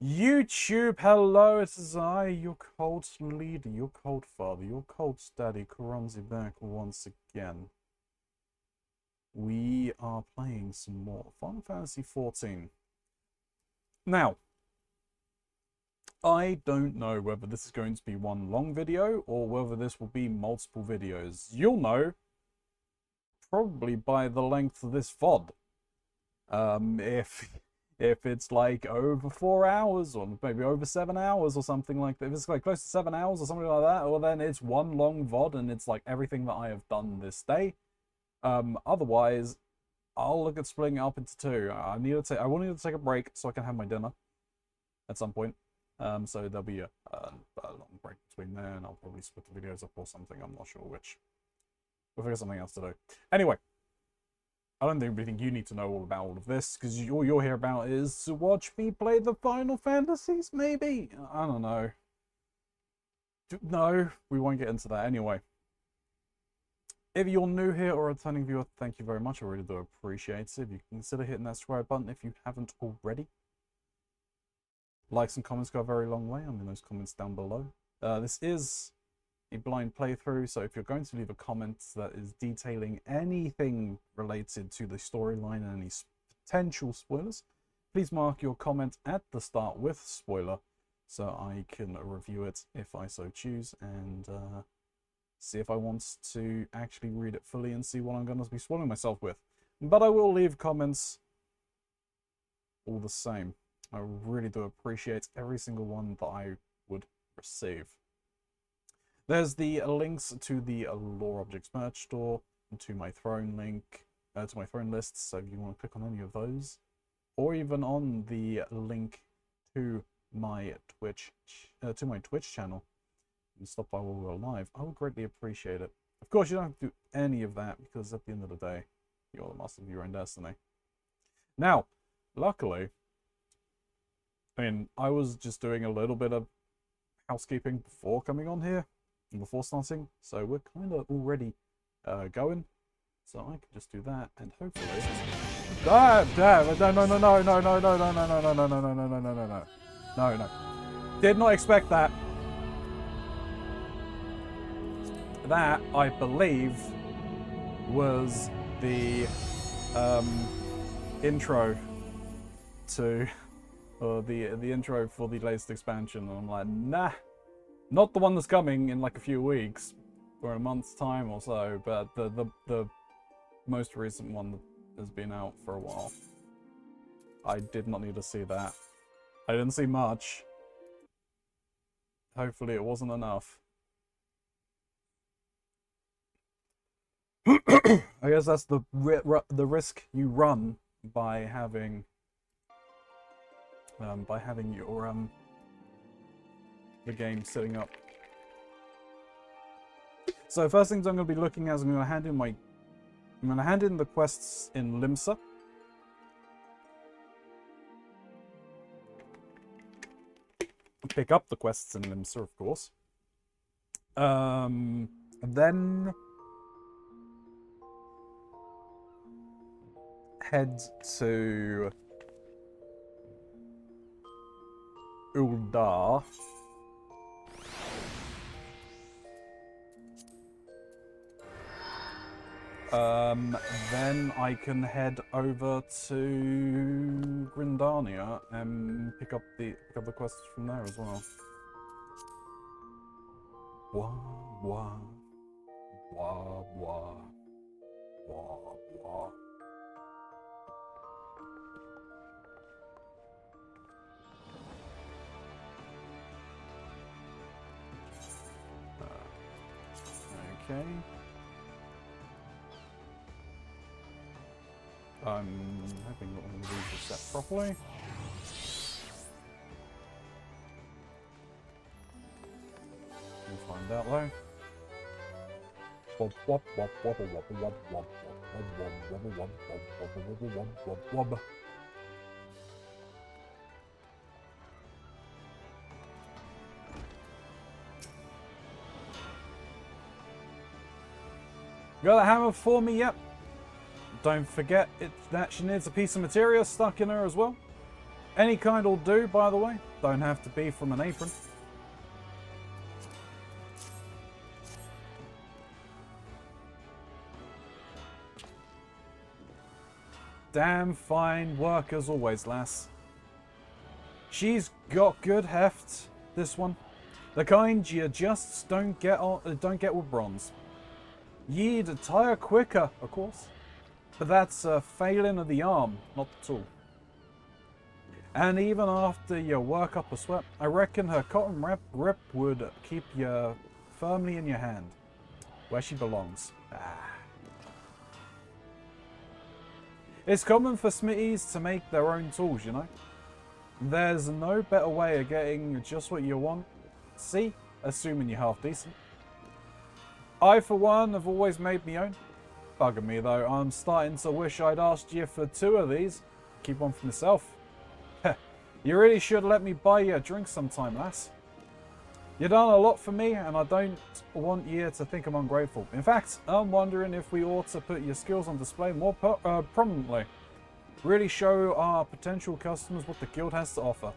YouTube, hello, it is I, your cult leader, your cult father, your cult daddy, Keronzi, back once again. We are playing some more Final Fantasy XIV. Now, I don't know whether this is going to be one long video or whether this will be multiple videos. You'll know probably by the length of this VOD. If it's like over 4 hours or maybe over 7 hours or something like that, if it's like close to 7 hours or something like that, well then it's one long VOD and it's like everything that I have done this day. Otherwise, I'll look at splitting it up into two. I will need to take a break so I can have my dinner at some point. So there'll be a long break between there, and I'll probably split the videos up or something. I'm not sure which. We'll figure something else to do. Anyway, I don't really think you need to know all about all of this, because all you'll hear about is to watch me play the Final Fantasies, maybe? I don't know. No, we won't get into that anyway. If you're new here or a returning viewer, thank you very much. I really do appreciate it. If you consider hitting that subscribe button if you haven't already. Likes and comments go a very long way. I'm in those comments down below. This is a blind playthrough, so if you're going to leave a comment that is detailing anything related to the storyline and any potential spoilers, please mark your comment at the start with spoiler so I can review it if I so choose, and see if I want to actually read it fully and see what I'm going to be spoiling myself with. But I will leave comments all the same. I really do appreciate every single one that I would receive. There's the links to the Lore Objects merch store, and to my throne link, to my throne lists, so if you want to click on any of those, or even on the link to my Twitch channel, and stop by while we're live, I would greatly appreciate it. Of course, you don't have to do any of that, because at the end of the day, you're the master of your own destiny. Now, luckily, I mean, I was just doing a little bit of housekeeping before coming on here, and before starting, so we're kind of already going. So I can just do that, and hopefully... No. Did not expect that. That, I believe, was the intro to... or the intro for the latest expansion, and I'm like, nah, not the one that's coming in like a few weeks or a month's time or so, but the most recent one that has been out for a while. I did not need to see that. I didn't see much. Hopefully it wasn't enough. I guess that's the risk you run by having your the game sitting up. So first things I'm going to be looking at is I'm going to hand in the quests in Limsa. Pick up the quests in Limsa, of course. And then head to Uldar. Then I can head over to Grindania and pick up the quests from there as well. Wah wah wah wah wah wah. Okay. I'm hoping that one of these is set properly. We'll find out though. Wob wob wob wob wob wob wob wob wob wob wob wob wob wob. Got a hammer for me? Yep. Don't forget that she needs a piece of materia stuck in her as well. Any kind will do, by the way. don't have to be from an apron. Damn fine work as always, lass. She's got good heft, this one. The kind you just don't get with bronze. Ye'd tire quicker, of course. But that's a failing of the arm, not the tool. And even after you work up a sweat, I reckon her cotton grip would keep you firmly in your hand, where she belongs. It's common for smithies to make their own tools, you know. There's no better way of getting just what you want. See? Assuming you're half decent. I, for one, have always made me own. Bugger me, though. I'm starting to wish I'd asked you for 2 of these. Keep one for myself. You really should let me buy you a drink sometime, lass. You've done a lot for me, and I don't want you to think I'm ungrateful. In fact, I'm wondering if we ought to put your skills on display more prominently. Really show our potential customers what the guild has to offer.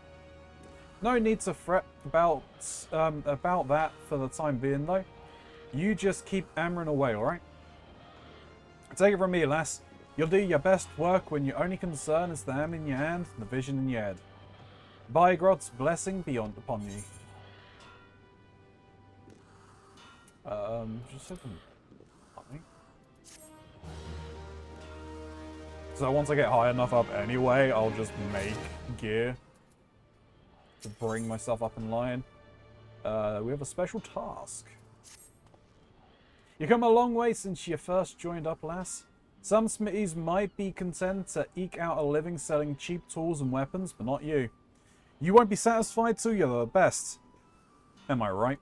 No need to fret about that for the time being, though. You just keep hammering away, alright? Take it from me, lass. You'll do your best work when your only concern is the hammer in your hand and the vision in your head. By God's blessing beyond upon you. Just hit them. So once I get high enough up anyway, I'll just make gear to bring myself up in line. We have a special task. You come a long way since you first joined up, lass. Some smithies might be content to eke out a living selling cheap tools and weapons, but not you. You won't be satisfied till you're the best. Am I right?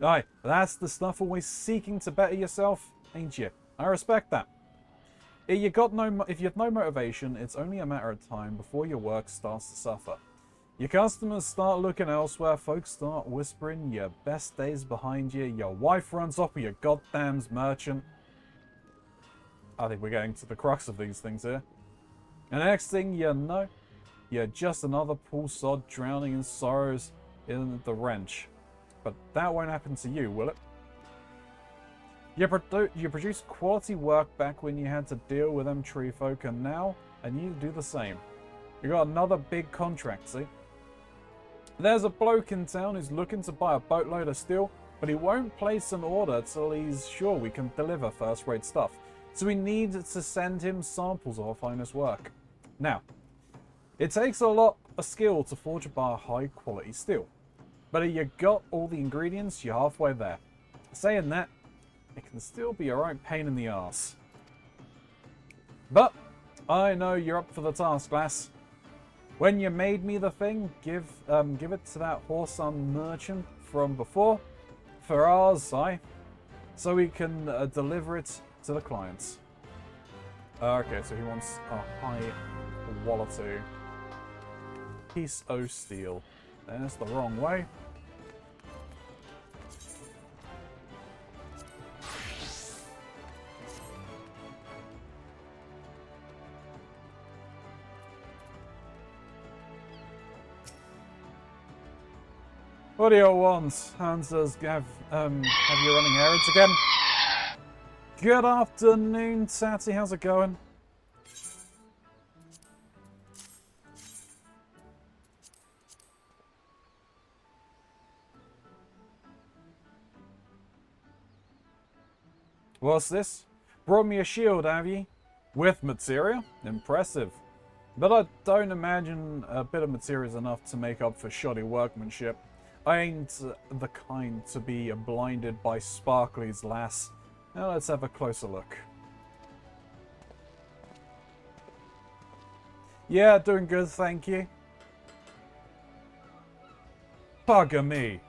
Aye, that's the stuff always seeking to better yourself, ain't you? I respect that. If you've no motivation, it's only a matter of time before your work starts to suffer. Your customers start looking elsewhere, folks start whispering your best days behind you, your wife runs off with your goddamn merchant. I think we're getting to the crux of these things here. And the next thing you know, you're just another poor sod drowning in sorrows in the wrench. But that won't happen to you, will it? You produced quality work back when you had to deal with them tree folk, and now you do the same. You got another big contract, see? There's a bloke in town who's looking to buy a boatload of steel, but he won't place an order till he's sure we can deliver first-rate stuff. So we need to send him samples of our finest work. Now, it takes a lot of skill to forge a bar high-quality steel. But if you got all the ingredients, you're halfway there. Saying that, it can still be a right pain in the arse. But I know you're up for the task, lass. When you made me the thing, give it to that whoreson merchant from before, for ours, so we can deliver it to the clients. Okay, so he wants a high quality piece of steel. That's the wrong way. What do you want? Answers, have you running errands again? Good afternoon, Tatty. How's it going? What's this? Brought me a shield, have you? With materia? Impressive. But I don't imagine a bit of materia is enough to make up for shoddy workmanship. I ain't the kind to be blinded by sparklies, lass. Now let's have a closer look. Yeah, doing good, thank you. Bugger me.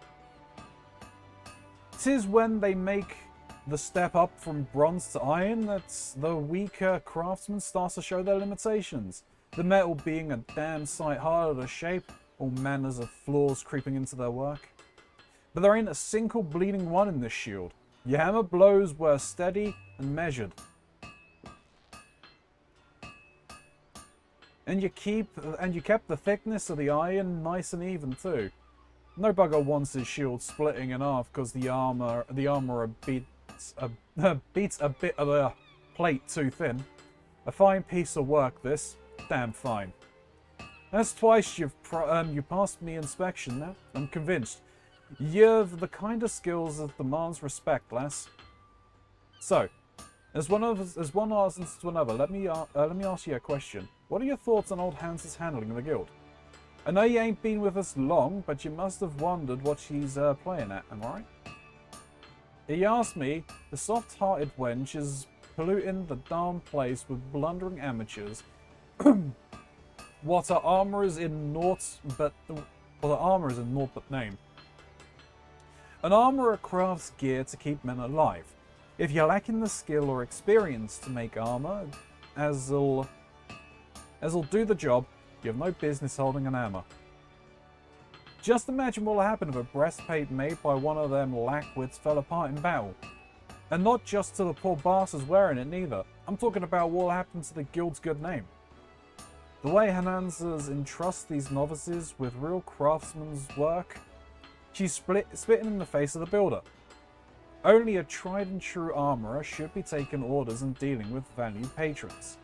'Tis when they make the step up from bronze to iron that the weaker craftsmen start to show their limitations. The metal being a damn sight harder to shape, all manners of flaws creeping into their work. But there ain't a single bleeding one in this shield. Your hammer blows were steady and measured. And you kept the thickness of the iron nice and even too. No bugger wants his shield splitting in half because the armorer beats a bit of the plate too thin. A fine piece of work, this. Damn fine. That's twice you passed me inspection now. I'm convinced. You've the kind of skills that demands respect, lass. So, as one answers to another, let me ask you a question. What are your thoughts on old Hans's handling of the guild? I know you ain't been with us long, but you must have wondered what she's playing at, am I right? He asked me, the soft-hearted wench is polluting the darn place with blundering amateurs. What are armourers in naught but name? An armourer crafts gear to keep men alive. If you're lacking the skill or experience to make armour, as'll do the job, you have no business holding an hammer. Just imagine what'll happen if a breastplate made by one of them lackwits fell apart in battle. And not just to the poor bastards wearing it neither. I'm talking about what'll happen to the guild's good name. The way Hananzas entrust these novices with real craftsman's work, she's spitting in the face of the builder. Only a tried and true armourer should be taking orders and dealing with valued patrons.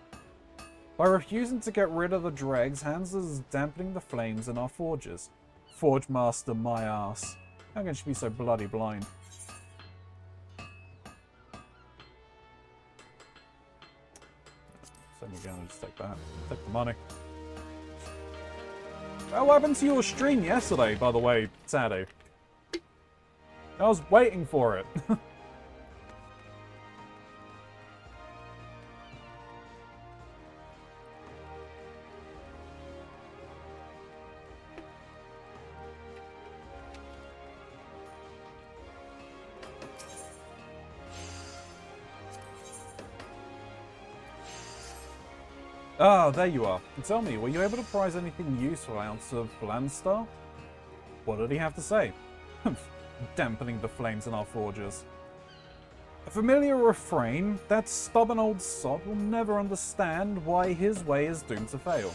By refusing to get rid of the dregs, Hans is dampening the flames in our forges. Forge master, my ass. How can she be so bloody blind? So we're going to just take that. Take the money. What happened to your stream yesterday, by the way, Sadu? I was waiting for it. Ah, there you are. And tell me, were you able to prize anything useful out of Blandstar? What did he have to say? Dampening the flames in our forges. A familiar refrain, that stubborn old sod will never understand why his way is doomed to fail.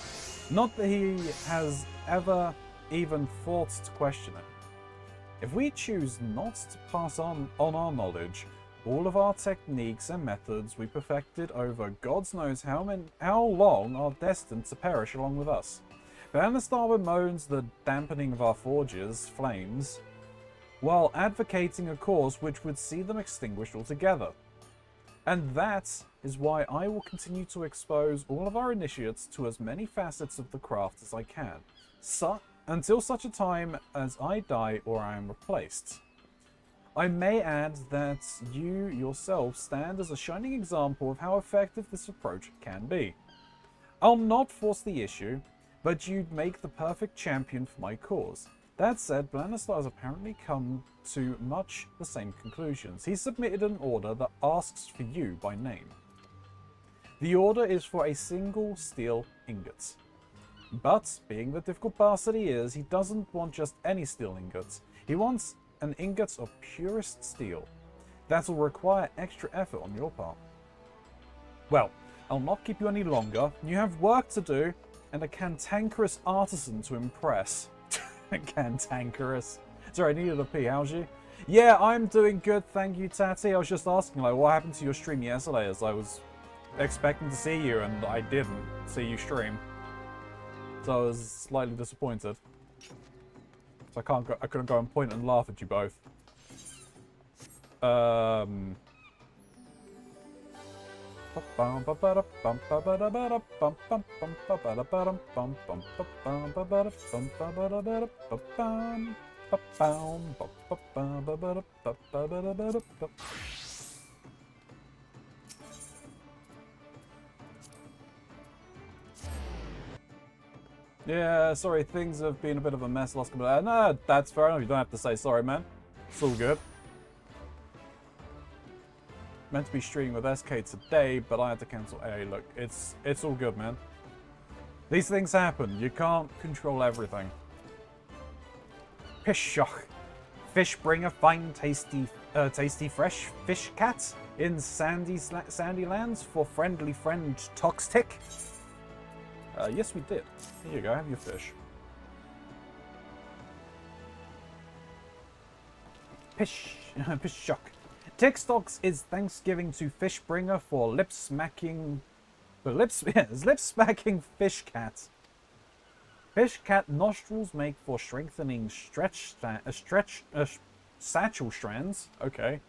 Not that he has ever even thought to question it. If we choose not to pass on our knowledge, all of our techniques and methods we perfected over God knows how long are destined to perish along with us. Bannister bemoans the dampening of our forges' flames, while advocating a cause which would see them extinguished altogether. And that is why I will continue to expose all of our initiates to as many facets of the craft as I can, until such a time as I die or I am replaced. I may add that you yourself stand as a shining example of how effective this approach can be. I'll not force the issue, but you'd make the perfect champion for my cause. That said, Blannister has apparently come to much the same conclusions. He submitted an order that asks for you by name. The order is for a single steel ingot. But, being the difficult bastard he is, he doesn't want just any steel ingots. He wants an ingot of purest steel. That will require extra effort on your part. Well, I'll not keep you any longer. You have work to do and a cantankerous artisan to impress. Cantankerous. Sorry, I needed a pee. How's you? Yeah, I'm doing good, thank you, Tatty. I was just asking, like, what happened to your stream yesterday, as I was expecting to see you and I didn't see you stream. So I was slightly disappointed. So I couldn't go and point and laugh at you both. Yeah, sorry, things have been a bit of a mess last couple of days. No, that's fair enough. You don't have to say sorry, man. It's all good. Meant to be streaming with SK today, but I had to cancel. Hey, look, it's all good, man. These things happen. You can't control everything. Pishoch. Fish bring a fine, tasty fresh fish cat in sandy lands for friendly friend Toxic. Yes, we did. Here you go, have your fish. Pish shock. TikToks is Thanksgiving to Fishbringer for lip smacking fish cat. Fish cat nostrils make for strengthening satchel strands. Okay.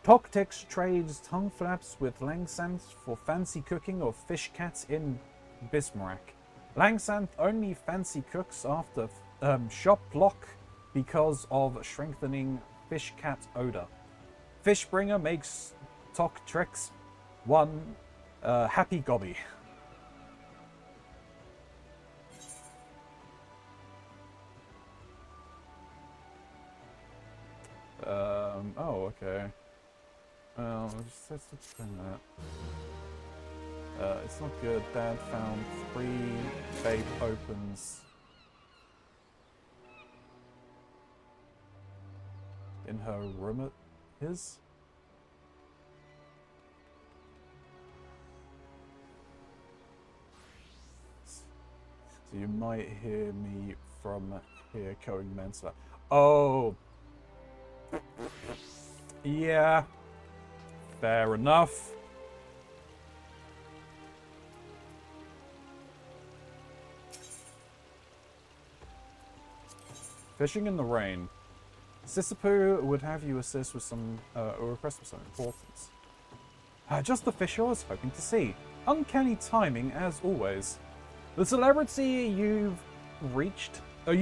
Toctix trades tongue flaps with Langsanth for fancy cooking of fish cats in Bismarck. Langsanth only fancy cooks after shop block because of strengthening fish cat odor. Fishbringer makes Toctrix one happy gobby. Oh, okay. Well, let's explain that. It's not good. Dad found 3 babe opens in her room at his. So you might hear me from here going mental. Oh! Yeah. Fair enough. Fishing in the rain. Sissipu would have you assist with some, a request for some importance. Just the fish I was hoping to see. Uncanny timing, as always. The celebrity you've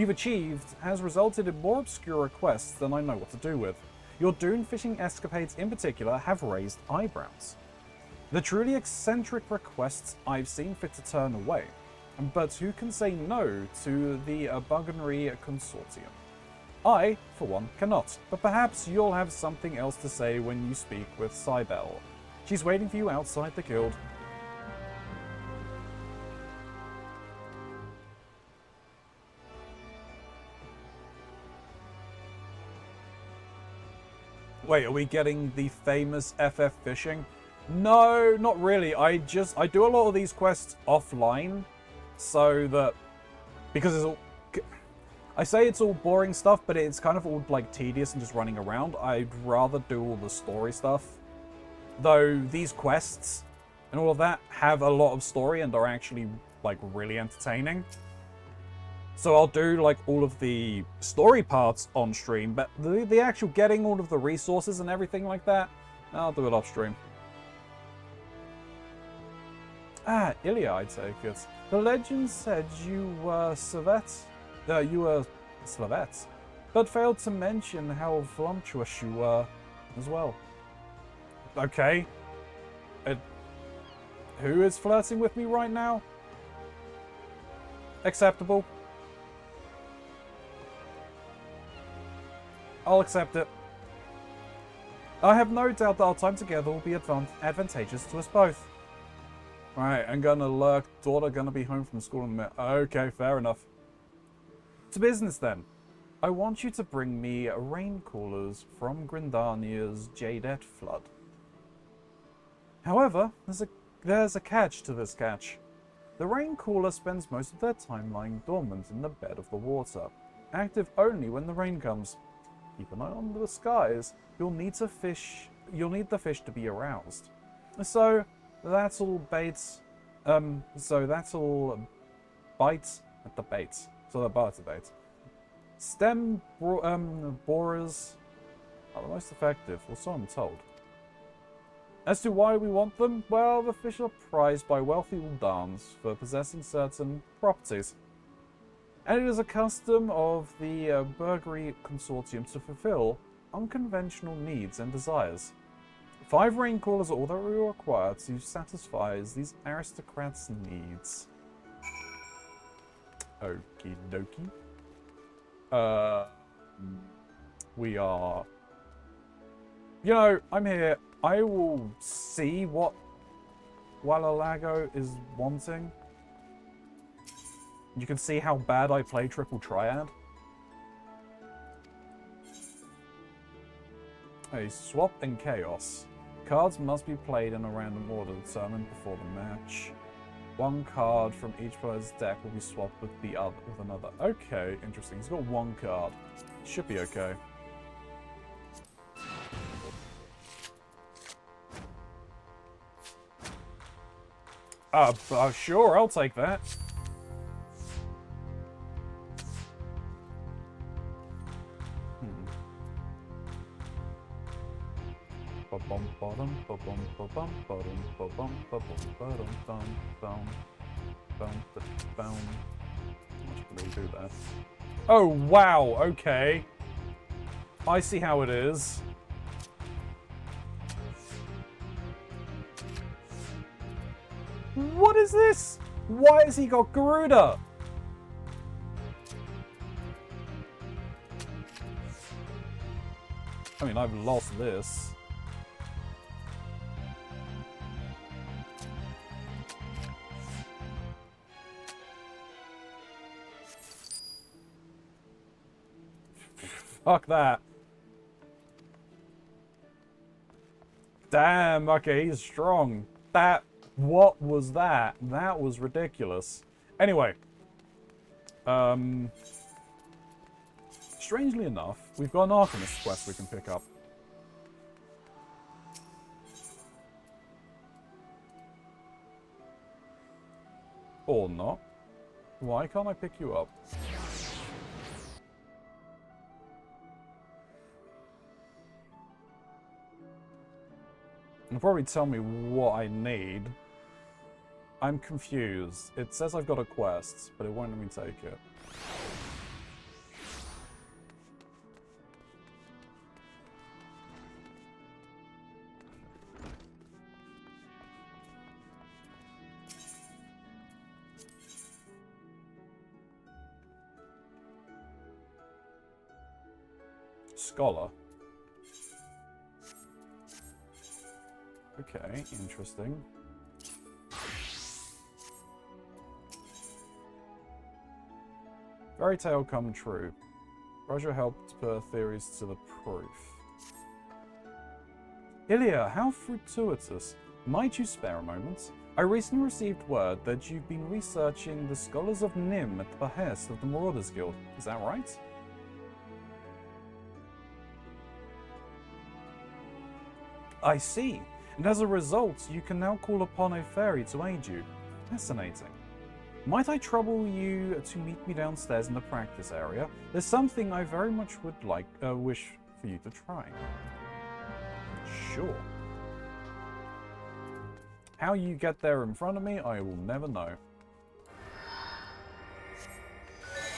achieved has resulted in more obscure requests than I know what to do with. Your dune fishing escapades in particular have raised eyebrows. The truly eccentric requests I've seen fit to turn away. But who can say no to the Buggenry Consortium? I, for one, cannot, but perhaps you'll have something else to say when you speak with Cybele. She's waiting for you outside the guild. Wait, are we getting the famous FF fishing? No, not really. I do a lot of these quests offline, so that, because it's all, I say it's all boring stuff, but it's kind of all like tedious and just running around. I'd rather do all the story stuff. Though these quests and all of that have a lot of story and are actually like really entertaining. So I'll do like all of the story parts on stream, but the actual getting all of the resources and everything like that, I'll do it off stream. Ah, Ilya, I take it. The legend said you were Slavets, but failed to mention how voluptuous you were as well. Okay. Who is flirting with me right now? Acceptable. I'll accept it. I have no doubt that our time together will be advantageous to us both. Alright, I'm gonna lurk. Daughter gonna be home from school in a minute. Okay, fair enough. To business then. I want you to bring me rain coolers from Grindania's Jadet flood. However, there's a catch to this catch. The rain cooler spends most of their time lying dormant in the bed of the water, active only when the rain comes. Keep an eye on the skies. You'll need the fish to be aroused. So that's all baits. So that's all bites at the baits. So they're bites at baits. Stem borers are the most effective, or so I'm told. As to why we want them, well, the fish are prized by wealthy Uldans for possessing certain properties. And it is a custom of the Burgery Consortium to fulfill unconventional needs and desires. 5 rain coolers are all that we require to satisfy these aristocrats' needs. Okie dokie. We are... You know, I'm here. I will see what Walalago is wanting. You can see how bad I play Triple Triad. A swap and chaos. Cards must be played in a random order determined before the match. One card from each player's deck will be swapped with the other with another. Okay, interesting. He's got one card. Should be okay. Sure, I'll take that. Do that. Oh wow, okay. I see how it is. What is this? Why has he got Garuda? I mean, I've lost this. Fuck that. Damn, okay, he's strong. What was that? That was ridiculous. Anyway. Strangely enough, we've got an Arcanist quest we can pick up. Or not. Why can't I pick you up? It'll probably tell me what I need. I'm confused. It says I've got a quest, but it won't let me take it. Scholar. Okay, interesting. Fairy tale come true. Roger helped put theories to the proof. Ilya, how fortuitous. Might you spare a moment? I recently received word that you've been researching the Scholars of Nim at the behest of the Marauders Guild. Is that right? I see. And as a result, you can now call upon a fairy to aid you. Fascinating. Might I trouble you to meet me downstairs in the practice area? There's something I very much would like, wish for you to try. Sure. How you get there in front of me, I will never know.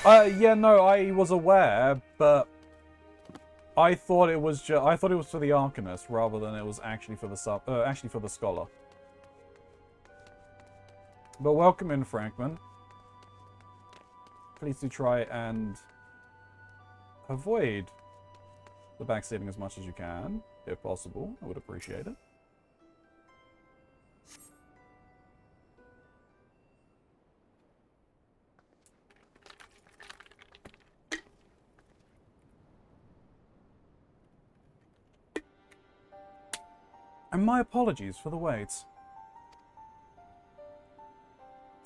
Yeah, no, I was aware, but I thought it was for the Arcanist rather than it was actually for the Scholar. But welcome in, Frankman. Please do try and avoid the backseating as much as you can, if possible. I would appreciate it. And my apologies for the wait.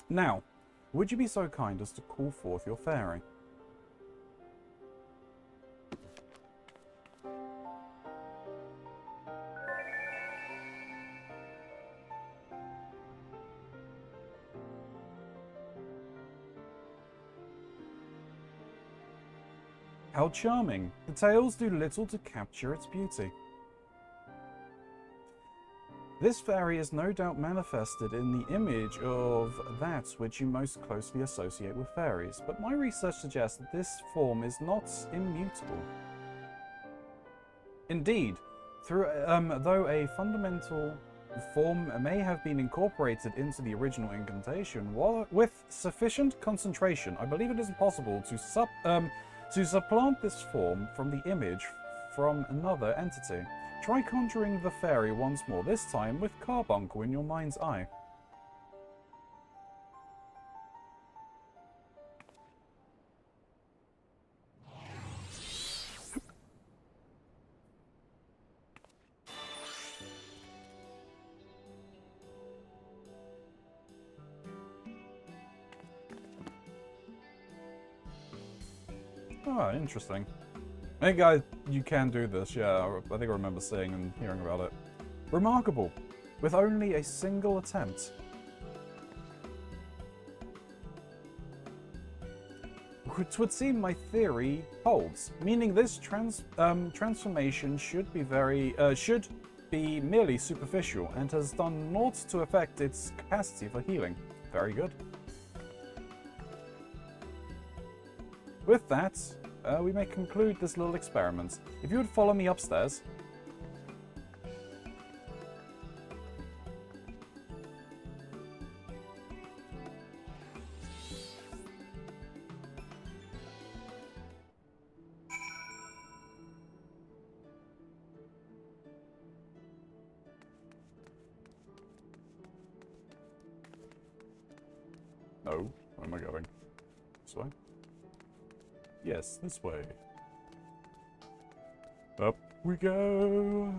Now, would you be so kind as to call forth your fairy? How charming. The tales do little to capture its beauty. This fairy is no doubt manifested in the image of that which you most closely associate with fairies, but my research suggests that this form is not immutable. Indeed, though a fundamental form may have been incorporated into the original incantation, with sufficient concentration, I believe it is possible to supplant this form from the image from another entity. Try conjuring the fairy once more, this time with Carbuncle in your mind's eye. Oh, interesting. I think you can do this, yeah. I think I remember seeing and hearing about it. Remarkable. With only a single attempt. Which would seem my theory holds, meaning this transformation should be merely superficial and has done naught to affect its capacity for healing. Very good. With that, we may conclude this little experiment. If you would follow me upstairs. No, where am I going? This way? Yes, this way. Up we go!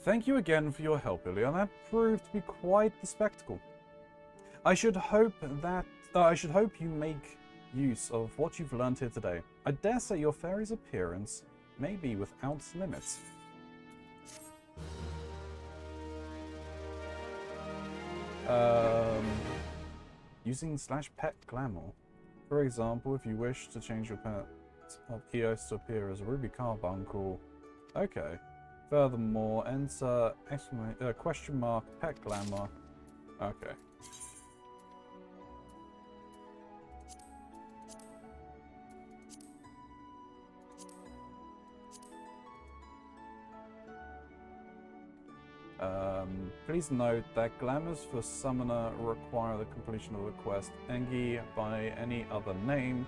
Thank you again for your help, Ilya. That proved to be quite the spectacle. I should hope you make use of what you've learned here today. I dare say your fairy's appearance may be without limits. Using /pet glamour. For example, if you wish to change your pet of Eos to appear as a ruby carbuncle. Okay. Furthermore, enter question mark pet glamour. Okay. Please note that glamours for summoner require the completion of the quest Engi by any other name,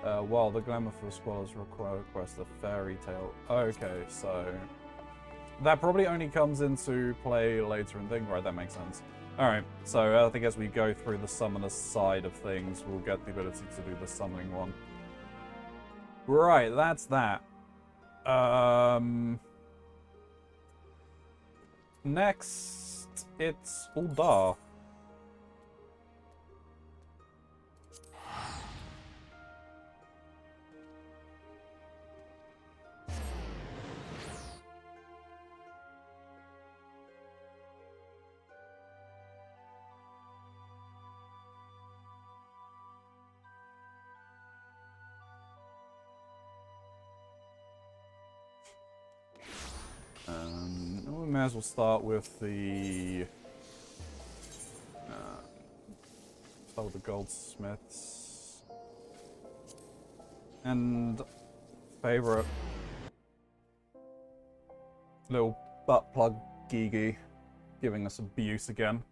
while the glamour for scholars require the quest of fairy tale. Okay, so that probably only comes into play later in thing, right? That makes sense. Alright, so I think as we go through the summoner side of things, we'll get the ability to do the summoning one. Right, that's that. Next, it's Uldar. We may as well start with the goldsmiths and favorite little butt plug Gigi giving us abuse again,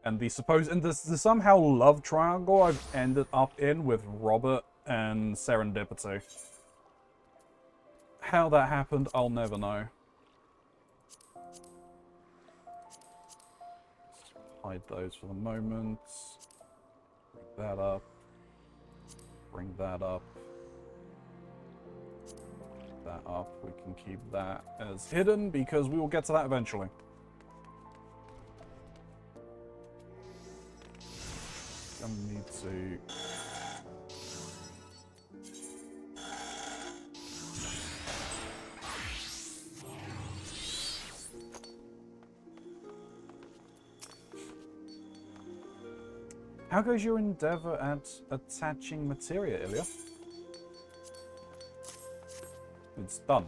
and the somehow love triangle I've ended up in with Robert and Serendipity. How that happened, I'll never know. Hide those for the moment. Bring that up. Bring that up. That up. We can keep that as hidden because we will get to that eventually. Gonna need to... How goes your endeavor at attaching materia, Ilya? It's done.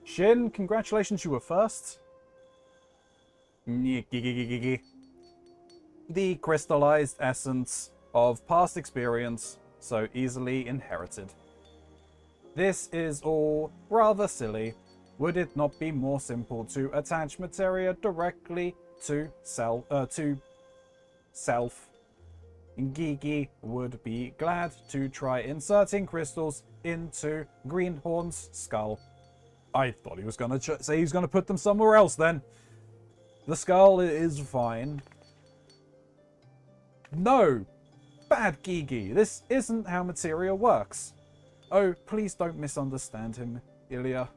Shin, congratulations, you were first. The crystallized essence of past experience, so easily inherited. This is all rather silly. Would it not be more simple to attach materia directly to self? Gigi would be glad to try inserting crystals into Greenhorn's skull. I thought he was going to say he's going to put them somewhere else then. The skull is fine. No! Bad Gigi, this isn't how materia works. Oh, please don't misunderstand him, Ilya.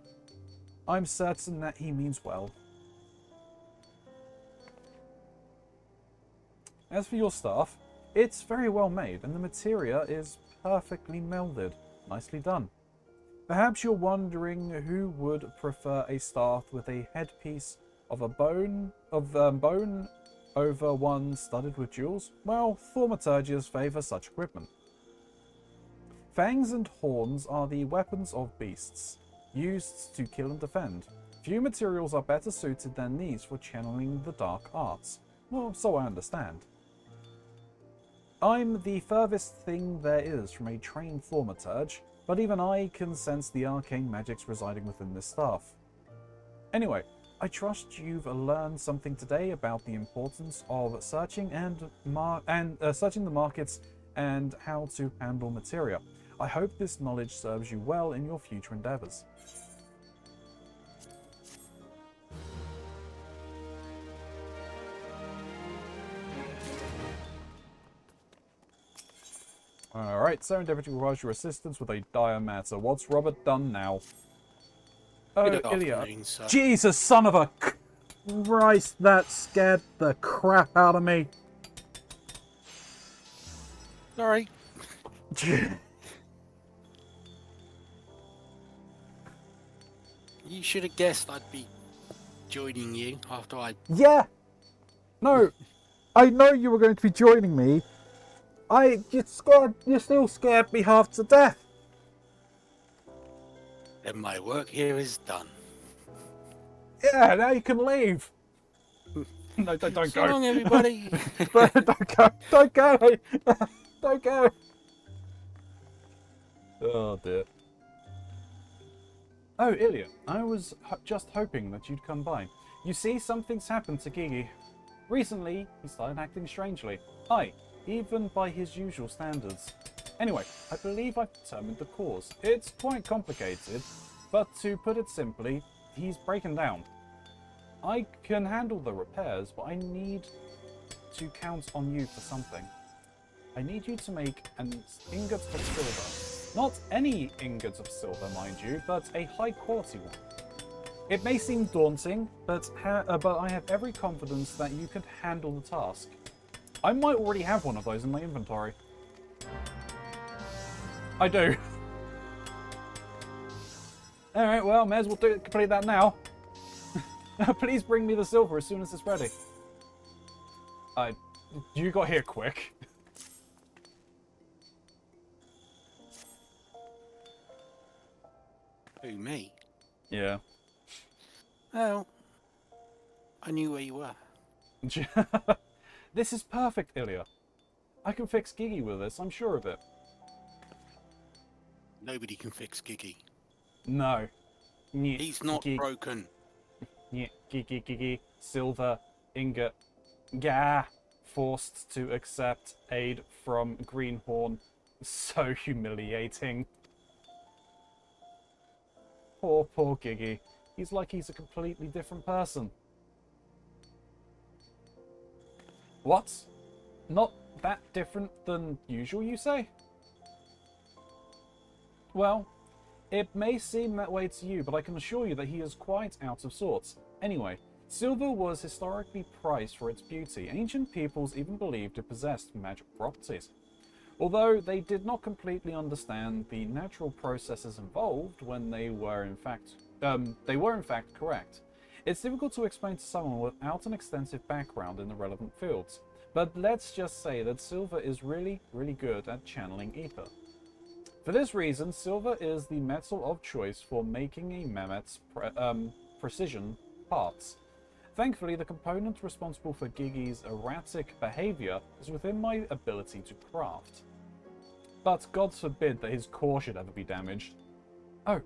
I'm certain that he means well. As for your staff, it's very well made and the materia is perfectly melded. Nicely done. Perhaps you're wondering who would prefer a staff with a headpiece of bone over one studded with jewels? Well, thaumaturgians favour such equipment. Fangs and horns are the weapons of beasts, used to kill and defend. Few materials are better suited than these for channeling the dark arts. Well, so I understand. I'm the furthest thing there is from a trained thaumaturge, but even I can sense the arcane magics residing within this staff. Anyway, I trust you've learned something today about the importance of searching searching the markets and how to handle materia. I hope this knowledge serves you well in your future endeavors. Alright, Serendipity provides your assistance with a dire matter. What's Robert done now? Oh, Ilya. Jesus, son of a Christ, that scared the crap out of me. Sorry. You should have guessed I'd be joining you after I... Yeah! No, I know you were going to be joining me. You still scared me half to death. Then my work here is done. Yeah, now you can leave. No, don't go. So long, everybody. Don't go. Don't go. Don't go. Oh, dear. Oh, Ilya, I was just hoping that you'd come by. You see, something's happened to Gigi. Recently, he started acting strangely. Even by his usual standards. Anyway, I believe I've determined the cause. It's quite complicated, but to put it simply, he's breaking down. I can handle the repairs, but I need to count on you for something. I need you to make an ingot of silver. Not any ingot of silver, mind you, but a high quality one. It may seem daunting, but I have every confidence that you could handle the task. I might already have one of those in my inventory. I do. Alright, well, may as well complete that now. Please bring me the silver as soon as it's ready. You got here quick. Who, me? Yeah. Well, I knew where you were. This is perfect, Ilya. I can fix Gigi with this, I'm sure of it. Nobody can fix Gigi. No. He's not broken. Gigi, silver, ingot. Gah. Forced to accept aid from Greenhorn. So humiliating. Poor Gigi. He's like he's a completely different person. What? Not that different than usual, you say? Well, it may seem that way to you, but I can assure you that he is quite out of sorts. Anyway, silver was historically prized for its beauty. Ancient peoples even believed it possessed magic properties. Although they did not completely understand the natural processes involved when they were in fact correct. It's difficult to explain to someone without an extensive background in the relevant fields, but let's just say that silver is really, really good at channeling ether. For this reason, silver is the metal of choice for making a mammoth's precision parts. Thankfully, the component responsible for Gigi's erratic behavior is within my ability to craft. But God forbid that his core should ever be damaged. Oh,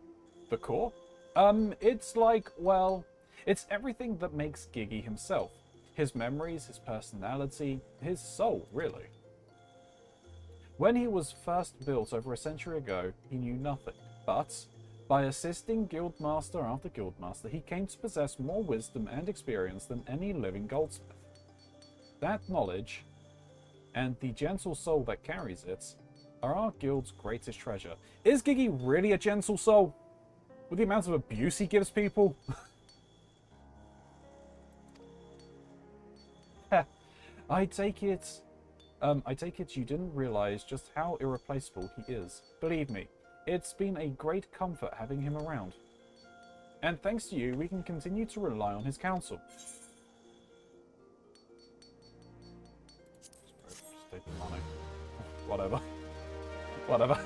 the core? It's like, well, it's everything that makes Gigi himself. His memories, his personality, his soul, really. When he was first built over a century ago, he knew nothing. But, by assisting guildmaster after guildmaster, he came to possess more wisdom and experience than any living goldsmith. That knowledge and the gentle soul that carries it are our guild's greatest treasure. Is Gigi really a gentle soul? With the amount of abuse he gives people? I take it you didn't realize just how irreplaceable he is. Believe me, it's been a great comfort having him around. And thanks to you, we can continue to rely on his counsel. Just take the money. Whatever. Whatever.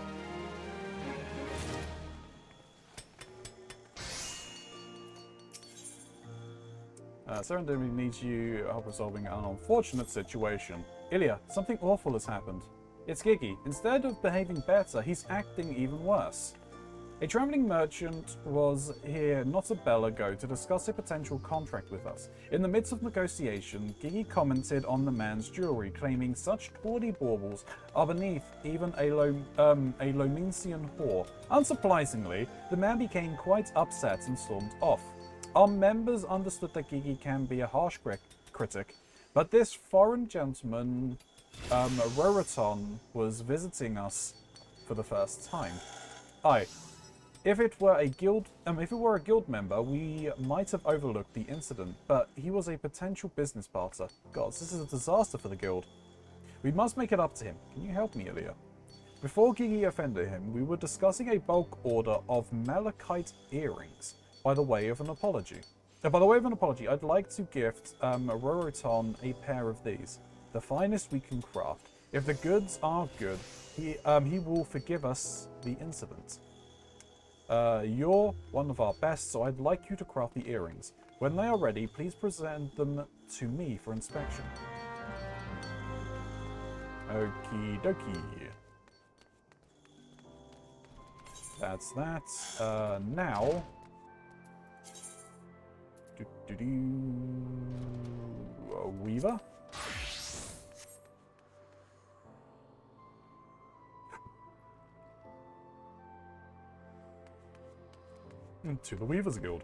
Serendipity needs you help resolving an unfortunate situation. Ilya, something awful has happened. It's Gigi. Instead of behaving better, he's acting even worse. A traveling merchant was here not a bell ago to discuss a potential contract with us. In the midst of negotiation, Gigi commented on the man's jewelry, claiming such tawdry baubles are beneath even a Lomensian whore. Unsurprisingly, the man became quite upset and stormed off. Our members understood that Gigi can be a harsh critic, but this foreign gentleman, Roriton, was visiting us for the first time. If it were a guild member, we might have overlooked the incident, but he was a potential business partner. Gods, this is a disaster for the guild. We must make it up to him. Can you help me, Ilya? Before Gigi offended him, we were discussing a bulk order of malachite earrings. By the way of an apology, I'd like to gift Roriton a pair of these, the finest we can craft. If the goods are good, he will forgive us the incident. You're one of our best, so I'd like you to craft the earrings. When they are ready, please present them to me for inspection. Okie dokie. That's that. Now... A weaver? To the Weavers Guild.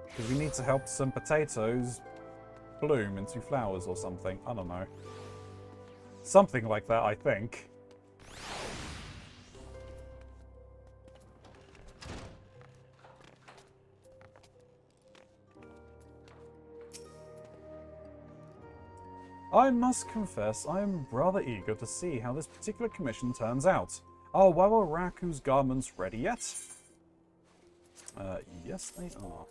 Because we need to help some potatoes bloom into flowers or something. I don't know. Something like that, I think. I must confess, I am rather eager to see how this particular commission turns out. Are Wawaraku's garments ready yet? Yes, they are.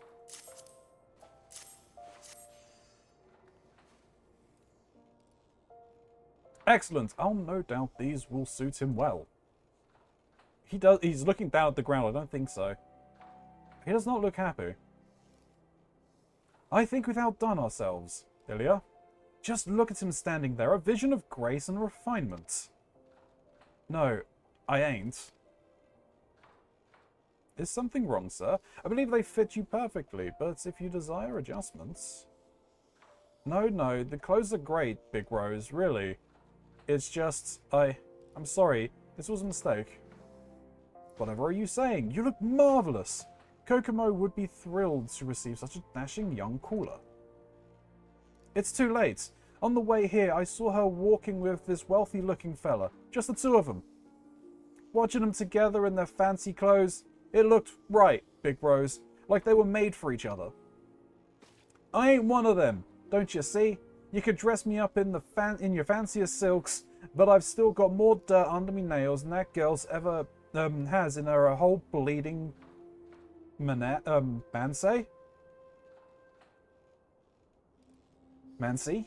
Excellent. Oh, no doubt these will suit him well. He's looking down at the ground. I don't think so. He does not look happy. I think we've outdone ourselves, Ilya. Just look at him standing there, a vision of grace and refinement. No, I ain't. Is something wrong, sir? I believe they fit you perfectly, but if you desire adjustments... No, the clothes are great, Big Rose, really. It's just, I'm sorry, this was a mistake. Whatever are you saying? You look marvelous! Kokomo would be thrilled to receive such a dashing young caller. It's too late. On the way here, I saw her walking with this wealthy-looking fella. Just the two of them. Watching them together in their fancy clothes, it looked right, Big Rose, like they were made for each other. I ain't one of them, don't you see? You could dress me up in your fanciest silks, but I've still got more dirt under me nails than that girl's ever has in her whole bleeding Mansi? Mansi?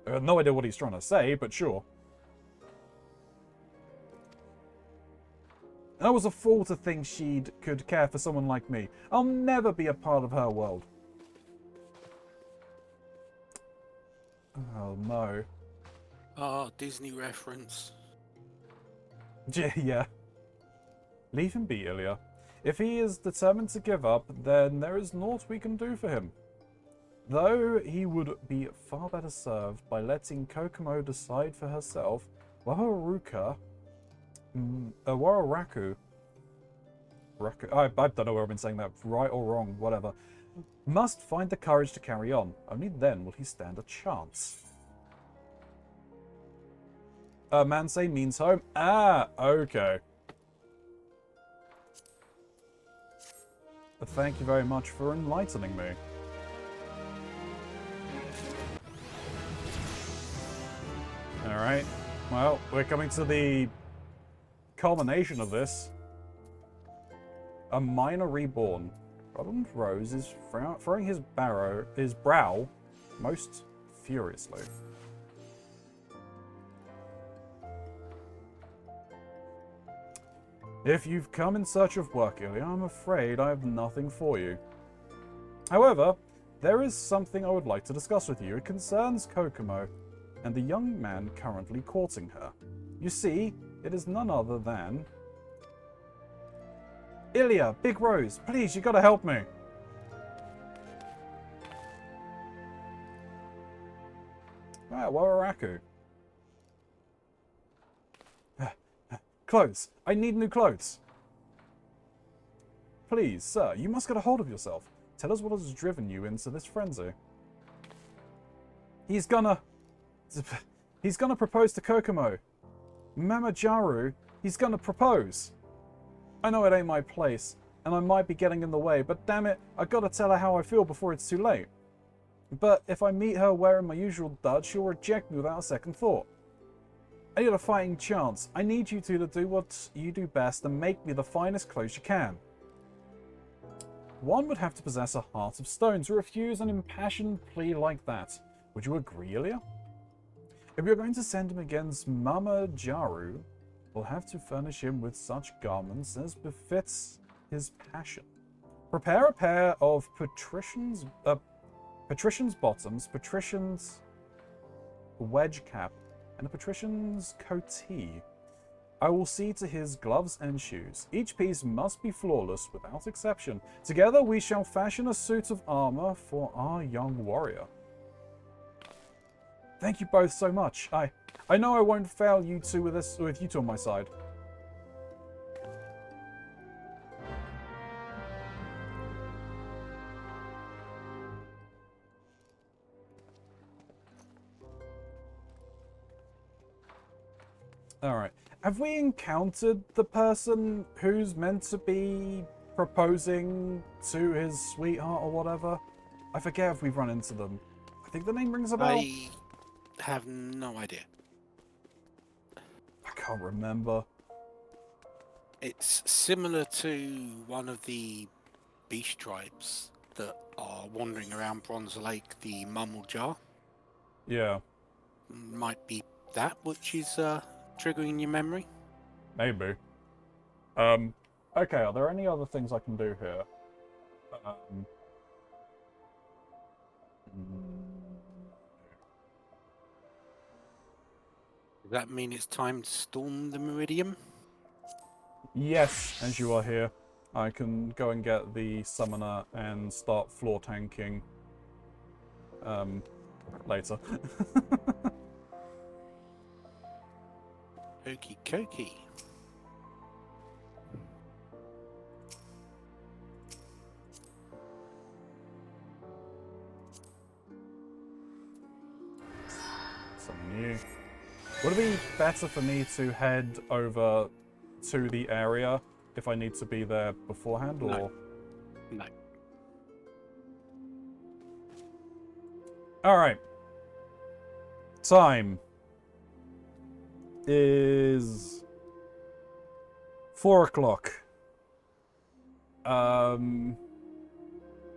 I have no idea what he's trying to say, but sure. I was a fool to think she could care for someone like me. I'll never be a part of her world. Oh, no. Oh, Disney reference. Yeah. Leave him be, Ilya. If he is determined to give up, then there is naught we can do for him. Though he would be far better served by letting Kokomo decide for herself, Wawaraku I don't know whether I've been saying that right or wrong, whatever. Must find the courage to carry on. Only then will he stand a chance. Mansay means home. Ah, okay. Thank you very much for enlightening me. Alright. Well, we're coming to the culmination of this. A minor reborn. Roland Rose is throwing his brow most furiously. If you've come in search of work, Ilya, I'm afraid I have nothing for you. However, there is something I would like to discuss with you. It concerns Kokomo and the young man currently courting her. You see, it is none other than... Ilya, Big Rose, please, you gotta help me. Ah, Waraku. Clothes. I need new clothes. Please, sir, you must get a hold of yourself. Tell us what has driven you into this frenzy. He's gonna propose to Kokomo. Mama Jaru, he's gonna propose. I know it ain't my place, and I might be getting in the way, but damn it, I gotta tell her how I feel before it's too late. But if I meet her wearing my usual dud, she'll reject me without a second thought. I need a fighting chance. I need you two to do what you do best and make me the finest clothes you can. One would have to possess a heart of stone to refuse an impassioned plea like that. Would you agree, Ilya? If you're going to send him against Mama Jaru, we'll have to furnish him with such garments as befits his passion. Prepare a pair of patrician's bottoms, patrician's wedge cap, and a patrician's coatee. I will see to his gloves and shoes. Each piece must be flawless without exception. Together we shall fashion a suit of armor for our young warrior. Thank you both so much. I know I won't fail you two with you two on my side. Alright. Have we encountered the person who's meant to be proposing to his sweetheart or whatever? I forget if we've run into them. I think the name rings a bell. I have no idea. I can't remember. It's similar to one of the beast tribes that are wandering around Bronze Lake, the Mummel Jar. Yeah. Might be that which is triggering your memory. Maybe. Okay, are there any other things I can do here? Does that mean it's time to storm the Meridian? Yes, as you are here. I can go and get the summoner and start floor tanking later. Okie dokie. Something new. Would it be better for me to head over to the area if I need to be there beforehand, or? No. Alright. Time is 4 o'clock.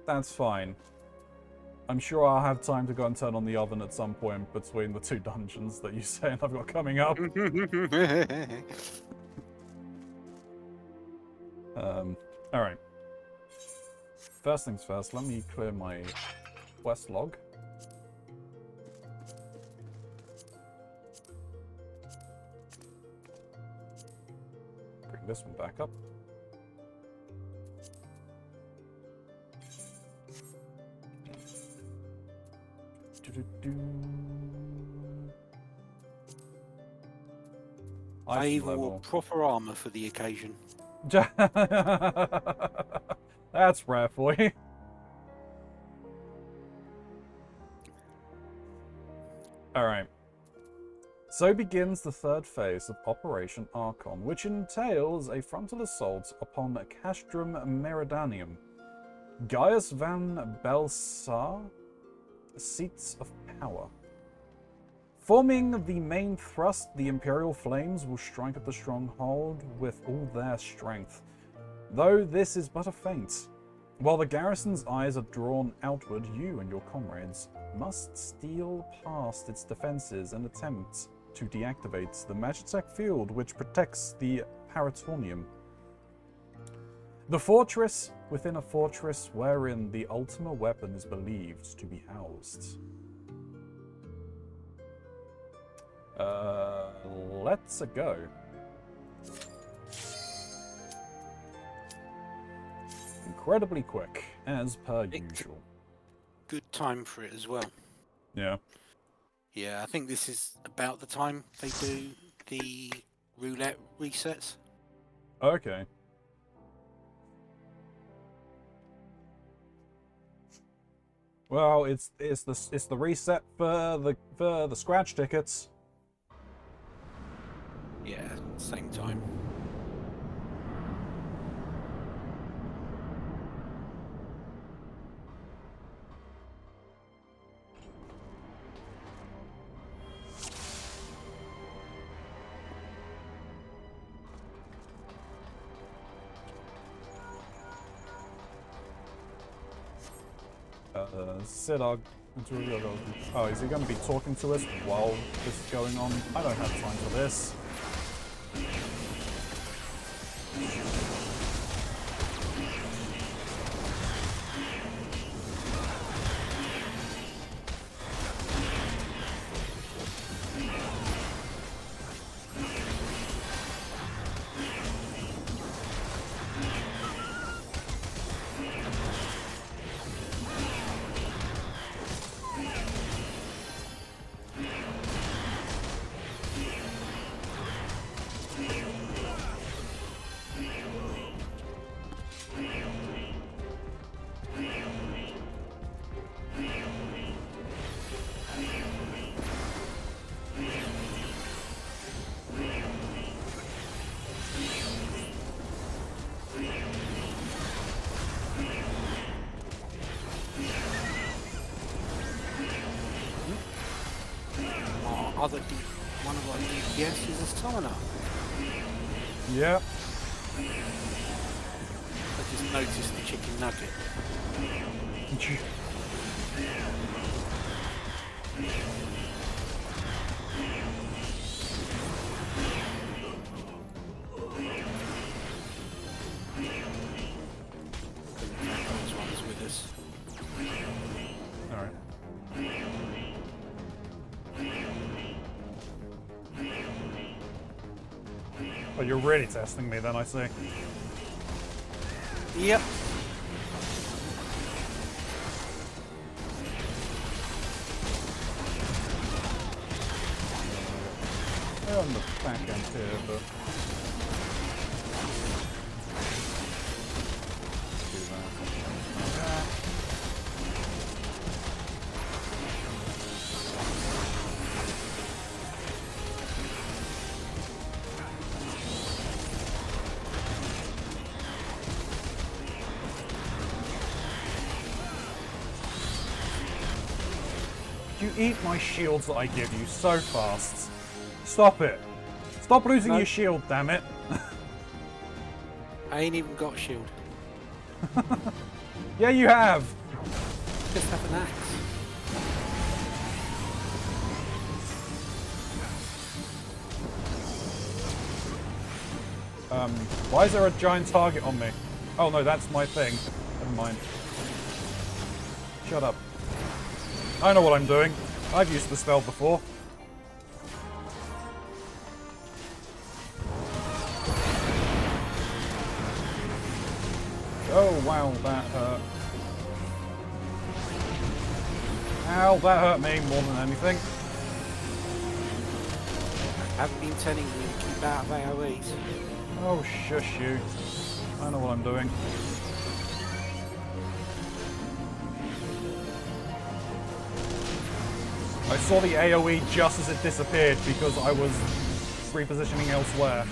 That's fine. I'm sure I'll have time to go and turn on the oven at some point between the two dungeons that you say and I've got coming up. Alright. First things first, let me clear my quest log. Bring this one back up. I wore proper armor for the occasion. That's rare for you. Alright. So begins the third phase of Operation Archon, which entails a frontal assault upon Castrum Meridianum. Gaius van Belsar, Seats of Power. Forming the main thrust, the Imperial Flames will strike at the stronghold with all their strength, though this is but a feint. While the garrison's eyes are drawn outward, you and your comrades must steal past its defenses and attempt to deactivate the Magitech field which protects the Paratornium. The fortress within a fortress wherein the Ultima weapon is believed to be housed. Let's go. Incredibly quick, as per usual. Good time for it as well. Yeah. Yeah, I think this is about the time they do the roulette resets. Okay. Well, it's the reset for the scratch tickets. Yeah, same time. Sidog. Oh, is he going to be talking to us while this is going on? I don't have time for this. One of our DPS is a summoner. Yeah. I just noticed the chicken nugget. Those ones with us. All right. Oh, you're really testing me then, I see. Yep. They're on the back end here, but... do that. You eat my shields that I give you so fast. Stop it. Stop losing your shield, damn it. I ain't even got a shield. Yeah, you have. Just have an axe. Why is there a giant target on me? Oh no, that's my thing. Never mind. Shut up. I know what I'm doing. I've used the spell before. Oh wow, that hurt. Ow, that hurt me more than anything. I've been telling you to keep out of AoEs. Oh, shush you. I know what I'm doing. I saw the AoE just as it disappeared because I was repositioning elsewhere.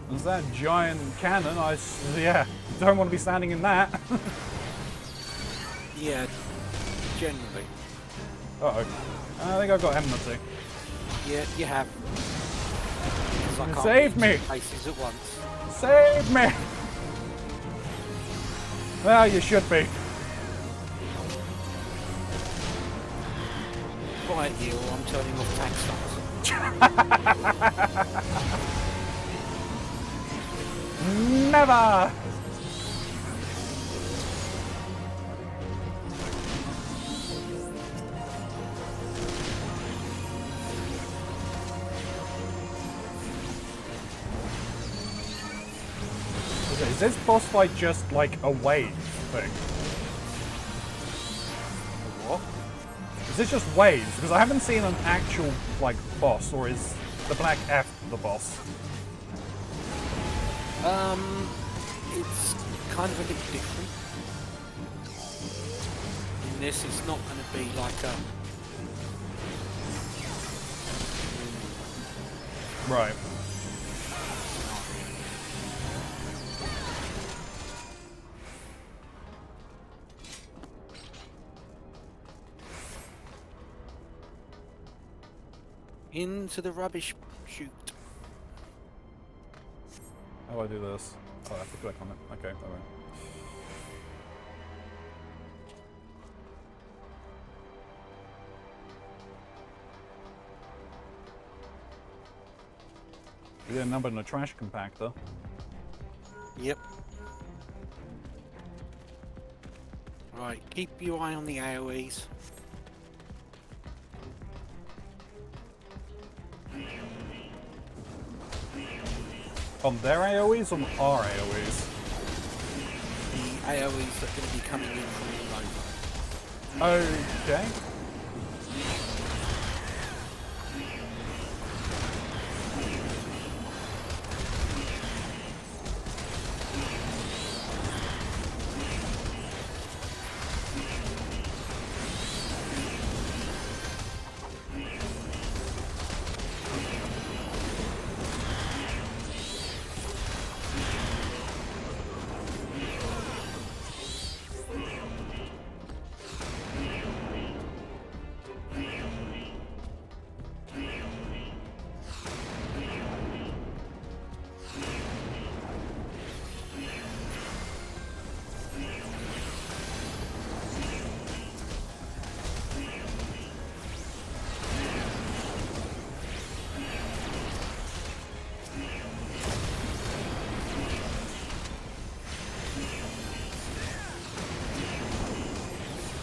There's that giant cannon. Yeah, don't want to be standing in that. Yeah, generally. Uh-oh. I think I've got enmity. Yeah, you have. 'Cause I can't Save be in me! two places at once. Save me! Well, you should be. Quiet you, or I'm turning off tank stars. Never! Okay, is this boss fight just like a wave thing? What? Is this just waves? Because I haven't seen an actual like boss, or is the black F the boss? It's kind of a bit different. In this, it's not going to be like a... Right. Into the rubbish chute. How do I do this? Oh, I have to click on it. Okay, alright. We get a number in a trash compactor. Yep. Right, keep your eye on the AoEs. On their AoEs or our AoEs? The AoEs that are going to be coming in from the Nova. Okay.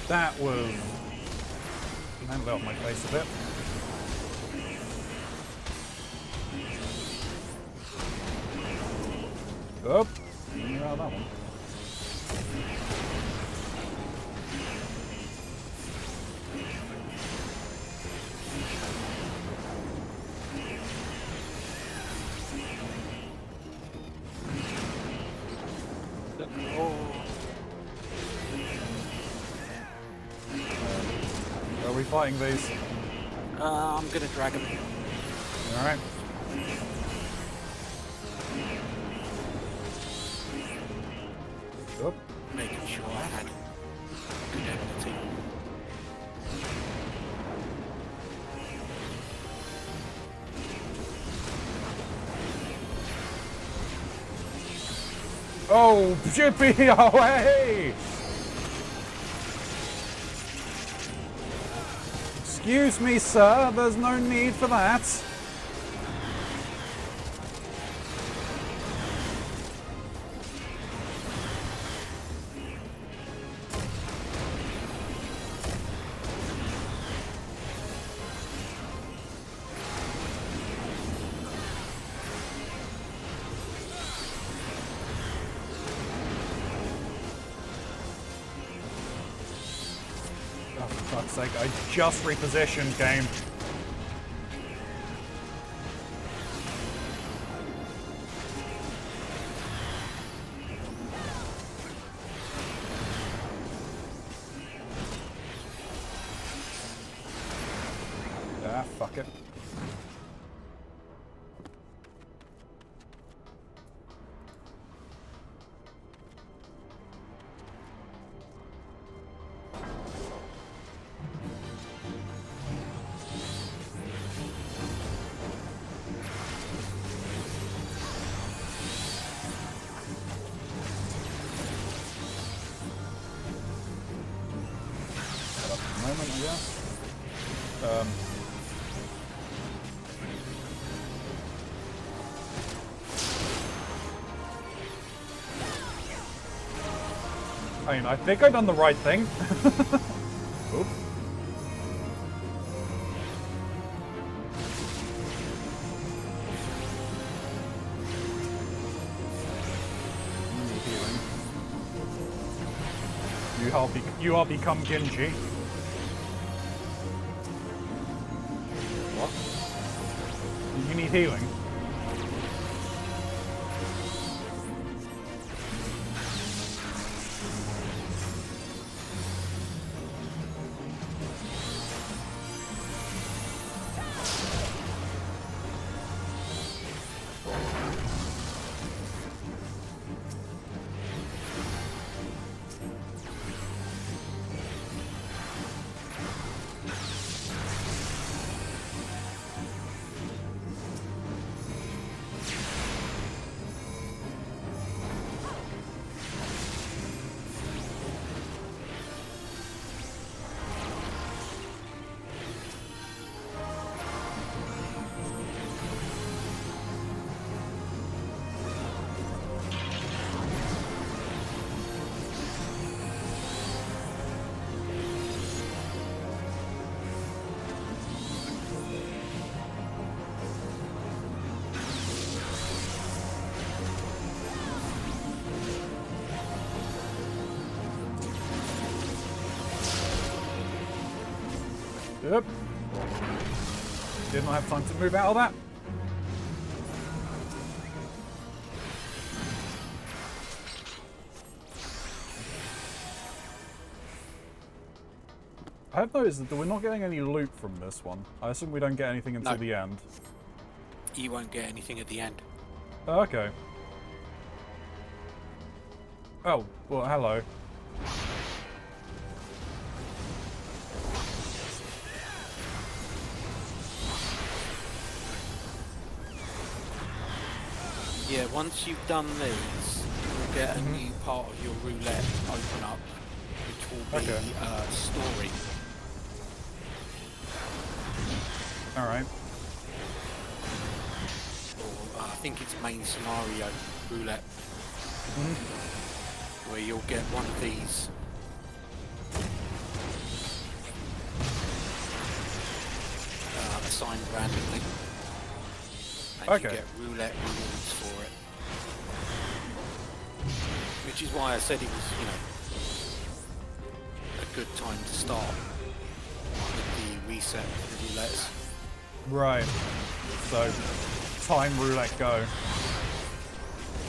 That was... That lit up my face a bit. Oh, you're out of that one. Are we fighting these? I'm going to drag them. Alright. Oh. Making sure I had good ability. Oh, chippy away! Excuse me, sir, there's no need for that. fuck's sake, I just repositioned, game. Ah, fuck it. Moment, I guess. I mean, I think I've done the right thing. Oop. You have become Genji. What? You need healing. Yep. Did not have time to move out of that. I have noticed that we're not getting any loot from this one. I assume we don't get anything until the end. You won't get anything at the end. Oh, okay. Oh, well, hello. Yeah, once you've done these, you'll get a new part of your roulette open up, which will be story. Alright. Or I think it's main scenario roulette, where you'll get one of these. Assigned randomly. And you get roulette rewards for it. Which is why I said it was, you know, a good time to start with the reset of the roulettes. Right. So, time roulette go.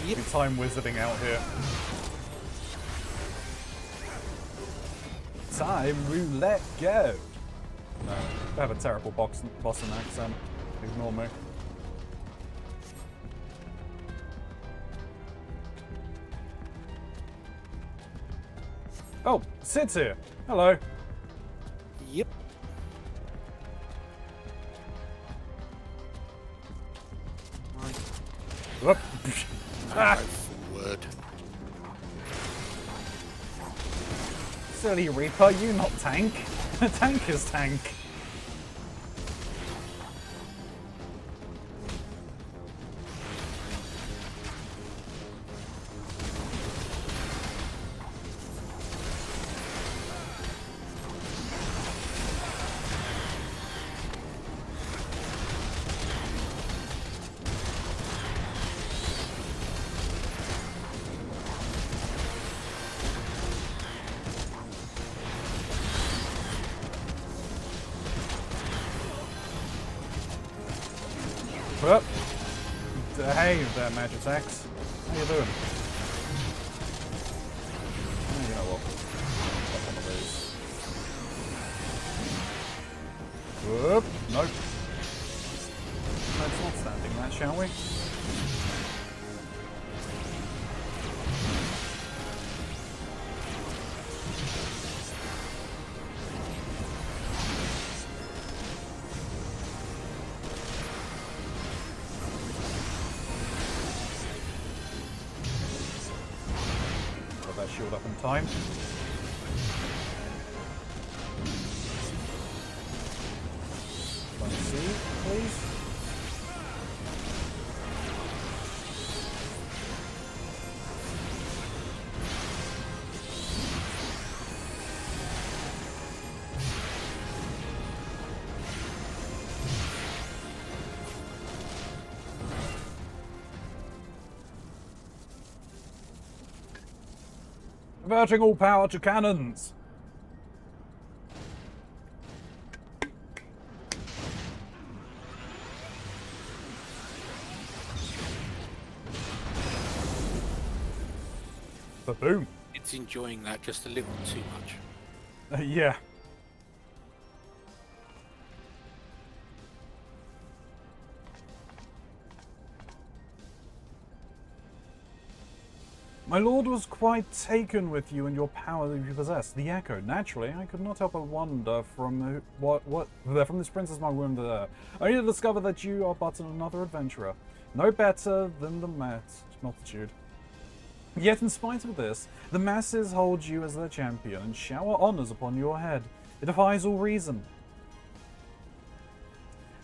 Yep. Be time wizarding out here. Time roulette go. No, I have a terrible Boston accent. Ignore me. Oh, Sid's here. Hello. Yep. Right. Whoop. Go forward. Silly Reaper, you not tank. Tank is tank. Up. Hey there, Magitex. How you doing? Oh, you know what? Up one of those. Whoop. Nope. Let's not standing that, shall we? Got that shield up in time. Let's see, please. Averting all power to cannons! Ba-boom! It's enjoying that just a little too much. Yeah. My lord was quite taken with you and your power that you possess. The echo. Naturally, I could not help but wonder from from this princess my wounded heir. Only to discover that you are but another adventurer, no better than the multitude. Yet in spite of this, the masses hold you as their champion and shower honors upon your head. It defies all reason.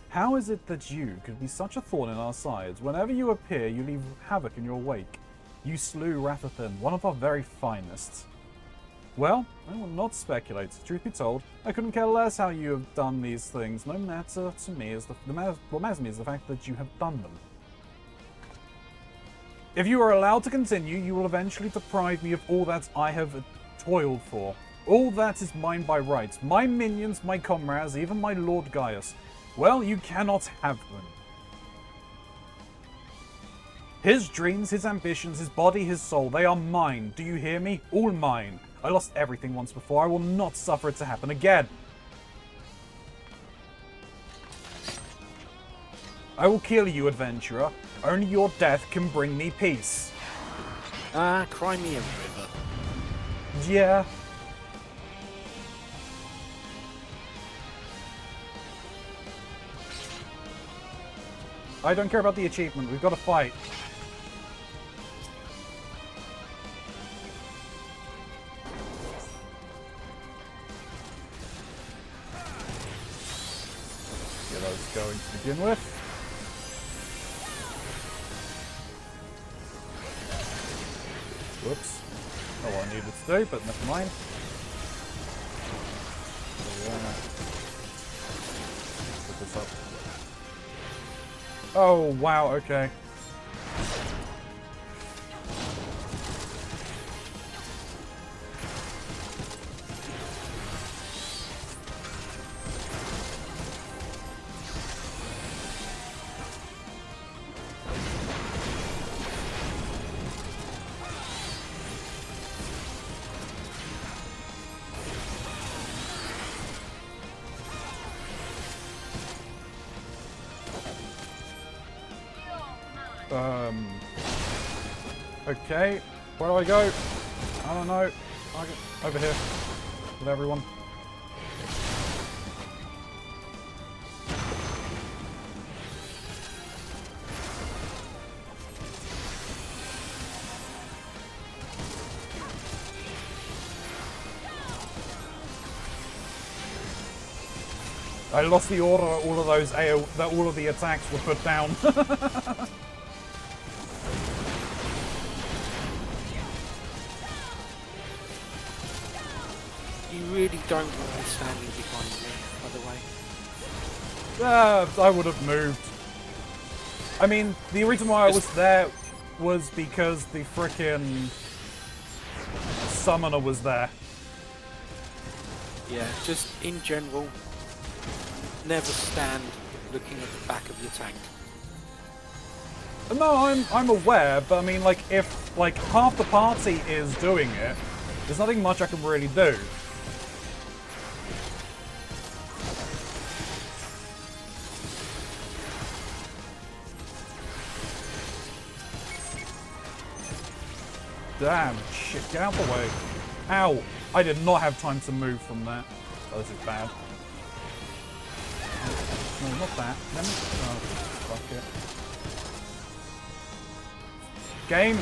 How is it that you could be such a thorn in our sides? Whenever you appear, you leave havoc in your wake. You slew Rathathan, one of our very finest. Well, I will not speculate. Truth be told, I couldn't care less how you have done these things. No matter to me is what matters to me is the fact that you have done them. If you are allowed to continue, you will eventually deprive me of all that I have toiled for. All that is mine by right. My minions, my comrades, even my Lord Gaius. Well, you cannot have them. His dreams, his ambitions, his body, his soul, they are mine. Do you hear me? All mine. I lost everything once before. I will not suffer it to happen again. I will kill you, adventurer. Only your death can bring me peace. Cry me a river. Yeah. I don't care about the achievement. We've got to fight. Get those going to begin with. Whoops. Not what I needed to do, but never mind. Put this up. Oh, wow, okay. Okay, where do I go? I don't know. Over here with everyone. I lost the order. All of those that all of the attacks were put down. You really don't want me standing behind me, by the way. I would have moved. I mean, the reason why I was there was because the frickin' summoner was there. Yeah, just in general, never stand looking at the back of your tank. No, I'm aware, but I mean, like, if like half the party is doing it, there's nothing much I can really do. Damn, shit, get out the way. Ow, I did not have time to move from that. Oh, this is bad. No, not that. Let me, oh, fuck it. Game!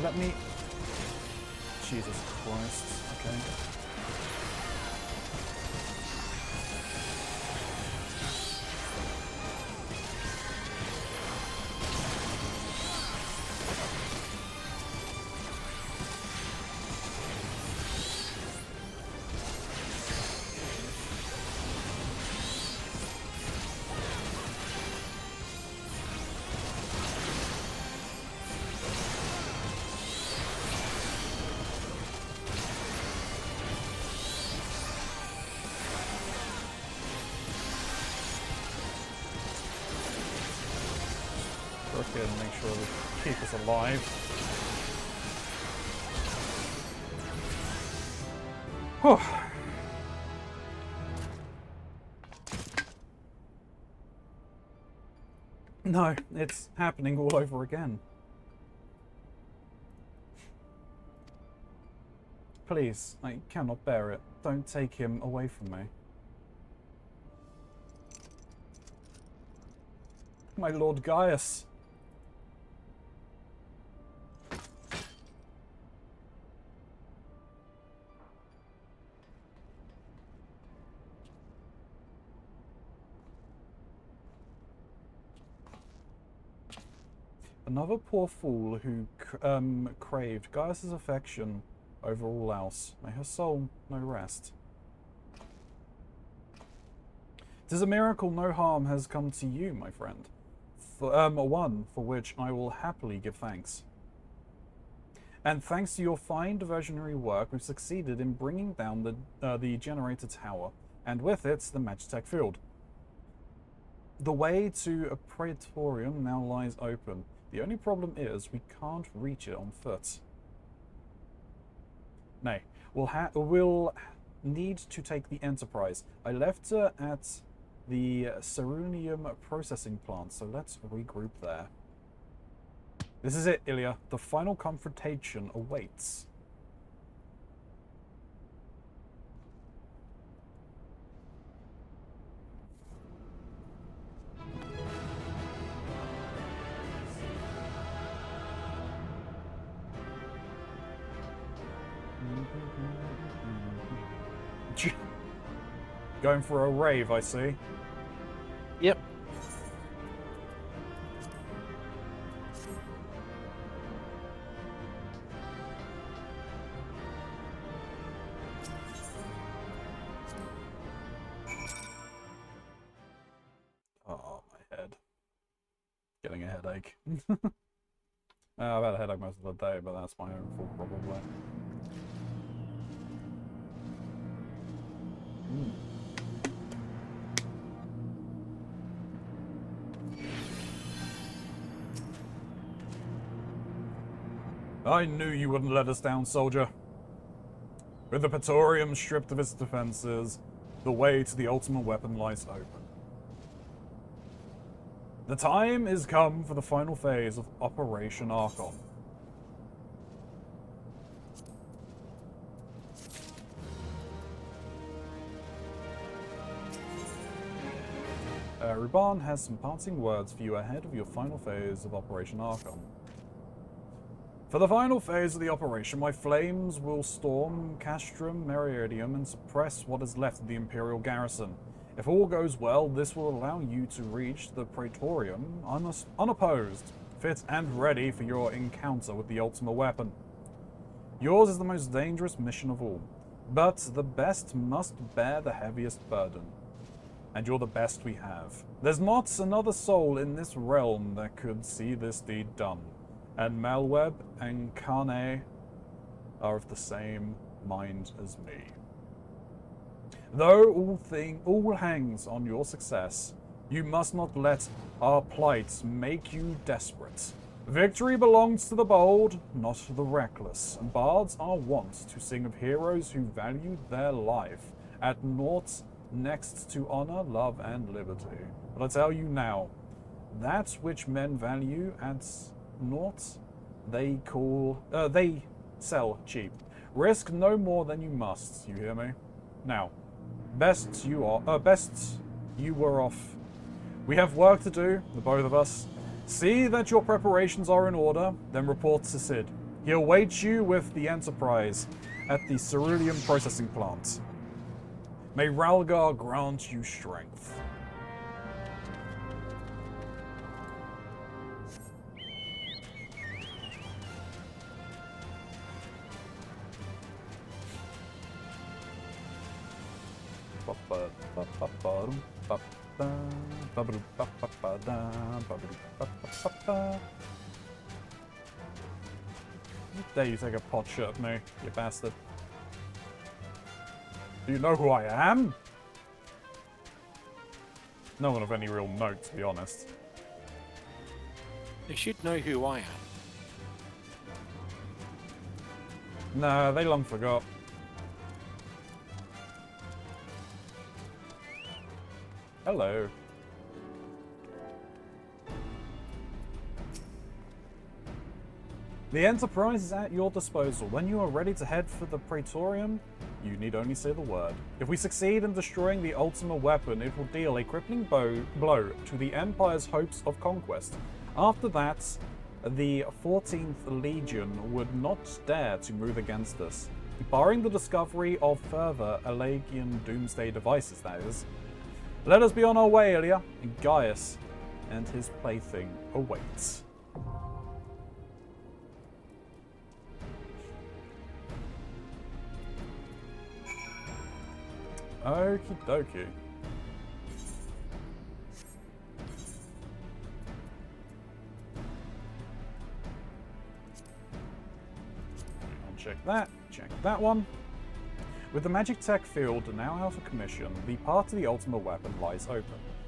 Let me... Jesus Christ, okay. And make sure we keep us alive. Whew. No, it's happening all over again. Please, I cannot bear it. Don't take him away from me. My Lord Gaius. Another poor fool who craved Gaius's affection over all else. May her soul no rest. 'Tis a miracle no harm has come to you, my friend. One for which I will happily give thanks. And thanks to your fine diversionary work, we've succeeded in bringing down the generator tower, and with it, the Magitech field. The way to a Praetorium now lies open. The only problem is we can't reach it on foot. Nay, we'll need to take the Enterprise. I left her at the Cerunium processing plant, so let's regroup there. This is it, Ilya. The final confrontation awaits. Going for a rave, I see. Yep. Oh, my head. Getting a headache. I've had a headache most of the day, but that's my own fault, probably. I knew you wouldn't let us down, soldier. With the Praetorium stripped of its defenses, the way to the ultimate weapon lies open. The time is come for the final phase of Operation Archon. Ruban has some parting words for you ahead of your final phase of Operation Archon. For the final phase of the operation, my flames will storm Castrum Meridium and suppress what is left of the Imperial garrison. If all goes well, this will allow you to reach the Praetorium unopposed, fit and ready for your encounter with the ultimate weapon. Yours is the most dangerous mission of all, but the best must bear the heaviest burden. And you're the best we have. There's not another soul in this realm that could see this deed done. And Malweb and Kane are of the same mind as me. Though all hangs on your success, You must not let our plight make you desperate. Victory belongs to the bold, not the reckless, and bards are wont to sing of heroes who valued their life at naught next to honor, love, and liberty. But I tell you now, that which men value at naught, they sell cheap. Risk no more than you must, you hear me? Now, best you were off. We have work to do, the both of us. See that your preparations are in order, then report to Sid. He awaits you with the Enterprise at the cerulean processing plant. May Ralgar grant you strength. Dare you take a pot shot at me, you bastard. Do you know who I am? No one of any real note, to be honest. They should know who I am. Nah, they long forgot. Hello. The Enterprise is at your disposal. When you are ready to head for the Praetorium, you need only say the word. If we succeed in destroying the Ultima weapon, it will deal a crippling blow to the Empire's hopes of conquest. After that, the 14th Legion would not dare to move against us. Barring the discovery of further Elagian doomsday devices, that is. Let us be on our way, Ilya. Gaius and his plaything awaits. Okie dokie. Check that one. With the magic tech field now out of commission, the path to the Ultima weapon lies open.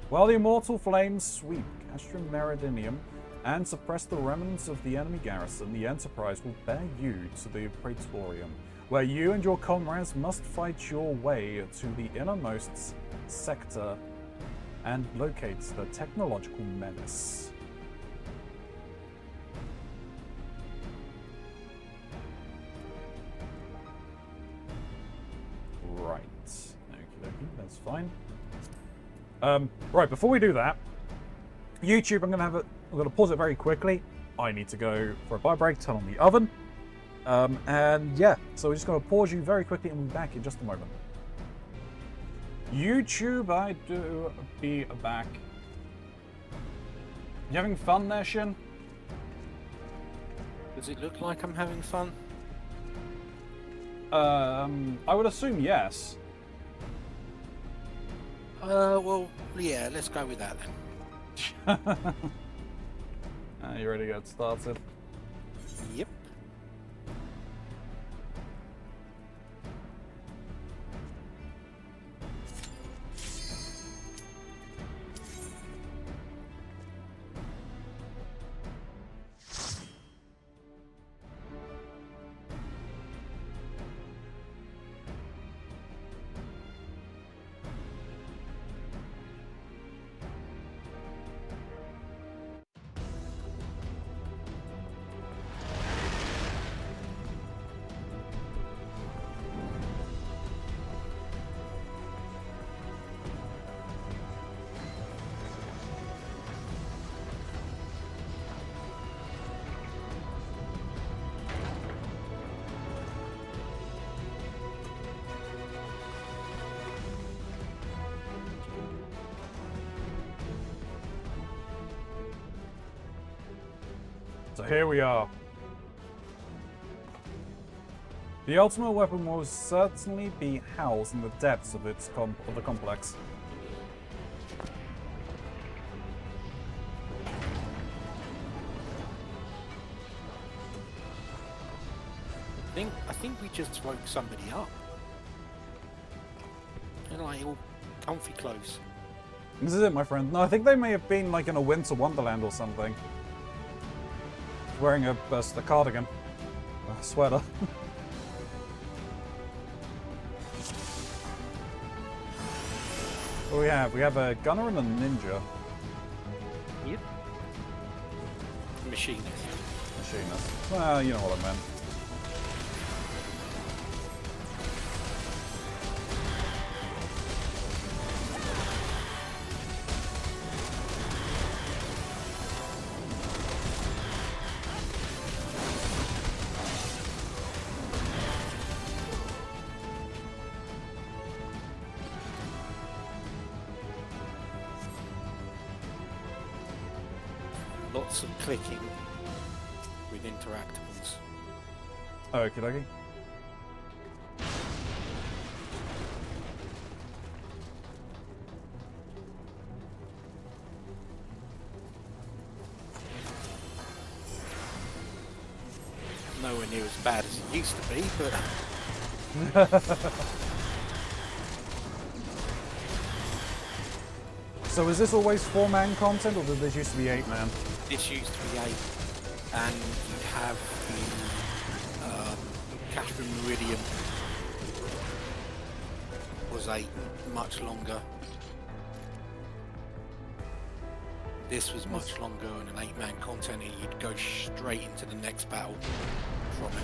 While the immortal flames sweep Castrum Meridinium and suppress the remnants of the enemy garrison, the Enterprise will bear you to the Praetorium, where you and your comrades must fight your way to the innermost sector and locate the technological menace. Right. Okie dokie, that's fine. Right, before we do that, YouTube, I'm gonna pause it very quickly. I need to go for a bio break, turn on the oven. And yeah, so we're just going to pause you very quickly and we'll be back in just a moment. YouTube, I do be back. You having fun there, Shin? Does it look like I'm having fun? I would assume yes. Well, yeah, let's go with that then. You ready to get started? Yep. So here we are. The Ultima weapon will certainly be housed in the depths of the complex. I think we just woke somebody up. They're like all comfy clothes. This is it, my friend. No, I think they may have been like in a winter wonderland or something. Wearing a cardigan. A sweater. What do we have? We have a gunner and a ninja. Yep. Machinist. Machinist. Well, you know what I meant. Lots of clicking with interactables. Okie dokie. Nowhere near as bad as it used to be, but So is this always 4-man content, or did this used to be 8-man? this used to be 8, and you'd have the Catherine Meridian was 8, much longer. This was much longer and an 8-man content, and you'd go straight into the next battle from it.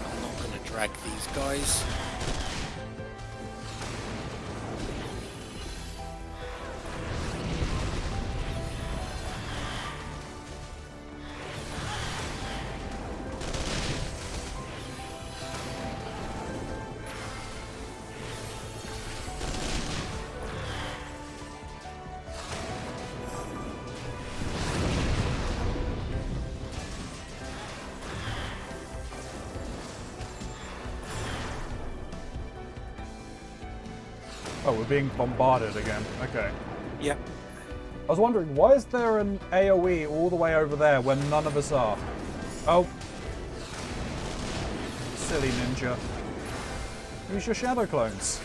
I'm not going to drag these guys. Oh, we're being bombarded again. Okay. Yep. I was wondering, why is there an AoE all the way over there when none of us are? Oh. Silly ninja. Use your shadow clones.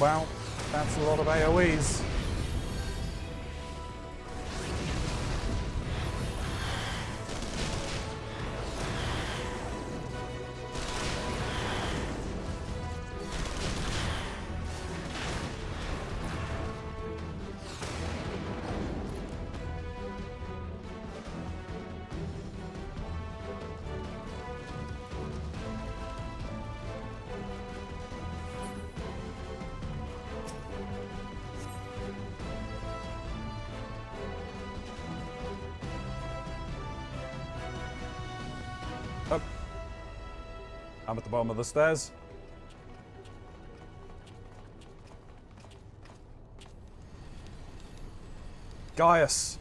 Wow, that's a lot of AoEs. Up. I'm at the bottom of the stairs. Gaius.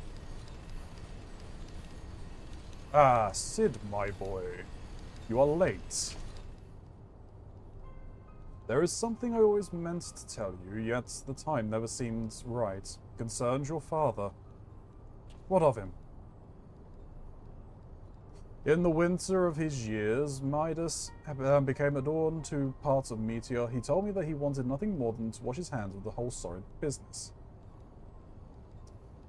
Ah, Sid, my boy. You are late. There is something I always meant to tell you, yet the time never seemed right. Concerns your father. What of him? In the winter of his years, Midas became adorned to parts of Meteor. He told me that he wanted nothing more than to wash his hands of the whole sorry business.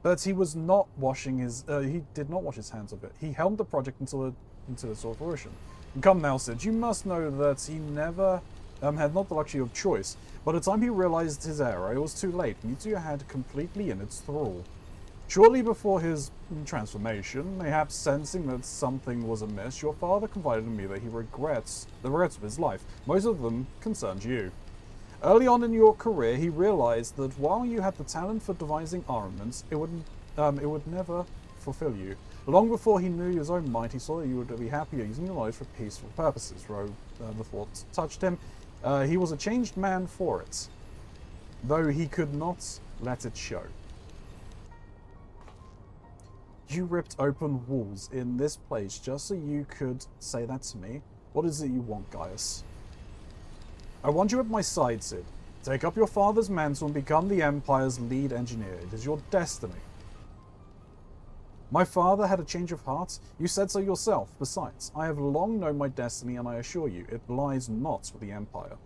But he was not washing his. He did not wash his hands of it. He helmed the project until it saw fruition. Come now, Sid. You must know that he never had not the luxury of choice. By the time he realized his error, it was too late. Meteor had completely in its thrall. Shortly before his transformation, mayhaps sensing that something was amiss, your father confided in me that he regrets the regrets of his life. Most of them concerned you. Early on in your career, he realized that while you had the talent for devising armaments, it would never fulfill you. Long before he knew his own might, he saw that you would be happier using your knowledge for peaceful purposes. The thought touched him. He was a changed man for it, though he could not let it show. You ripped open walls in this place just so you could say that to me? What is it you want, Gaius? I want you at my side, Sid. Take up your father's mantle and become the Empire's lead engineer. It is your destiny. My father had a change of heart. You said so yourself. Besides, I have long known my destiny, and I assure you, it lies not with the Empire.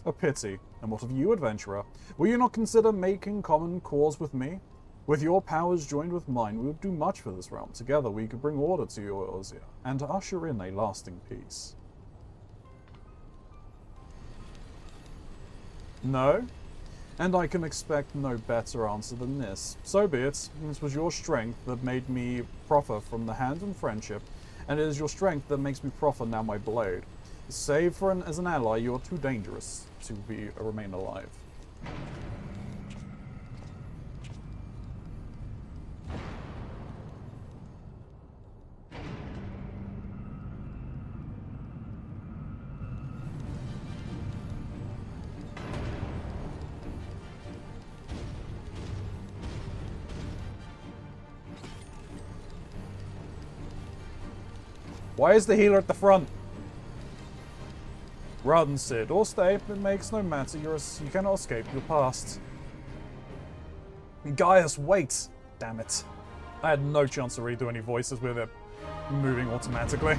A pity. And what of you, adventurer? Will you not consider making common cause with me? With your powers joined with mine, we would do much for this realm. Together, we could bring order to Eorzea, and usher in a lasting peace. No? And I can expect no better answer than this. So be it. This was your strength that made me proffer from the hand and friendship, and it is your strength that makes me proffer now my blade. Save for as an ally, you are too dangerous to remain alive. Why is the healer at the front? Run, Sid, or stay. It makes no matter. You cannot escape your past. Gaius, wait! Damn it. I had no chance to redo any voices with it moving automatically.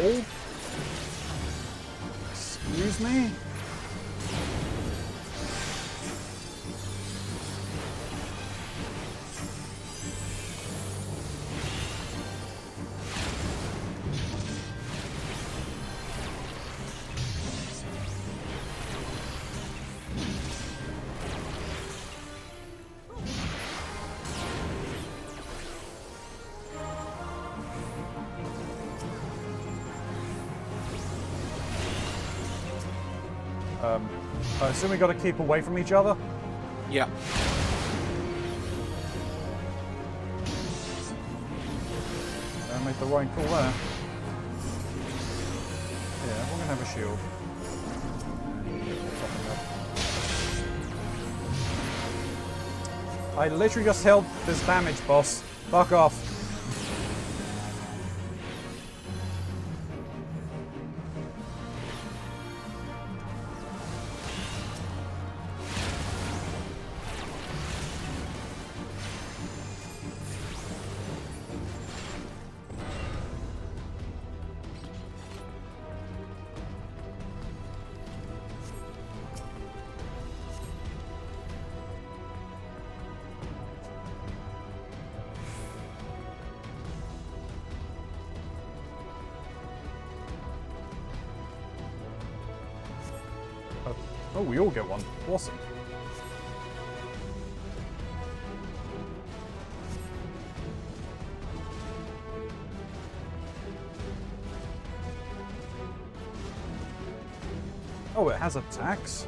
Oh. Excuse me? I assume we gotta keep away from each other? Yeah. I made the right call there. Yeah, we're gonna have a shield. I literally just held this damage, boss. Fuck off. Oh, we all get one. Awesome. Oh, it has attacks?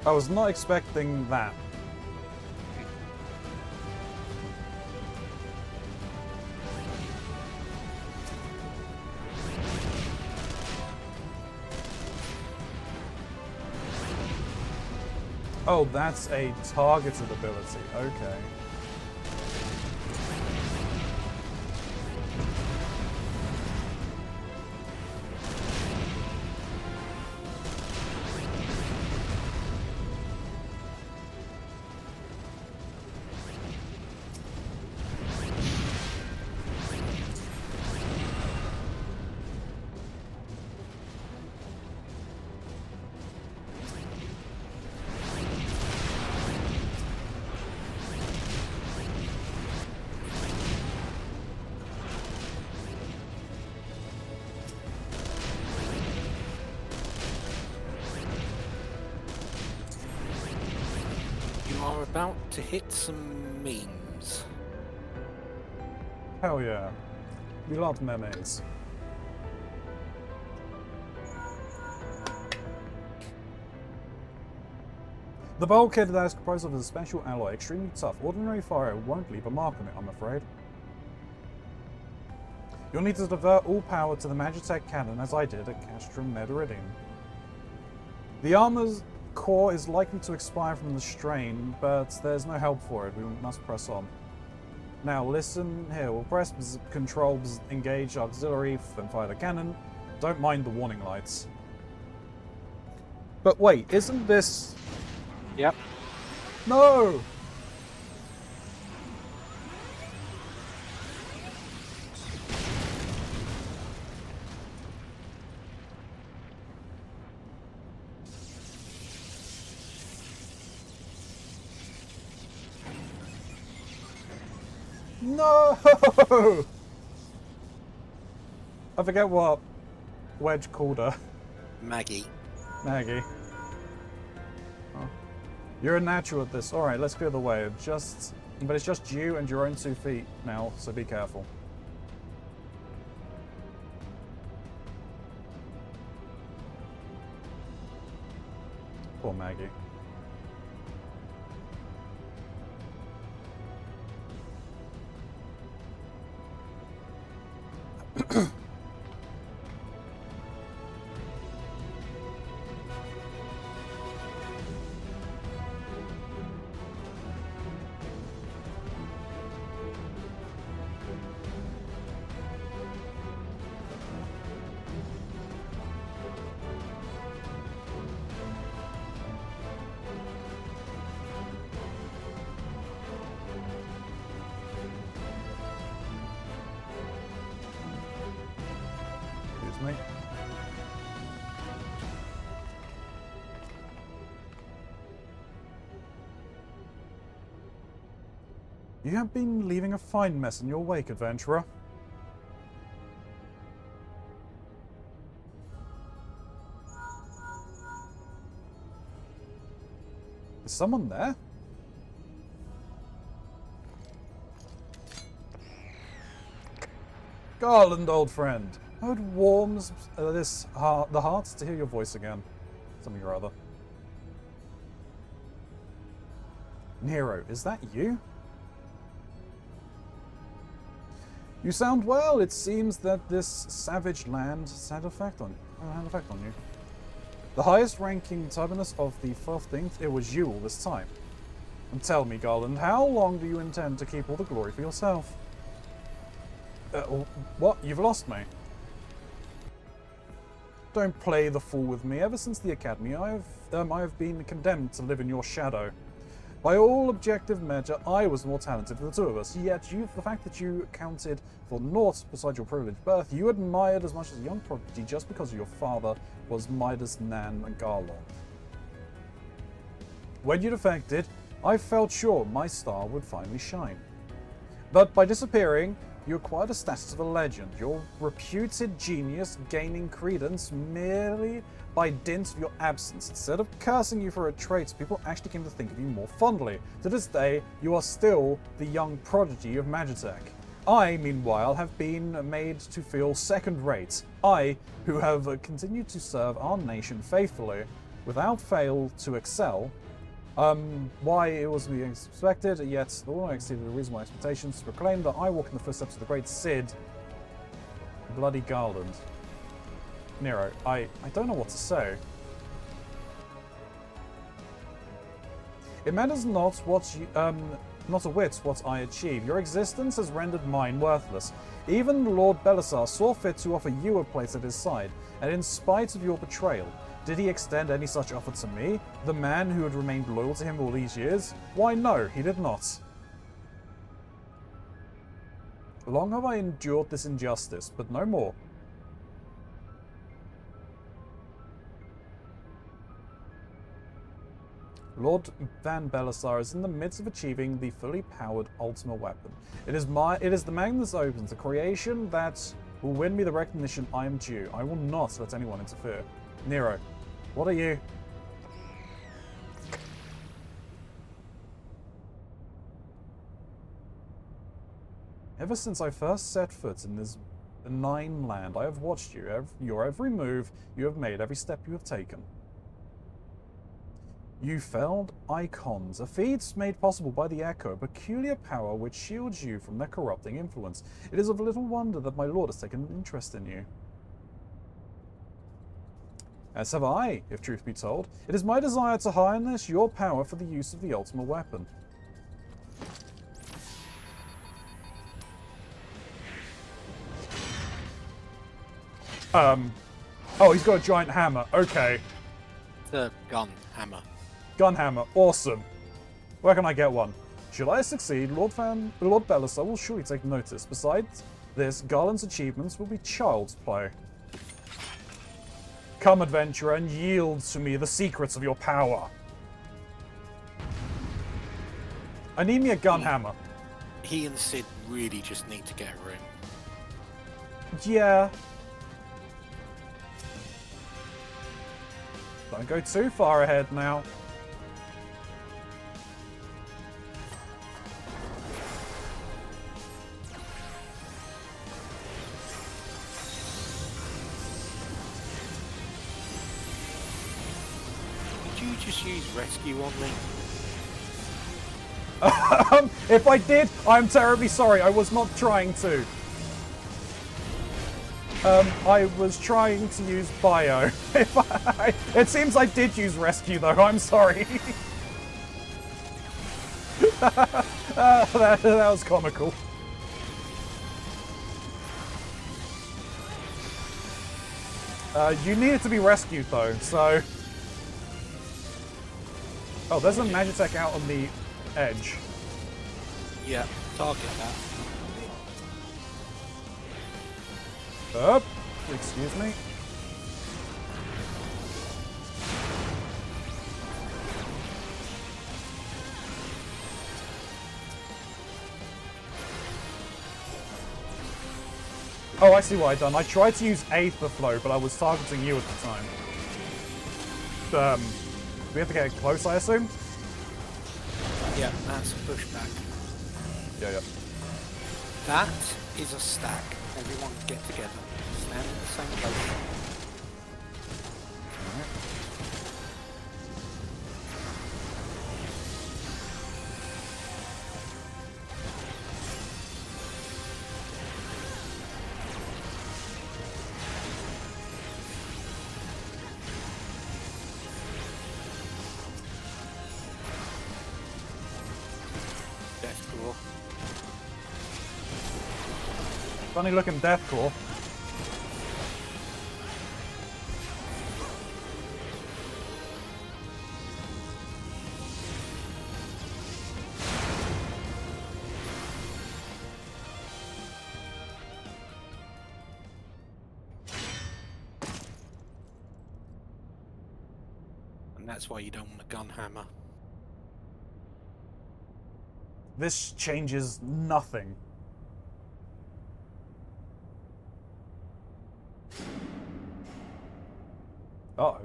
I was not expecting that. Oh, that's a targeted ability. Okay. You are about to hit some memes. Hell yeah. We love memes. The bulkhead that is comprised of a special alloy, extremely tough. Ordinary fire won't leave a mark on it, I'm afraid. You'll need to divert all power to the Magitech cannon, as I did at Castrum Meridian. The armor's core is likely to expire from the strain, but there's no help for it. We must press on. Now listen here, we'll press control, engage auxiliary, then fire the cannon. Don't mind the warning lights. But wait, isn't this... Yep. No! No! I forget what Wedge called her. Maggie. Maggie. Oh. You're a natural at this. Alright, let's clear the way. But it's just you and your own 2 feet now, so be careful. Poor Maggie. Excuse me. You have been leaving a fine mess in your wake, adventurer. Is someone there? Garland, old friend. How it warms the heart to hear your voice again. Something or other. Nero, is that you? You sound well. It seems that this savage land had effect on you. The highest ranking Tibonus of the 15th, it was you all this time. And tell me, Garland, how long do you intend to keep all the glory for yourself? What? You've lost me. Don't play the fool with me. Ever since the academy, I have been condemned to live in your shadow. By all objective measure, I was more talented of the two of us. Yet the fact that you counted for naught beside your privileged birth, you admired as much as a young prodigy just because your father was Midas Nan Garland. When you defected, I felt sure my star would finally shine. But by disappearing, you acquired a status of a legend, your reputed genius gaining credence merely by dint of your absence. Instead of cursing you for a trait, people actually came to think of you more fondly. To this day, you are still the young prodigy of Magitech. I, meanwhile, have been made to feel second-rate. I, who have continued to serve our nation faithfully, without fail to excel. Why it was to be expected, yet the one I exceeded the reasonable expectations to proclaim that I walk in the footsteps of the great Cid, Bloody Garland. Nero, I don't know what to say. It matters not what you, not a whit what I achieve. Your existence has rendered mine worthless. Even Lord Belisar saw fit to offer you a place at his side, and in spite of your betrayal, did he extend any such offer to me, the man who had remained loyal to him all these years? Why, no, he did not. Long have I endured this injustice, but no more. Lord Van Belisar is in the midst of achieving the fully powered Ultima weapon. It is the Magnus Opus, the creation that will win me the recognition I am due. I will not let anyone interfere. Nero, what are you? Ever since I first set foot in this benign land, I have watched you, your every move you have made, every step you have taken. You felled icons, a feat made possible by the Echo, a peculiar power which shields you from their corrupting influence. It is of little wonder that my lord has taken an interest in you. As have I, if truth be told. It is my desire to harness your power for the use of the Ultima weapon. Oh, he's got a giant hammer. Okay. The gun hammer. Gun hammer. Awesome. Where can I get one? Should I succeed, Lord Belisar will surely take notice. Besides this, Garland's achievements will be child's play. Come, adventurer, and yield to me the secrets of your power. I need me a gun hammer. He and Sid really just need to get a room. Yeah. Don't go too far ahead now. Did you just use rescue on me? If I did, I'm terribly sorry. I was not trying to. I was trying to use bio. It seems I did use rescue though, I'm sorry. That was comical. You needed to be rescued though, so... Oh, there's a Magitech out on the edge. Yeah, target that. Up. Excuse me. Oh, I see what I've done. I tried to use Aether Flow, but I was targeting you at the time. We have to get close, I assume? Yeah, that's a pushback. Yeah. That is a stack. Everyone get together. Stand in the same place. Death Claw. Funny looking Death Claw. And that's why you don't want a gun hammer. This changes nothing. Uh-oh.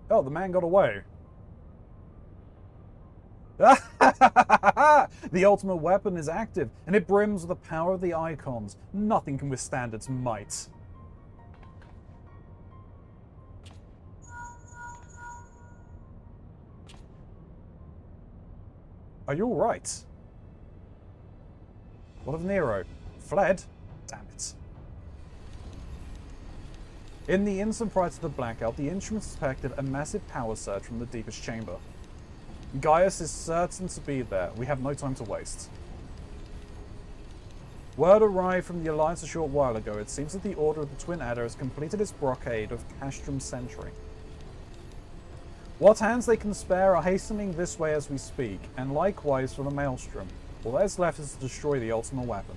Oh, the man got away. The ultimate weapon is active, and it brims with the power of the icons. Nothing can withstand its might. Are you alright? What of Nero? Fled? Damn it. In the instant prior to the blackout, the instruments detected a massive power surge from the deepest chamber. Gaius is certain to be there. We have no time to waste. Word arrived from the Alliance a short while ago. It seems that the Order of the Twin Adder has completed its blockade of Castrum Sentry. What hands they can spare are hastening this way as we speak, and likewise for the Maelstrom. All that is left is to destroy the ultimate weapon.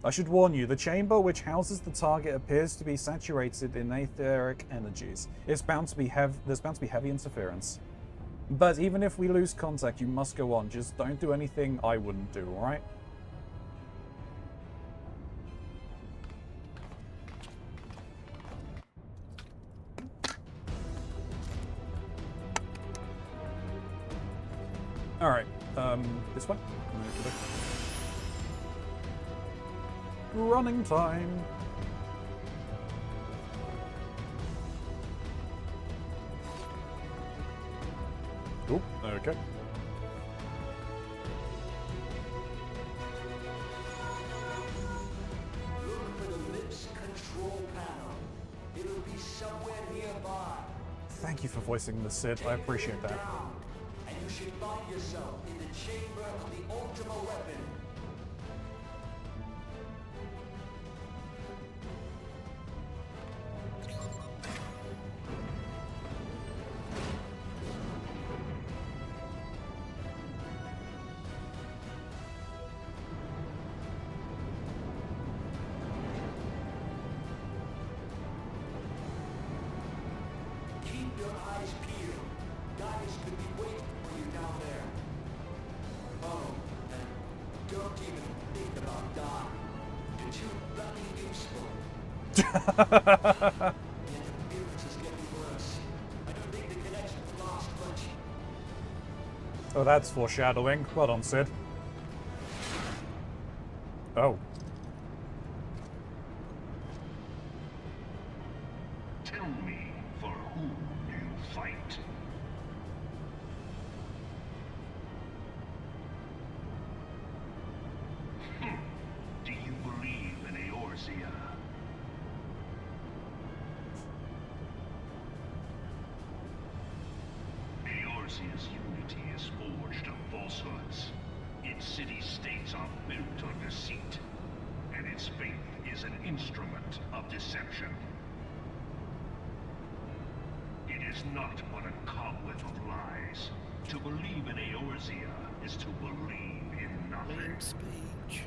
I should warn you, the chamber which houses the target appears to be saturated in etheric energies. There's bound to be heavy interference. But even if we lose contact, you must go on. Just don't do anything I wouldn't do, alright? Alright, this way? Running time. Oh, okay. Look for the lips control panel. It'll be somewhere nearby. Thank you for voicing the Sid. I appreciate that. Down, and you should find yourself in the chamber of the ultimate weapon. Keep your eyes peeled. Gaius could be waiting for you down there. Oh, and don't even think about dying. You're too bloody useful. The interference is getting worse. I don't think the connection lost much. Oh, that's foreshadowing. Well done, Sid. Oh. Tell me, for whom do you fight? Do you believe in Eorzea? Eorzea's unity is forged of falsehoods. Its city-states are built on deceit, and its faith is an instrument of deception. It is not but a cobweb of lies. To believe in Eorzea is to believe in nothing. Lame speech.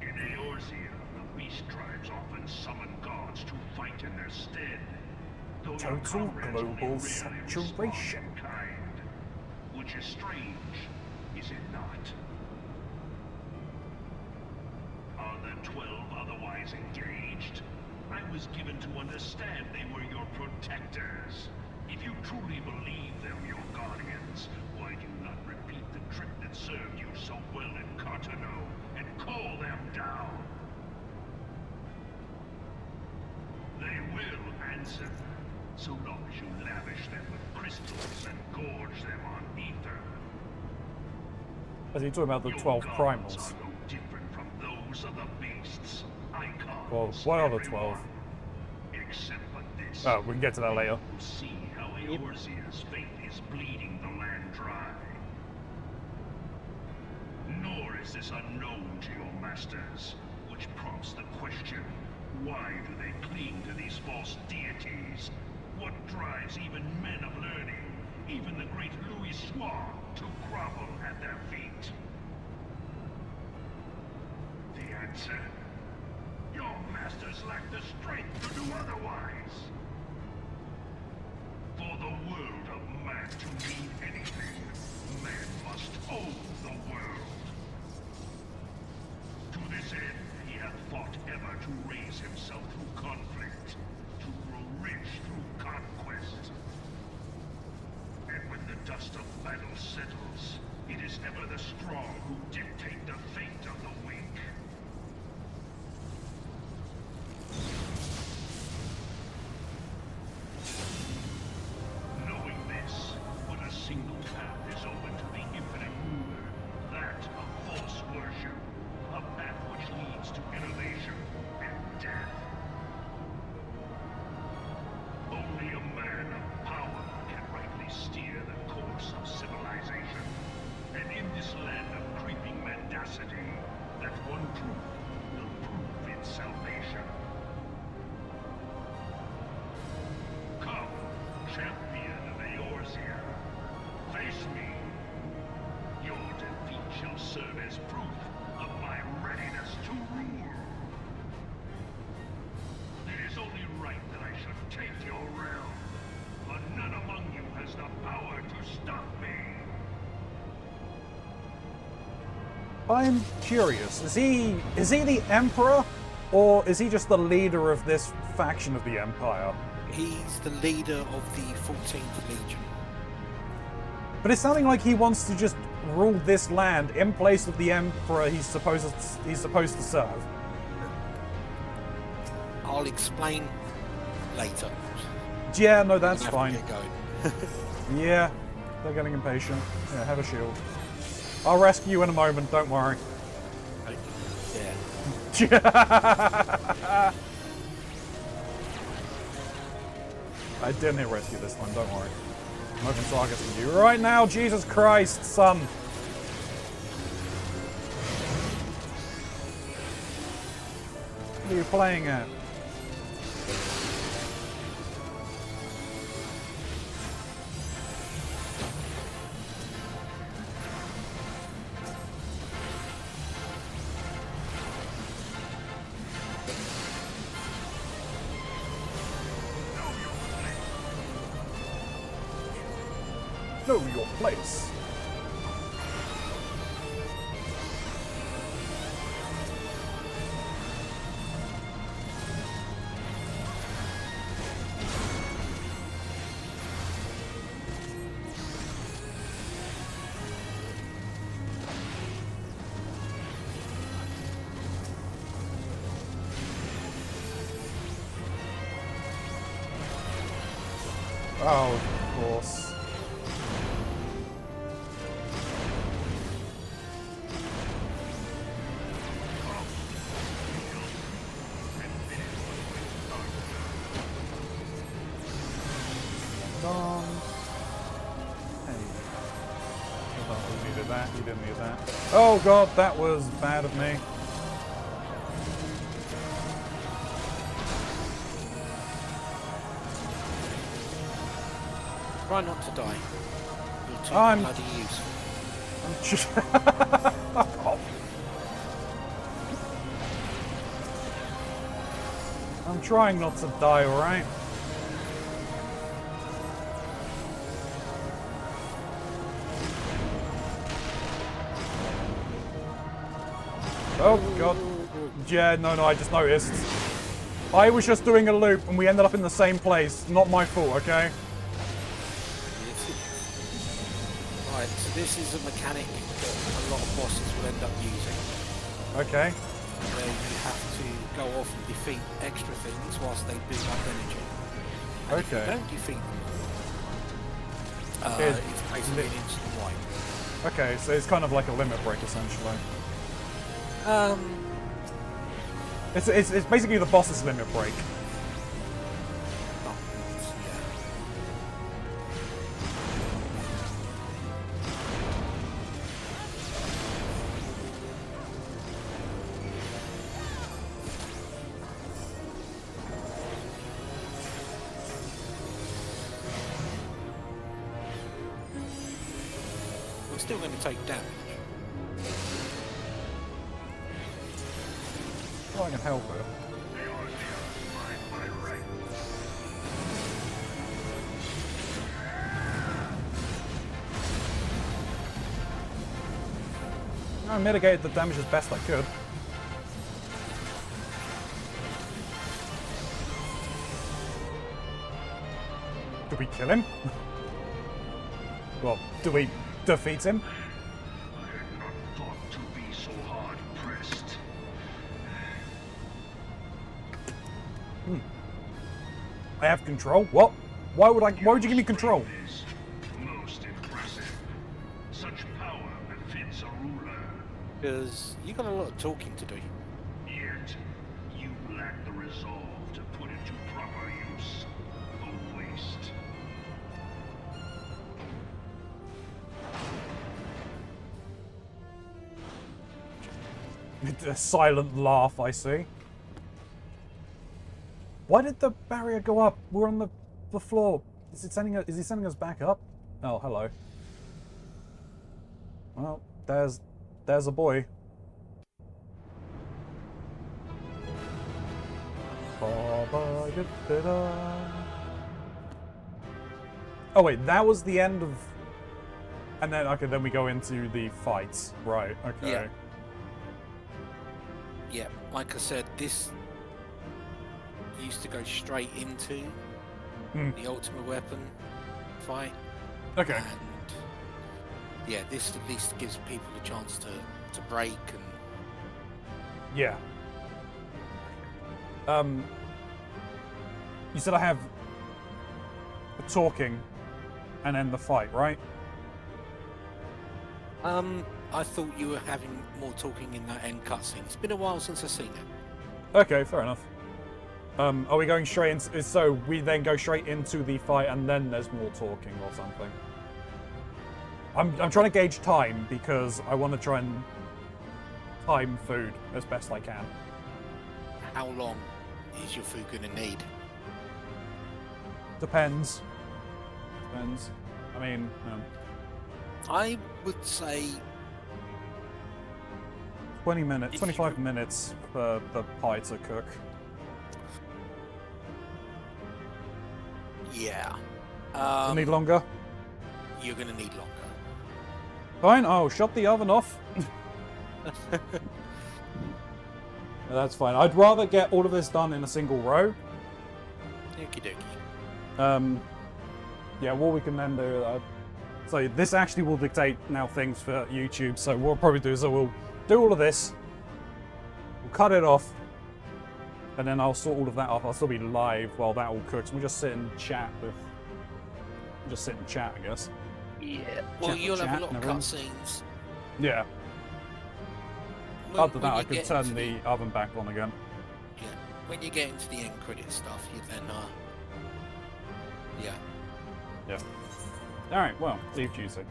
In Eorzea, the beast tribes often summon gods to fight in their stead. Though their Total comrades global only rarely respond saturation. in kind, which is strange, is it not? Are the 12 otherwise engaged? I was given to understand they were your protectors. If you truly believe them your guardians, why do you not repeat the trick that served you so well in Cartano and call them down? They will answer, so long as you lavish them with crystals and gorge them on ether. Are you talking about the Your 12 gods primals? are no different from those of the beasts. Icons, Well, what are the everyone, 12? except for this. Oh, we can get to that later. You'll see how Eorzea's faith is bleeding the land dry. Nor is this unknown to your masters, which prompts the question, why do they cling to these false deities? What drives even men of learning, even the great Louis Swan, to grovel at their feet? The answer? Your masters lack the strength to do otherwise. For the world of man to mean anything, man must own the world. To this end, he hath fought ever to raise himself through conflict, to grow rich through conquest. And when the dust of battle settles, it is ever the strong who dictate the fate of the weak. Knowing this, but a single path is open to the infinite ruler, that of false worship, a path which leads to innovation and death. champion of Eorzea. Face me. Your defeat shall serve as proof of my readiness to rule. It is only right that I should take your realm, but none among you has the power to stop me. I'm curious. Is he the Emperor, or is he just the leader of this faction of the Empire? He's the leader of the 14th Legion. But it's sounding like he wants to just rule this land in place of the Emperor he's supposed to serve. I'll explain later. Yeah, no, that's We're gonna fine. have to get going. Yeah, they're getting impatient. Yeah, have a shield. I'll rescue you in a moment, don't worry. Yeah. I didn't hit rescue this time, don't worry. I'm open targeting you right now, Jesus Christ, son! What are you playing at? Know your place. Oh, of course. You didn't need that. Oh god, that was bad of me. Try not to die. You're too I'm- bloody useful. I'm just... I'm trying not to die, alright? Oh god. Yeah, no, I just noticed. I was just doing a loop and we ended up in the same place. Not my fault, okay? Right, so this is a mechanic that a lot of bosses will end up using. Okay. Where you have to go off and defeat extra things whilst they build up energy. And if Okay. you don't defeat them, It's it's basically an instant wipe. Okay, so it's kind of like a limit break, essentially. It's basically the boss's limit break. Oh, yeah. We're still going to take damage. Oh, I can help it. I mitigated the damage as best I could. Do we kill him? Well, do we defeat him? I had not thought to be so hard pressed. I have control? What? Why would you give me control? Is most impressive. Such power befits a ruler. Because you got a lot of talking to do. Yet, you lack the resolve to put it to proper use. A waste. A silent laugh, I see. Why did the barrier go up? We're on the floor. Is it sending us? Is he sending us back up? Oh, hello. Well, there's a boy. Oh wait, that was the end of. And then okay, then we go into the fights, right? Okay. Yeah. Yeah, like I said, this used to go straight into the ultimate weapon fight. Okay. And yeah, this at least gives people a chance to break and Yeah. You said I have the talking and then the fight, right? I thought you were having more talking in that end cutscene. It's been a while since I've seen it. Okay, fair enough. Are we going straight into... So we then go straight into the fight and then there's more talking or something? I'm trying to gauge time because I want to try and time food as best I can. How long is your food going to need? Depends. I mean... I would say 20 minutes, 25 minutes for the pie to cook. yeah. You need longer? You're going to need longer. Fine, I'll shut the oven off. That's fine. I'd rather get all of this done in a single row. Okie dokie. Yeah, what we can then do... so this actually will dictate now things for YouTube, so what we'll probably do is we'll do all of this, we'll cut it off, and then I'll sort all of that off. I'll still be live while that all cooks. We'll just sit and chat with... Just sit and chat, I guess. Yeah. Well, you'll have a lot of cutscenes. Yeah. After that, I could turn the oven back on again. Yeah. When you get into the end credit stuff, you then, yeah. Yeah. Alright, well, leave Tuesday.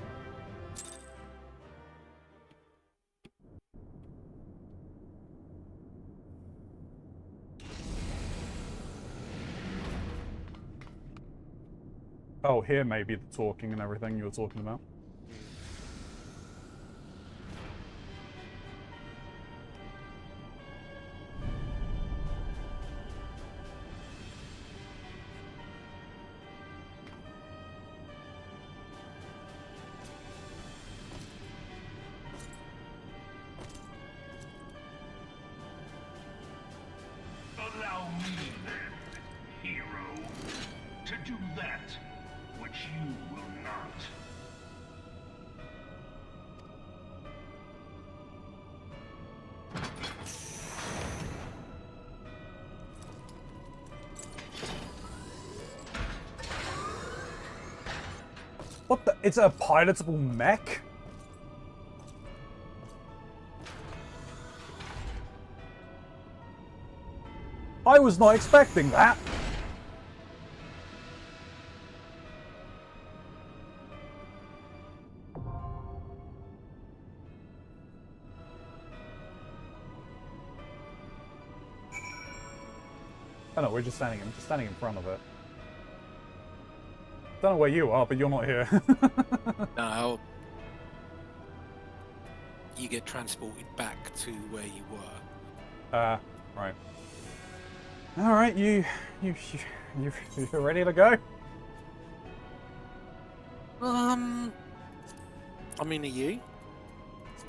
Oh, here maybe the talking and everything you were talking about. Allow me then, hero, to do that which you will not. What the? It's a pilotable mech? I was not expecting that. Oh no, we're just standing in front of it. Don't know where you are, but you're not here. No. You get transported back to where you were. Right. All right, you ready to go? I mean, are you?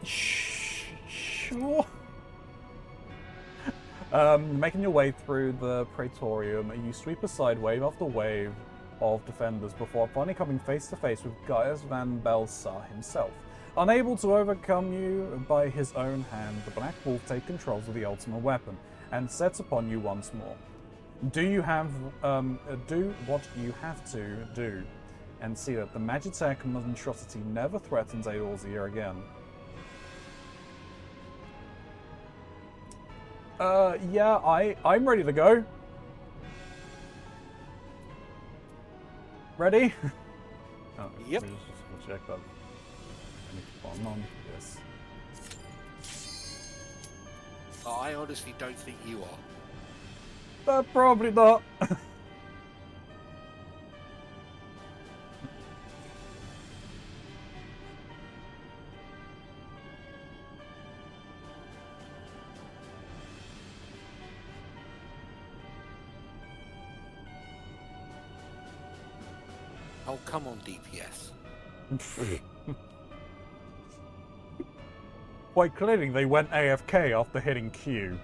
Sure. Making your way through the Praetorium, you sweep aside wave after wave of defenders before finally coming face to face with Gaius van Belsar himself. Unable to overcome you by his own hand, the Black Wolf takes control of the ultimate weapon and sets upon you once more. Do what you have to do and see that the Magitech monstrosity never threatens Eorzea again. Yeah, I'm ready to go. Ready? Oh, Yep. Just check that. On. Yes. I honestly don't think you are. Probably not. Oh, come on, DPS. Quite clearly, they went AFK after hitting Q.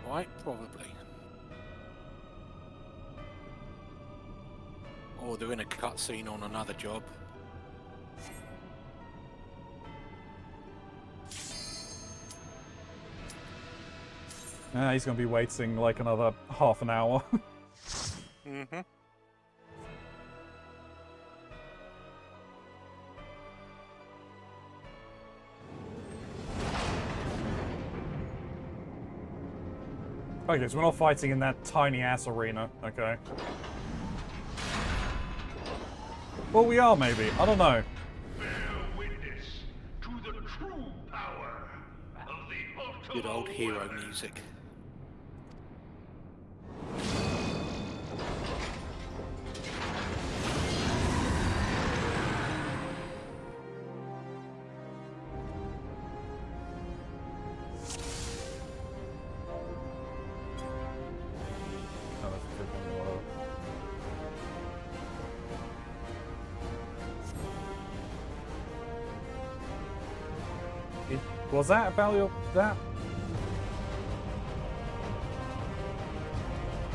Right, probably. Or they're in a cutscene on another job. He's going to be waiting like another half an hour. Mm-hmm. Okay, so we're not fighting in that tiny-ass arena, okay. Well, we are, maybe. I don't know. Bear witness to the true power of the ultimate. Good old hero music. Oh, that's freaking low. Was that about your... that?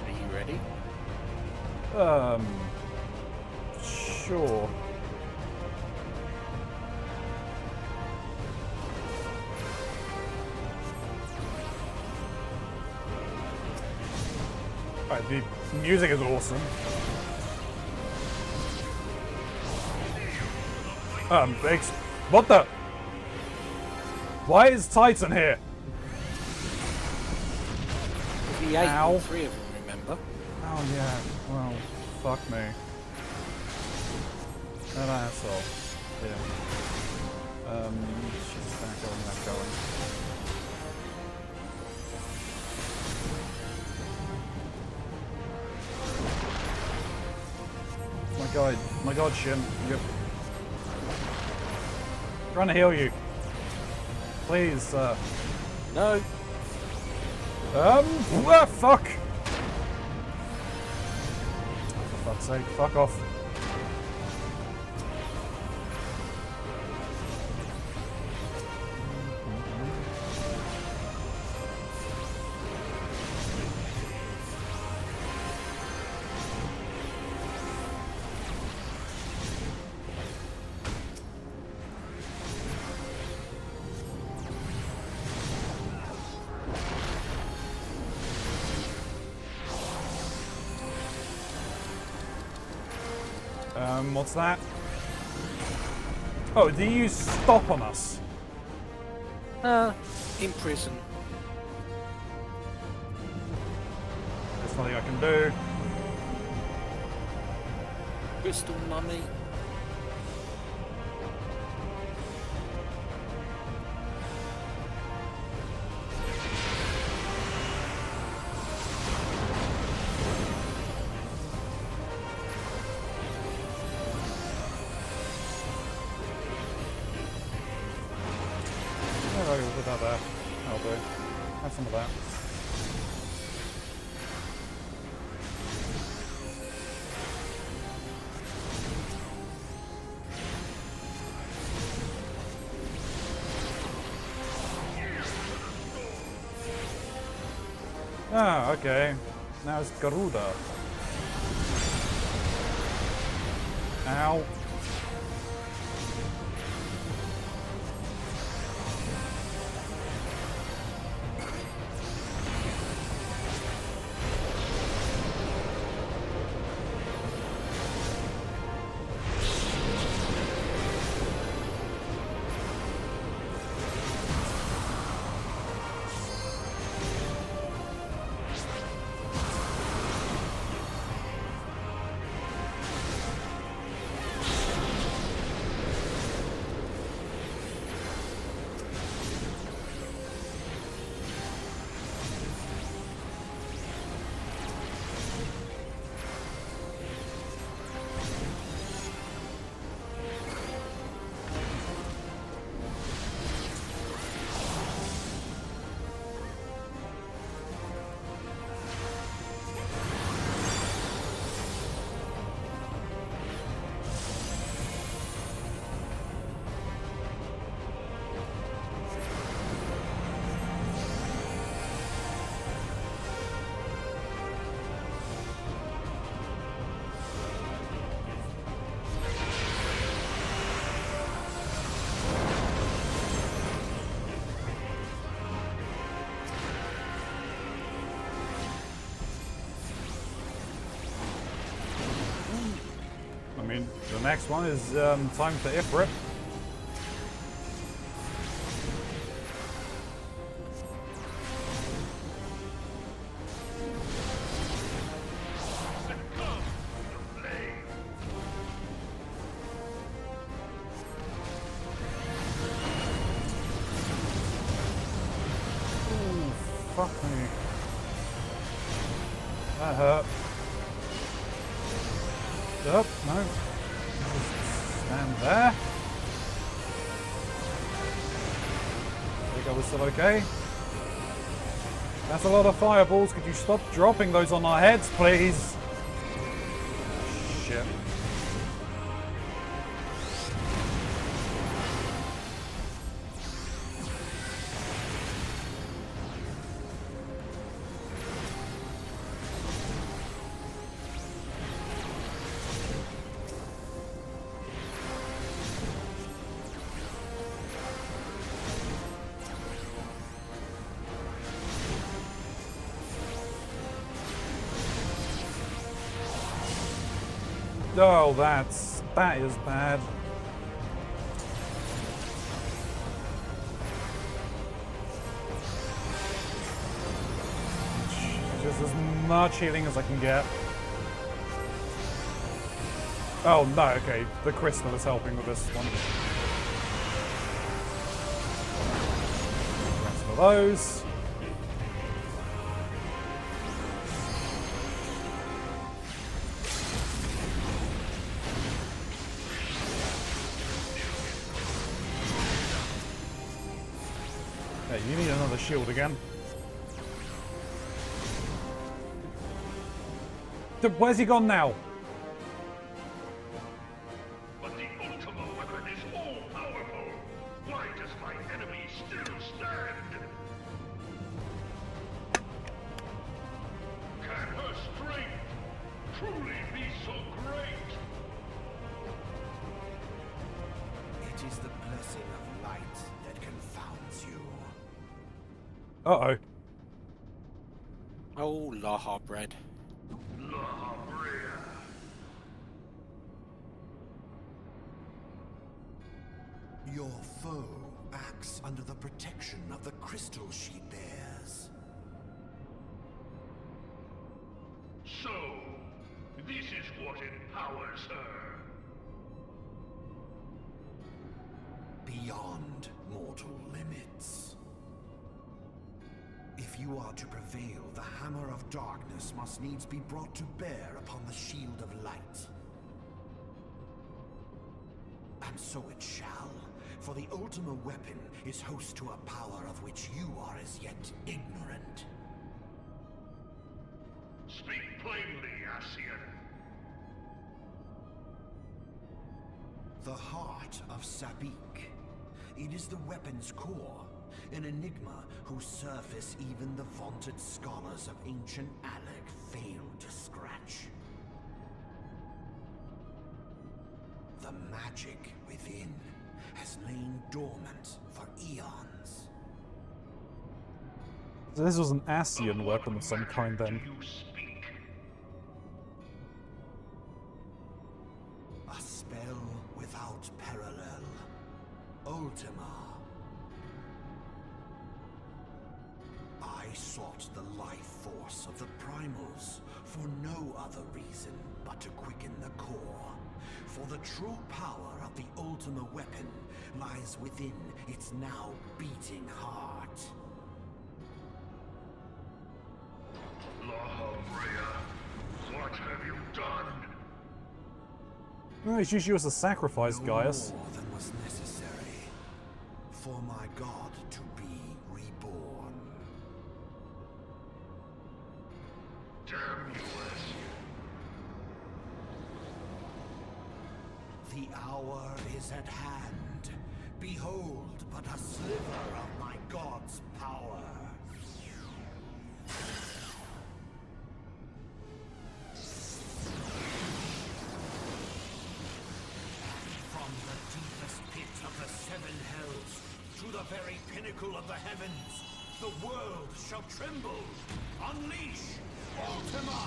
Are you ready? Sure. Alright, the music is awesome. Thanks. What the? Why is Titan here? The 8 Ow. and 3 of them, remember? Oh yeah, well, fuck me. That asshole. Yeah. She's not going. My god, Shin. Yep. Trying to heal you. Please, No. fuck! For fuck's sake, fuck off. What's that? Oh, do you stop on us? In prison. There's nothing I can do. Crystal mummy. Without that, I'll do. Have some of that. Ah, okay. Now it's Garuda. Ow. mean, the next one is time for Ifrit. Ooh, fuck me. That hurt. Up, no. Just stand there. There we go, we're still okay. That's a lot of fireballs. Could you stop dropping those on our heads, please? Shit. Oh, that is bad. Just as much healing as I can get. Oh no, okay, the crystal is helping with this one. Rest of those. Hey, you need another shield again. Where's he gone now? But the Ultima weapon is all-powerful. Why does my enemy still stand? Can her strength truly be so great? It is the blessing of light that confounds you. Uh-oh. Oh, Laha bread. La Brea. Your foe acts under the protection of the crystal she bears. So, this is what empowers her. Beyond mortal limits. If you are to prevail, the hammer of darkness must needs be brought to bear upon the shield of light. And so it shall, for the Ultima weapon is host to a power of which you are as yet ignorant. Speak plainly, Ascian. The heart of Sabik. It is the weapon's core, an enigma whose surface even the vaunted scholars of ancient Alec failed to scratch. The magic within has lain dormant for eons. So this was an Ascian weapon of some kind then. Do you speak? A spell without parallel. Ultima. I sought the life force of the primals for no other reason but to quicken the core. For the true power of the Ultima weapon lies within its now beating heart. La Brea, what have you done? Oh, he's used you as a sacrifice, No Gaius. more than was necessary for my god to be reborn. Damn you, Ascian. The hour is at hand. Behold but a sliver of my god's power. From the deepest pit of the seven hells to the very pinnacle of the heavens, the world shall tremble. Unleash Ultima!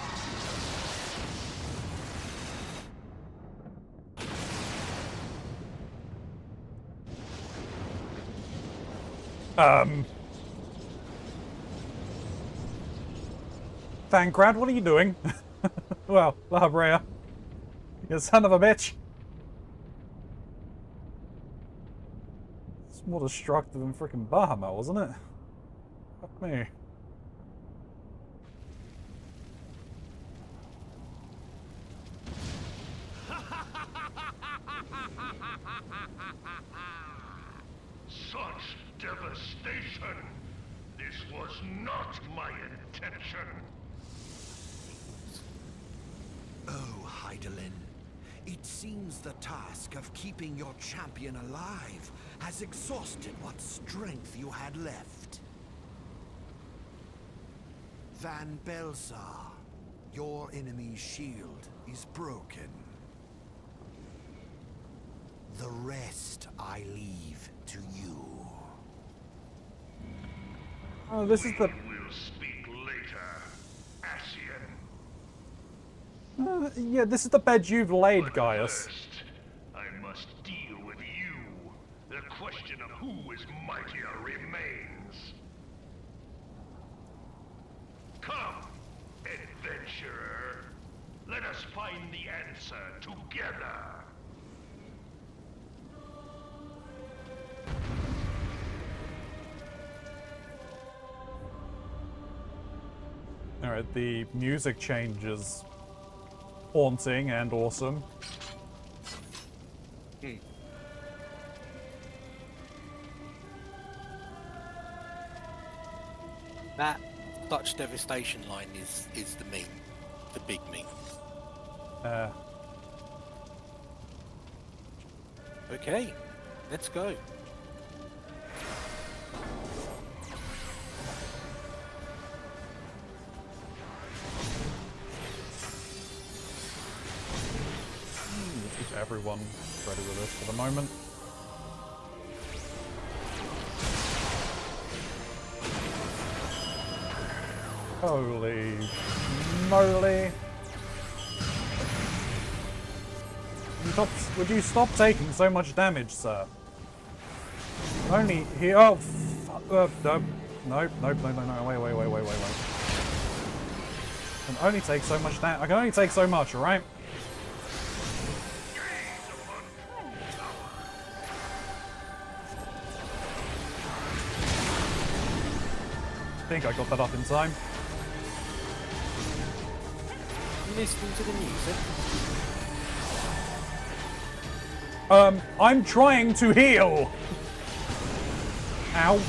Thancred, what are you doing? Well, La Brea. You son of a bitch. It's more destructive than freaking Bahamut, wasn't it? Fuck me. Such devastation! This was not my intention! Oh, Heidelin. It seems the task of keeping your champion alive has exhausted what strength you had left. Van Belsar, your enemy's shield is broken. The rest I leave to you. Oh, this is the... We'll speak later, Ascian. yeah, this is the bed you've laid, But Gaius. first, I must deal with you. The question of who is mightier remains. Come, adventurer. Let us find the answer together. Alright, the music changes haunting and awesome. That Dutch devastation line is the meme, the big meme. Okay, let's go. Keep everyone ready with this for the moment. Holy moly. Would you stop taking so much damage, sir? Only here. Oh, no. No, wait. I can only take so much damage. I can only take so much, alright? I think I got that up in time. Listening to the music. I'm trying to heal! Ow.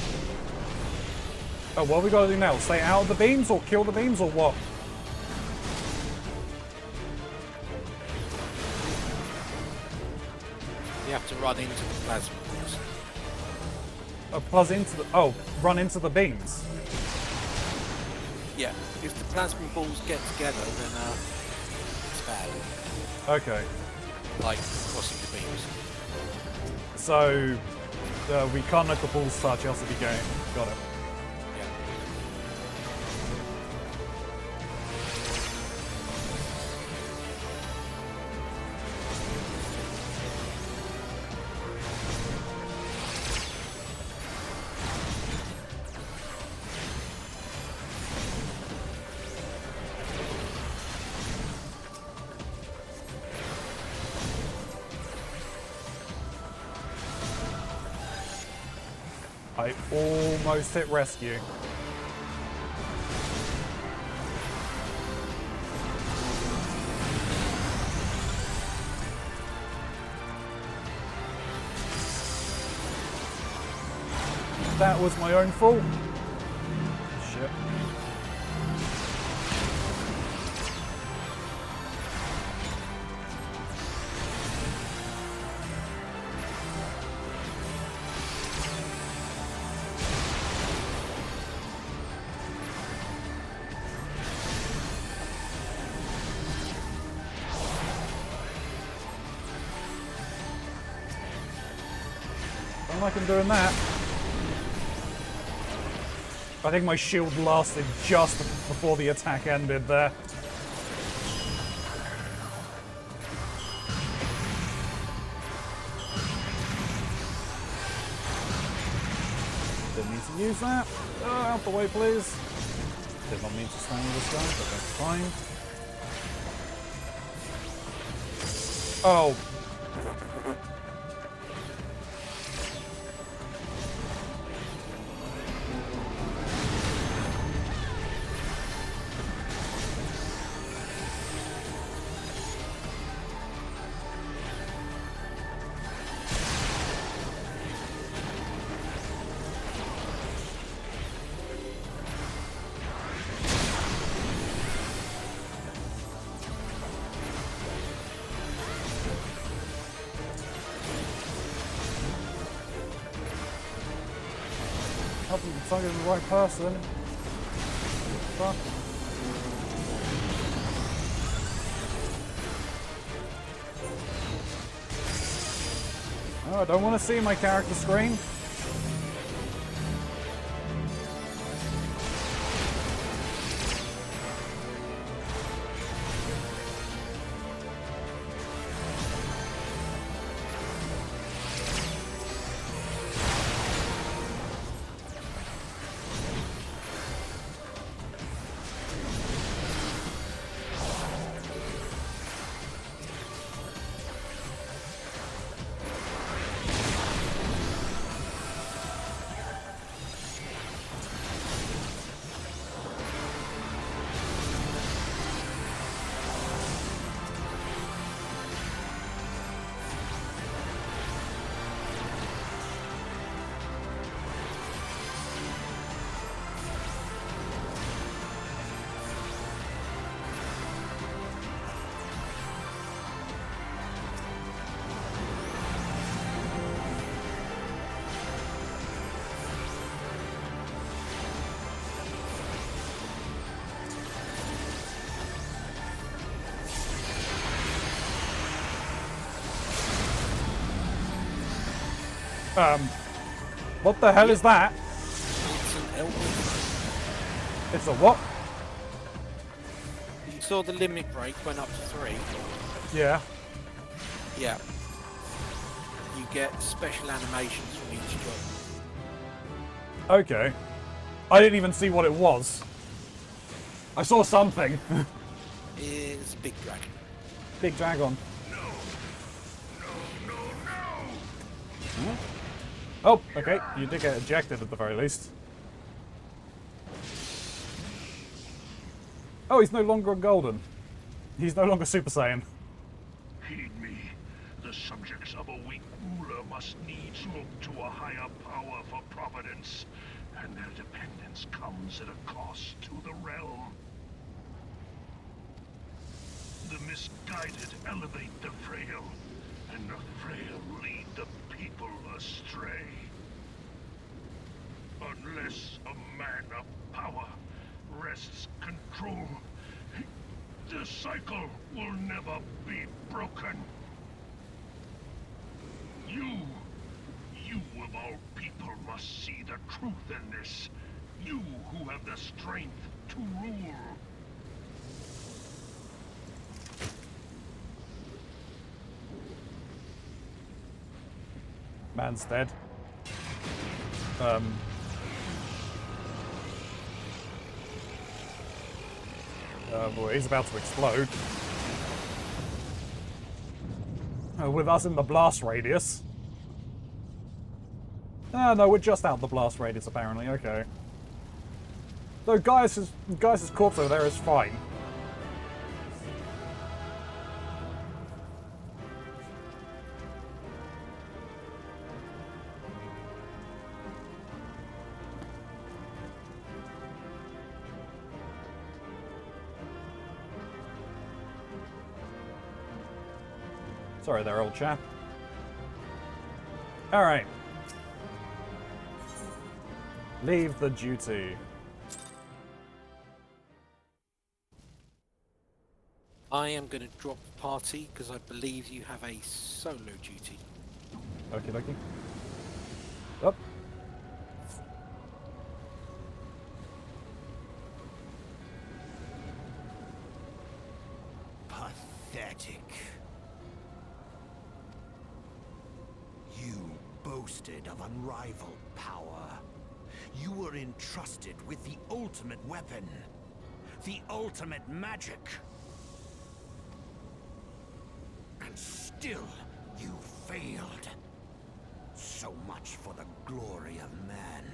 Oh, what have we got to do now? Stay out of the beams or kill the beams or what? You have to run into the plasma balls. Run into the beams. Yeah, if the plasma balls get together, then it's bad. Okay. Like crossing the beams. So, we can't let the balls touch, else it'll be game. Got it. Yeah. I almost hit rescue. That was my own fault. Shit. Don't like him doing that. I think my shield lasted just before the attack ended there. Didn't need to use that. Out the way, please. Did not mean to strangle this guy, but that's fine. Oh. I'm targeting the right person. Fuck. Oh, I don't want to see my character screen. What the hell is that? It's an elbow. It's a what? You saw the limit break went up to 3. Yeah. Yeah. You get special animations from each job. Okay. I didn't even see what it was. I saw something. It's a big dragon. Big dragon. Huh? Oh, okay. You did get ejected at the very least. Oh, he's no longer a golden. He's no longer Super Saiyan. Heed me. The subjects of a weak ruler must needs look to a higher power for providence, and their dependence comes at a cost to the realm. The misguided elevate the frail, and the frail lead the people astray. Unless a man of power wrests control, the cycle will never be broken. You of all people must see the truth in this. You who have the strength to rule. Man's dead. Boy, he's about to explode. With us in the blast radius. Ah, no, we're just out the blast radius, apparently. Okay. Though Gaius' corpse over there is fine. Sorry there, old chap. Alright. Leave the duty. I am going to drop the party because I believe you have a solo duty. Okie dokie. Up. Pathetic. You boasted of unrivaled power. You were entrusted with the ultimate weapon. The ultimate magic. And still, you failed. So much for the glory of man.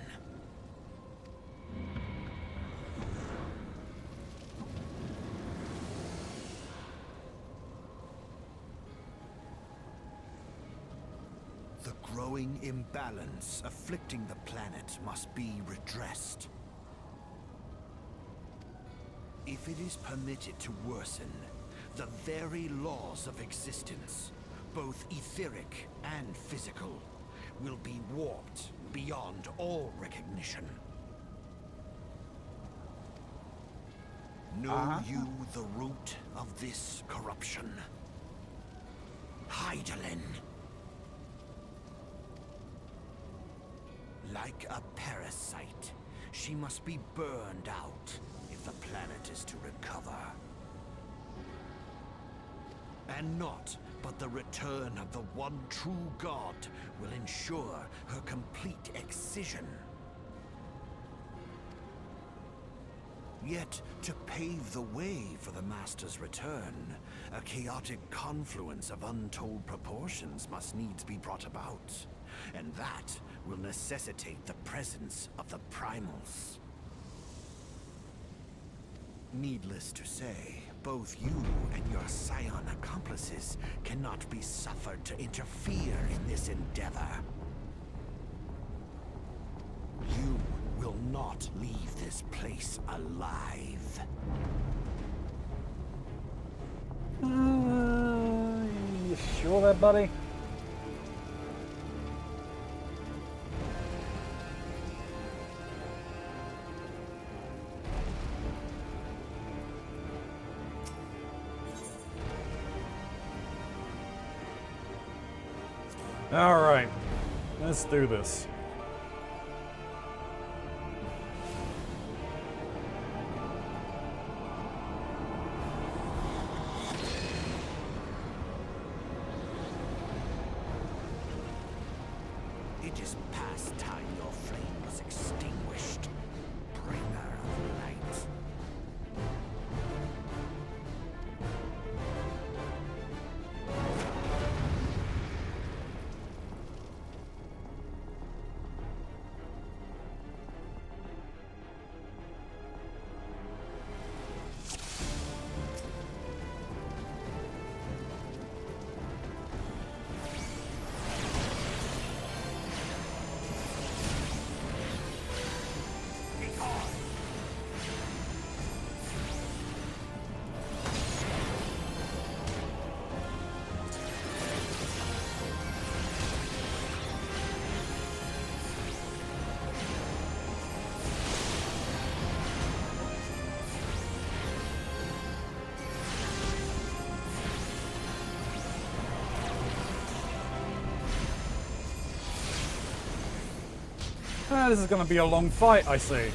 The growing imbalance afflicting the planet must be redressed. If it is permitted to worsen, the very laws of existence, both etheric and physical, will be warped beyond all recognition. Know you the root of this corruption? Hydaelyn. Like a parasite, she must be burned out if the planet is to recover. And not but the return of the one true god will ensure her complete excision. Yet, to pave the way for the Master's return, a chaotic confluence of untold proportions must needs be brought about. And that will necessitate the presence of the primals. Needless to say, both you and your scion accomplices cannot be suffered to interfere in this endeavor. You will not leave this place alive. You sure there, buddy? All right, let's do this. It is past time your flame was extinguished, bringer of light. This is going to be a long fight, I see.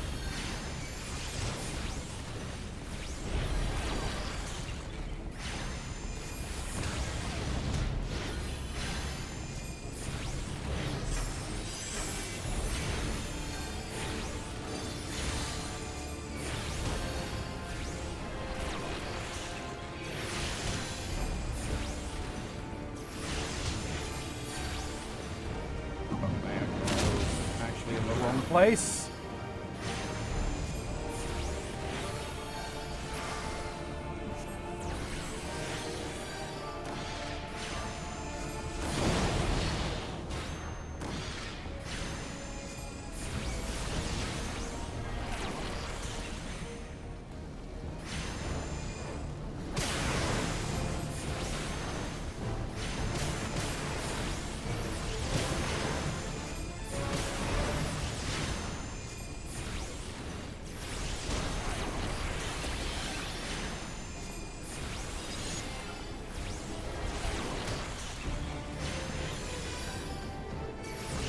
Place.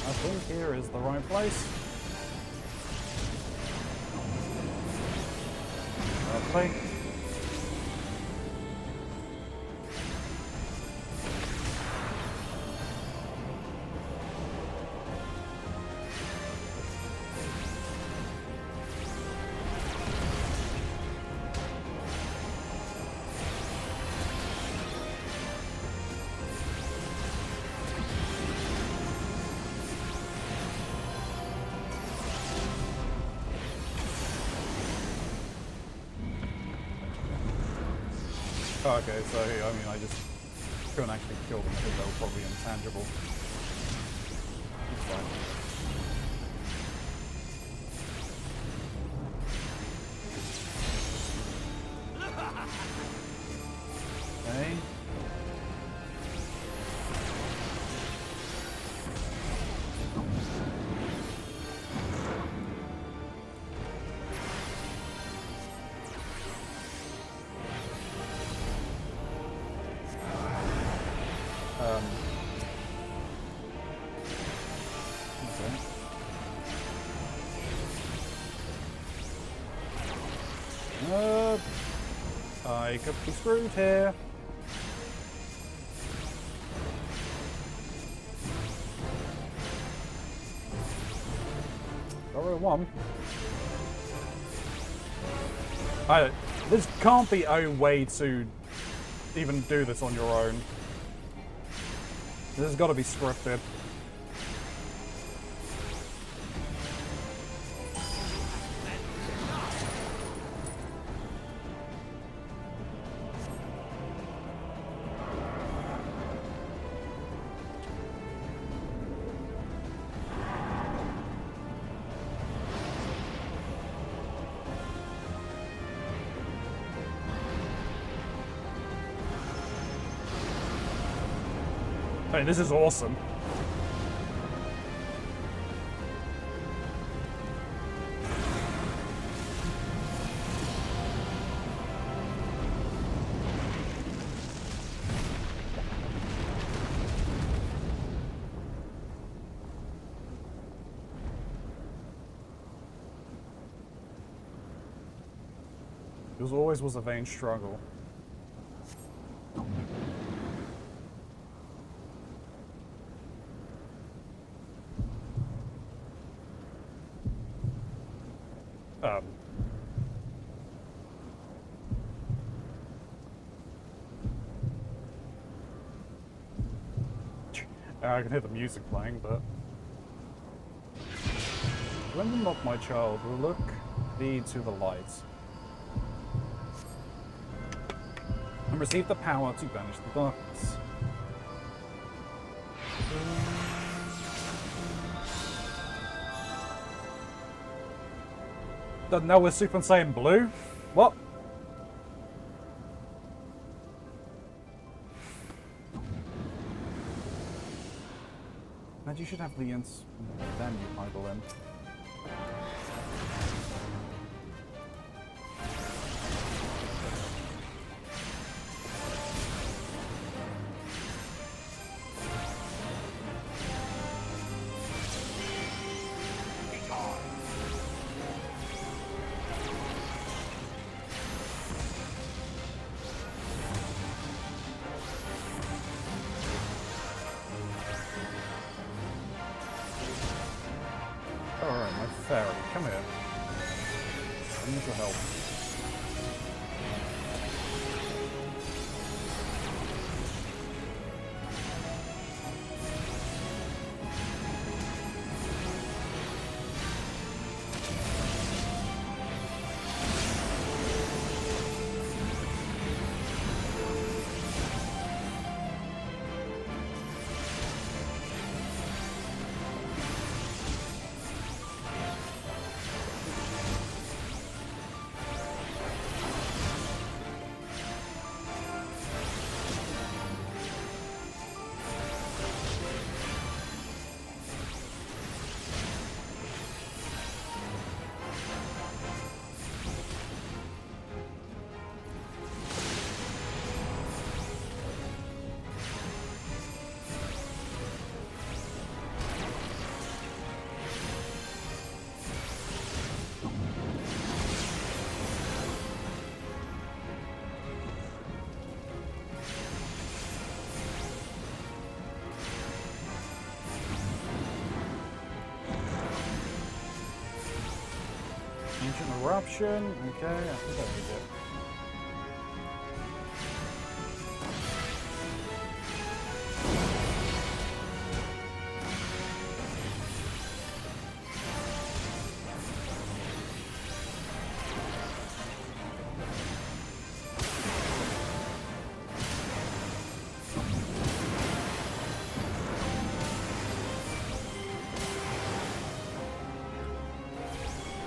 I think here is the right place. Lovely. Okay, so I mean, I just couldn't actually kill them because they were probably intangible. It's fine. Okay. I could be screwed here. Alright, one. This can't be a way to even do this on your own. This has got to be scripted. Hey, this is awesome. It always was a vain struggle. I can hear the music playing, but... When unlock my child, will look thee to the light. And receive the power to banish the darkness. Doesn't know we're Super Saiyan Blue? What? And you should have the then you idle in. Fairy, come here. I need your help. Ancient Eruption, okay, I think I need it.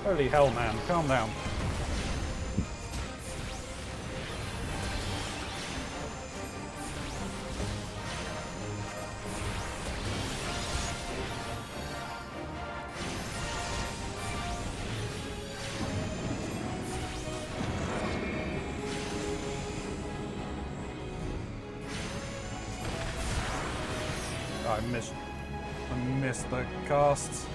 Holy hell, man. Calm down. I missed the casts.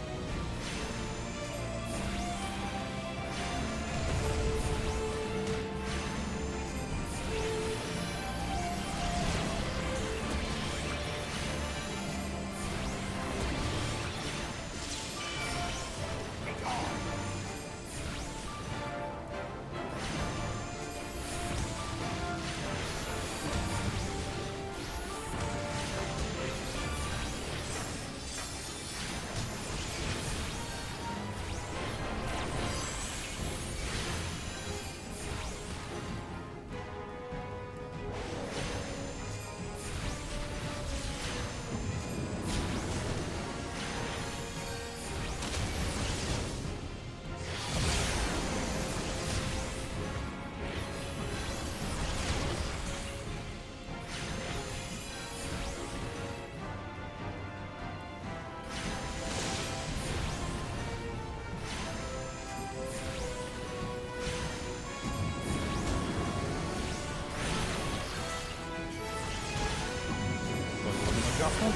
Adjustment.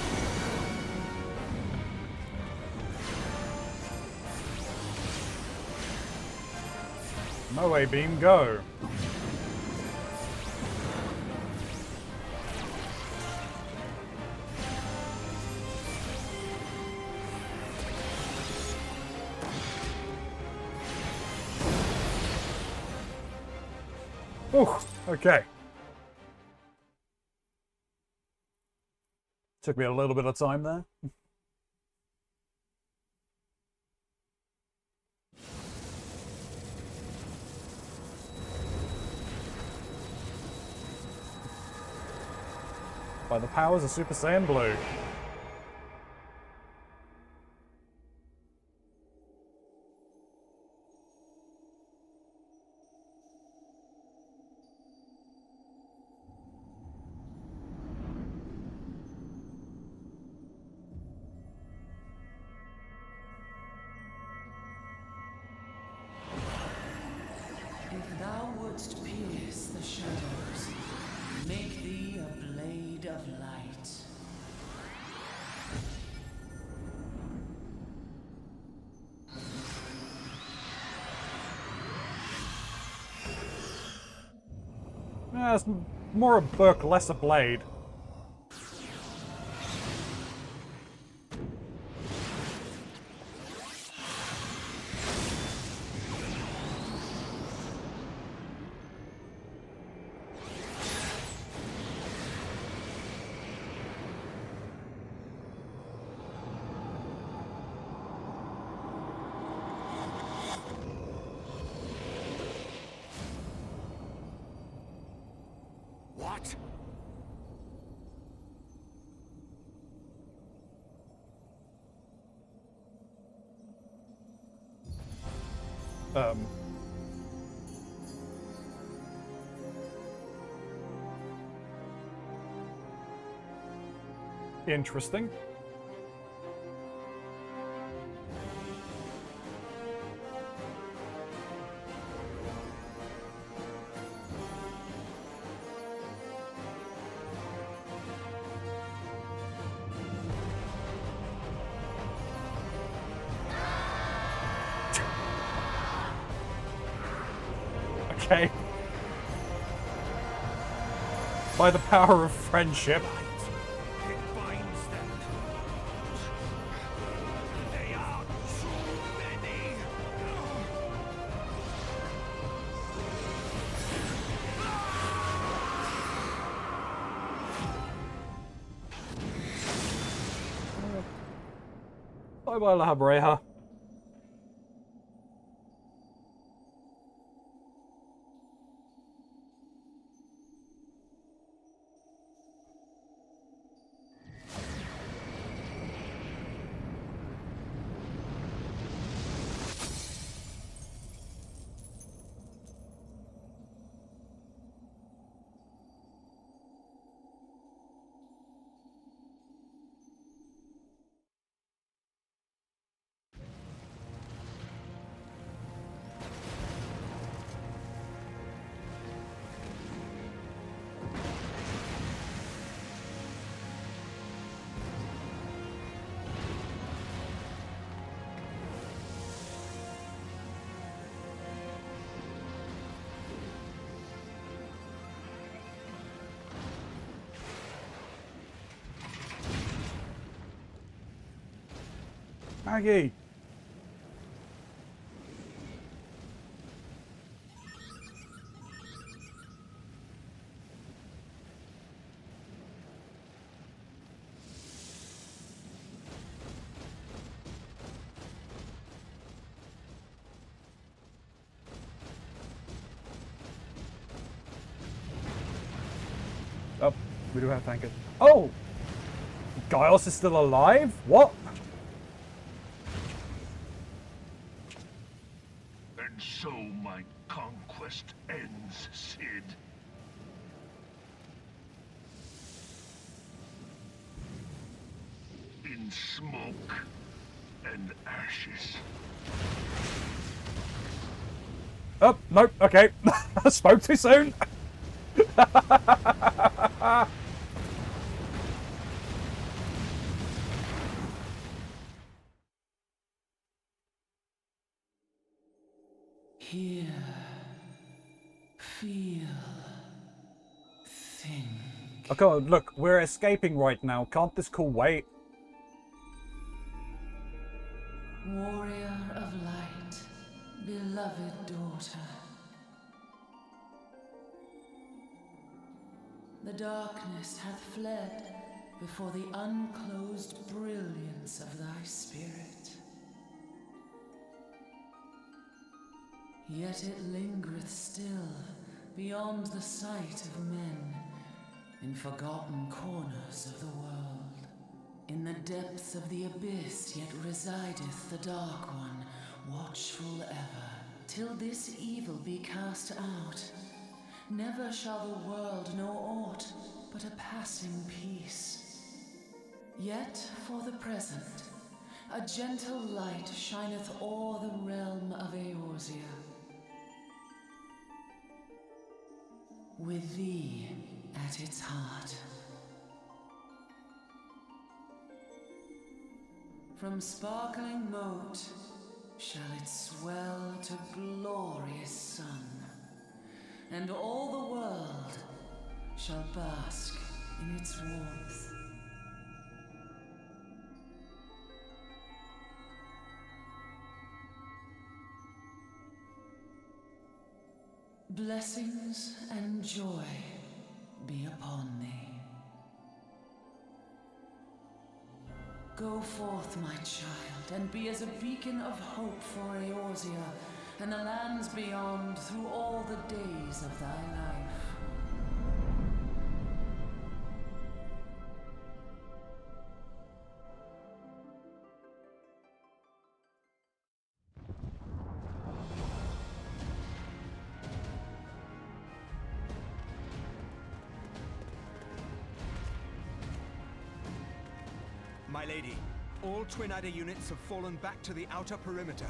Moe beam, go. Ooh, okay. Took me a little bit of time there. By the powers of Super Saiyan Blue. If thou wouldst pierce the shadows, make thee a blade of light. Yeah, it's more a book, less a blade. What? Interesting. Okay. By the power of friendship. It binds them. They are too many. Bye bye, La Habreja. Maggie! Oh, we do have tankers. Oh! Giles is still alive? What? And so my conquest ends, Sid. In smoke and ashes. Oh, nope, okay. I spoke too soon. Hear, feel, think. Okay, look, we're escaping right now. Can't this call wait? Warrior of light, beloved daughter. The darkness hath fled before the unclosed brilliance of thy spirit. Yet it lingereth still beyond the sight of men, in forgotten corners of the world. In the depths of the abyss yet resideth the Dark One, watchful ever, till this evil be cast out. Never shall the world know aught but a passing peace. Yet for the present, a gentle light shineth o'er the realm of Eorzea. With thee at its heart. From sparkling moat shall it swell to glorious sun, and all the world shall bask in its warmth. Blessings and joy be upon thee. Go forth, my child, and be as a beacon of hope for Eorzea and the lands beyond through all the days of thy life. My lady, all Twin Adder units have fallen back to the outer perimeter.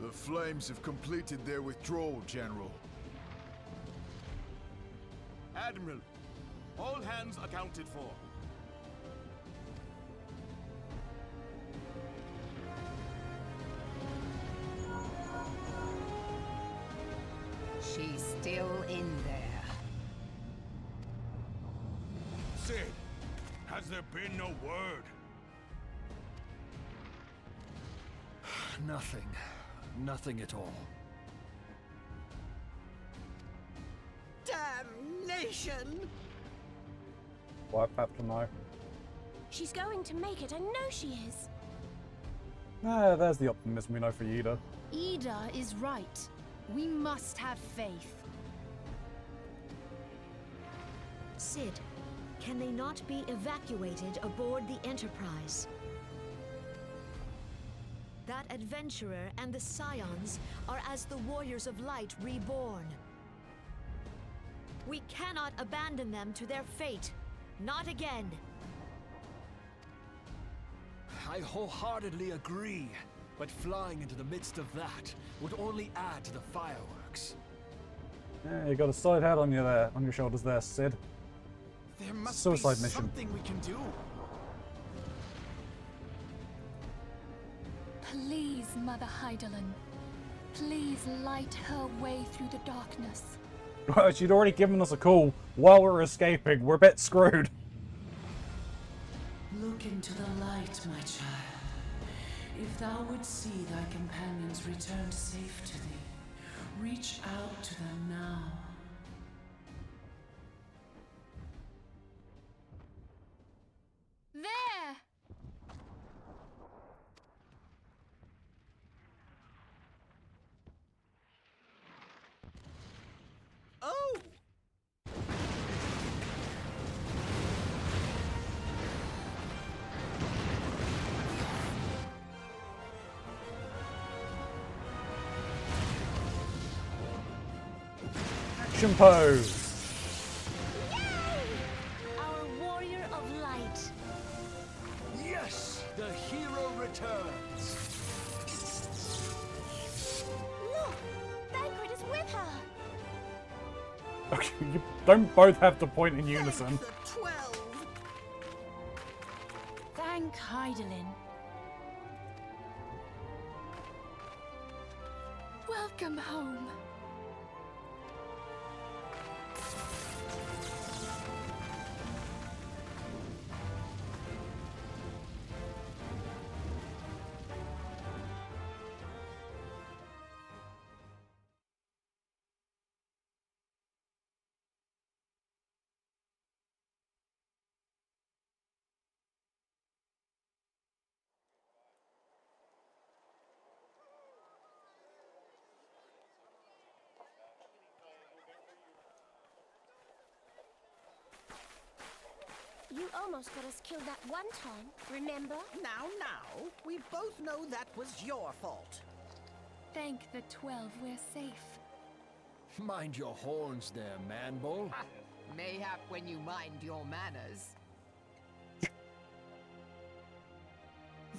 The Flames have completed their withdrawal, General. Admiral, all hands accounted for. She's still in there. Sid, has there been no word? Nothing. Nothing at all. Damnation! What have to know? She's going to make it, I know she is. Ah, there's the optimism we know for Ida. Ida is right. We must have faith. Sid, can they not be evacuated aboard the Enterprise? That adventurer and the Scions are as the Warriors of Light reborn. We cannot abandon them to their fate. Not again. I wholeheartedly agree, but flying into the midst of that would only add to the fireworks. Yeah, you got a solid head on you there, on your shoulders there, Sid. There must Suicide be mission. something we can do. Please, Mother Hydaelyn. Please light her way through the darkness. Well, she'd already given us a call while we were escaping. We're a bit screwed. Look into the light, my child. If thou would see thy companions returned safe to thee, reach out to them now. There! Oh! Action pose! Our warrior of light. Yes! The hero returns! Look! Thancred is with her! Okay, you don't both have to point in unison. The 12! Thank Hydaelyn. Welcome home. You almost got us killed that one time, remember? Now, we both know that was your fault. Thank the 12 we're safe. Mind your horns there, man-bull. Mayhap when you mind your manners.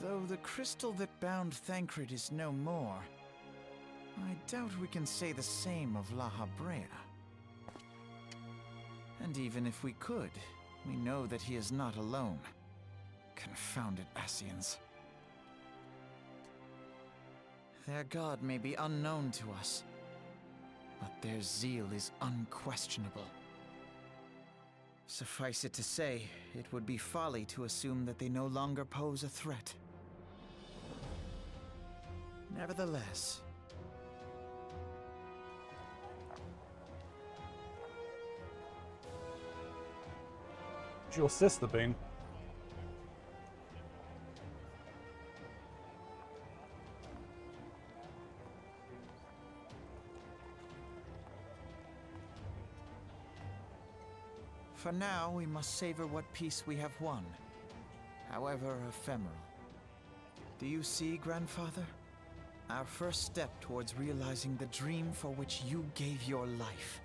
Though the crystal that bound Thancred is no more, I doubt we can say the same of La Habrea. And even if we could, we know that he is not alone. Confounded Ascians. Their god may be unknown to us, but their zeal is unquestionable. Suffice it to say, it would be folly to assume that they no longer pose a threat. Nevertheless, It's your sister, Bean. for now we must savor what peace we have won, however ephemeral. Do you see, Grandfather? Our first step towards realizing the dream for which you gave your life.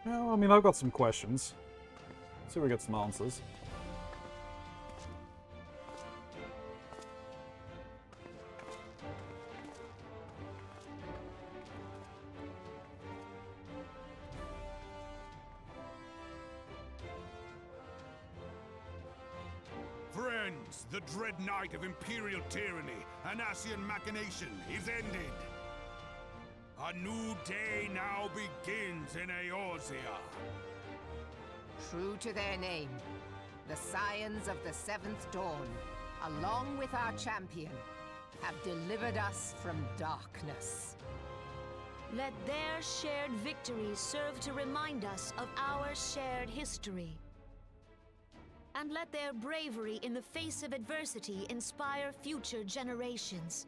Well, I mean, I've got some questions. See if we get some answers. Friends, the dread night of Imperial tyranny and Ascian machination is ended. A new day now begins in Eorzea. True to their name, the Scions of the Seventh Dawn, along with our champion, have delivered us from darkness. Let their shared victories serve to remind us of our shared history. And let their bravery in the face of adversity inspire future generations.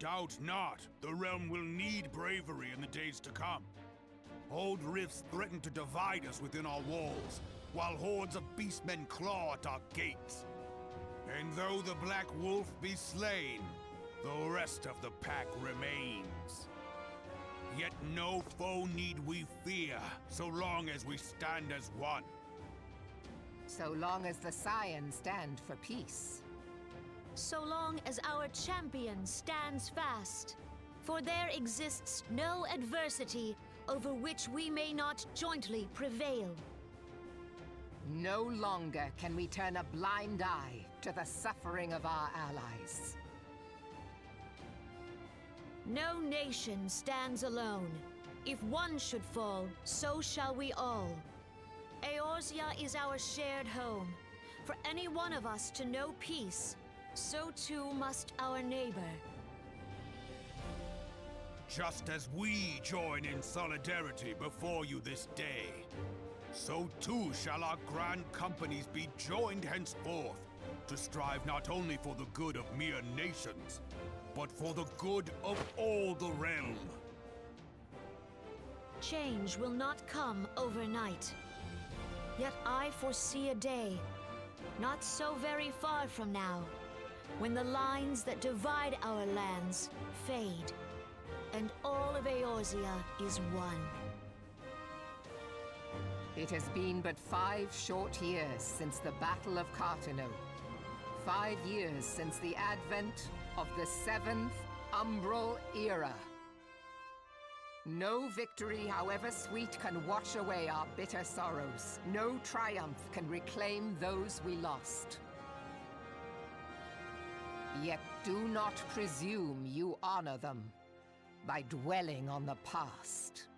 Doubt not, the realm will need bravery in the days to come. Old rifts threaten to divide us within our walls, while hordes of beastmen claw at our gates. And though the Black Wolf be slain, the rest of the pack remains. Yet no foe need we fear, so long as we stand as one. So long as the Scions stand for peace. So long as our champion stands fast. For there exists no adversity over which we may not jointly prevail. No longer can we turn a blind eye to the suffering of our allies. No nation stands alone. If one should fall, so shall we all. Eorzea is our shared home. For any one of us to know peace, so too must our neighbor. Just as we join in solidarity before you this day, so too shall our grand companies be joined henceforth to strive not only for the good of mere nations, but for the good of all the realm. Change will not come overnight. Yet I foresee a day, not so very far from now, when the lines that divide our lands fade, and all of Eorzea is one. It has been but 5 short years since the Battle of Cartino. 5 years since the advent of the 7th Umbral Era. No victory, however sweet, can wash away our bitter sorrows. No triumph can reclaim those we lost. Yet do not presume you honor them by dwelling on the past.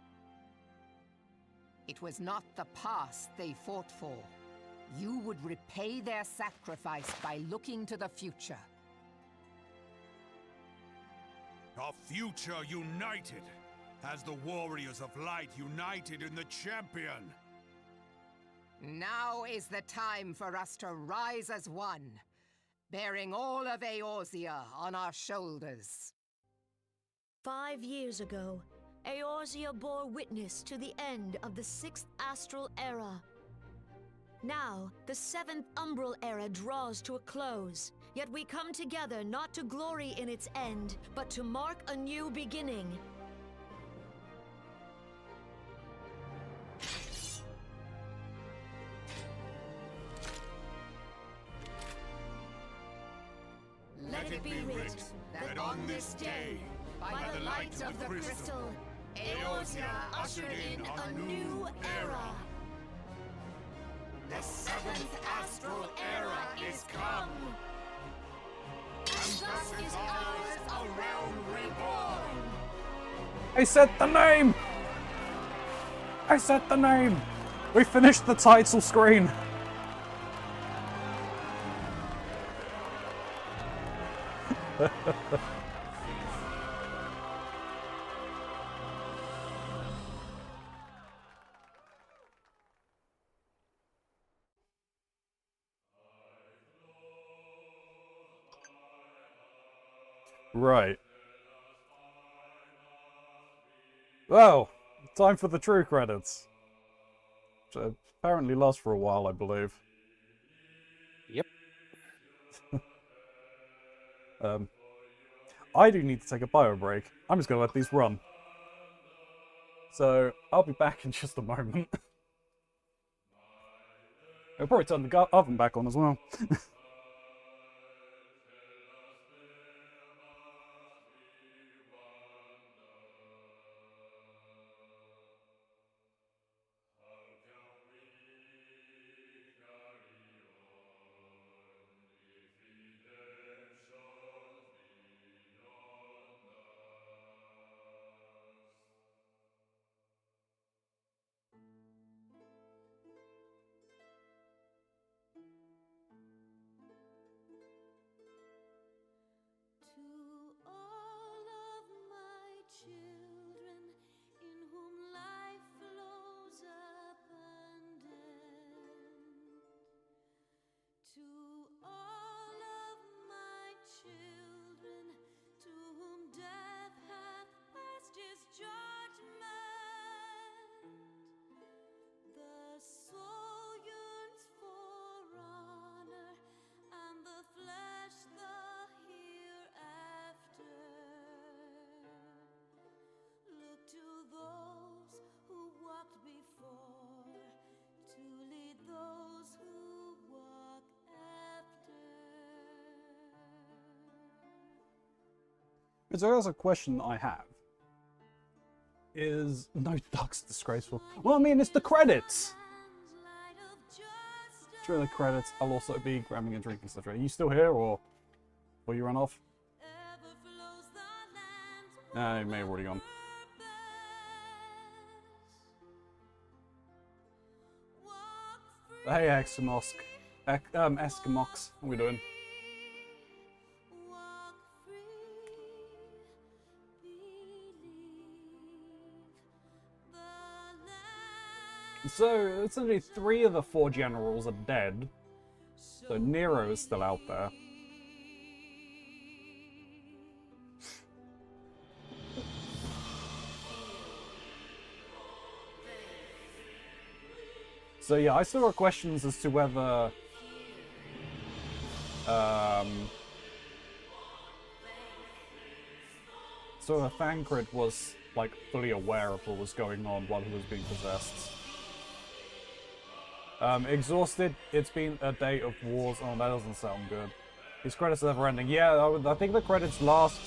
It was not the past they fought for. You would repay their sacrifice by looking to the future. A future united, as the warriors of light united in the champion. Now is the time for us to rise as one, bearing all of Eorzea on our shoulders. 5 years ago, Eorzea bore witness to the end of the 6th Astral Era. Now, the 7th Umbral Era draws to a close, yet we come together not to glory in its end, but to mark a new beginning. Let it be writ that on this day, by the light of the crystal, Eorzea ushered in a new era. The 7th Astral Era is come. And thus is ours a realm reborn. I said the name! I said the name! We finished the title screen! Right. Well, time for the true credits. Which apparently last for a while, I believe. Yep. I do need to take a bio break. I'm just going to let these run. So, I'll be back in just a moment. I'll probably turn the oven back on as well. To all of my children, in whom life flows abundant, to all of my children, to whom death hath passed his judgment, the soul yearns for honor, and the flesh the hereafter. Look to those who walked before, to lead those who walk after. So there's a question I have. Is no ducks disgraceful? Well, I mean, it's the credits. During the credits, I'll also be grabbing a drink, etc. Are you still here, or will you run off? Nah, you may have already gone. Hey, Eskimox. Eskimox, how we doing? So, essentially 3 of the 4 generals are dead. So Nero is still out there. So yeah, I still got questions as to whether... So Thancred was, like, fully aware of what was going on while he was being possessed. Exhausted, it's been a day of wars. Oh, that doesn't sound good. These credits are never ending. Yeah, I think the credits last...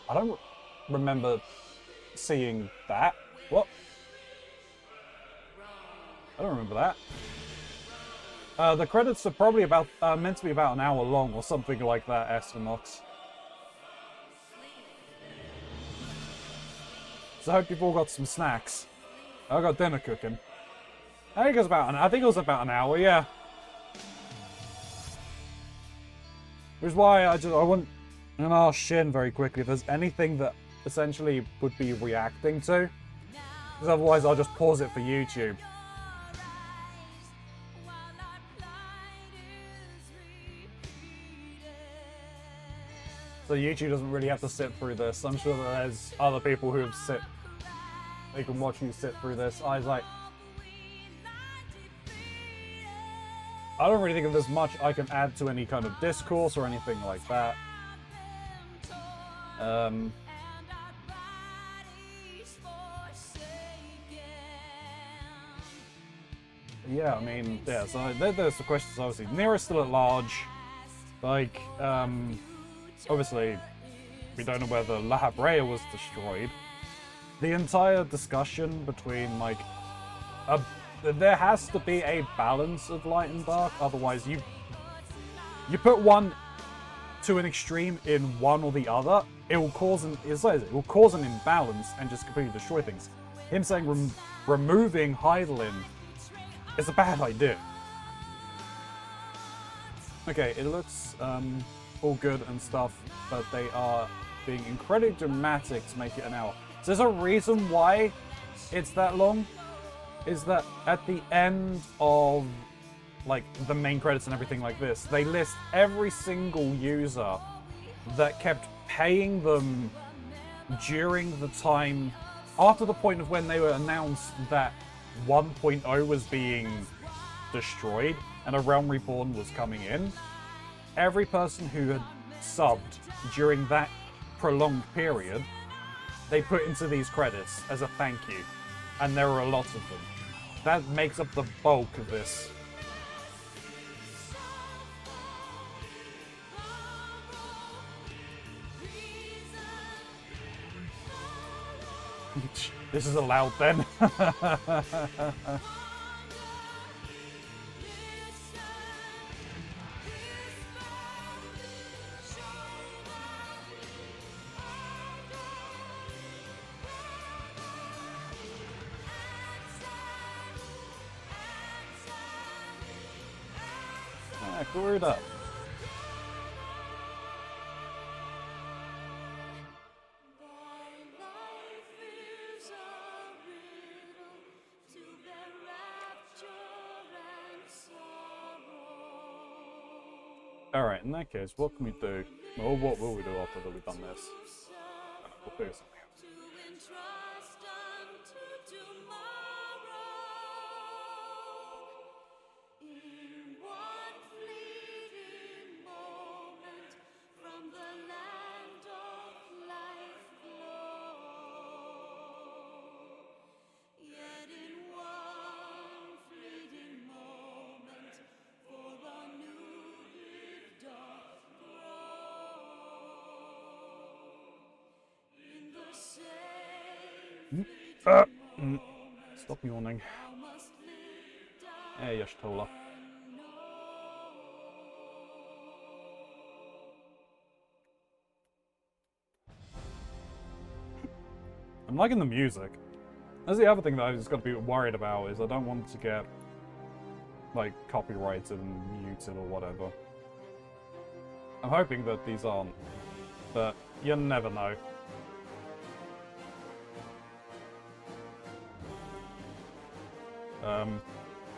I don't remember seeing that. What? I don't remember that. The credits are probably about meant to be about an hour long or something like that, Eskimox. So I hope you've all got some snacks. I got dinner cooking. I think it was about an hour, yeah. Which is why I want to ask Shin very quickly if there's anything that essentially would be reacting to. Because otherwise I'll just pause it for YouTube. So YouTube doesn't really have to sit through this. I'm sure that there's other people who have they can watch you sit through this. I was like, I don't really think there's much I can add to any kind of discourse or anything like that. Yeah, I mean, yeah, so there's the questions, obviously. Nero's still at large. Like, obviously, we don't know whether La Habrea was destroyed. The entire discussion between, like, there has to be a balance of light and dark, otherwise you put one to an extreme in one or the other, it will cause an imbalance and just completely destroy things. Him saying removing Hydaelyn is a bad idea. Okay, it looks all good and stuff, but they are being incredibly dramatic to make it an hour. So there's a reason why it's that long. Is that at the end of, like, the main credits and everything like this, they list every single user that kept paying them during the time, after the point of when they were announced that 1.0 was being destroyed and a Realm Reborn was coming in. Every person who had subbed during that prolonged period, they put into these credits as a thank you. And there are a lot of them. That makes up the bulk of this. This is allowed then. Screwed up. Alright, in that case, what can we do? Or what will we do after that we've done this? We'll figure something out. Stop yawning. Hey, Yashtola. I'm liking the music. That's the other thing that I just got to be worried about, is I don't want to get, like, copyrighted and muted or whatever. I'm hoping that these aren't, but you never know.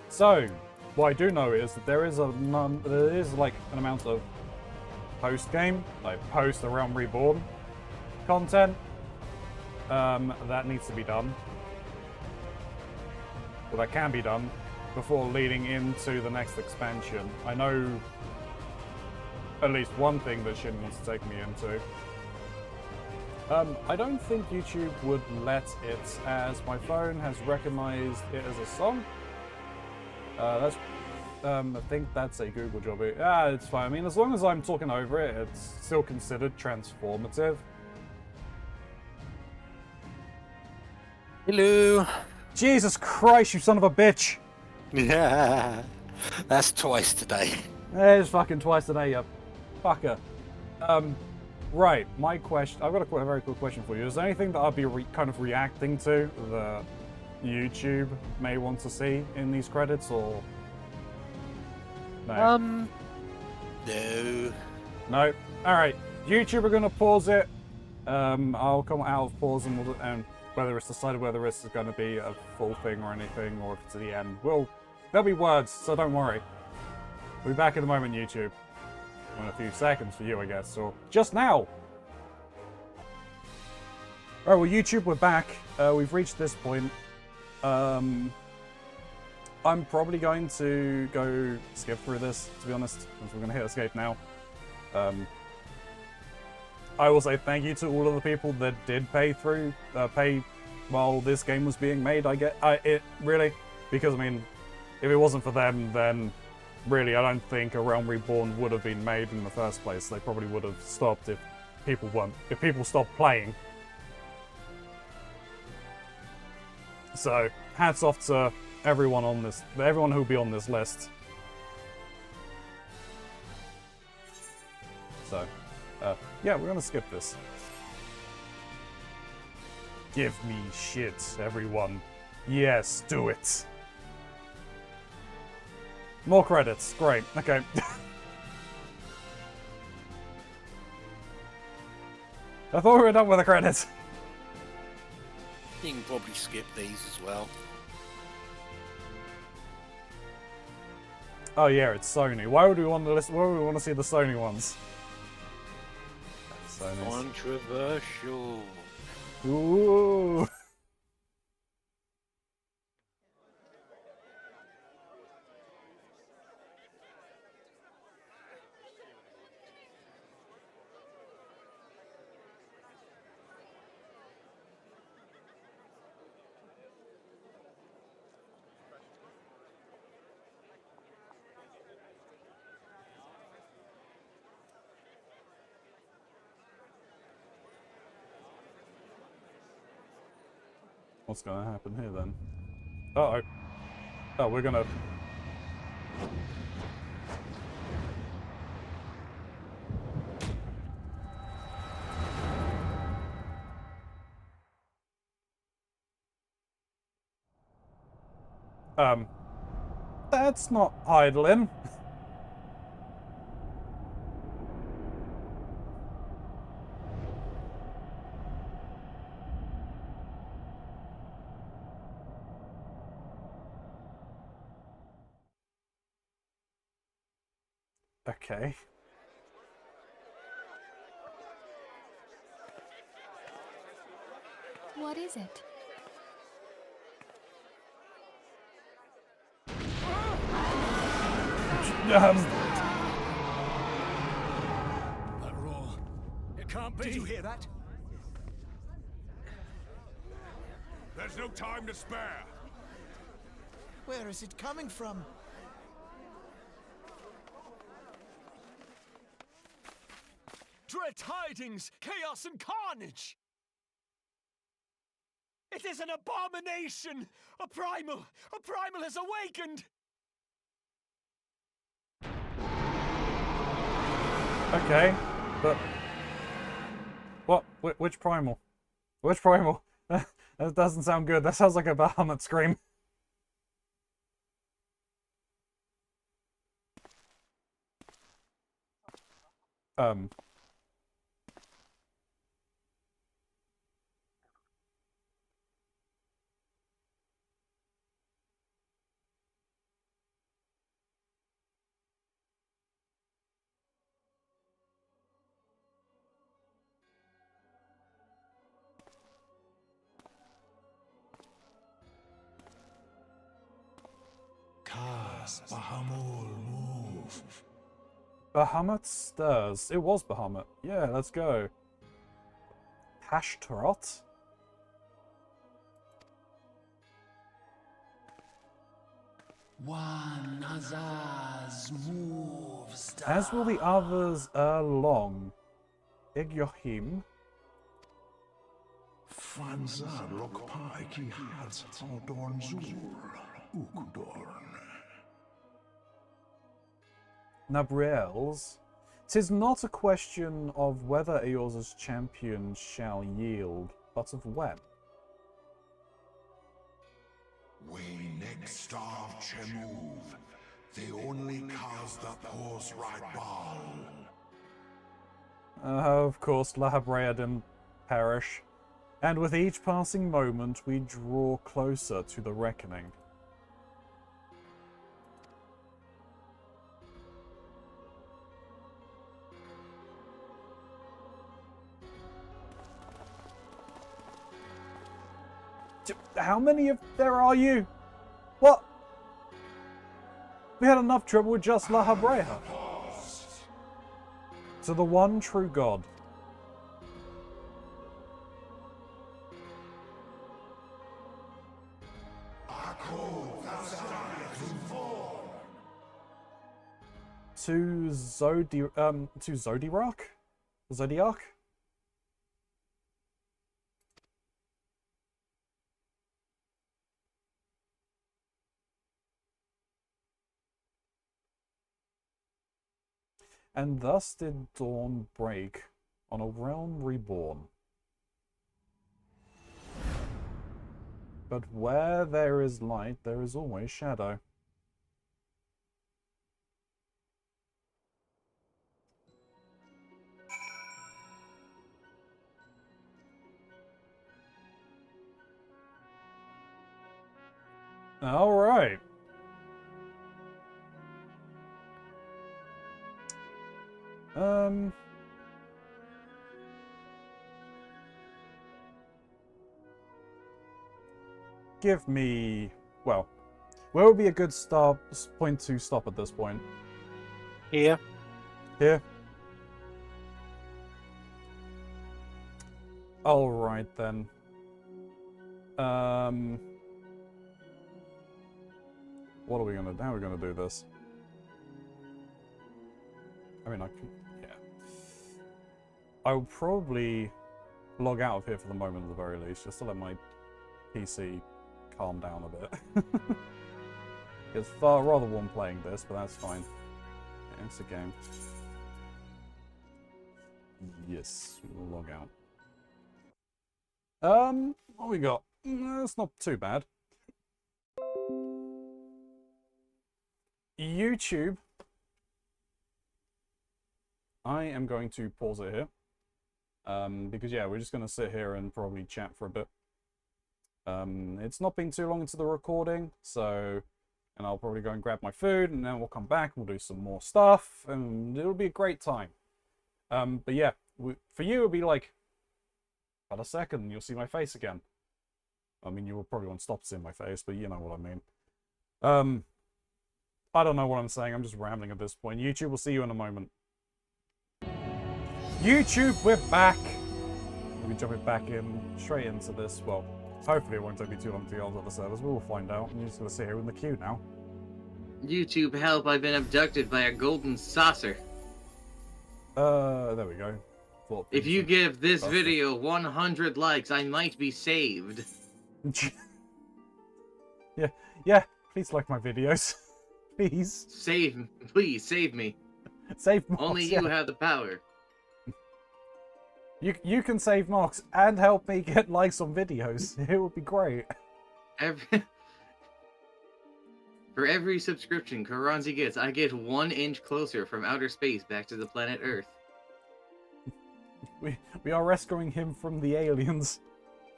So, what I do know is that there is like an amount of post-game, like post-Realm Reborn content that needs to be done. Well, that can be done before leading into the next expansion. I know at least one thing that Shin wants to take me into. I don't think YouTube would let it, as my phone has recognized it as a song. I think that's a Google job. It's fine. I mean, as long as I'm talking over it, it's still considered transformative. Hello. Jesus Christ, you son of a bitch! Yeah, that's twice today. It's fucking twice today, you fucker. Right, my question. I've got a very quick question for you. Is there anything that I'll be kind of reacting to that YouTube may want to see in these credits, or no? No. No. All right, YouTube are gonna pause it. I'll come out of pause and whether it's decided whether this is going to be a full thing or anything, or if it's at the end. Well, there'll be words, so don't worry. We'll be back in a moment, YouTube. In a few seconds for you, I guess, or just now. Alright, well, YouTube, we're back. We've reached this point. I'm probably going to go skip through this, to be honest, since we're going to hit escape now. I will say thank you to all of the people that did pay while this game was being made. Really, because I mean, if it wasn't for them, then really I don't think a Realm Reborn would have been made in the first place. They probably would have stopped if people stopped playing. So hats off to everyone who'll be on this list. So. Yeah, we're gonna skip this. Give me shit, everyone. Yes, do it. More credits. Great. Okay. I thought we were done with the credits. You can probably skip these as well. Oh yeah, it's Sony. Why would we want to listen? Why would we want to see the Sony ones? Controversial. Ooh. What's gonna happen here then? Uh-oh. Oh, we're gonna... That's not idling. Okay. What is it? That roar. It can't be. Did you hear that? There's no time to spare. Where is it coming from? Dread tidings, chaos and carnage! It is an abomination! A primal has awakened! Okay, but... What? Which primal? Which primal? That doesn't sound good. That sounds like a Bahamut scream. Bahamut, move. Bahamut stirs. It was Bahamut. Yeah, let's go. Hashtarot? One Azaz moves. As will the others along. Igyohim. Franzad Lokpai ki hats Haldorn Zur. Ukudorn. Nabriels. 'Tis not a question of whether Eorza's champion shall yield, but of when. We next starve Chemuv. They only cause the horse right ball. Of course, Lahabrea didn't perish. And with each passing moment, we draw closer to the reckoning. How many of there are you? What? We had enough trouble with just Lahabrea. To the one true God. To Zodiac? Zodiac? And thus did dawn break on a realm reborn. But where there is light, there is always shadow. All right. Give me, well, where would be a good point to stop at this point? Here. Here? All right then. What are we gonna do? How are we gonna do this? I mean, I can, yeah. I will probably log out of here for the moment at the very least, just to let my PC calm down a bit. It's rather warm playing this, but that's fine. Yeah, it's a game. Yes, we'll log out. What we got? It's not too bad. YouTube. I am going to pause it here. Because yeah, we're just going to sit here and probably chat for a bit. It's not been too long into the recording, so, and I'll probably go and grab my food, and then we'll come back and we'll do some more stuff, and it'll be a great time. But yeah, for you it'll be like, about a second, you'll see my face again. I mean, you will probably want to stop seeing my face, but you know what I mean. I don't know what I'm saying, I'm just rambling at this point. YouTube, will see you in a moment. YouTube, we're back! We'll be jumping back in, straight into this. Well, hopefully it won't take me too long to get onto the servers, but we'll find out. I'm just gonna sit here in the queue now. YouTube, help, I've been abducted by a golden saucer. There we go. If you give this video 100 likes, I might be saved. Yeah, please like my videos. Please. Please, save me. Save Moss, Only you have the power. You can save marks and help me get likes on videos. It would be great. For every subscription Keronzi gets, I get 1 inch closer from outer space back to the planet Earth. We are rescuing him from the aliens.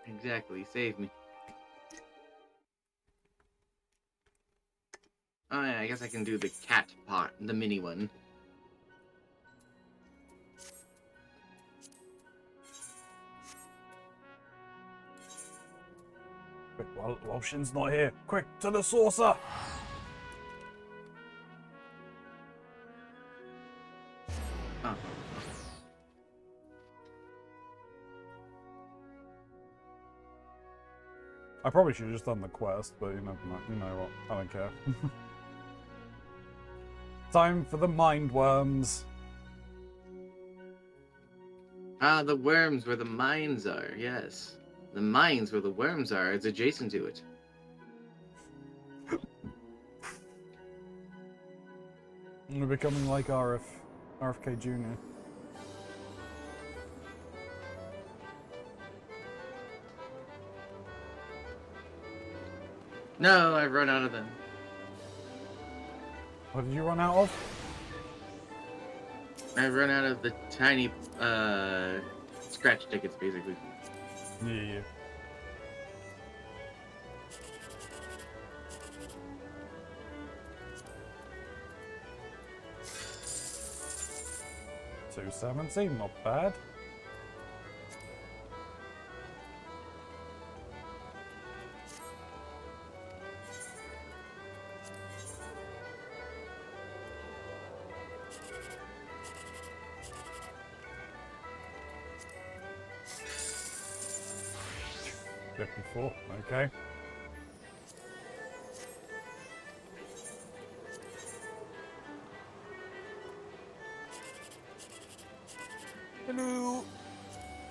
Exactly, save me. Oh yeah, I guess I can do the cat pot, the mini one. Quick, while Shin's not here. Quick, to the saucer! Oh. I probably should have just done the quest, but you know what? I don't care. Time for the mind worms. Ah, the worms where the mines are, yes. The mines where the worms are, it's adjacent to it. We're becoming like RFK Jr. No, I've run out of them. What did you run out of? I've run out of the tiny, scratch tickets, basically. Yeah. 270, not bad. $54, okay. Hello.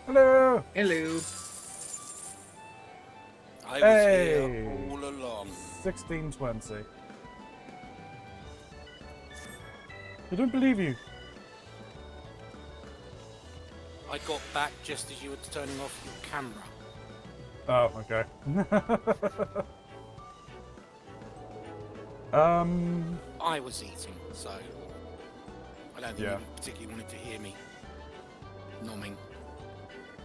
Hello. Hello. I was here all along. 1620. I don't believe you. I got back just as you were turning off your camera. Oh, okay. I was eating, so I don't think you particularly wanted to hear me nomming.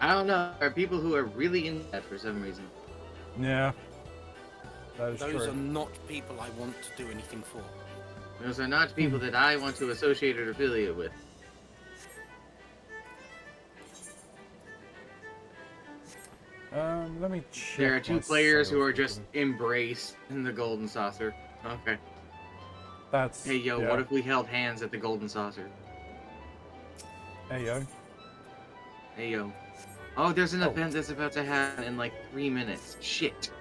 I don't know. There are people who are really into that for some reason. Yeah. That is Those true. are not people I want to do anything for. Those are not people that I want to associate or affiliate with. Let me check. There are two my players who sales are just quickly. embraced in the golden saucer. Okay. That's. Hey yo, yeah. what if we held hands at the golden saucer? Hey yo. Hey yo. Oh, there's an event that's about to happen in like 3 minutes. Shit.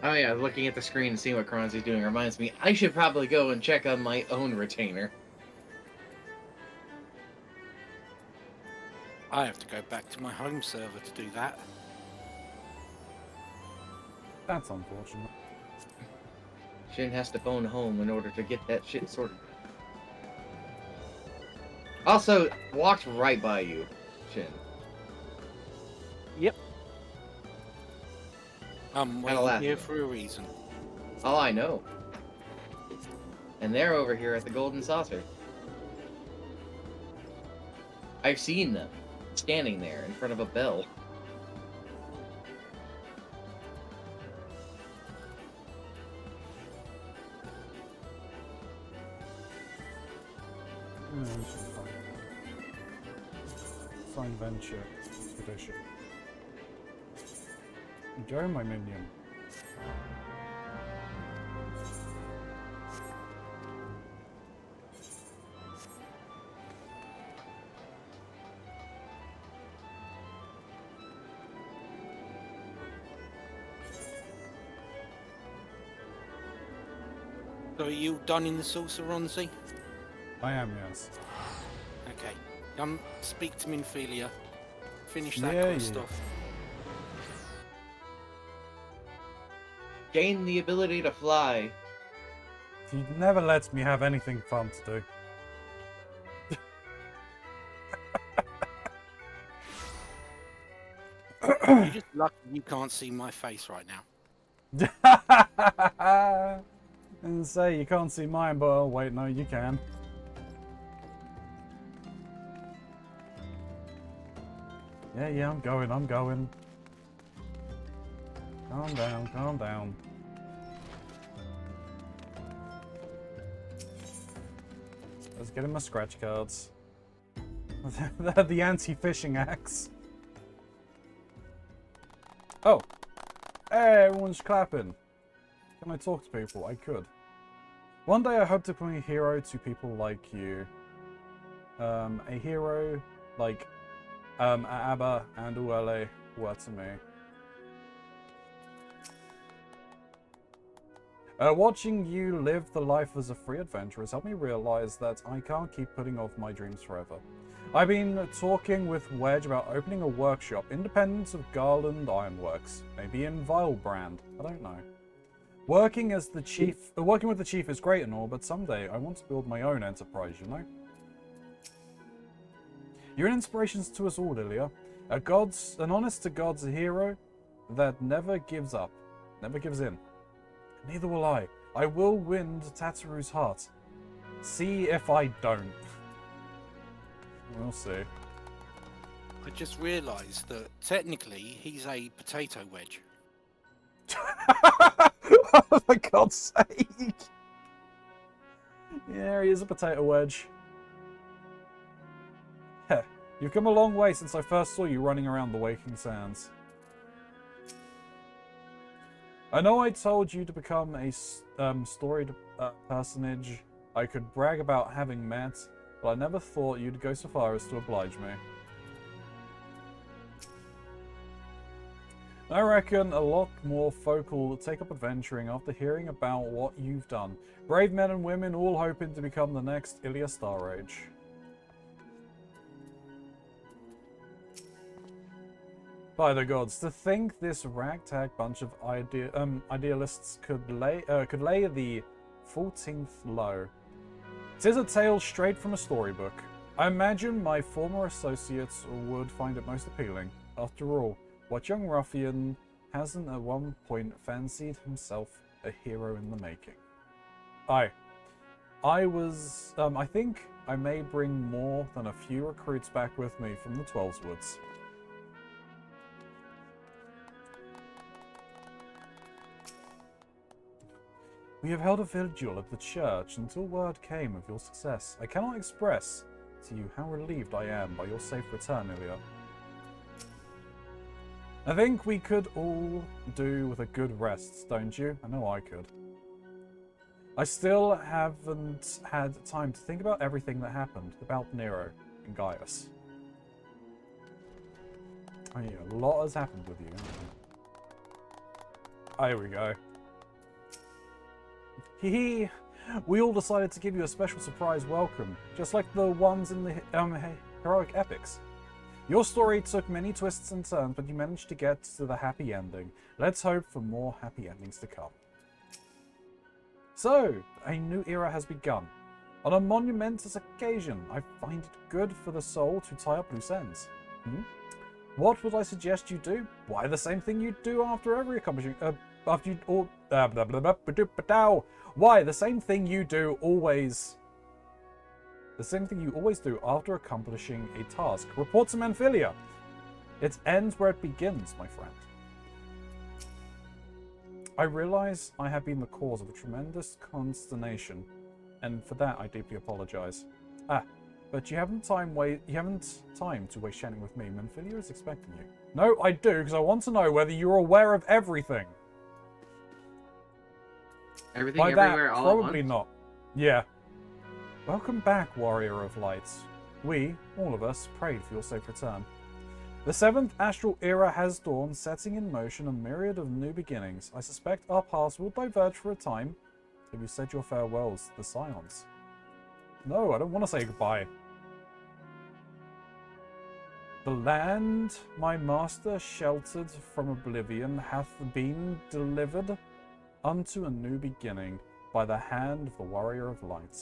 Oh yeah, looking at the screen and seeing what Keronzi's doing reminds me, I should probably go and check on my own retainer. I have to go back to my home server to do that. That's unfortunate. Shin has to phone home in order to get that shit sorted. Also, walked right by you, Shin. Yep. I'm Kinda waiting here laughing. for a reason. Oh, I know. And they're over here at the golden saucer. I've seen them standing there in front of a bell. No, we should find it. Sign venture expedition. Enjoy my minion. So are you done in the saucer, Ronzi? I am, yes. Okay. Speak to Minfilia. Finish that Yeah, quest yeah. off. Gain the ability to fly. He never lets me have anything fun to do. You're just lucky you can't see my face right now. And say you can't see mine, but oh wait, no, you can. Yeah, I'm going. Calm down. Let's get him my scratch cards. The anti-fishing axe. Oh. Hey, everyone's clapping. Can I talk to people? I could. One day I hope to become a hero to people like you. A hero like Abba and Uele were to me. Watching you live the life as a free adventurer has helped me realize that I can't keep putting off my dreams forever. I've been talking with Wedge about opening a workshop independent of Garland Ironworks, maybe in Vilebrand, I don't know. Working with the chief is great and all, but someday I want to build my own enterprise, you know? You're an inspiration to us all, Lilia. An honest-to-God's hero that never gives up, never gives in. Neither will I. I will win Tataru's heart. See if I don't. We'll see. I just realised that technically he's a potato wedge. Oh, for God's sake! Yeah, he is a potato wedge. Heh, you've come a long way since I first saw you running around the Waking Sands. I know I told you to become a storied personage I could brag about having met, but I never thought you'd go so far as to oblige me. I reckon a lot more folk will take up adventuring after hearing about what you've done. Brave men and women all hoping to become the next Ilia Starage. By the gods, to think this ragtag bunch of idealists could lay the 14th low. 'Tis a tale straight from a storybook. I imagine my former associates would find it most appealing. After all, what young ruffian hasn't at one point fancied himself a hero in the making? I think I may bring more than a few recruits back with me from the 12's Woods. We have held a vigil at the church until word came of your success. I cannot express to you how relieved I am by your safe return, Ilia. I think we could all do with a good rest, don't you? I know I could. I still haven't had time to think about everything that happened, about Nero and Gaius. Oh yeah, a lot has happened with you. Oh, here we go. Hee. We all decided to give you a special surprise welcome, just like the ones in the heroic epics. Your story took many twists and turns, but you managed to get to the happy ending. Let's hope for more happy endings to come. So, a new era has begun. On a momentous occasion, I find it good for the soul to tie up loose ends. What would I suggest you do? Why, the same thing you do after every accomplishing... Why, the same thing you do always... The same thing you always do after accomplishing a task. Report to Manphilia. It ends where it begins, my friend. I realize I have been the cause of a tremendous consternation, and for that I deeply apologize. But you haven't time to waste chatting with me. Manphilia is expecting you. No, I do, because I want to know whether you're aware of everything. Everything, By everywhere, that, all at probably once? not. Yeah. Welcome back, Warrior of Light. We, all of us, prayed for your safe return. The 7th Astral Era has dawned, setting in motion a myriad of new beginnings. I suspect our paths will diverge for a time, Have you said your farewells to the Scions? No, I don't want to say goodbye. The land my master sheltered from oblivion hath been delivered unto a new beginning by the hand of the Warrior of Light.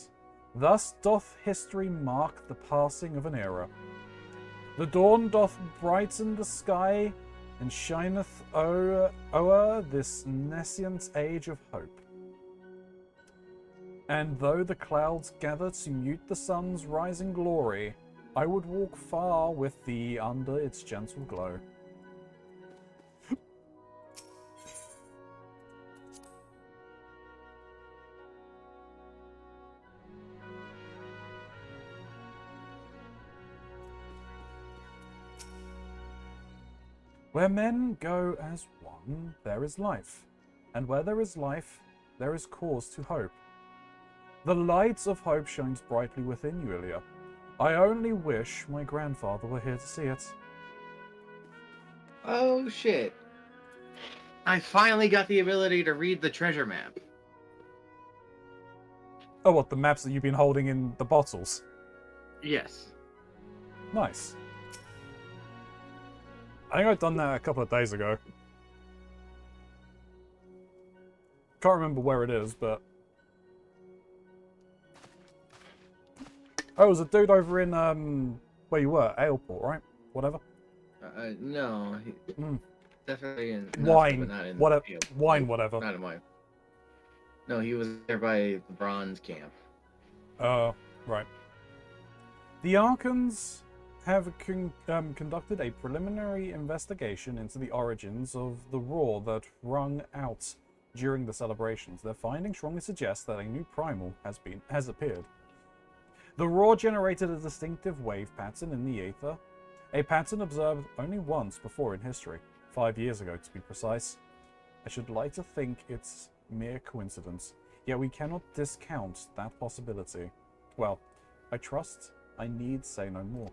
Thus doth history mark the passing of an era. The dawn doth brighten the sky, and shineth o'er this nescient age of hope. And though the clouds gather to mute the sun's rising glory, I would walk far with thee under its gentle glow. Where men go as one, there is life. And where there is life, there is cause to hope. The light of hope shines brightly within you, Ilya. I only wish my grandfather were here to see it. Oh shit. I finally got the ability to read the treasure map. Oh, what, the maps that you've been holding in the bottles? Yes. Nice. I think I've done that a couple of days ago. Can't remember where it is, but... Oh, it was a dude over in, where you were, Aleport, right? Whatever. No. Definitely in... Wine. But not in Whatever. the field. Wine, whatever. Not in wine. No, he was there by the bronze camp. Oh, right. The Archons have conducted a preliminary investigation into the origins of the roar that rung out during the celebrations. Their findings strongly suggest that a new primal has appeared. The roar generated a distinctive wave pattern in the aether, a pattern observed only once before in history, 5 years ago to be precise. I should like to think it's mere coincidence, yet we cannot discount that possibility. Well, I trust I need say no more.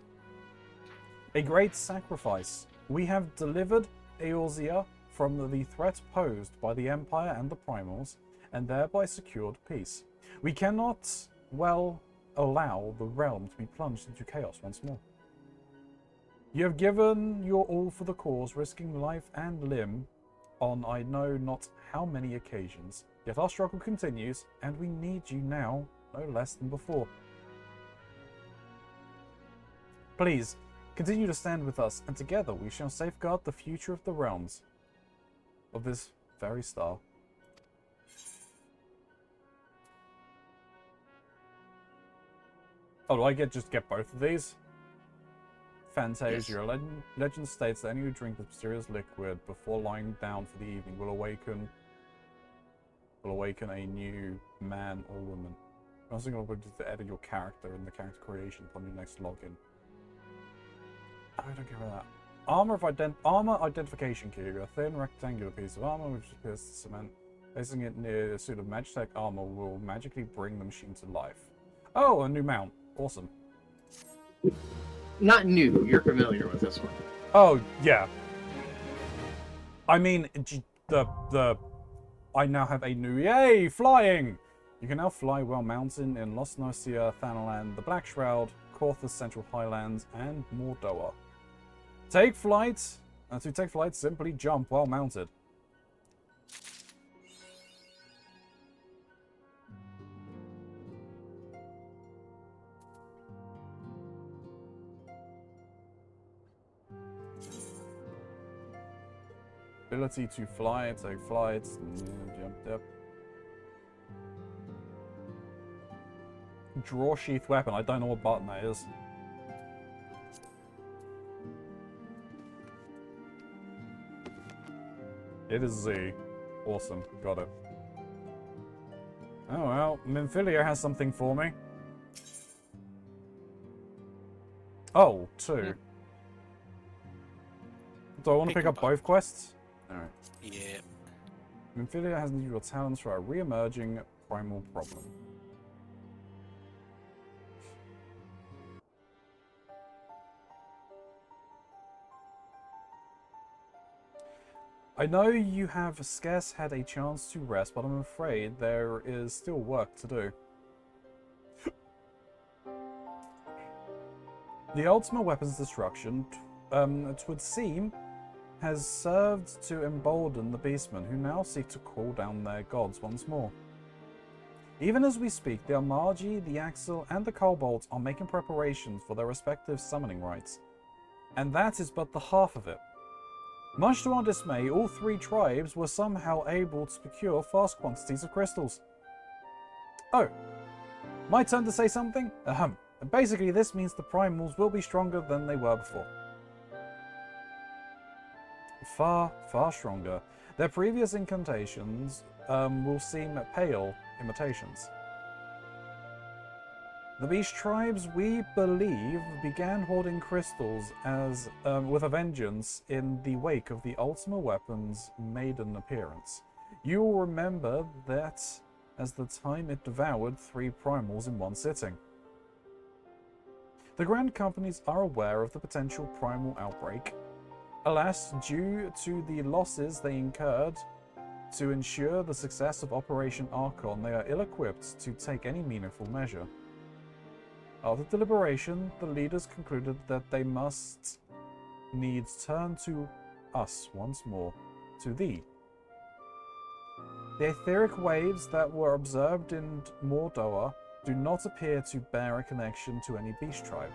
A great sacrifice. We have delivered Eorzea from the threat posed by the Empire and the Primals, and thereby secured peace. We cannot, well, allow the realm to be plunged into chaos once more. You have given your all for the cause, risking life and limb on I know not how many occasions. Yet our struggle continues, and we need you now no less than before. Please, continue to stand with us, and together we shall safeguard the future of the realms of this very star. Oh, do I just get both of these? Fantasia. Yes. Legend states that any who drink the mysterious liquid before lying down for the evening will awaken a new man or woman. I was thinking to edit your character in the character creation upon your next login. I don't care about that. Armor identification cube. A thin rectangular piece of armor which appears to cement. Placing it near a suit of Magitech armor will magically bring the machine to life. Oh, a new mount. Awesome. Not new. You're familiar with this one. Oh, yeah. I mean, I now have a new... Yay! Flying! You can now fly well mountain in Lost Nocia, Thanalan, the Black Shroud, Korthus Central Highlands, and Mordoa. Take flight, and to take flight, simply jump while mounted. Ability to fly, take flight, jump up. Draw sheath weapon, I don't know what button that is. It is Z. Awesome, got it. Oh well, Minfilia has something for me. Oh, 2. Do I want to pick up both quests? Alright. Yeah. Minfilia has unusual talents for a re-emerging primal problem. I know you have scarce had a chance to rest, but I'm afraid there is still work to do. The ultimate weapon's destruction, it would seem, has served to embolden the beastmen, who now seek to call down their gods once more. Even as we speak, the Armagi, the Axel, and the Kobolds are making preparations for their respective summoning rites. And that is but the half of it. Much to our dismay, all three tribes were somehow able to procure vast quantities of crystals. Oh, my turn to say something? Ahem. Basically, this means the primals will be stronger than they were before. Far, far stronger. Their previous incantations will seem pale imitations. The beast tribes, we believe, began hoarding crystals as with a vengeance in the wake of the ultimate weapon's maiden appearance. You will remember that as the time it devoured 3 primals in one sitting. The Grand Companies are aware of the potential primal outbreak. Alas, due to the losses they incurred to ensure the success of Operation Archon, they are ill-equipped to take any meaningful measure. After deliberation, the leaders concluded that they must needs turn to us once more, to thee. The etheric waves that were observed in Mordoa do not appear to bear a connection to any beast tribe.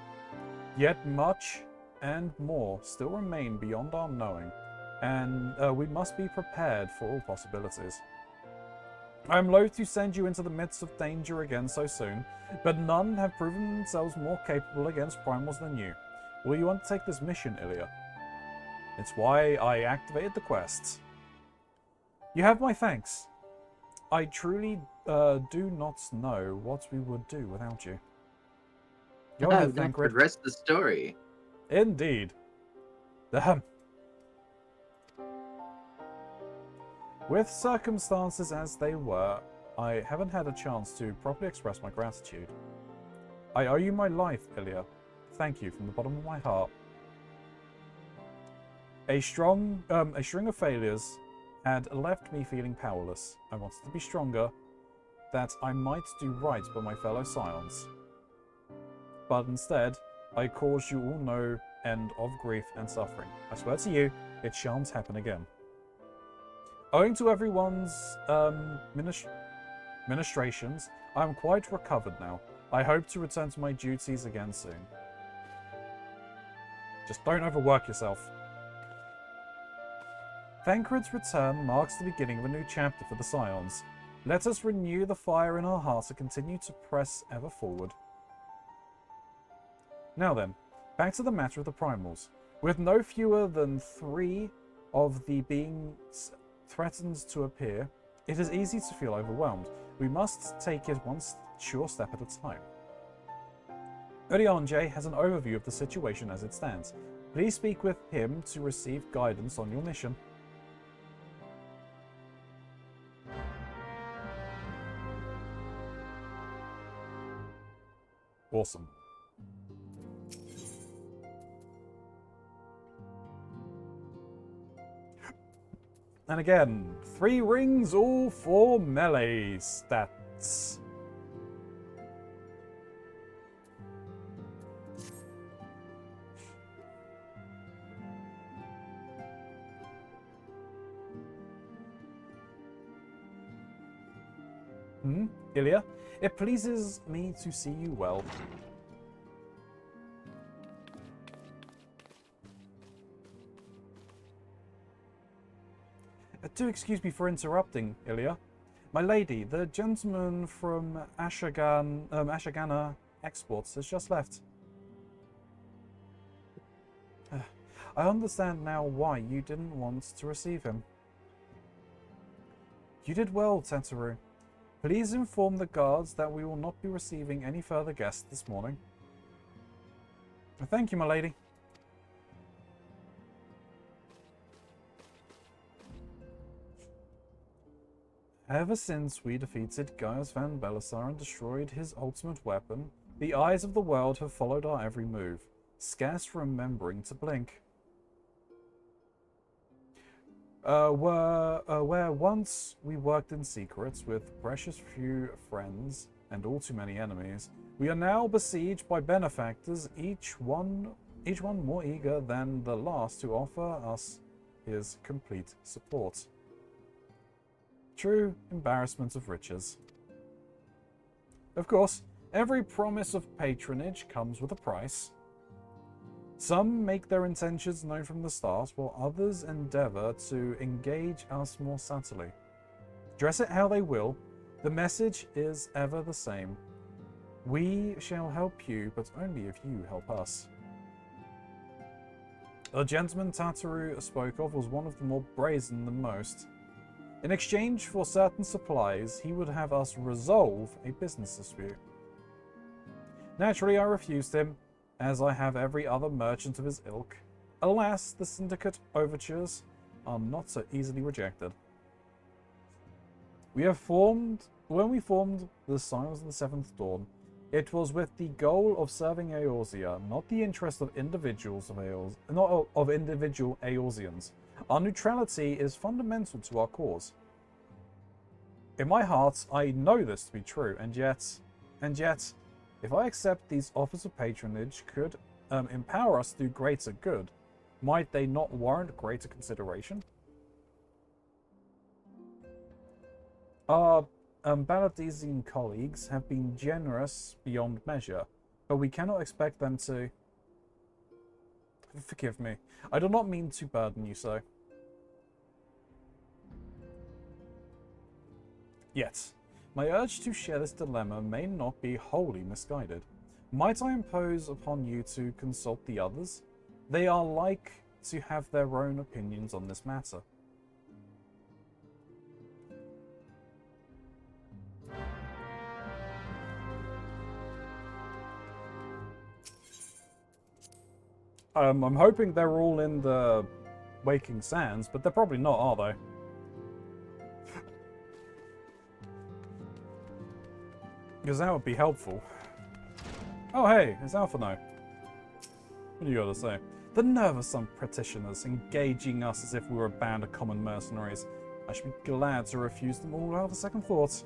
Yet much and more still remain beyond our knowing, and we must be prepared for all possibilities. I am loath to send you into the midst of danger again so soon, but none have proven themselves more capable against primals than you. Will you undertake this mission, Ilya? It's why I activated the quest. You have my thanks. I truly do not know what we would do without you. Go ahead, Thancred. The rest of the story. Indeed. With circumstances as they were, I haven't had a chance to properly express my gratitude. I owe you my life, Ilya. Thank you from the bottom of my heart. A string of failures had left me feeling powerless. I wanted to be stronger, that I might do right by my fellow scions. But instead, I caused you all no end of grief and suffering. I swear to you, it shan't happen again. Owing to everyone's ministrations, I am quite recovered now. I hope to return to my duties again soon. Just don't overwork yourself. Thancred's return marks the beginning of a new chapter for the Scions. Let us renew the fire in our hearts and continue to press ever forward. Now then, back to the matter of the primals. With no fewer than 3 of the beings threatened to appear, it is easy to feel overwhelmed. We must take it one sure step at a time. Urianje has an overview of the situation as it stands. Please speak with him to receive guidance on your mission. Awesome. And again, 3 rings, all for melee stats. Ilya, it pleases me to see you well. Do excuse me for interrupting, Ilya. My lady, the gentleman from Ashagana Exports has just left. I understand now why you didn't want to receive him. You did well, Tataru. Please inform the guards that we will not be receiving any further guests this morning. Thank you, my lady. Ever since we defeated Gaius van Belisar and destroyed his ultimate weapon, the eyes of the world have followed our every move, scarce remembering to blink. where once we worked in secrets with precious few friends and all too many enemies, we are now besieged by benefactors, each one more eager than the last to offer us his complete support. True embarrassment of riches. Of course, every promise of patronage comes with a price. Some make their intentions known from the start, while others endeavor to engage us more subtly. Dress it how they will, the message is ever the same. We shall help you, but only if you help us. The gentleman Tataru spoke of was one of the more brazen than most. In exchange for certain supplies, he would have us resolve a business dispute. Naturally, I refused him, as I have every other merchant of his ilk. Alas, the syndicate overtures are not so easily rejected. When we formed the Scions of the Seventh Dawn, it was with the goal of serving Eorzea, not the interest of individual Eorzeans. Our neutrality is fundamental to our cause. In my heart, I know this to be true, and yet, if I accept these offers of patronage could empower us to do greater good, might they not warrant greater consideration? Our Baladesian colleagues have been generous beyond measure, but we cannot expect them to... Forgive me. I do not mean to burden you so. Yet, my urge to share this dilemma may not be wholly misguided. Might I impose upon you to consult the others? They are like to have their own opinions on this matter. I'm hoping they're all in the Waking Sands, but they're probably not, are they? Because that would be helpful. Oh hey, it's Alphano. What do you got to say? The nerve of some petitioners engaging us as if we were a band of common mercenaries. I should be glad to refuse them all without a second thought.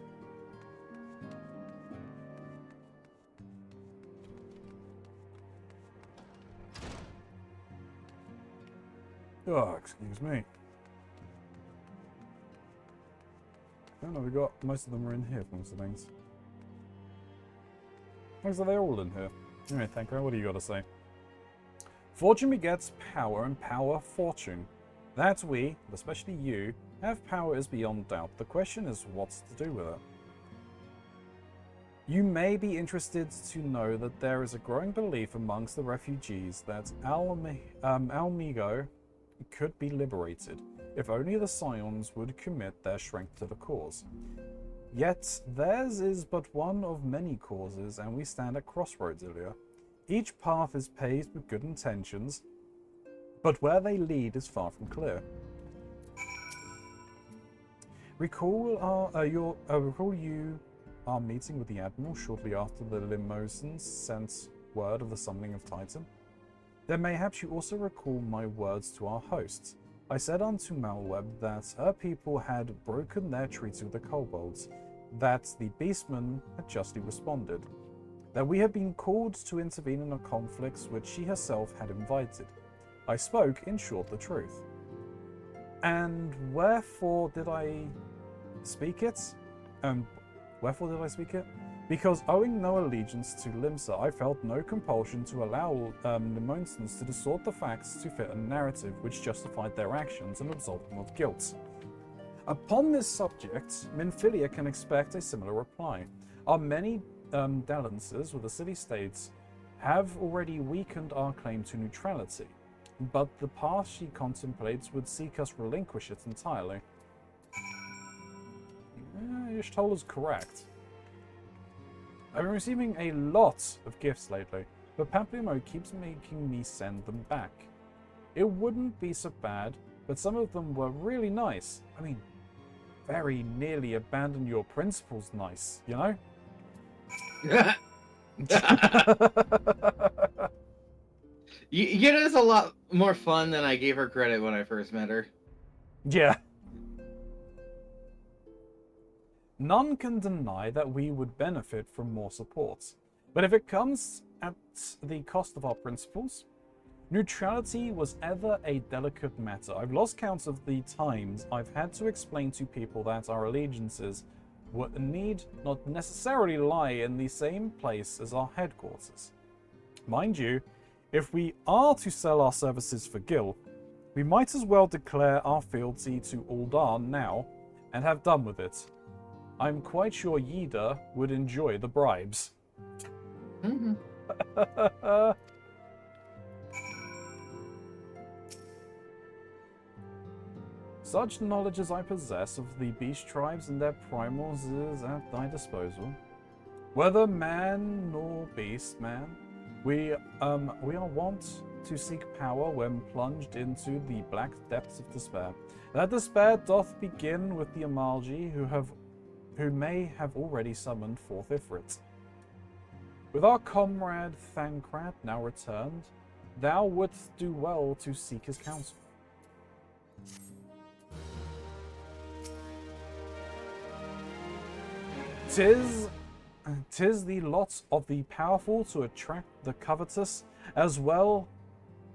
Oh, excuse me. I don't know, we got most of them are in here from some things. Looks like they're all in here. Anyway, Thanko, what do you got to say? Fortune begets power, and power fortune. That we, especially you, have power is beyond doubt. The question is what's to do with it. You may be interested to know that there is a growing belief amongst the refugees that Almigo could be liberated, if only the Scions would commit their strength to the cause. Yet theirs is but one of many causes, and we stand at crossroads, Ilya. Each path is paved with good intentions, but where they lead is far from clear. Recall our meeting with the Admiral shortly after the Limosans sent word of the summoning of Titan? Then mayhaps you also recall my words to our hosts. I said unto Malweb that her people had broken their treaty with the kobolds, that the beastmen had justly responded, that we had been called to intervene in a conflict which she herself had invited. I spoke, in short, the truth. And wherefore did I speak it? Wherefore did I speak it? Because owing no allegiance to Limsa, I felt no compulsion to allow Limonsans to distort the facts to fit a narrative which justified their actions and absolved them of guilt. Upon this subject, Minfilia can expect a similar reply. Our many dalliances with the city-states have already weakened our claim to neutrality, but the path she contemplates would seek us relinquish it entirely. Y'shtola is correct. I've been receiving a lot of gifts lately, but Pamplemousse keeps making me send them back. It wouldn't be so bad, but some of them were really nice. I mean, very nearly abandon your principles nice, you know? Yenna's a lot more fun than I gave her credit when I first met her. Yeah. None can deny that we would benefit from more support. But if it comes at the cost of our principles, neutrality was ever a delicate matter. I've lost count of the times I've had to explain to people that our allegiances need not necessarily lie in the same place as our headquarters. Mind you, if we are to sell our services for Gil, we might as well declare our fealty to Uldar now and have done with it. I'm quite sure Yida would enjoy the bribes. Mm-hmm. Such knowledge as I possess of the beast tribes and their primals is at thy disposal. Whether man nor beast man, we are wont to seek power when plunged into the black depths of despair. That despair doth begin with the Amalji who may have already summoned forth Ifrit. With our comrade Thancred now returned, thou wouldst do well to seek his counsel. Tis the lot of the powerful to attract the covetous as well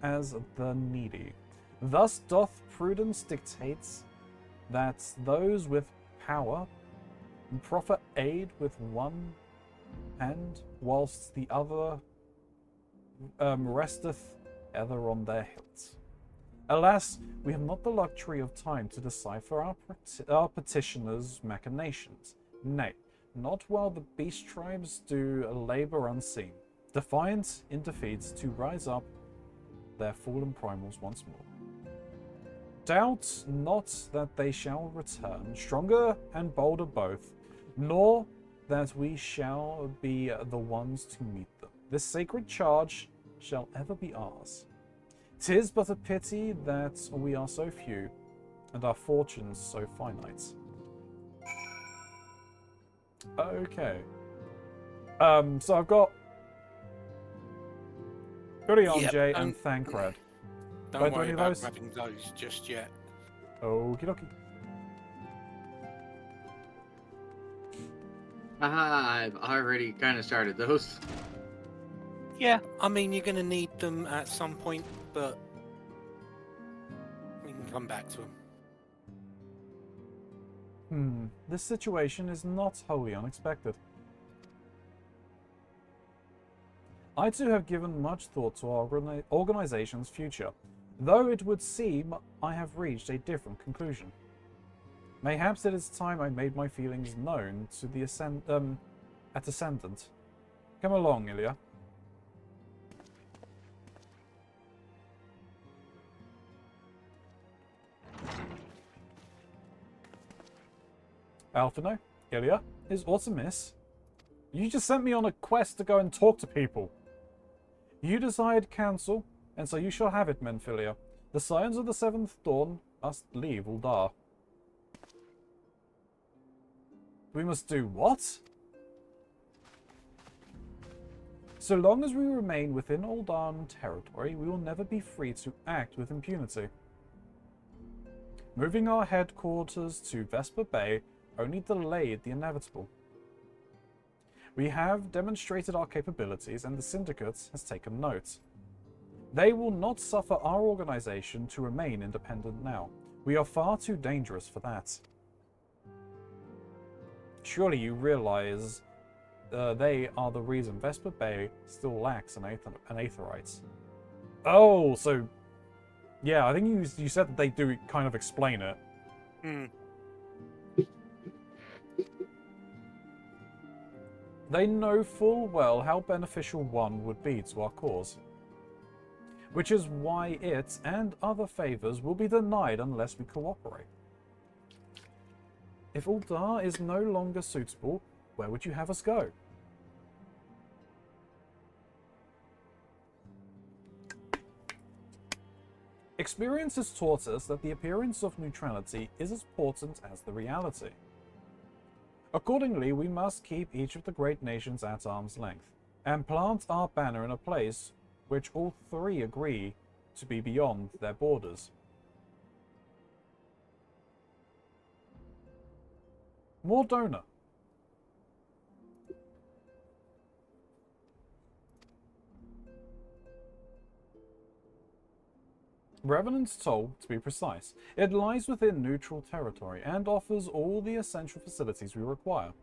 as the needy. Thus doth prudence dictate that those with power proffer aid with one hand, whilst the other resteth ever on their hilts. Alas, we have not the luxury of time to decipher our petitioners' machinations. Nay, not while the beast tribes do labor unseen, defiant in defeat to rise up their fallen primals once more. Doubt not that they shall return, stronger and bolder both, nor that we shall be the ones to meet them. This sacred charge shall ever be ours. 'Tis but a pity that we are so few, and our fortunes so finite. Okay. So I've got Keronzi and Thancred. Don't worry about grabbing those just yet. Okie dokie. I've already kind of started those. Yeah, I mean, you're going to need them at some point, but we can come back to them. This situation is not wholly unexpected. I too have given much thought to our organization's future, though it would seem I have reached a different conclusion. Mayhaps it is time I made my feelings known to the Ascendant. Come along, Ilya. Alphino, Ilya, is aught amiss? You just sent me on a quest to go and talk to people. You desired counsel, and so you shall have it, Menphilia. The Scions of the Seventh Dawn must leave Uldar. We must do what? So long as we remain within Uldan territory, we will never be free to act with impunity. Moving our headquarters to Vesper Bay only delayed the inevitable. We have demonstrated our capabilities, and the Syndicate has taken note. They will not suffer our organization to remain independent now. We are far too dangerous for that. Surely you realize they are the reason Vesper Bay still lacks an Aetherite. Oh, so... Yeah, I think you said that they do kind of explain it. They know full well how beneficial one would be to our cause. Which is why it and other favors will be denied unless we cooperate. If Uldar is no longer suitable, where would you have us go? Experience has taught us that the appearance of neutrality is as important as the reality. Accordingly, we must keep each of the great nations at arm's length, and plant our banner in a place which all three agree to be beyond their borders. More donor. Revenant's Toll, to be precise. It lies within neutral territory and offers all the essential facilities we require.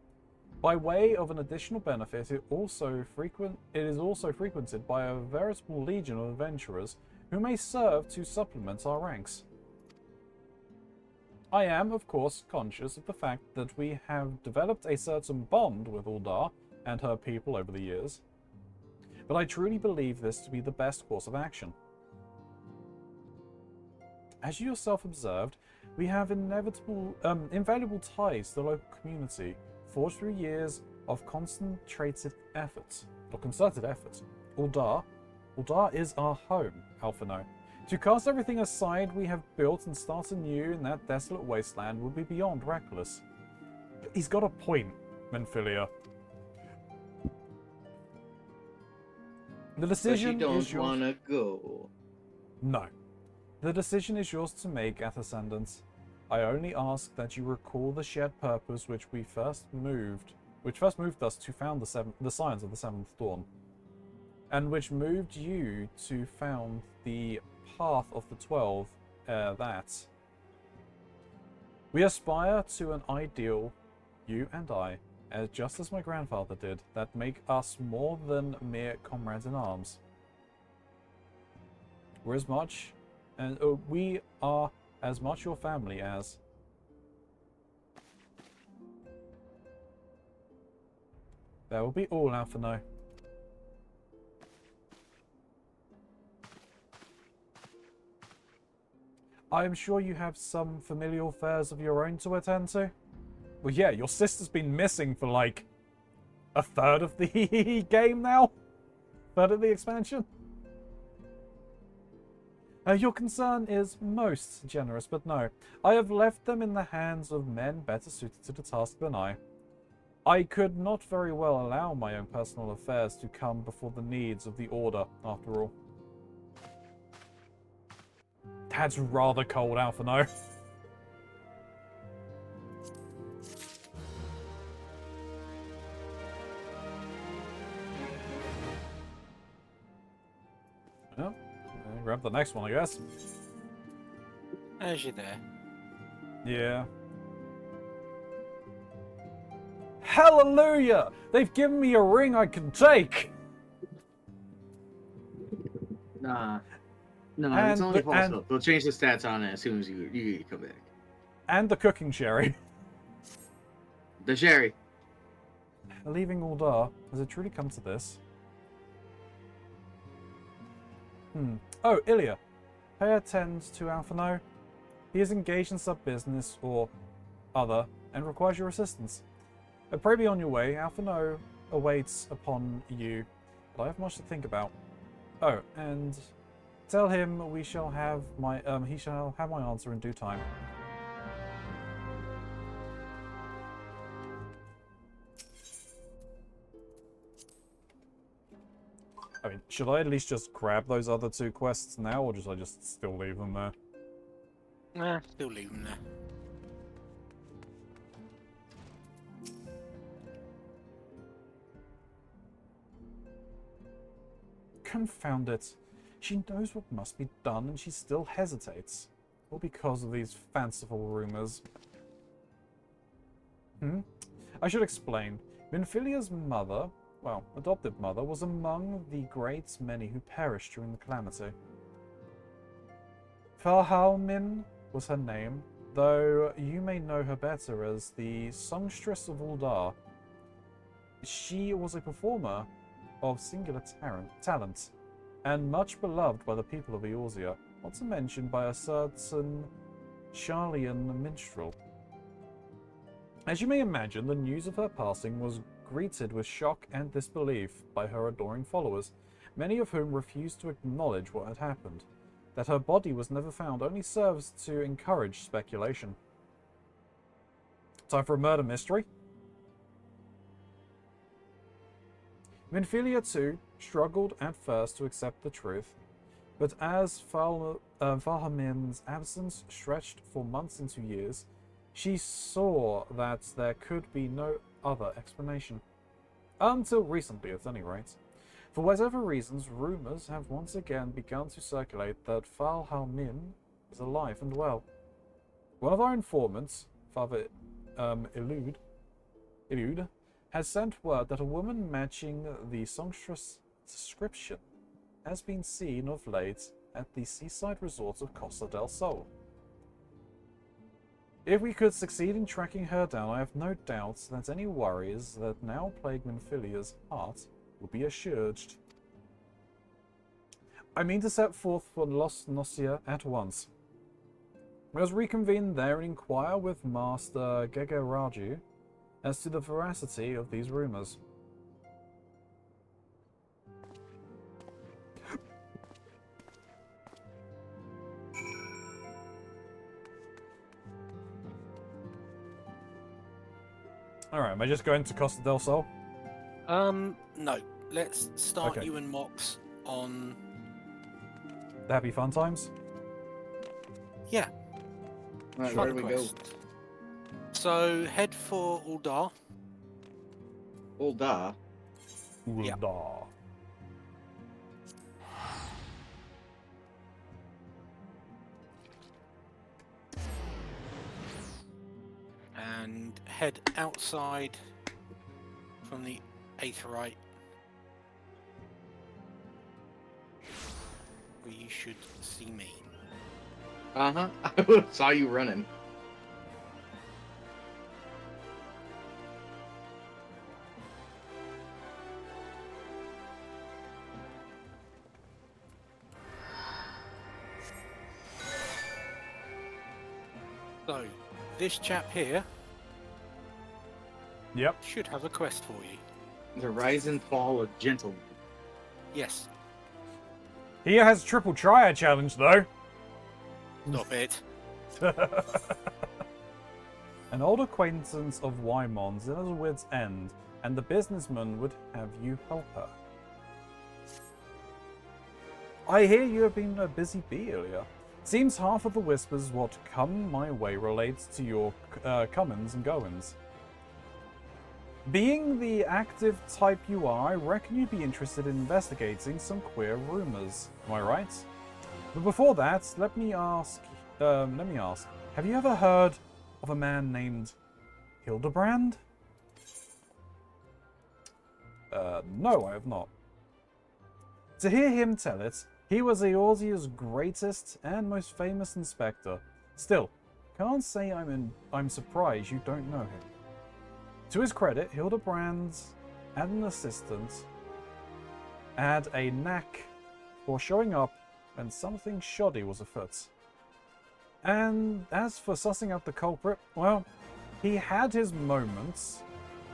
By way of an additional benefit, it is also frequented by a veritable legion of adventurers who may serve to supplement our ranks. I am, of course, conscious of the fact that we have developed a certain bond with Uldar and her people over the years, but I truly believe this to be the best course of action. As you yourself observed, we have invaluable ties to the local community, forged through years of concerted effort. Uldar is our home, Alphino. To cast everything aside we have built and start anew in that desolate wasteland would be beyond reckless. But he's got a point, Menphilia. The decision but you is don't yours. wanna go. No. The decision is yours to make, Ascendant. I only ask that you recall the shared purpose which first moved us to found the Scions of the Seventh Dawn, and which moved you to found the Path of the 12. That we aspire to an ideal, you and I, just as my grandfather did, that make us more than mere comrades in arms. We are as much your family as... That will be all, Alphino. I am sure you have some familial affairs of your own to attend to. Well, yeah, your sister's been missing for like a third of the game now. Third of the expansion. Your concern is most generous, but no. I have left them in the hands of men better suited to the task than I. I could not very well allow my own personal affairs to come before the needs of the Order, after all. That's rather cold, Alphino. Well, grab the next one, I guess. As you're there. Yeah. Hallelujah! They've given me a ring I can take! Nah. No, it's only possible. They'll change the stats on it as soon as you come back. And the cooking sherry. The sherry. Leaving Uldar, has it truly come to this? Oh, Ilya. Pay attention to Alphino. He is engaged in some business or other and requires your assistance. Pray be on your way. Alphino awaits upon you, but I have much to think about. Oh, and tell him he shall have my answer in due time. I mean, should I at least just grab those other two quests now, or should I just still leave them there? Nah, still leave them there. Confound it. She knows what must be done and she still hesitates. All because of these fanciful rumors. I should explain. Menphilia's mother, well, adoptive mother, was among the great many who perished during the calamity. Farhalmin was her name, though you may know her better as the songstress of Uldar. She was a performer of singular talent, and much beloved by the people of Eorzea, not to mention by a certain Charlian minstrel. As you may imagine, the news of her passing was greeted with shock and disbelief by her adoring followers, many of whom refused to acknowledge what had happened. That her body was never found only serves to encourage speculation. Time for a murder mystery? Menphilia too struggled at first to accept the truth, but as Farhamin's absence stretched for months into years, She saw that there could be no other explanation. Until recently, at any rate. For whatever reasons, rumours have once again begun to circulate that Fal Halmin is alive and well. One of our informants, Father Elude, has sent word that a woman matching the songstress' description has been seen of late at the seaside resort of Costa del Sol. If we could succeed in tracking her down, I have no doubt that any worries that now plague Minfilia's heart will be assuaged. I mean to set forth for Los Nocia at once. We must reconvene there and inquire with Master Gegeraju as to the veracity of these rumours. Alright, am I just going to Costa del Sol? No. Let's start Okay. you and Mox on... The Happy Fun Times? Yeah. Right, Fun where do we go? quest. So, head for Uldar. Uldar? Yeah. Uldar. And head outside from the Aetherite. Where you should see me. Uh-huh. I saw you running. So, this chap here Yep. should have a quest for you. The rise and fall of gentlemen. Yes. He has triple triad challenge though. Stop it. An old acquaintance of Wymon's is at his wit's end, and the businessman would have you help her. I hear you have been a busy bee earlier. Seems half of the whispers what come my way relates to your comings and goings. Being the active type you are, I reckon you'd be interested in investigating some queer rumors. Am I right? But before that, let me ask, have you ever heard of a man named Hildebrand? No, I have not. To hear him tell it, he was Eorzea's greatest and most famous inspector. Still, can't say I'm surprised you don't know him. To his credit, Hildebrand and an assistant had a knack for showing up when something shoddy was afoot. And as for sussing out the culprit, well, he had his moments,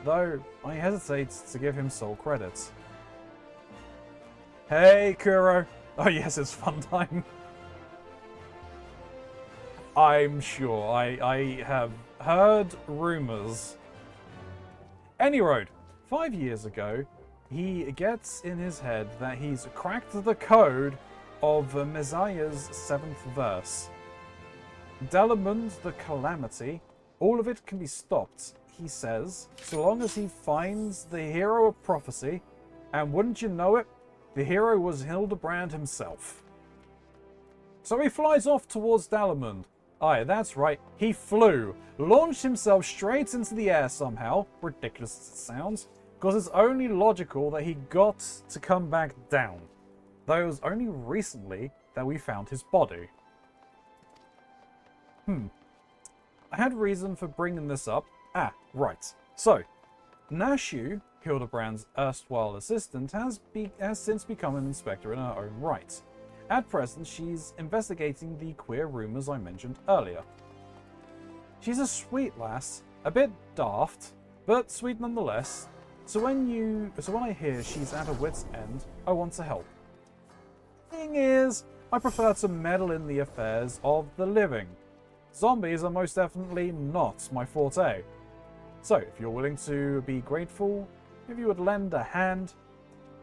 though I hesitate to give him sole credit. Hey, Kuro! Oh yes, it's fun time. I'm sure I have heard rumors. Any road, 5 years ago, he gets in his head that he's cracked the code of Messiah's 7th verse. Delamund the Calamity, all of it can be stopped, he says, so long as he finds the hero of prophecy, and wouldn't you know it, the hero was Hildebrand himself. So he flies off towards Dalamund. Aye, that's right, he flew, launched himself straight into the air somehow, ridiculous as it sounds, because it's only logical that he got to come back down. Though it was only recently that we found his body. I had reason for bringing this up. Ah, right. So, Nashu, Hildebrand's erstwhile assistant, has since become an inspector in her own right. At present, she's investigating the queer rumours I mentioned earlier. She's a sweet lass, a bit daft, but sweet nonetheless. So when I hear she's at her wit's end, I want to help. Thing is, I prefer to meddle in the affairs of the living. Zombies are most definitely not my forte. So, if you're willing to be grateful, if you would lend a hand.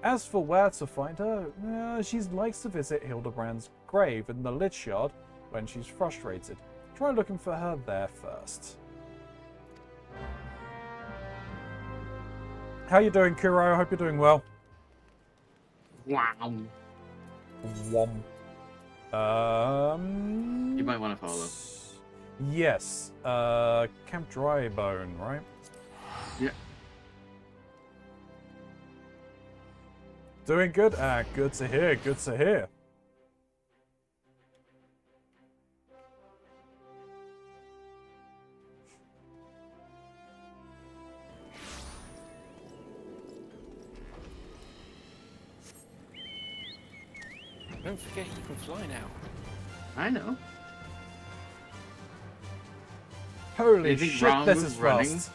As for where to find her, she likes to visit Hildebrand's grave in the Lich Yard when she's frustrated. Try looking for her there first. How you doing, Kuro? I hope you're doing well. Wow. Wom. You might want to follow. Yes. Camp Drybone, right? Yeah. Doing good? Ah, good to hear, good to hear. Don't forget you can fly now. I know. Holy Anything shit, wrong this with is running? fast.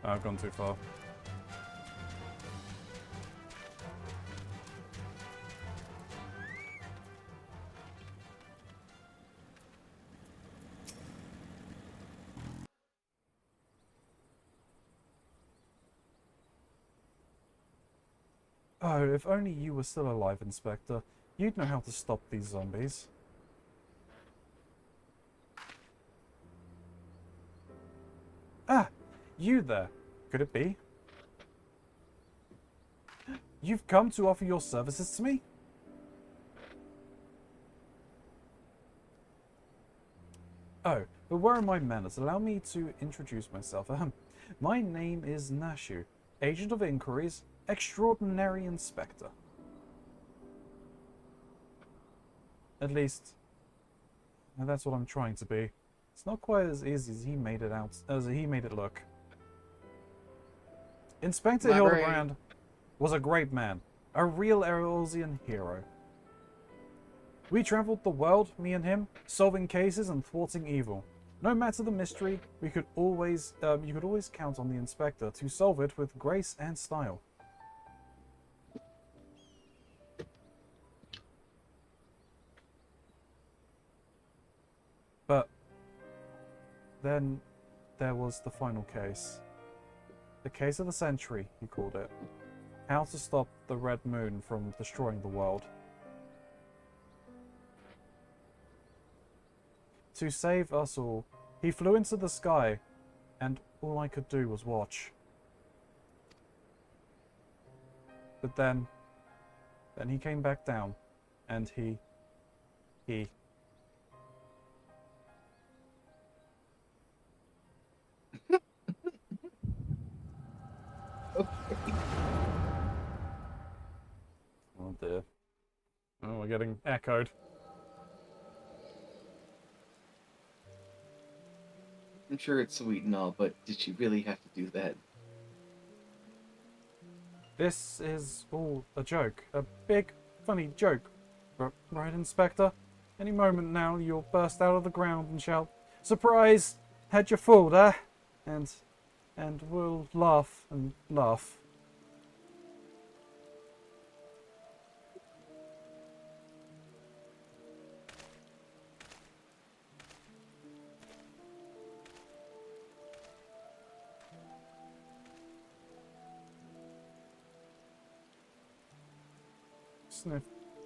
I've gone too far. Oh, if only you were still alive, Inspector. You'd know how to stop these zombies. Ah! You there. Could it be? You've come to offer your services to me? Oh, but where are my manners? Allow me to introduce myself. My name is Nashu, Agent of Inquiries, Extraordinary Inspector. At least, that's what I'm trying to be. It's not quite as easy as he made it look. Inspector Hildebrand was a great man, a real Erosian hero. We traveled the world, me and him, solving cases and thwarting evil. No matter the mystery, you could always count on the Inspector to solve it with grace and style. But then there was the final case. The case of the century, he called it. How to stop the Red Moon from destroying the world. To save us all, he flew into the sky, and all I could do was watch. But then he came back down, and he... Oh dear. Oh, we're getting echoed. I'm sure it's sweet and all, but did she really have to do that? This is all a joke. A big, funny joke. Right, Inspector? Any moment now, you'll burst out of the ground and shout, "Surprise! Had you fooled, eh?" And we'll laugh and laugh.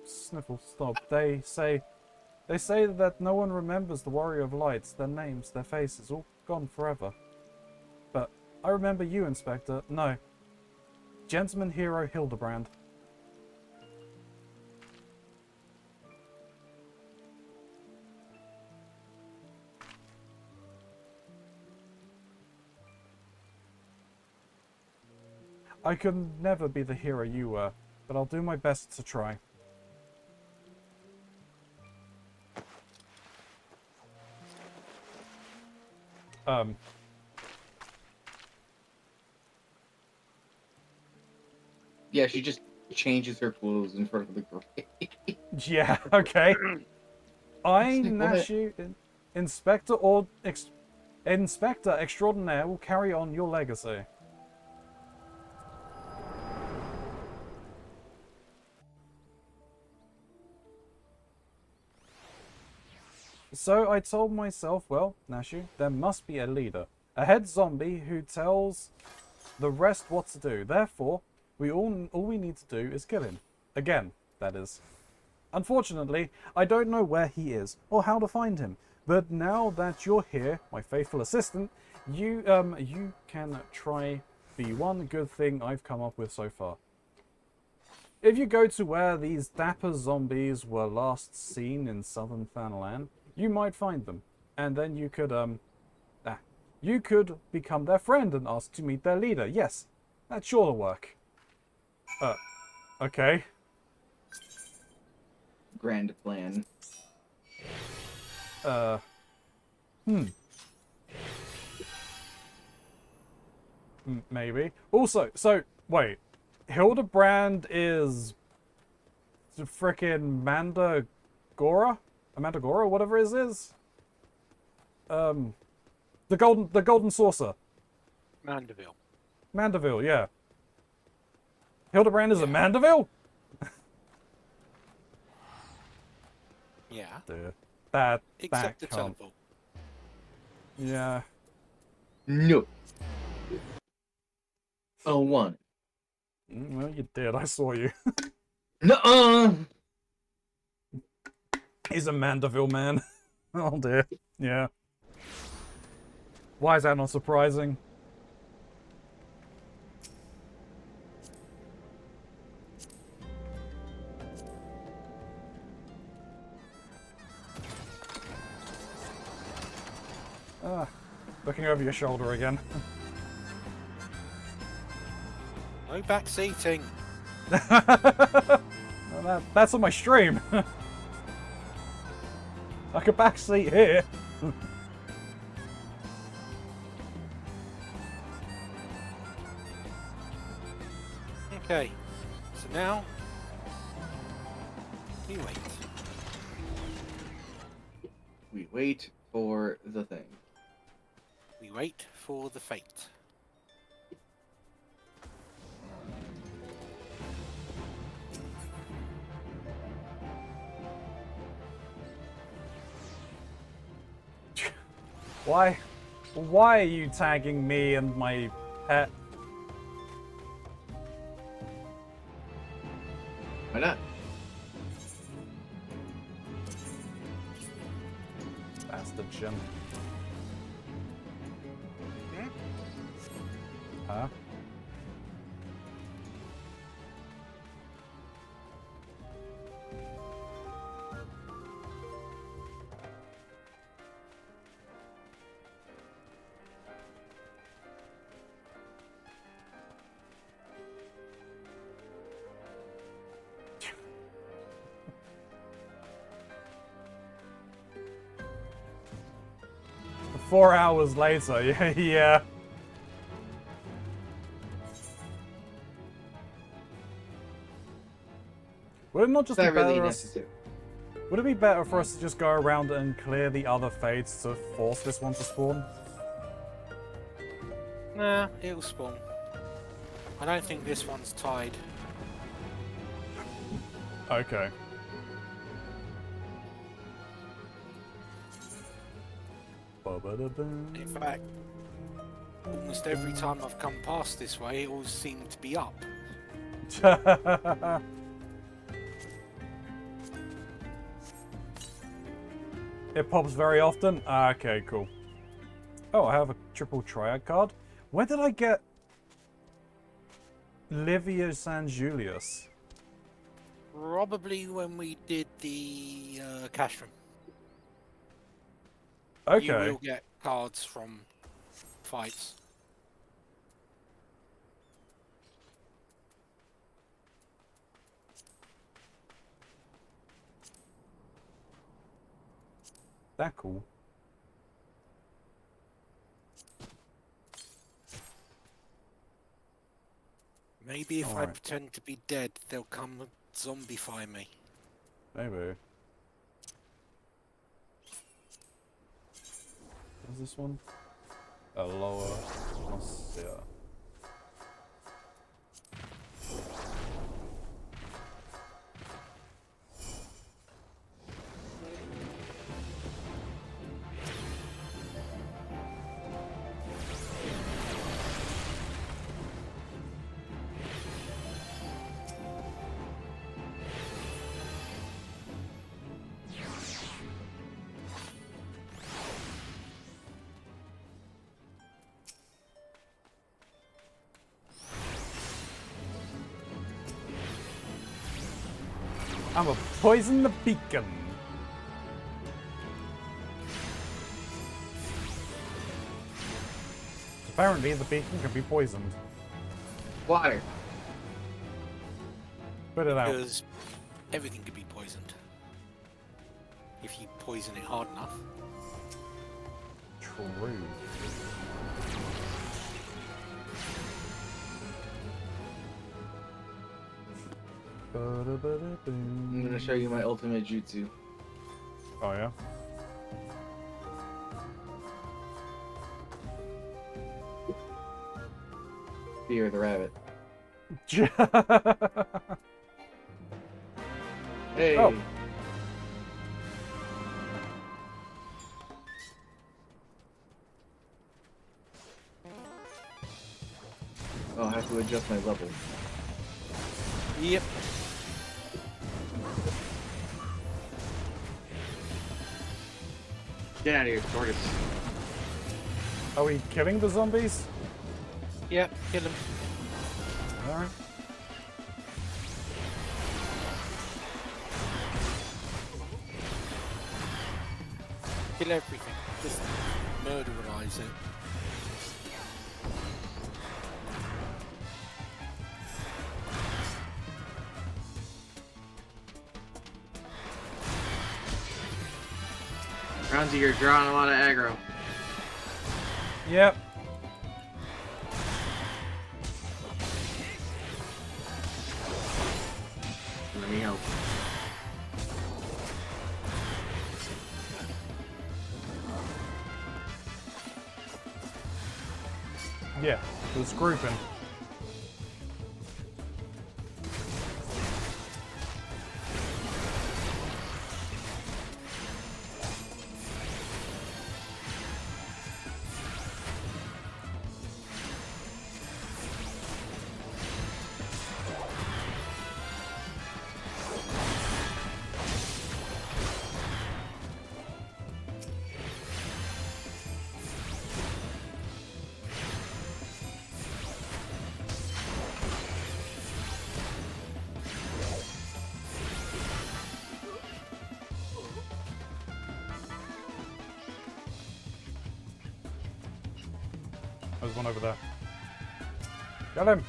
Sniffle, stop. They say that no one remembers the Warrior of Lights, their names, their faces, all gone forever. But I remember you, Inspector. No. Gentleman Hero Hildebrand. I could never be the hero you were, but I'll do my best to try. Yeah, she just changes her clothes in front of the grave. Yeah, okay. I, Nashu, Inspector Extraordinaire, will carry on your legacy. So I told myself, well, Nashu, there must be a leader. A head zombie who tells the rest what to do. Therefore, all we need to do is kill him. Again, that is. Unfortunately, I don't know where he is, or how to find him. But now that you're here, my faithful assistant, you can try the one good thing I've come up with so far. If you go to where these dapper zombies were last seen in southern Thanalan, you might find them. And then you could become their friend and ask to meet their leader. Yes, that's sure to work. Okay. Grand plan. Maybe. Also, so, wait. Hildebrand is the frickin' Mandagora? Mandagora, whatever it is? The golden saucer. Mandeville. Mandeville, yeah. Hildebrand is a Mandeville? Yeah. Dude, that Except the can't. teleport. Yeah. No. Oh, one. Well, you did. I saw you. Nuh-uh. He's a Mandeville man. Oh dear. Yeah. Why is that not surprising? Looking over your shoulder again. No back seating. Well, that's on my stream. I could backseat here. Okay, so now we wait. We wait for the thing. We wait for the fate. Why are you tagging me and my pet? Why not? Bastard Jim. Huh? Four hours later, yeah. Would it not just be Not really better? necessary. Would it be better for us to just go around and clear the other fates to force this one to spawn? Nah, it'll spawn. I don't think this one's tied. Okay. In fact, almost every time I've come past this way, it always seemed to be up. It pops very often? Okay, cool. Oh, I have a triple triad card. Where did I get Livia San Julius? Probably when we did the castrum. Okay. You will get cards from fights. That cool. Maybe if I Alright. pretend to be dead, they'll come and zombify me. Maybe. What's this one? A lower. Yeah. I'm gonna poison the beacon. Apparently, the beacon can be poisoned. Why? Put it out. Because everything could be poisoned. If you poison it hard enough. True. I'm gonna show you my ultimate jutsu. Oh yeah? Fear the rabbit. Hey! Oh. I'll have to adjust my level. Yep. Get out of here, Tortoise. Are we killing the zombies? Yep, kill him. Alright. Kill everything. Just murderize it. Keronzi, you're drawing a lot of aggro. Yep. Let me help. Yeah, there's grouping. There's one over there. Get him!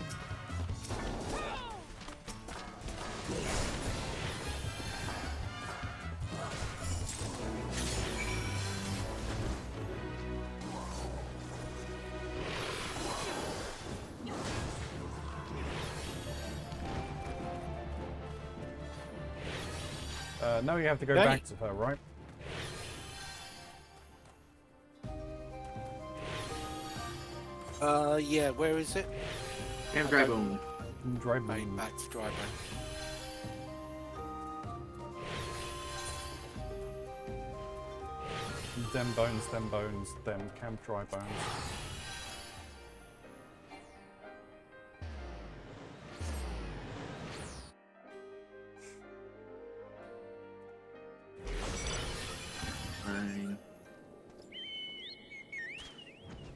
Now you have to go Hey. back to her, right? Yeah, where is it? And dry bone. Dry Right, bone. back to dry bone. Them bones, them camp dry bones. Fine.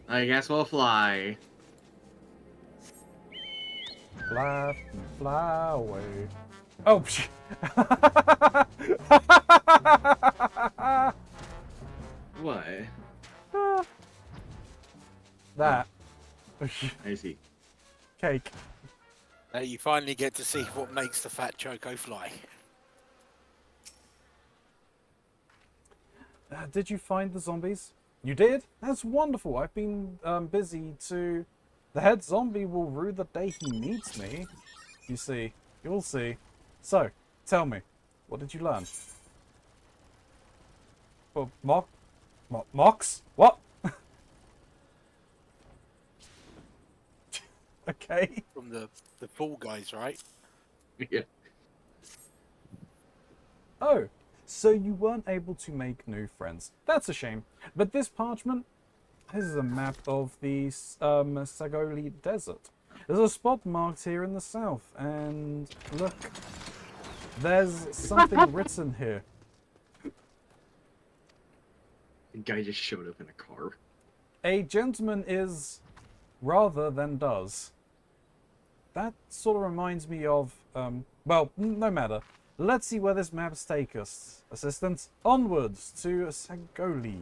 I guess we'll fly. Fly away. Oh, psh. What? That. I see. Cake. You finally get to see what makes the fat choco fly. Did you find the zombies? You did? That's wonderful. I've been busy too. The head zombie will rue the day he meets me. You see. You'll see. So, tell me, what did you learn? Well, Mox? What? Okay. From the Fall Guys, right? Yeah. Oh, so you weren't able to make new friends. That's a shame. But this parchment, this is a map of the Sagoli Desert. There's a spot marked here in the south, and look, there's something written here. The guy just showed up in a car. A gentleman is rather than does. That sort of reminds me of, well, no matter. Let's see where this map's take us. Assistant, onwards to Sagoli.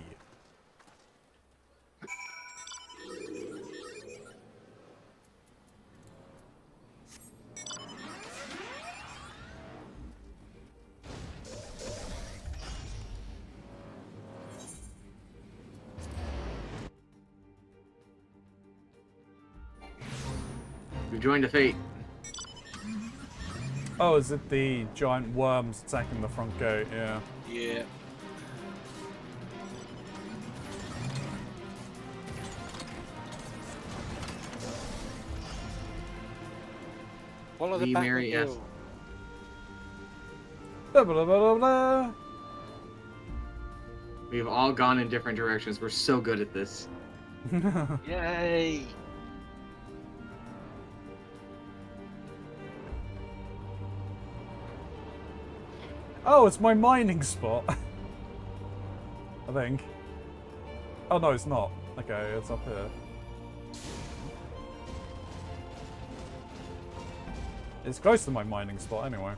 We've joined a fate. Oh, is it the giant worms attacking the front gate? Yeah. Yeah. Follow the Be back merry, yes. window. Blah, blah, blah, blah. We've all gone in different directions. We're so good at this. Yay! Oh, it's my mining spot. I think. Oh no, it's not. Okay, it's up here. It's close to my mining spot anyway.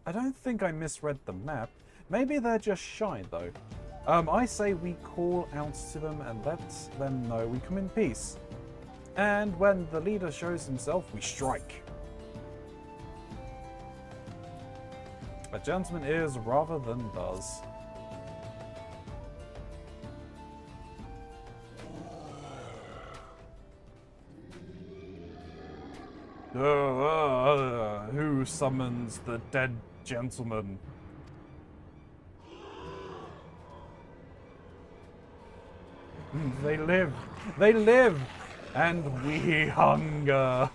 I don't think I misread the map. Maybe they're just shy though. I say we call out to them and let them know we come in peace. And when the leader shows himself, we strike. A gentleman is rather than does. Who summons the dead gentleman? They live! They live! And we hunger!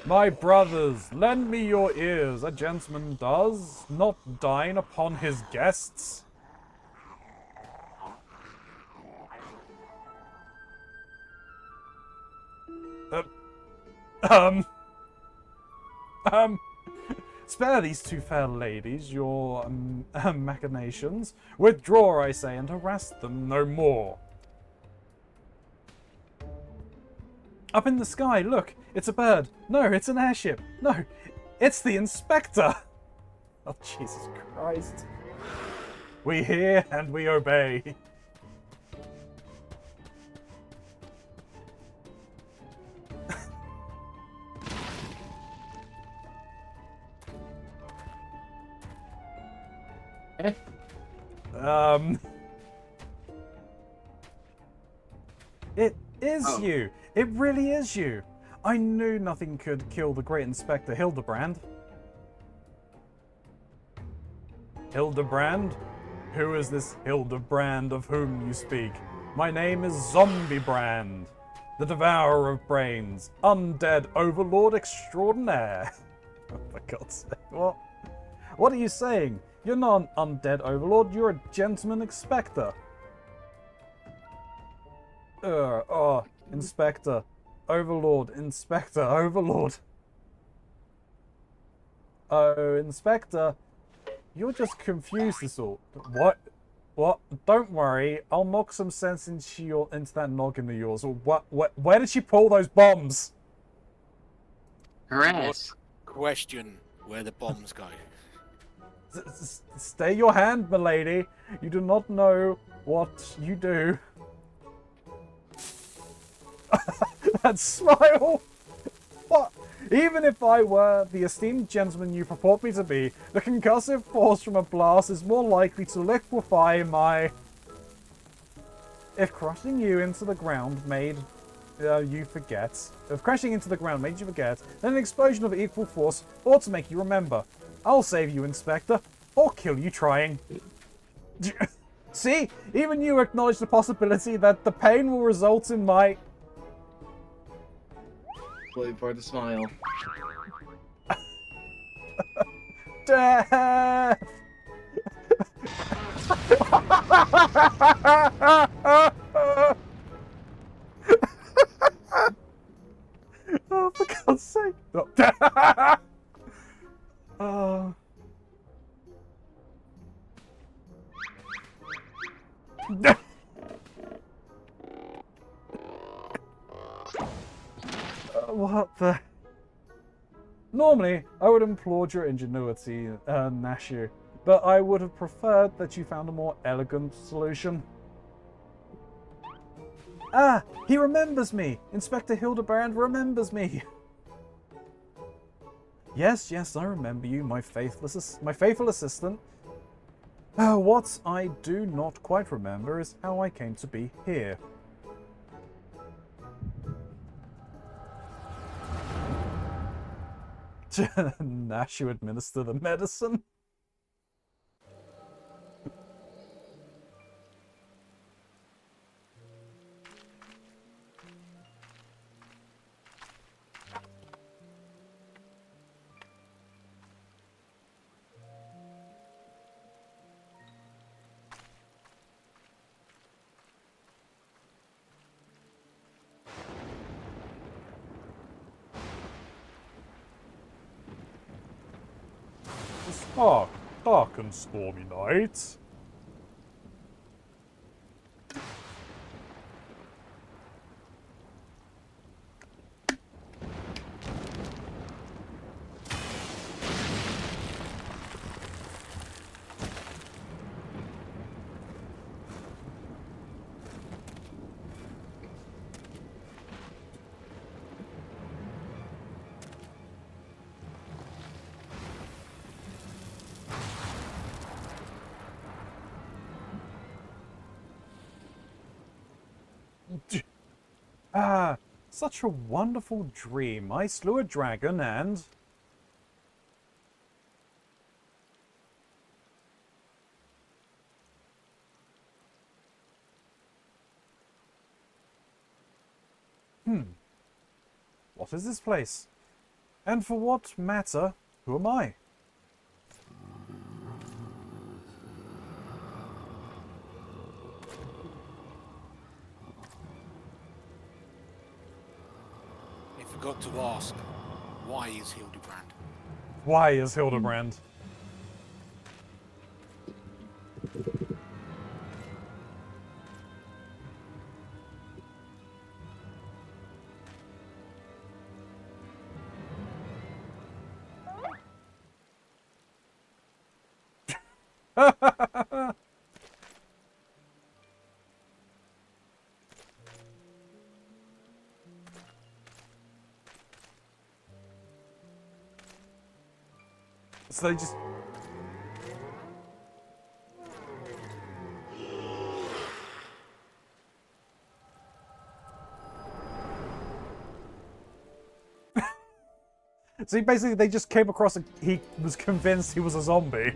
My brothers, lend me your ears. A gentleman does not dine upon his guests. Spare these two fair ladies your machinations. Withdraw, I say, and harass them no more. Up in the sky, look, it's a bird. No, it's an airship. No, it's the inspector. Oh, Jesus Christ. We hear and we obey. It is you. It really is you. I knew nothing could kill the great Inspector Hildebrand. Hildebrand? Who is this Hildebrand of whom you speak? My name is Zombiebrand, the devourer of brains, undead overlord extraordinaire. Oh, for God's sake, what? What are you saying? You're not an undead overlord, you're a gentleman inspector. Inspector. Overlord. Inspector. Overlord. Oh, Inspector. You're just confused as all. What? What? Don't worry. I'll knock some sense into that noggin of yours. Or what? Where did she pull those bombs? Harass. Question where the bombs go. Stay your hand, milady. You do not know what you do. That smile! What? Even if I were the esteemed gentleman you purport me to be, the concussive force from a blast is more likely to liquefy my... If crushing you into the ground made you forget... If crashing into the ground made you forget, then an explosion of equal force ought to make you remember. I'll save you, Inspector, or kill you trying. See? Even you acknowledge the possibility that the pain will result in my... Wait for the smile. Death! Oh, for God's sake. What the? Normally, I would applaud your ingenuity, Nashu, but I would have preferred that you found a more elegant solution. Ah, he remembers me! Inspector Hildebrand remembers me! Yes, I remember you, my faithful assistant. What I do not quite remember is how I came to be here. Nashu administer the medicine? Dark and stormy night. Ah, such a wonderful dream. I slew a dragon and... What is this place? And for what matter, who am I? I forgot to ask, why is Hildebrand? Why is Hildebrand? So they just... So basically they just came across he was convinced he was a zombie.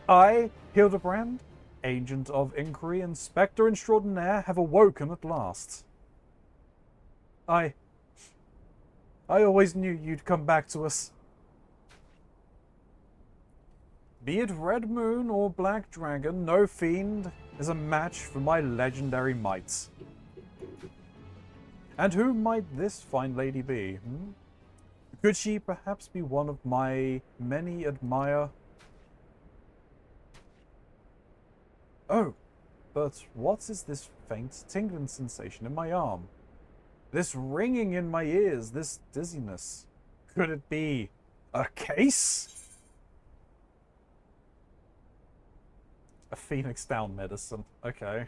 I, Hildebrand, Agent of Inquiry, Inspector Extraordinaire, have awoken at last. I always knew you'd come back to us. Be it Red Moon or Black Dragon, no fiend is a match for my legendary might. And who might this fine lady be? Could she perhaps be one of my many admire? Oh, but what is this faint tingling sensation in my arm? This ringing in my ears, this dizziness. Could it be a case? A Phoenix Down medicine. Okay.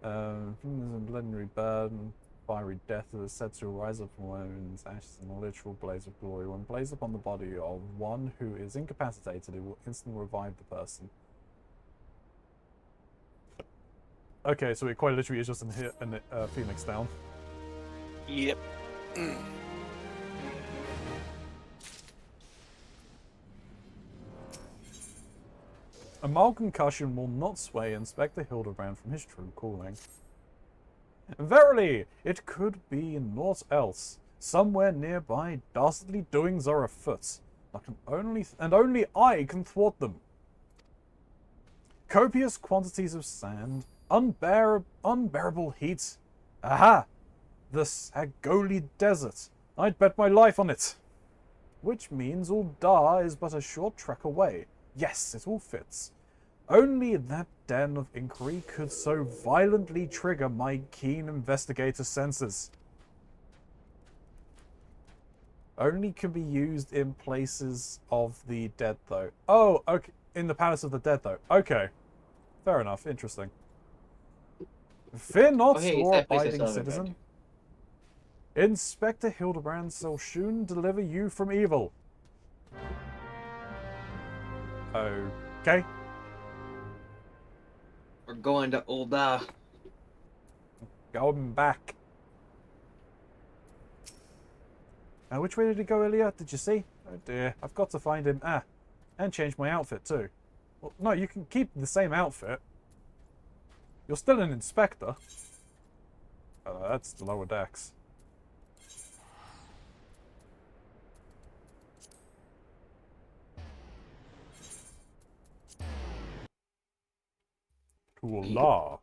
Legendary burn, fiery death is said to rise up from women's ashes in a literal blaze of glory. When blazed upon the body of one who is incapacitated, it will instantly revive the person. Okay, so it quite literally is just a Phoenix Down. Yep. A mild concussion will not sway Inspector Hildebrand from his true calling. Verily, it could be naught else. Somewhere nearby, dastardly doings are afoot. Only I can thwart them. Copious quantities of sand, unbearable heat. Aha! The Sagoli Desert. I'd bet my life on it. which means Uldar is but a short trek away. Yes, it all fits. Only that den of inquiry could so violently trigger my keen investigator senses. Only can be used in places of the dead, though. Oh, okay. In the Palace of the Dead, though. Okay. Fair enough. Interesting. Fear not, hey, it's that place I law-abiding still haven't citizen. Inspector Hildebrand shall soon deliver you from evil. Okay. We're going to Ulda. Going back. Which way did he go earlier? Did you see? Oh dear, I've got to find him. And change my outfit too. Well, no, you can keep the same outfit. You're still an inspector. That's the lower decks. Hoolah.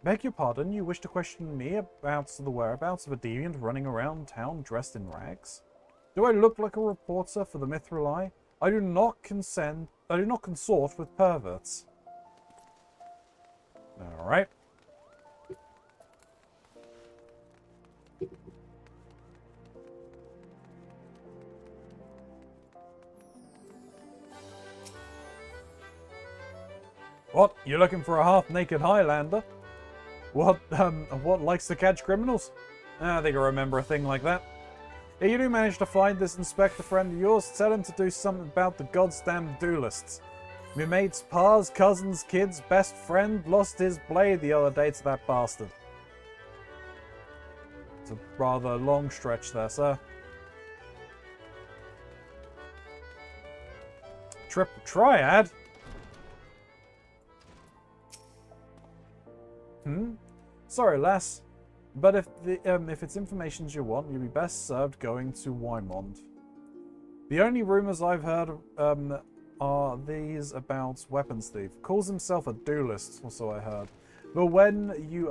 Beg your pardon, you wish to question me about the whereabouts of a deviant running around town dressed in rags? Do I look like a reporter for the Mithril Eye? I do not consort with perverts. Alright. What? You looking for a half-naked Highlander? What likes to catch criminals? I think I remember a thing like that. If you do manage to find this inspector friend of yours, tell him to do something about the goddamn duelists. My mate's pa's cousin's kid's best friend lost his blade the other day to that bastard. It's a rather long stretch there, sir. Triple triad? Sorry, lass. But if it's information you want, you'll be best served going to Wymond. The only rumors I've heard are these about weapons thief. Calls himself a duelist, or so I heard. But when you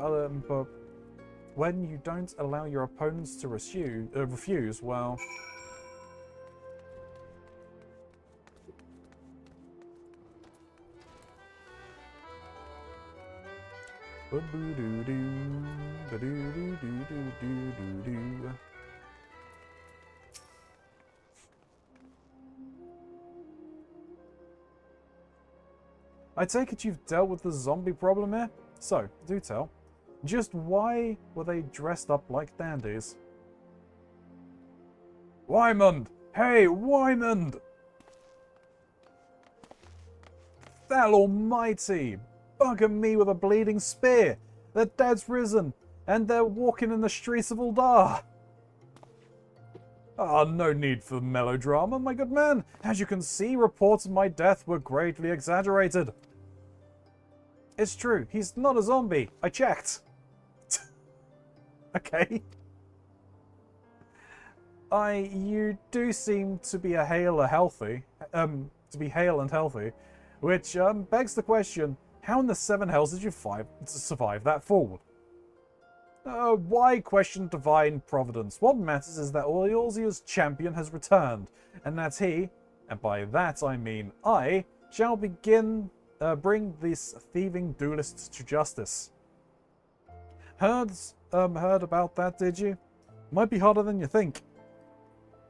don't allow your opponents to refuse, well. I take it you've dealt with the zombie problem here? So, do tell. Just why were they dressed up like dandies? Wymond! Hey, Wymond! Thal almighty! Bugger me with a bleeding spear! Their dad's risen, and they're walking in the streets of Uldar! Ah, no need for melodrama, my good man. As you can see, reports of my death were greatly exaggerated. It's true, he's not a zombie. I checked. Okay. You do seem to be hale and healthy, which begs the question: how in the seven hells did you survive that fall? Why question divine providence? What matters is that Eorzea's champion has returned, and that he, and by that I mean I, shall bring these thieving duelists to justice. Heard about that, did you? Might be harder than you think.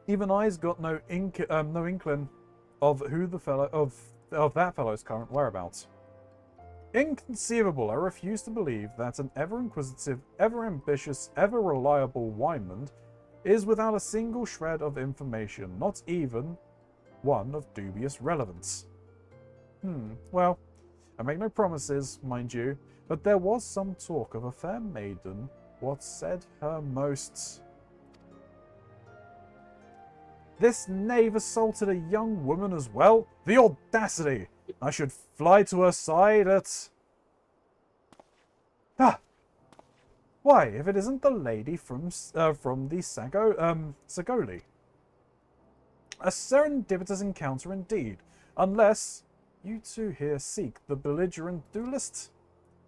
Even I's got no inkling of who of that fellow's current whereabouts. Inconceivable. I refuse to believe that an ever-inquisitive, ever-ambitious, ever-reliable Wymond is without a single shred of information, not even one of dubious relevance. Well, I make no promises, mind you, but there was some talk of a fair maiden, what said her most... This knave assaulted a young woman as well? The audacity! I should fly to her side at... Ah! Why, if it isn't the lady from the Sagoli. A serendipitous encounter indeed. Unless you two here seek the belligerent duelist?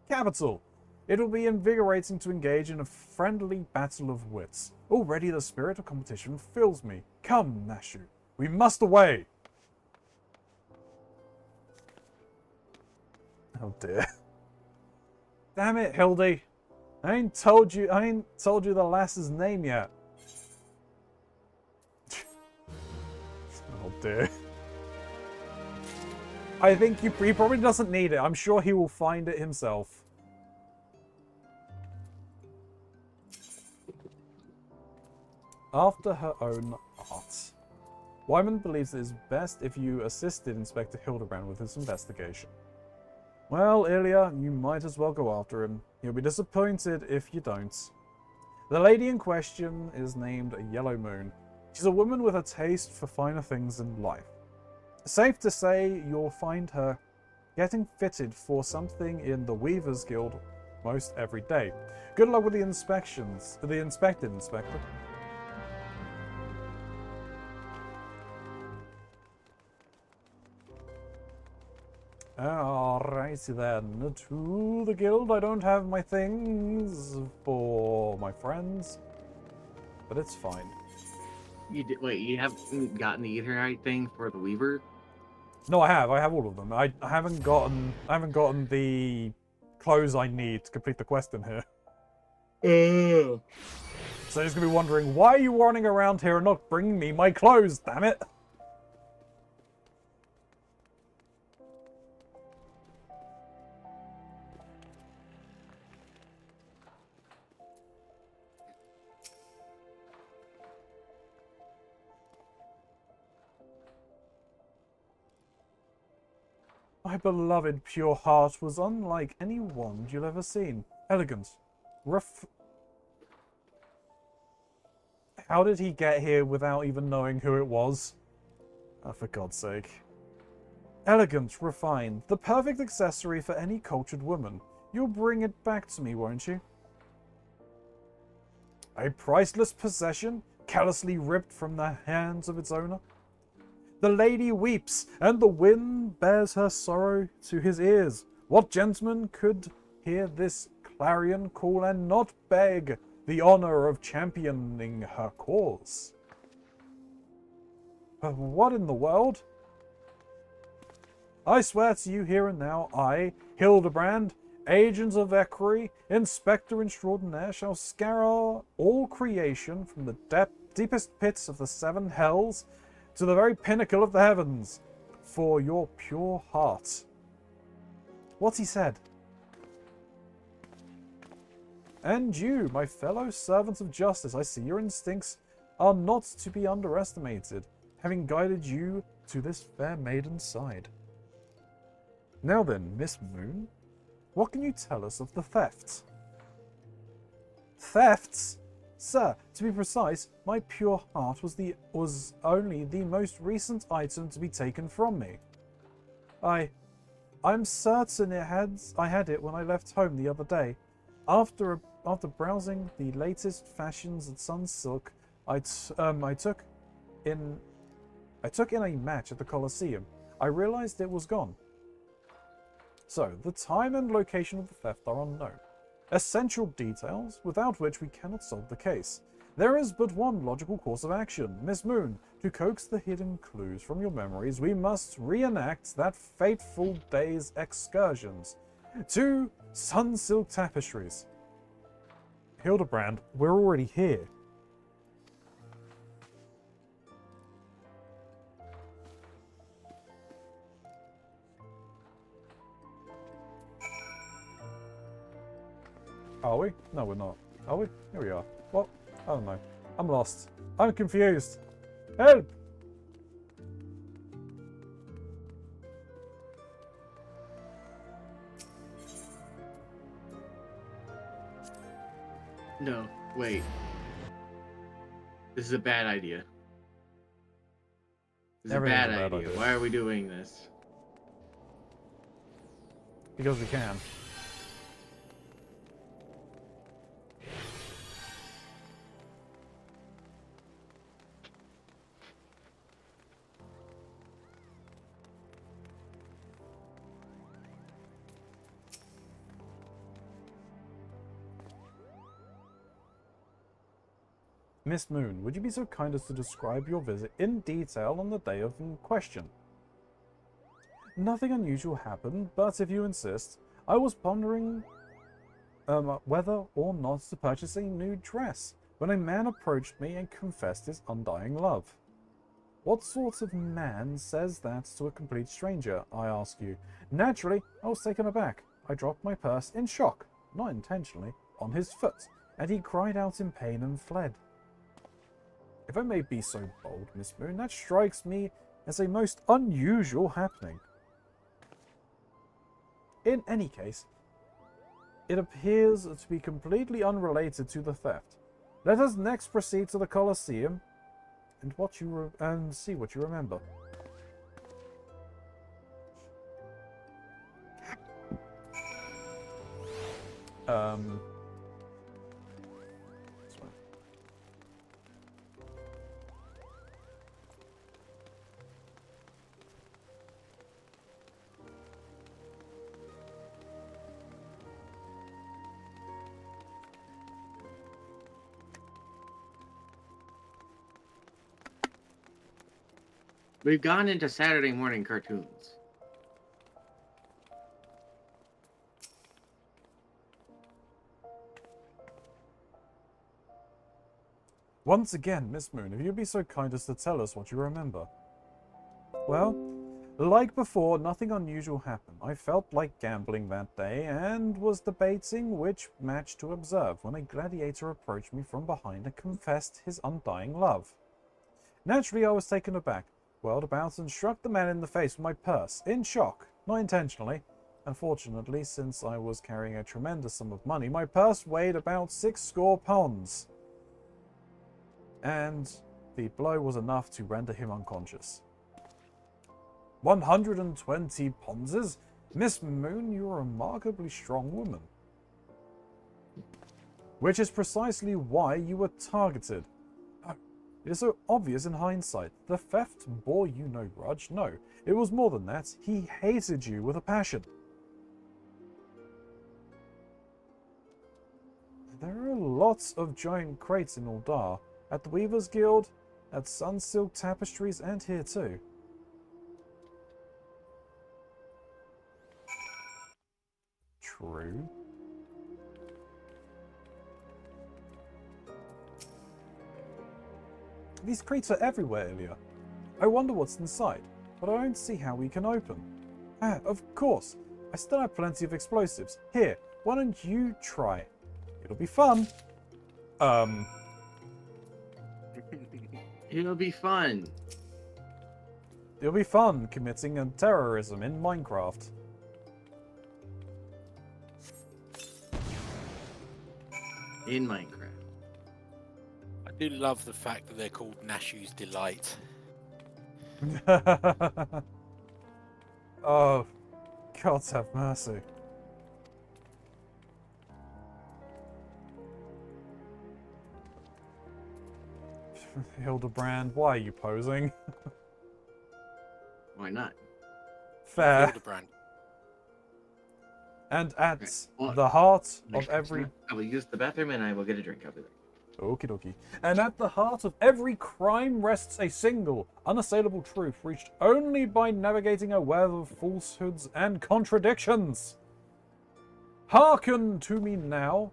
Capital! It will be invigorating to engage in a friendly battle of wits. Already the spirit of competition fills me. Come, Nashu. We must away! Oh dear. Damn it, Hildy. I ain't told you the lass's name yet. Oh dear. I think he probably doesn't need it. I'm sure he will find it himself. After her own heart. Wyman believes it is best if you assisted Inspector Hildebrand with his investigation. Well, Ilya, you might as well go after him. He'll be disappointed if you don't. The lady in question is named Yellow Moon. She's a woman with a taste for finer things in life. Safe to say you'll find her getting fitted for something in the Weavers Guild most every day. Good luck with the inspections. The inspected inspector. Alrighty then, to the guild. I don't have my things for my friends, but it's fine. You did, wait, you haven't gotten the Etherite thing for the Weaver? No, I have all of them. I haven't gotten the clothes I need to complete the quest in here. So you're just gonna be wondering, why are you running around here and not bringing me my clothes, damn it? My beloved pure heart was unlike any wand you've ever seen. Elegant. How did he get here without even knowing who it was? Oh, for God's sake. Elegant, refined, the perfect accessory for any cultured woman. You'll bring it back to me, won't you? A priceless possession, callously ripped from the hands of its owner? The lady weeps, and the wind bears her sorrow to his ears. What gentleman could hear this clarion call and not beg the honor of championing her cause? But what in the world? I swear to you here and now, I, Hildebrand, agent of equerry, inspector extraordinaire, shall scour all creation from the deepest pits of the seven hells to the very pinnacle of the heavens, for your pure heart. What's he said? And you, my fellow servants of justice, I see your instincts are not to be underestimated, having guided you to this fair maiden's side. Now then, Miss Moon, what can you tell us of the thefts? Thefts? Sir, to be precise, my pure heart was only the most recent item to be taken from me. I'm certain I had it when I left home the other day. After browsing the latest fashions at Sunsilk, I took in a match at the Colosseum. I realized it was gone. So, the time and location of the theft are unknown. Essential details, without which we cannot solve the case. There is but one logical course of action, Miss Moon. To coax the hidden clues from your memories, we must reenact that fateful day's excursions to Sunsilk Tapestries. Hildebrand, we're already here. Are we? No, we're not. Are we? Here we are. What? I don't know. I'm lost. I'm confused. Help! No, wait. This is a bad idea. It's a bad idea. Why are we doing this? Because we can. Miss Moon, would you be so kind as to describe your visit in detail on the day of in question? Nothing unusual happened, but if you insist, I was pondering whether or not to purchase a new dress when a man approached me and confessed his undying love. What sort of man says that to a complete stranger, I ask you? Naturally, I was taken aback. I dropped my purse in shock, not intentionally, on his foot, and he cried out in pain and fled. If I may be so bold, Miss Moon, that strikes me as a most unusual happening. In any case, it appears to be completely unrelated to the theft. Let us next proceed to the Colosseum and see what you remember. We've gone into Saturday morning cartoons. Once again, Miss Moon, if you'd be so kind as to tell us what you remember. Well, like before, nothing unusual happened. I felt like gambling that day and was debating which match to observe when a gladiator approached me from behind and confessed his undying love. Naturally, I was taken aback, whirled about and struck the man in the face with my purse, in shock, not intentionally. Unfortunately, since I was carrying a tremendous sum of money, my purse weighed about 60 pounds. And the blow was enough to render him unconscious. 120 ponzes? Miss Moon, you're a remarkably strong woman. Which is precisely why you were targeted. Oh, it is so obvious in hindsight. The theft bore you no grudge. No, it was more than that. He hated you with a passion. There are lots of giant crates in Uldar. At the Weavers Guild, at Sunsilk Tapestries, and here too. True. These crates are everywhere, Ilya. I wonder what's inside, but I don't see how we can open. Ah, of course. I still have plenty of explosives. Here, why don't you try? It'll be fun. It'll be fun. It'll be fun committing a terrorism in Minecraft. In Minecraft. I do love the fact that they're called Nashu's Delight. Oh, God have mercy. Hildebrand, why are you posing? Why not? Fair. Hildebrand. And at the heart of every... I will use the bathroom and I will get a drink. I'll be there. Okie dokie. And at the heart of every crime rests a single, unassailable truth reached only by navigating a web of falsehoods and contradictions. Hearken to me now,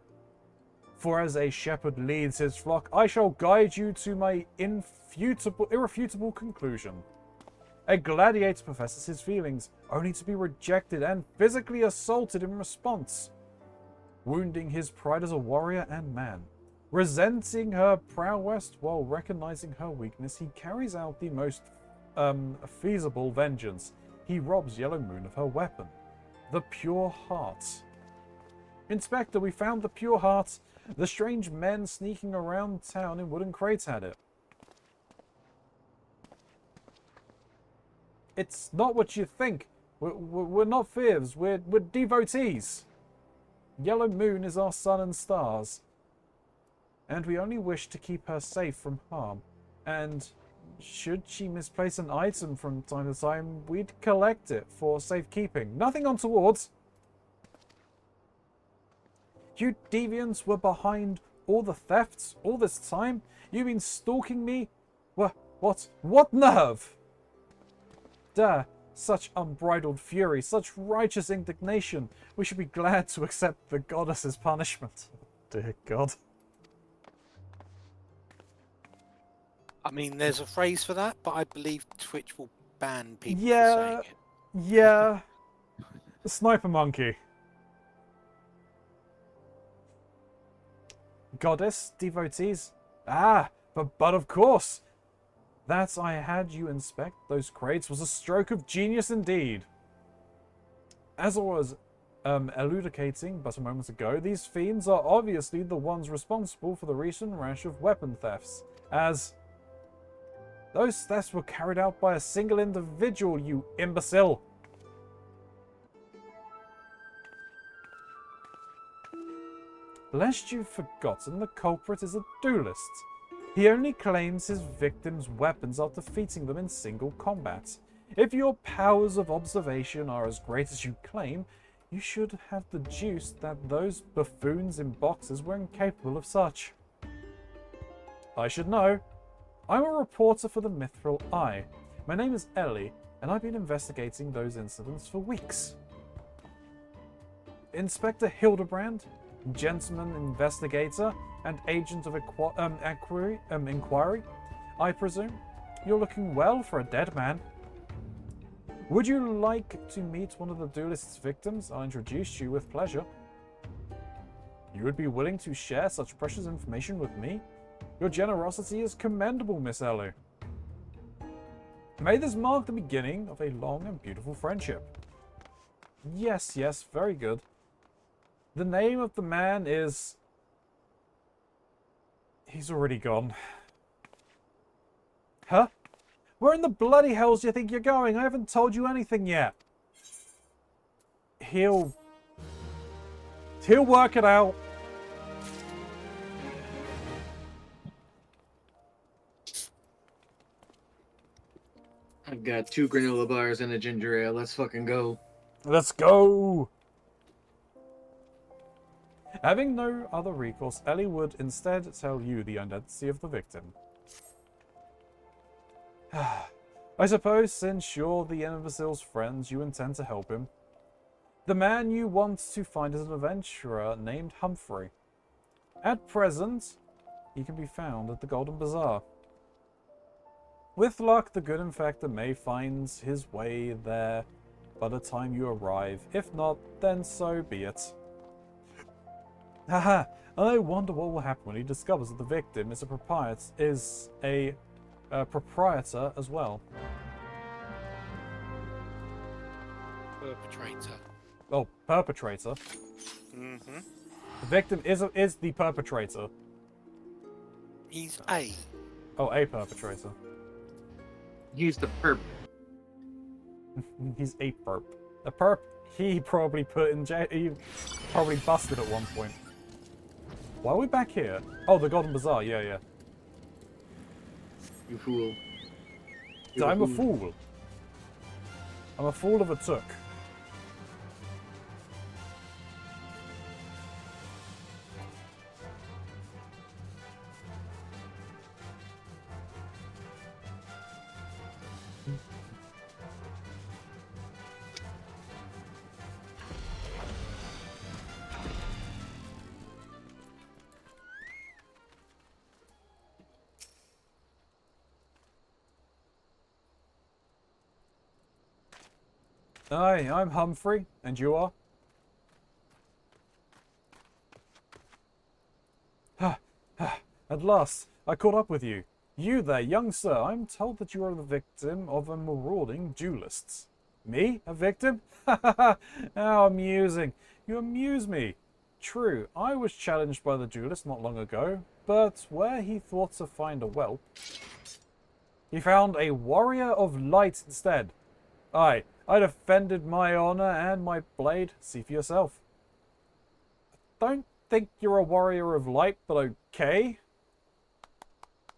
for as a shepherd leads his flock, I shall guide you to my irrefutable conclusion. A gladiator professes his feelings, only to be rejected and physically assaulted in response, wounding his pride as a warrior and man. Resenting her prowess while recognizing her weakness, he carries out the most feasible vengeance. He robs Yellow Moon of her weapon, the Pure Heart. Inspector, we found the Pure Heart. The strange men sneaking around town in wooden crates had it. It's not what you think. We're not thieves. We're devotees. Yellow Moon is our sun and stars. And we only wish to keep her safe from harm. And should she misplace an item from time to time, we'd collect it for safekeeping. Nothing untoward. You deviants were behind all the thefts all this time? You've been stalking me? What nerve? Dare, such unbridled fury, such righteous indignation. We should be glad to accept the goddess's punishment. Dear God. I mean, there's a phrase for that, but I believe Twitch will ban people for Yeah, saying it. yeah. The sniper monkey. Goddess, devotees. Ah, but of course. That I had you inspect those crates was a stroke of genius indeed. As I was elucidating but a moment ago, these fiends are obviously the ones responsible for the recent rash of weapon thefts, as those thefts were carried out by a single individual, you imbecile. Lest you've forgotten, the culprit is a duelist. He only claims his victims' weapons after defeating them in single combat. If your powers of observation are as great as you claim, you should have deduced that those buffoons in boxes were incapable of such. I should know. I'm a reporter for the Mithril Eye. My name is Ellie, and I've been investigating those incidents for weeks. Inspector Hildebrand, gentleman investigator, and agent of inquiry, I presume? You're looking well for a dead man. Would you like to meet one of the duelist's victims? I'll introduce you with pleasure. You would be willing to share such precious information with me? Your generosity is commendable, Miss Ellie. May this mark the beginning of a long and beautiful friendship. Yes, very good. The name of the man is... He's already gone. Huh? Where in the bloody hells do you think you're going? I haven't told you anything yet. He'll work it out. I've got 2 granola bars and a ginger ale. Let's fucking go. Let's go! Having no other recourse, Ellie would instead tell you the identity of the victim. I suppose, since you're the imbecile's friends, you intend to help him. The man you want to find is an adventurer named Humphrey. At present, he can be found at the Golden Bazaar. With luck, the good infector may find his way there by the time you arrive. If not, then so be it. Haha, I wonder what will happen when he discovers that the victim is a proprietor as well. Perpetrator. Oh, perpetrator. Mm-hmm. The victim is the perpetrator. He's a. Oh, a perpetrator. He's the perp. He's a perp. A perp he probably put in jail. He probably busted at one point. Why are we back here? Oh, the Golden Bazaar. Yeah. You fool. I'm a fool. I'm a fool of a took. Hi, I'm Humphrey, and you are? At last, I caught up with you. You there, young sir, I'm told that you are the victim of a marauding duelist. Me? A victim? How amusing. You amuse me. True, I was challenged by the duelist not long ago, but where he thought to find a whelp, he found a warrior of light instead. Aye, I defended my honor and my blade. See for yourself. Don't think you're a warrior of light, but okay.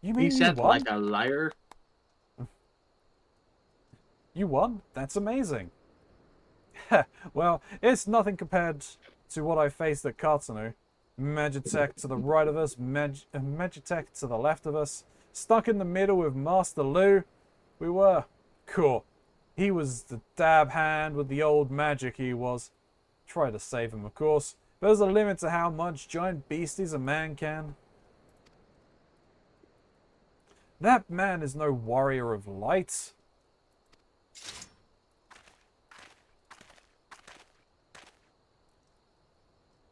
You mean He said you won? like a liar. You won? That's amazing. Well, it's nothing compared to what I faced at Katsunu. Magitech to the right of us, Magitech to the left of us. Stuck in the middle with Master Lu. We were. Cool. He was the dab hand with the old magic he was. Tried to save him, of course. But there's a limit to how much giant beasties a man can. That man is no warrior of light.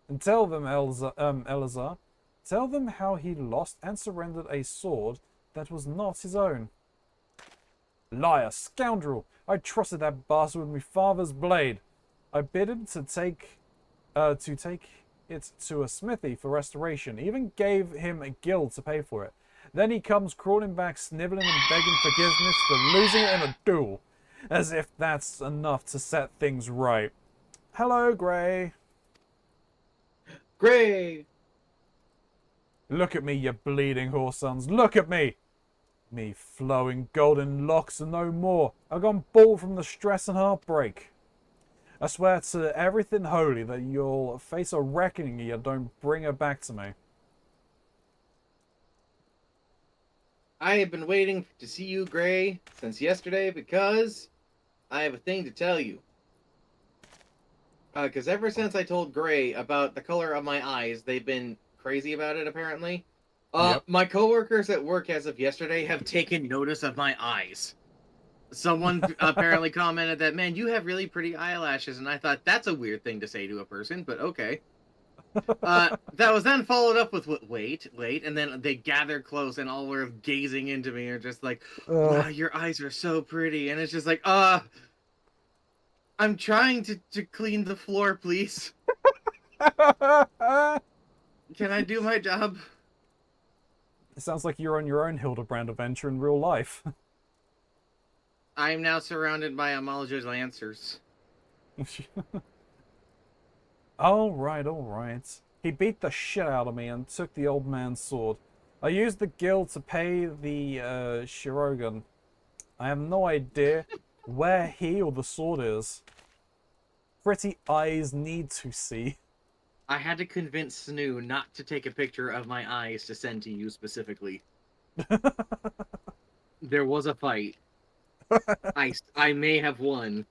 And tell them, Elazar, tell them how he lost and surrendered a sword that was not his own. Liar, scoundrel! I trusted that bastard with my father's blade. I bid him to take it to a smithy for restoration. Even gave him a guild to pay for it. Then he comes crawling back, sniveling and begging forgiveness for losing it in a duel. As if that's enough to set things right. Hello, Grey. Grey! Look at me, you bleeding whoresons. Look at me! Me flowing golden locks and no more. I've gone bald from the stress and heartbreak. I swear to everything holy that you'll face a reckoning you don't bring her back to me. I have been waiting to see you, Grey, since yesterday because I have a thing to tell you. Because ever since I told Grey about the color of my eyes, they've been crazy about it, apparently. Yep. My coworkers at work as of yesterday have taken notice of my eyes. Someone apparently commented that, man, you have really pretty eyelashes, and I thought, that's a weird thing to say to a person, but okay. That was then followed up with, wait, and then they gathered close and all were gazing into me, or just like, wow, your eyes are so pretty, and it's just like, I'm trying to clean the floor, please. Can I do my job? It sounds like you're on your own Hildebrand adventure in real life. I am now surrounded by Amalja's lancers. Alright. He beat the shit out of me and took the old man's sword. I used the guild to pay the Shirogan. I have no idea where he or the sword is. Pretty eyes need to see. I had to convince Snoo not to take a picture of my eyes to send to you specifically. There was a fight. I may have won.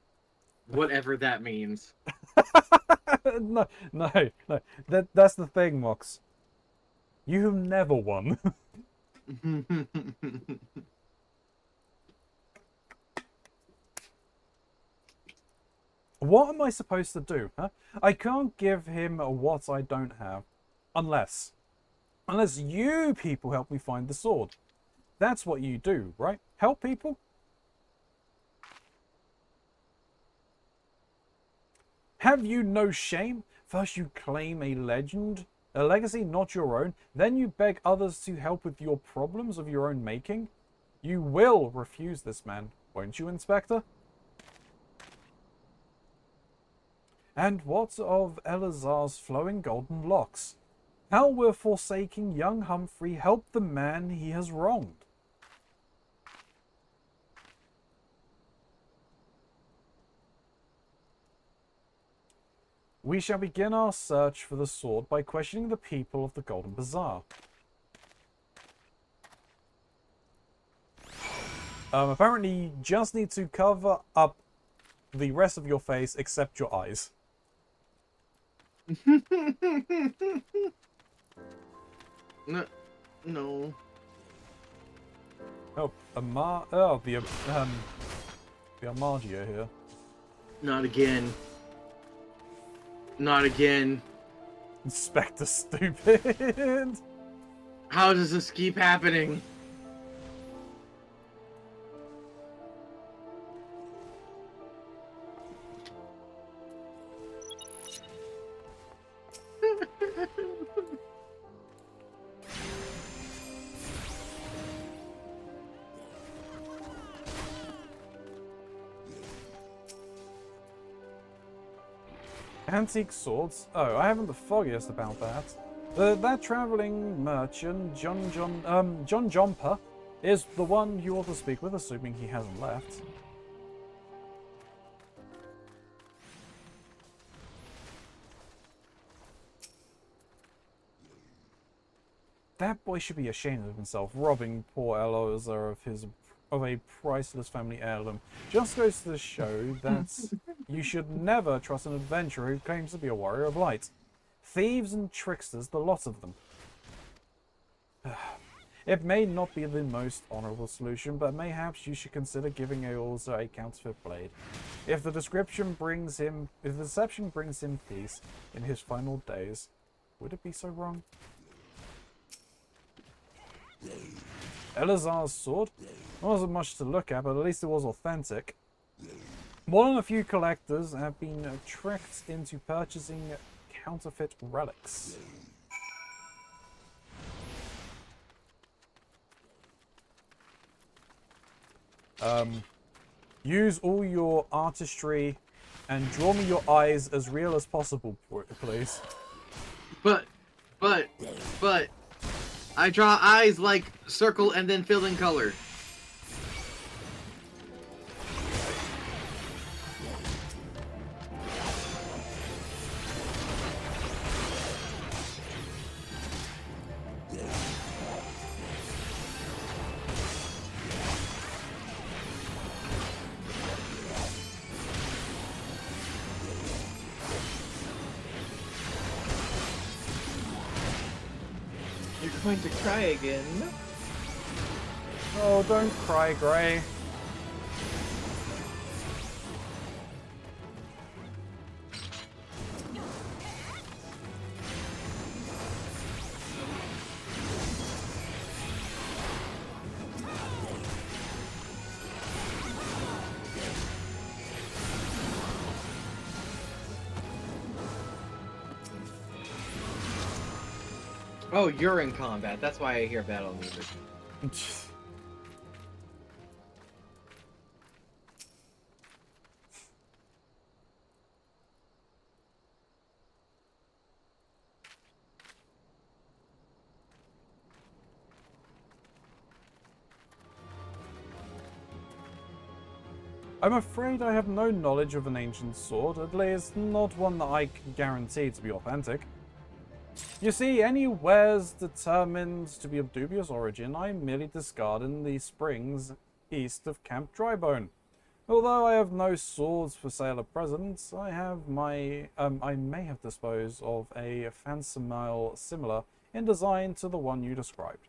Whatever that means. No. That's the thing, Mox. You have never won. What am I supposed to do, huh? I can't give him what I don't have. Unless you people help me find the sword. That's what you do, right? Help people? Have you no shame? First you claim a legacy not your own, then you beg others to help with your problems of your own making? You will refuse this man, won't you, Inspector? And what of Elazar's flowing golden locks? How will forsaking young Humphrey help the man he has wronged? We shall begin our search for the sword by questioning the people of the Golden Bazaar. Apparently you just need to cover up the rest of your face except your eyes. No. Oh, the Amargio here. Not again. Not again. Inspector stupid. How does this keep happening? Antique swords? Oh, I haven't the foggiest about that. That traveling merchant, John Jumper, is the one you ought to speak with, assuming he hasn't left. That boy should be ashamed of himself, robbing poor Elozar of a priceless family heirloom. Just goes to show that you should never trust an adventurer who claims to be a warrior of light. Thieves and tricksters, the lot of them. It may not be the most honorable solution, but mayhaps you should consider giving Elozar a counterfeit blade. If the deception brings him peace in his final days, would it be so wrong? Elazar's sword? Wasn't much to look at, but at least it was authentic. More than a few collectors have been tricked into purchasing counterfeit relics. Use all your artistry and draw me your eyes as real as possible, please. But, I draw eyes like circle and then fill in color. You're going to cry again. Oh, don't cry, Gray. Oh, you're in combat. That's why I hear battle music. I'm afraid I have no knowledge of an ancient sword, at least not one that I can guarantee to be authentic. You see, any wares determined to be of dubious origin, I merely discard in the springs east of Camp Drybone. Although I have no swords for sale at present, I may have disposed of a fancimile similar in design to the one you described.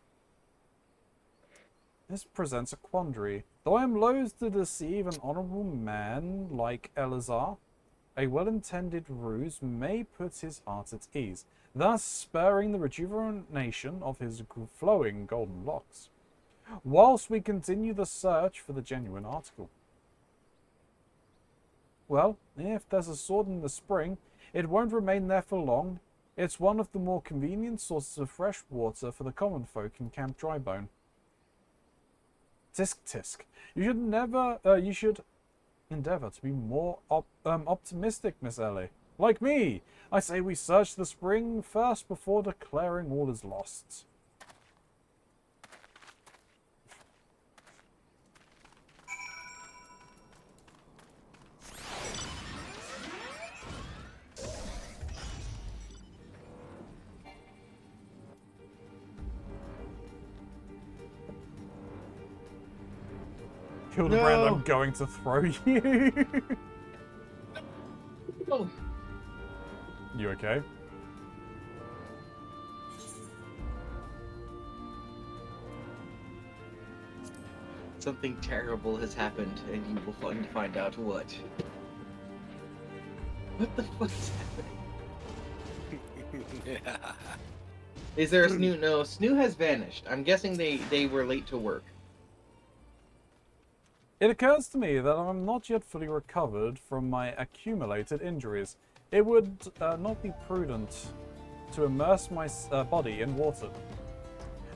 This presents a quandary. Though I am loath to deceive an honourable man like Elazar, a well-intended ruse may put his heart at ease, thus spurring the rejuvenation of his flowing golden locks, whilst we continue the search for the genuine article. Well, if there's a sword in the spring, it won't remain there for long. It's one of the more convenient sources of fresh water for the common folk in Camp Drybone. Tisk tisk. You should endeavour to be more optimistic, Miss Ellie. Like me, I say we search the spring first before declaring all is lost. Hildebrand, I'm going to throw you. Oh. You okay? Something terrible has happened, and you will find out what. What the fuck is happening? Is there a Snoo? No, Snoo has vanished. I'm guessing they were late to work. It occurs to me that I'm not yet fully recovered from my accumulated injuries. It would not be prudent to immerse my body in water.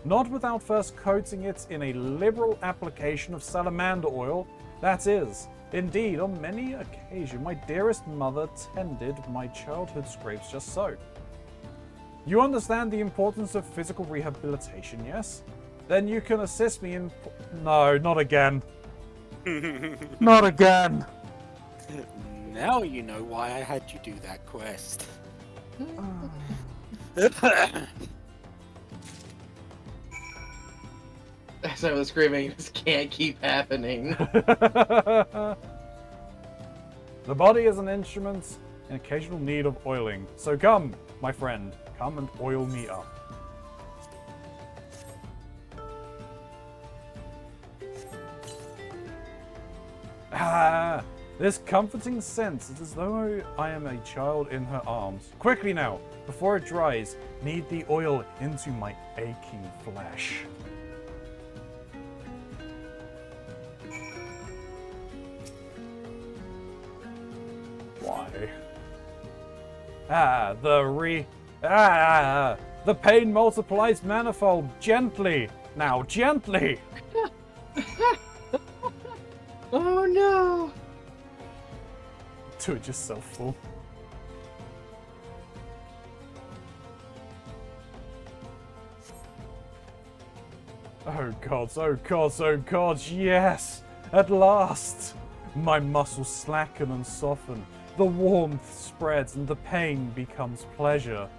Not without first coating it in a liberal application of salamander oil. That is, Indeed, on many occasions, my dearest mother tended my childhood scrapes just so. You understand the importance of physical rehabilitation, yes? Then you can assist me in... No, not again. Not again! Now you know why I had you do that quest. As I was screaming, this can't keep happening. The body is an instrument in occasional need of oiling. So come, my friend, come and oil me up. Ah, this comforting sense. It is as though I am a child in her arms. Quickly now, before it dries, knead the oil into my aching flesh. Why? The pain multiplies manifold. Gently. Now, gently. Oh no. Do it yourself, fool. Oh gods, oh gods, oh gods, yes! At last! My muscles slacken and soften. The warmth spreads and the pain becomes pleasure.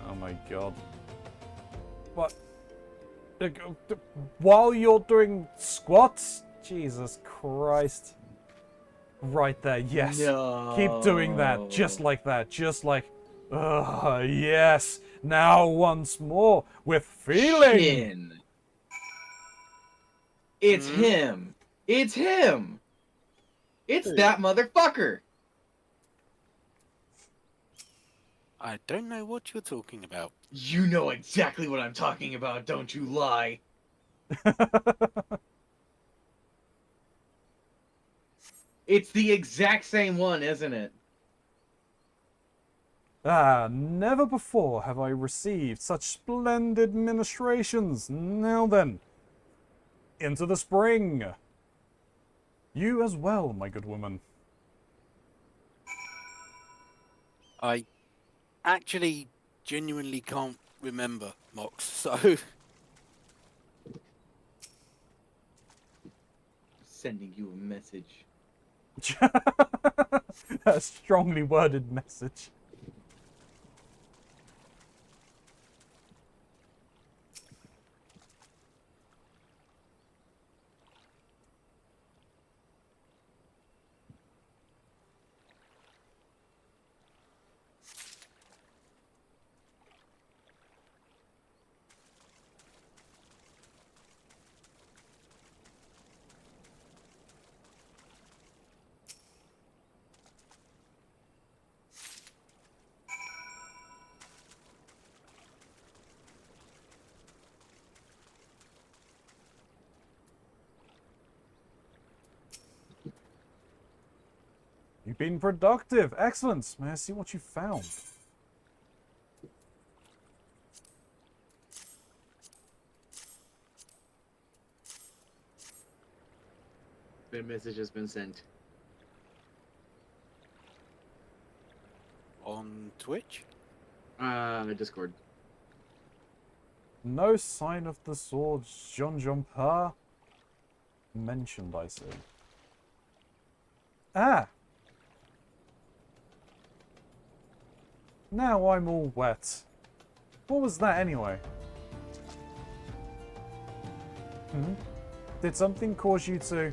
Oh my god. What? While you're doing squats? Jesus Christ. Right there, yes. No. Keep doing that, just like that, just like... yes. Now once more, with feeling. Shin. It's him. It's him. It's that motherfucker. I don't know what you're talking about. You know exactly what I'm talking about, don't you lie. It's the exact same one, isn't it? Never before have I received such splendid ministrations. Now then, into the spring. You as well, my good woman. I actually genuinely can't remember, Mox, so... Sending you a message. A strongly worded message. You've been productive. Excellent. May I see what you found? The message has been sent. On Twitch? Discord. No sign of the sword Jean-Jean-Pa mentioned, I see. Ah! Now I'm all wet. What was that anyway? Did something cause you to...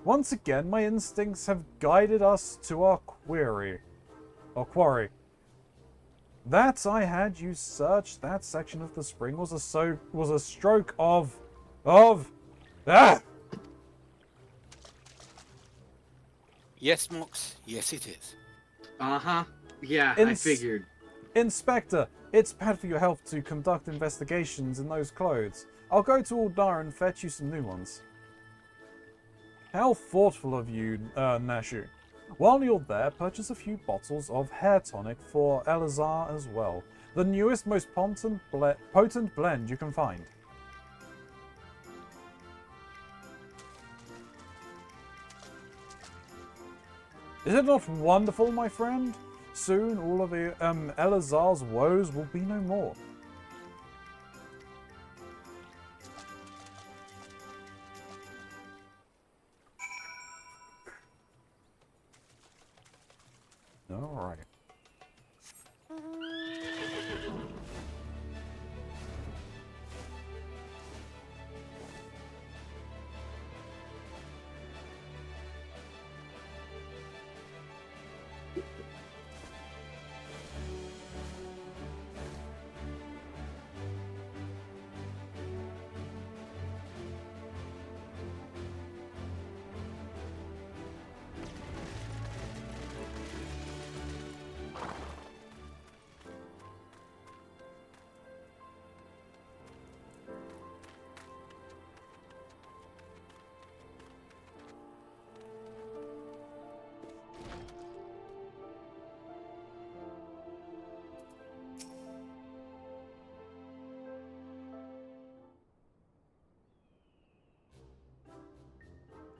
Once again, my instincts have guided us to our quarry. That I had you search that section of the spring was a stroke of ah! Yes, Mox. Yes, it is. Uh-huh. Yeah, I figured. Inspector, it's bad for your health to conduct investigations in those clothes. I'll go to Aldar and fetch you some new ones. How thoughtful of you, Nashu. While you're there, purchase a few bottles of hair tonic for Elazar as well. The newest, most potent blend you can find. Is it not wonderful, my friend? Soon all of Elazar's woes will be no more. Alright.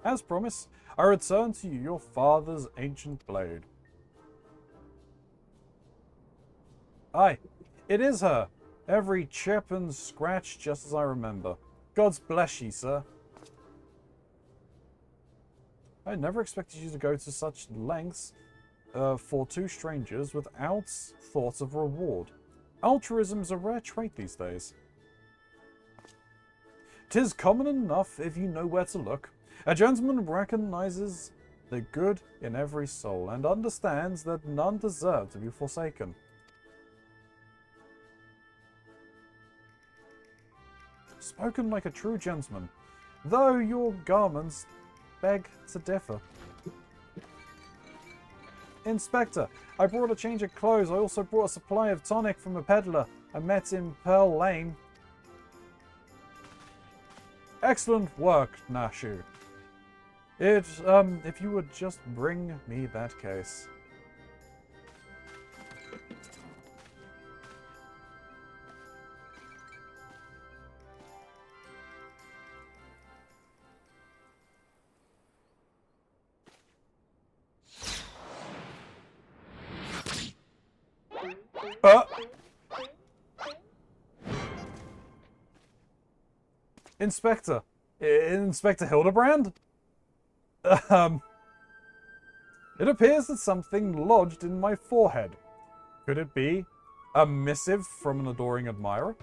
As promised, I return to you your father's ancient blade. Aye, it is her. Every chip and scratch just as I remember. God's bless ye, sir. I never expected you to go to such lengths for two strangers without thoughts of reward. Altruism is a rare trait these days. 'Tis common enough if you know where to look. A gentleman recognizes the good in every soul and understands that none deserve to be forsaken. Spoken like a true gentleman, though your garments beg to differ. Inspector, I brought a change of clothes. I also brought a supply of tonic from a peddler I met in Pearl Lane. Excellent work, Nashu. If you would just bring me that case. Inspector. Inspector Hildebrand? It appears that something lodged in my forehead. Could it be a missive from an adoring admirer?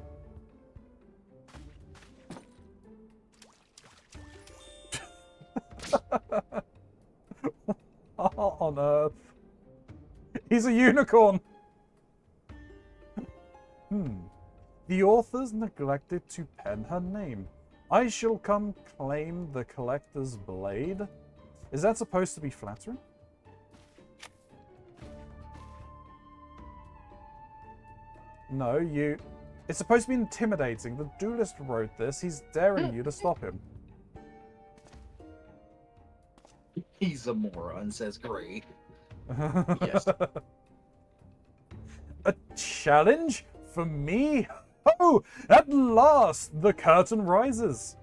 What on earth? He's a unicorn! The author's neglected to pen her name. I shall come claim the collector's blade. Is that supposed to be flattering? No, you... It's supposed to be intimidating. The duelist wrote this. He's daring you to stop him. He's a moron, says Gray. Yes. A challenge? For me? Oh, at last the curtain rises.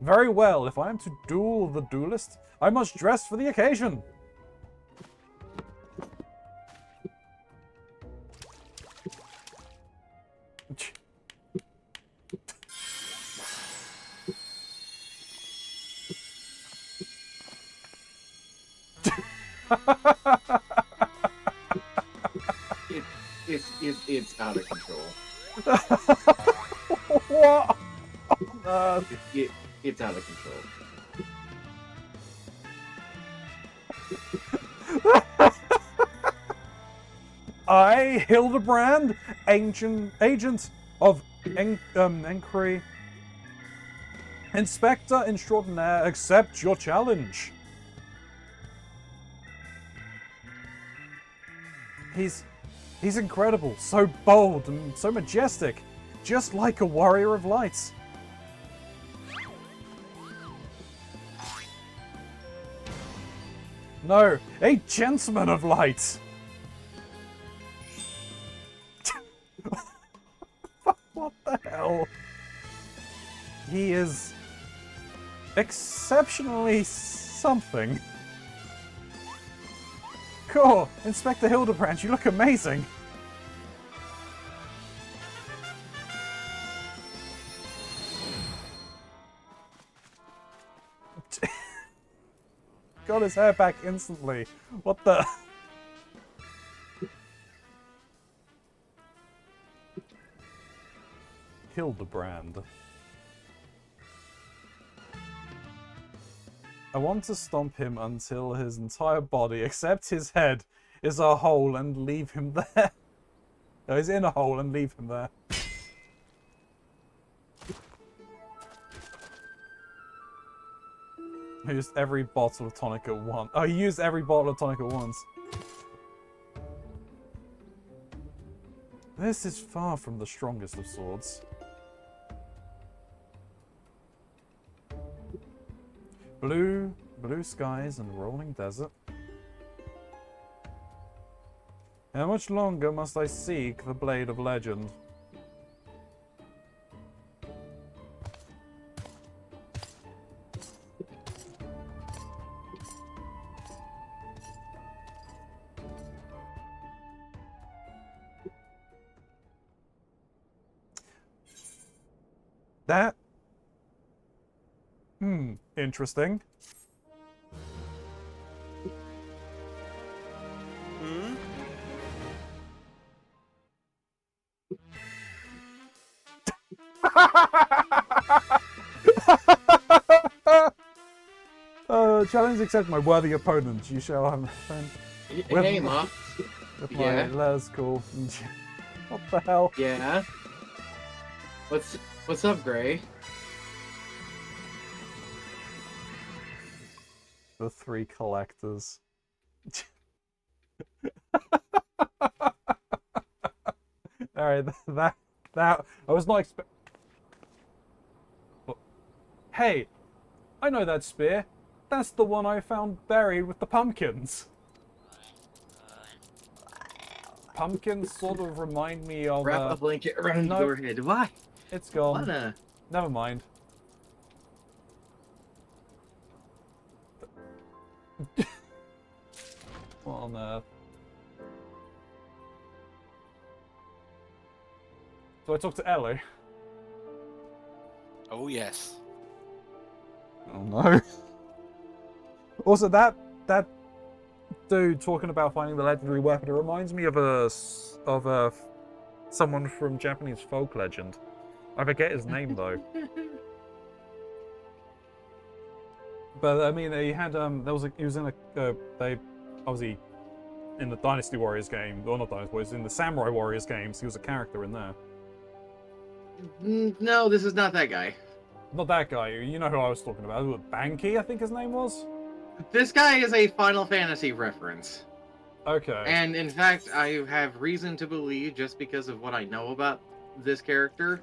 Very well, if I am to duel the duelist, I must dress for the occasion. It's out of control. What? It's out of control. I, Hildebrand, agent of Enquiry, Inspector Extraordinaire, accept your challenge. He's incredible, so bold and so majestic, just like a warrior of light. No, a gentleman of light. What the hell? He is exceptionally something. Cool, Inspector Hildebrand, you look amazing. Got his hair back instantly. What the? Hildebrand. I want to stomp him until his entire body, except his head, is a hole and leave him there. No, he's in a hole and leave him there. I used every bottle of tonic at once. Oh, he used every bottle of tonic at once. This is far from the strongest of swords. Blue skies and rolling desert. How much longer must I seek the Blade of Legend? That? Interesting. Challenge accepted, my worthy opponent. You shall have Hey, Ma. With Yeah. my Les cool. What the hell? Yeah. What's up, Gray? The three collectors. Alright, that I was not expect. Hey, I know that spear. That's the one I found buried with the pumpkins. Pumpkins sort of remind me of. Wrap a blanket around your head. Why? It's gone. What a... Never mind. What on earth? So I talked to Ellie. Oh yes. Oh no. Also, that dude talking about finding the legendary weapon, it reminds me of someone from Japanese folk legend. I forget his name though. But I mean, he had he was in they obviously in the Dynasty Warriors game, or not Dynasty Warriors, in the Samurai Warriors games, he was a character in there. No, this is not that guy. Not that guy. You know who I was talking about. Banky, I think his name was. This guy is a Final Fantasy reference. Okay. And in fact, I have reason to believe, just because of what I know about this character,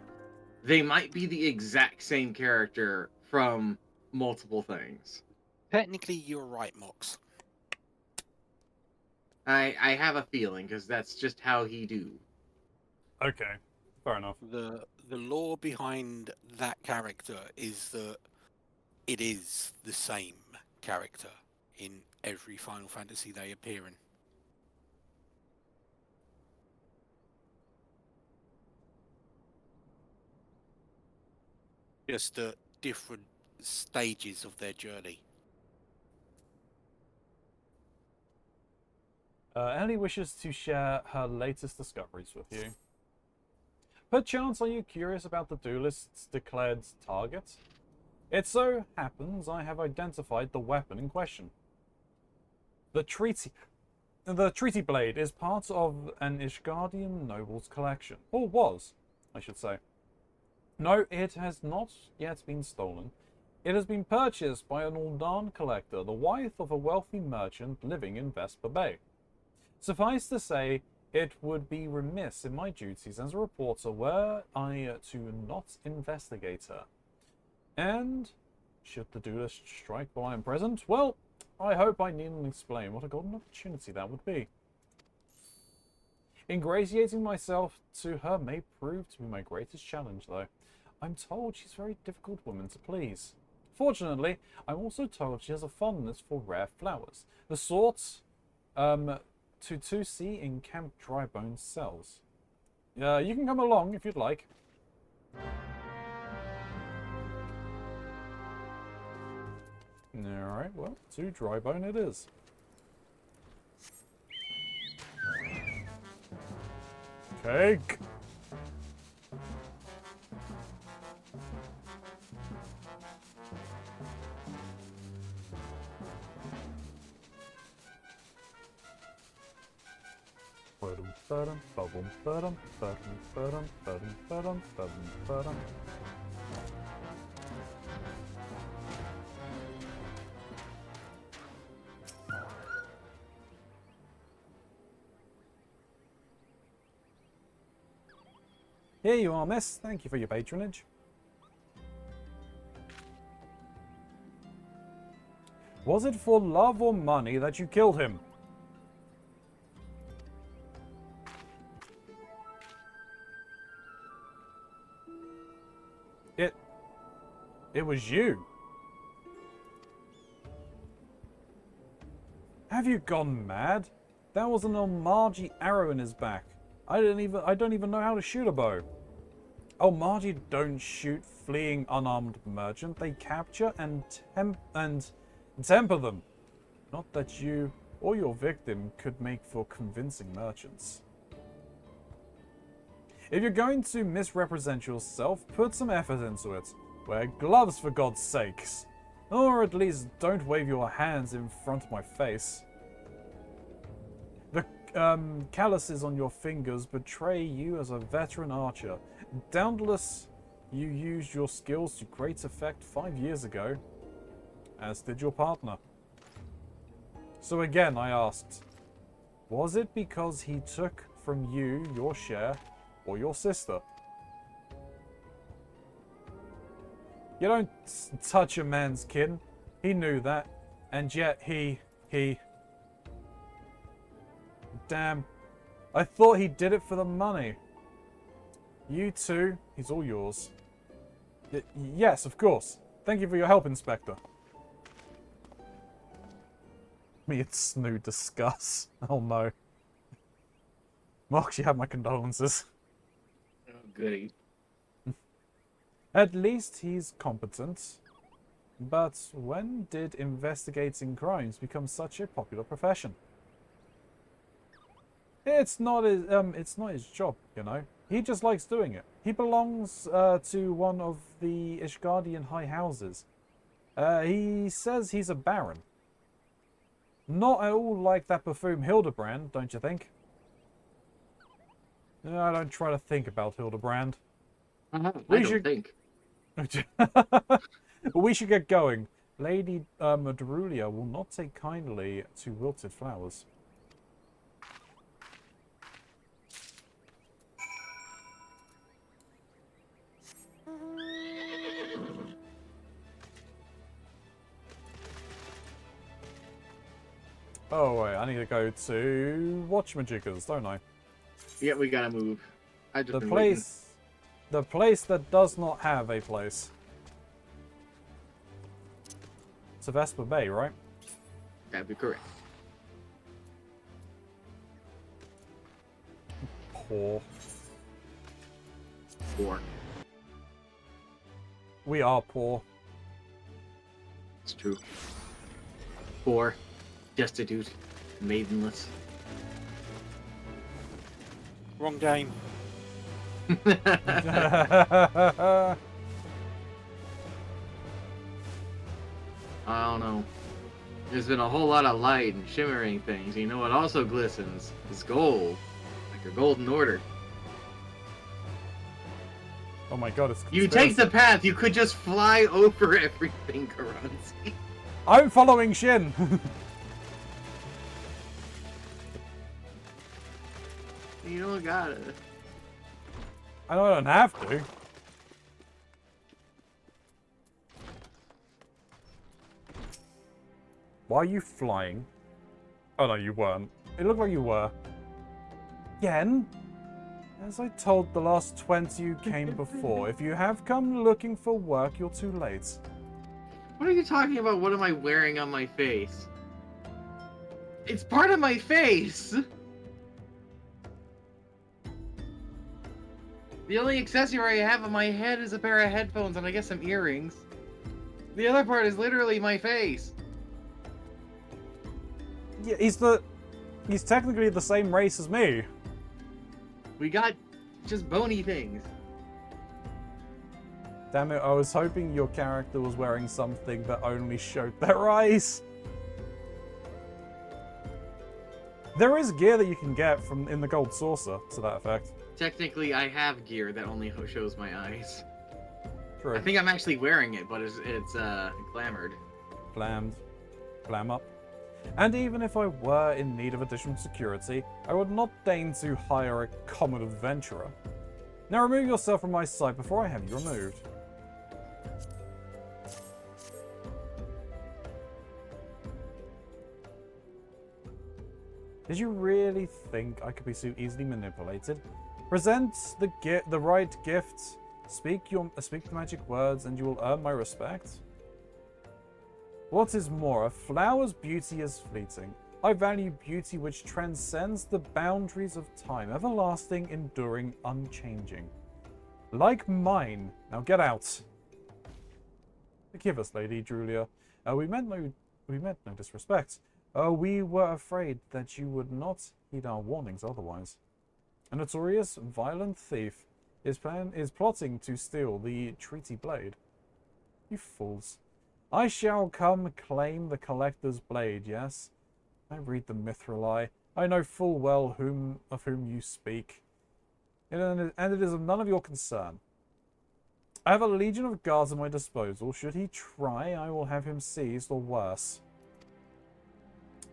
they might be the exact same character from multiple things. Technically, you're right, Mox. I have a feeling, because that's just how he do. Okay, fair enough. The lore behind that character is that it is the same character in every Final Fantasy they appear in. Just at different stages of their journey. Ellie wishes to share her latest discoveries with you. Perchance, are you curious about the duelist's declared target? It so happens I have identified the weapon in question. The treaty blade is part of an Ishgardian noble's collection. Or was, I should say. No, it has not yet been stolen. It has been purchased by an Uldan collector, the wife of a wealthy merchant living in Vesper Bay. Suffice to say, it would be remiss in my duties as a reporter were I to not investigate her. And, should the duelist strike while I am present, well, I hope I needn't explain what a golden opportunity that would be. Ingratiating myself to her may prove to be my greatest challenge, though. I'm told she's a very difficult woman to please. Fortunately, I'm also told she has a fondness for rare flowers, the sort to see in Camp Drybone's cells. You can come along if you'd like. Alright, well, to Drybone it is. Cake! Here you are, miss. Thank you for your patronage. Was it for love or money that you killed him? It was you. Have you gone mad? That was an Almargi arrow in his back. I don't even know how to shoot a bow. Almargi don't shoot fleeing unarmed merchant. They capture and temper them. Not that you or your victim could make for convincing merchants. If you're going to misrepresent yourself, put some effort into it. Wear gloves, for God's sakes. Or at least don't wave your hands in front of my face. The calluses on your fingers betray you as a veteran archer. Doubtless, you used your skills to great effect 5 years ago, as did your partner. So again, I asked, was it because he took from you your share, or your sister? You don't touch a man's kin. He knew that. And yet he... Damn. I thought he did it for the money. You too. He's all yours. Yes, of course. Thank you for your help, Inspector. Me and Snoo discuss. Oh no. Mark, you have my condolences. Oh, goody. At least he's competent. But when did investigating crimes become such a popular profession? It's not his job, you know. He just likes doing it. He belongs to one of the Ishgardian high houses. He says he's a baron. Not at all like that buffoon Hildebrand, don't you think? I don't try to think about Hildebrand. We should get going. Lady Madrulia will not take kindly to wilted flowers. Oh wait, I need to go to Watchmajiggers, don't I? Yeah, we gotta move. The place that does not have a place. It's a Vesper Bay, right? That'd be correct. Poor. Poor. We are poor. It's true. Poor. Destitute. Maidenless. Wrong game. I don't know. There's been a whole lot of light and shimmering things. You know what also glistens? Is gold. Like a golden order. Oh my god, it's You take the path, you could just fly over everything, Keronzi. I'm following Shin! You don't gotta. I don't have to. Why are you flying? Oh no, you weren't. It looked like you were. Again? As I told the last 20 who came before, if you have come looking for work, you're too late. What are you talking about? What am I wearing on my face? It's part of my face! The only accessory I have on my head is a pair of headphones and I guess some earrings. The other part is literally my face. Yeah, he's technically the same race as me. We got just bony things. Damn it, I was hoping your character was wearing something that only showed their eyes. There is gear that you can get from in the Gold Saucer to that effect. Technically, I have gear that only shows my eyes. True. I think I'm actually wearing it, but it's glamored. Glammed. Glam up. And even if I were in need of additional security, I would not deign to hire a common adventurer. Now remove yourself from my sight before I have you removed. Did you really think I could be so easily manipulated? Present the right gift, speak the magic words, and you will earn my respect. What is more, a flower's beauty is fleeting. I value beauty which transcends the boundaries of time, everlasting, enduring, unchanging. Like mine. Now get out. Forgive us, Lady Julia. We meant no disrespect. We were afraid that you would not heed our warnings otherwise. A notorious, violent thief is plotting to steal the treaty blade. You fools. I shall come claim the collector's blade, yes? I read the Mithril. I know full well of whom you speak. And it is of none of your concern. I have a legion of guards at my disposal. Should he try, I will have him seized or worse.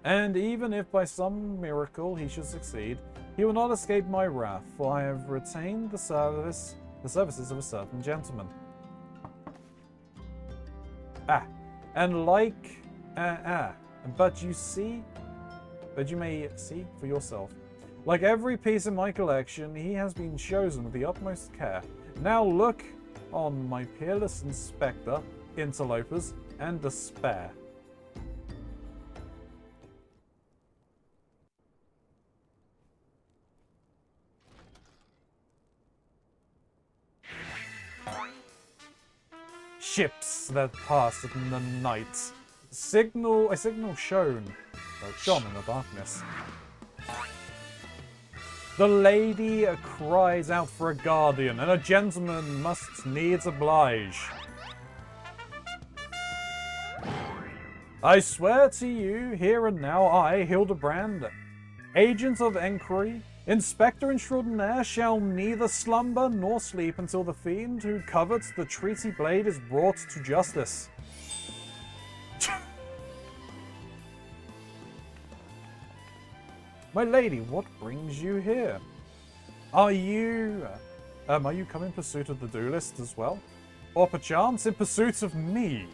And even if by some miracle he should succeed, he will not escape my wrath, for I have retained the services of a certain gentleman. But you may see for yourself. Like every piece in my collection, he has been chosen with the utmost care. Now look on my peerless inspector, interlopers, and despair. Ships that pass in the night. A signal shone in the darkness. The lady cries out for a guardian, and a gentleman must needs oblige. I swear to you, here and now, I, Hildebrand, agent of enquiry, Inspector Extraordinaire, shall neither slumber nor sleep until the fiend who covets the treaty blade is brought to justice. My lady, what brings you here? Are you come in pursuit of the duelist as well? Or perchance in pursuit of me?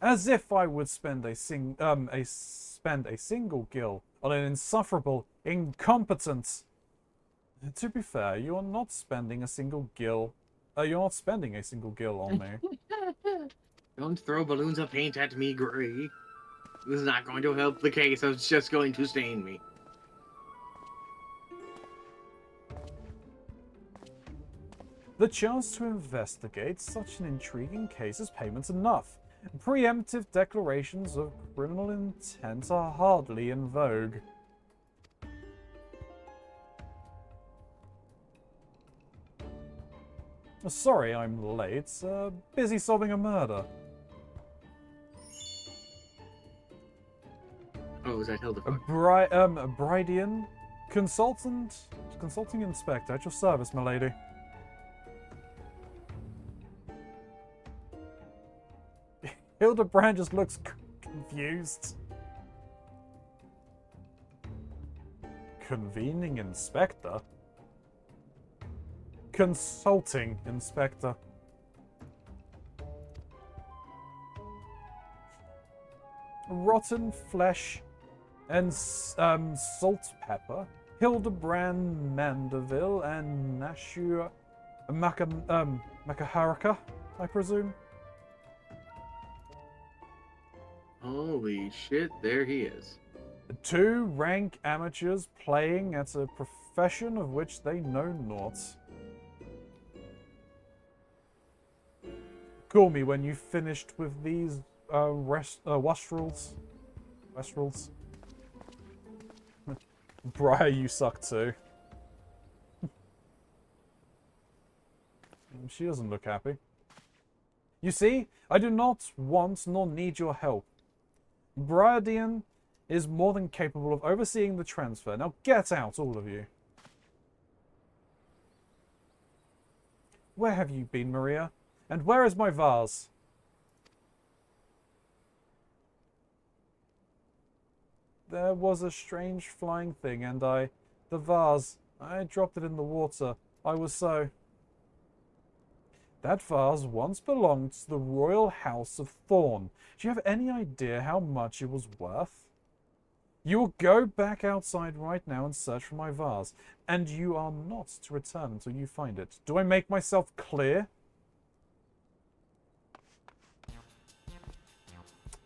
As if I would spend a single gil on an insufferable, incompetent... To be fair, you're not spending a single gil... you're not spending a single gil on me. Don't throw balloons of paint at me, Gray. This is not going to help the case, it's just going to stain me. The chance to investigate such an intriguing case is payment enough. Preemptive declarations of criminal intent are hardly in vogue. Sorry I'm late. Busy solving a murder. Oh, is that Hildebrand? A Bridian? Consulting inspector at your service, my lady. Hildebrand just looks confused. Convening inspector? Consulting inspector. rotten flesh and salt pepper, Hildebrand Mandeville, and Nashu Makaharaka, I presume. Holy shit, there he is. 2 rank amateurs playing at a profession of which they know naught. Call me when you've finished with these wastrels. Westrels. Briar, you suck too. She doesn't look happy. You see, I do not want nor need your help. Briardian is more than capable of overseeing the transfer. Now get out, all of you. Where have you been, Maria? And where is my vase? There was a strange flying thing, and the vase, I dropped it in the water. I was so... That vase once belonged to the royal house of Thorn. Do you have any idea how much it was worth? You will go back outside right now and search for my vase, and you are not to return until you find it. Do I make myself clear?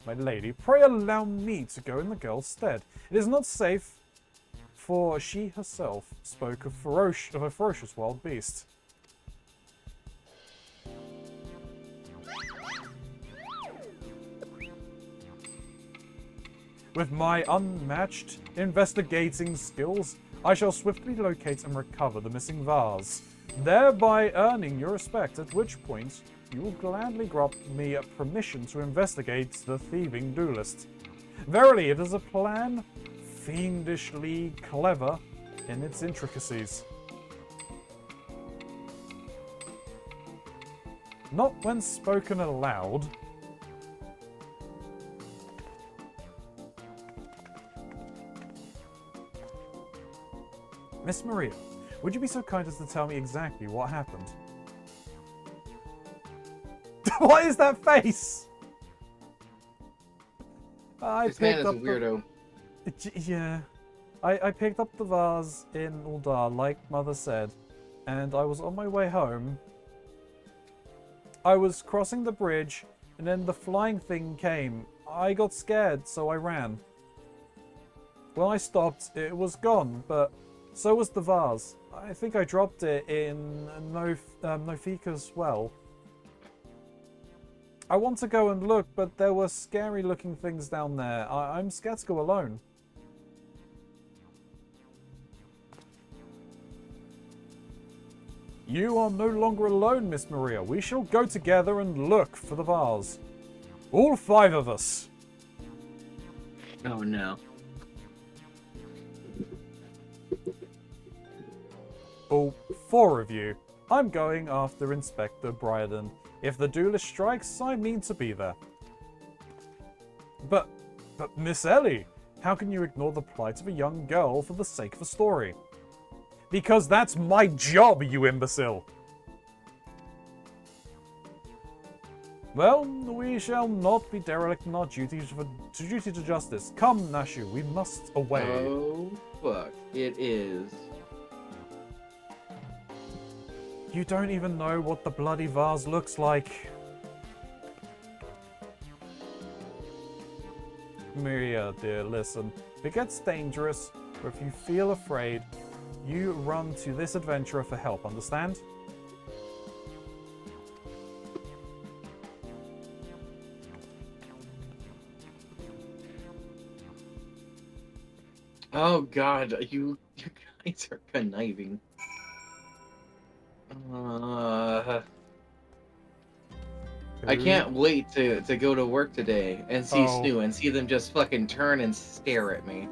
My lady, pray allow me to go in the girl's stead. It is not safe, for she herself spoke of a ferocious wild beast. With my unmatched investigating skills, I shall swiftly locate and recover the missing vase, thereby earning your respect, at which point you will gladly grant me permission to investigate the thieving duelist. Verily, it is a plan fiendishly clever in its intricacies. Not when spoken aloud. Miss Maria, would you be so kind as to tell me exactly what happened? What is that face? This man is a weirdo. Yeah. I picked up the vase in Uldar, like Mother said, and I was on my way home. I was crossing the bridge, and then the flying thing came. I got scared, so I ran. When I stopped, it was gone, but so was the vase. I think I dropped it in Nofika's well. I want to go and look, but there were scary looking things down there. I'm scared to go alone. You are no longer alone, Miss Maria. We shall go together and look for the vase. All 5 of us. Oh no. All 4 of you. I'm going after Inspector Briarden. If the duelist strikes, I mean to be there. But Miss Ellie, how can you ignore the plight of a young girl for the sake of a story? Because that's my job, you imbecile! Well, we shall not be derelict in our duty to justice. Come, Nashu, we must away. Oh, fuck. It is. You don't even know what the bloody vase looks like. Maria, dear, listen. If it gets dangerous, or if you feel afraid, you run to this adventurer for help, understand? Oh god, you guys are conniving. I can't wait to go to work today and see Stu and see them just fucking turn and stare at me.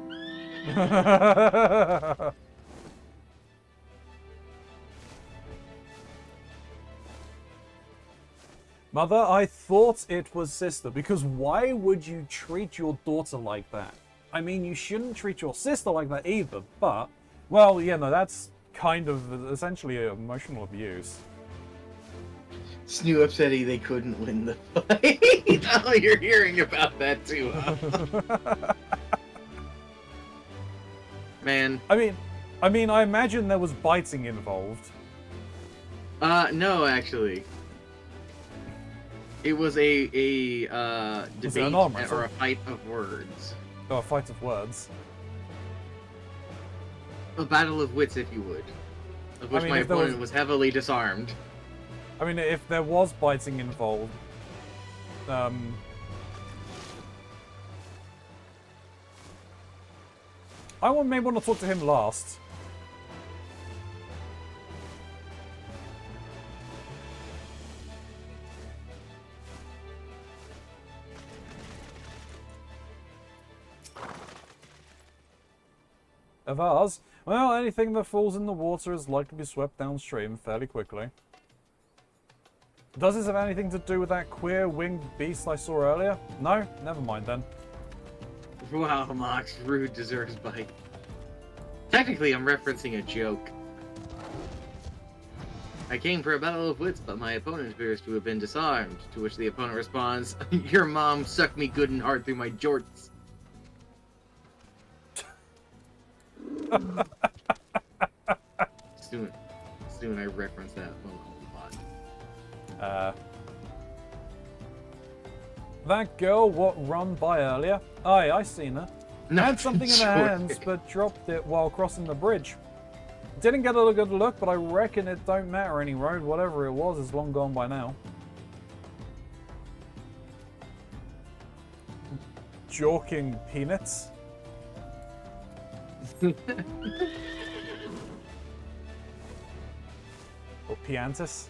Mother, I thought it was sister, because why would you treat your daughter like that? I mean, you shouldn't treat your sister like that either, but, well, yeah, no, that's kind of essentially emotional abuse. Snoo said they couldn't win the fight. Oh, you're hearing about that too, huh? Man. I mean, I imagine there was biting involved. No, actually. It was a debate or a fight of words. Oh, a fight of words. A battle of wits, if you would. Of which my opponent was heavily disarmed. I mean, if there was biting involved, I may want to talk to him last. Of ours? Well, anything that falls in the water is likely to be swept downstream fairly quickly. Does this have anything to do with that queer winged beast I saw earlier? No? Never mind then. Wow, Mox, rude deserves bite. Technically, I'm referencing a joke. I came for a battle of wits, but my opponent appears to have been disarmed, to which the opponent responds, your mom sucked me good and hard through my jorts. Soon I reference that one a lot. That girl what run by earlier? Aye, I seen her. Had something in her hands, but dropped it while crossing the bridge. Didn't get a good look, but I reckon it don't matter any road. Whatever it was is long gone by now. Jorking peanuts. Or Piantis?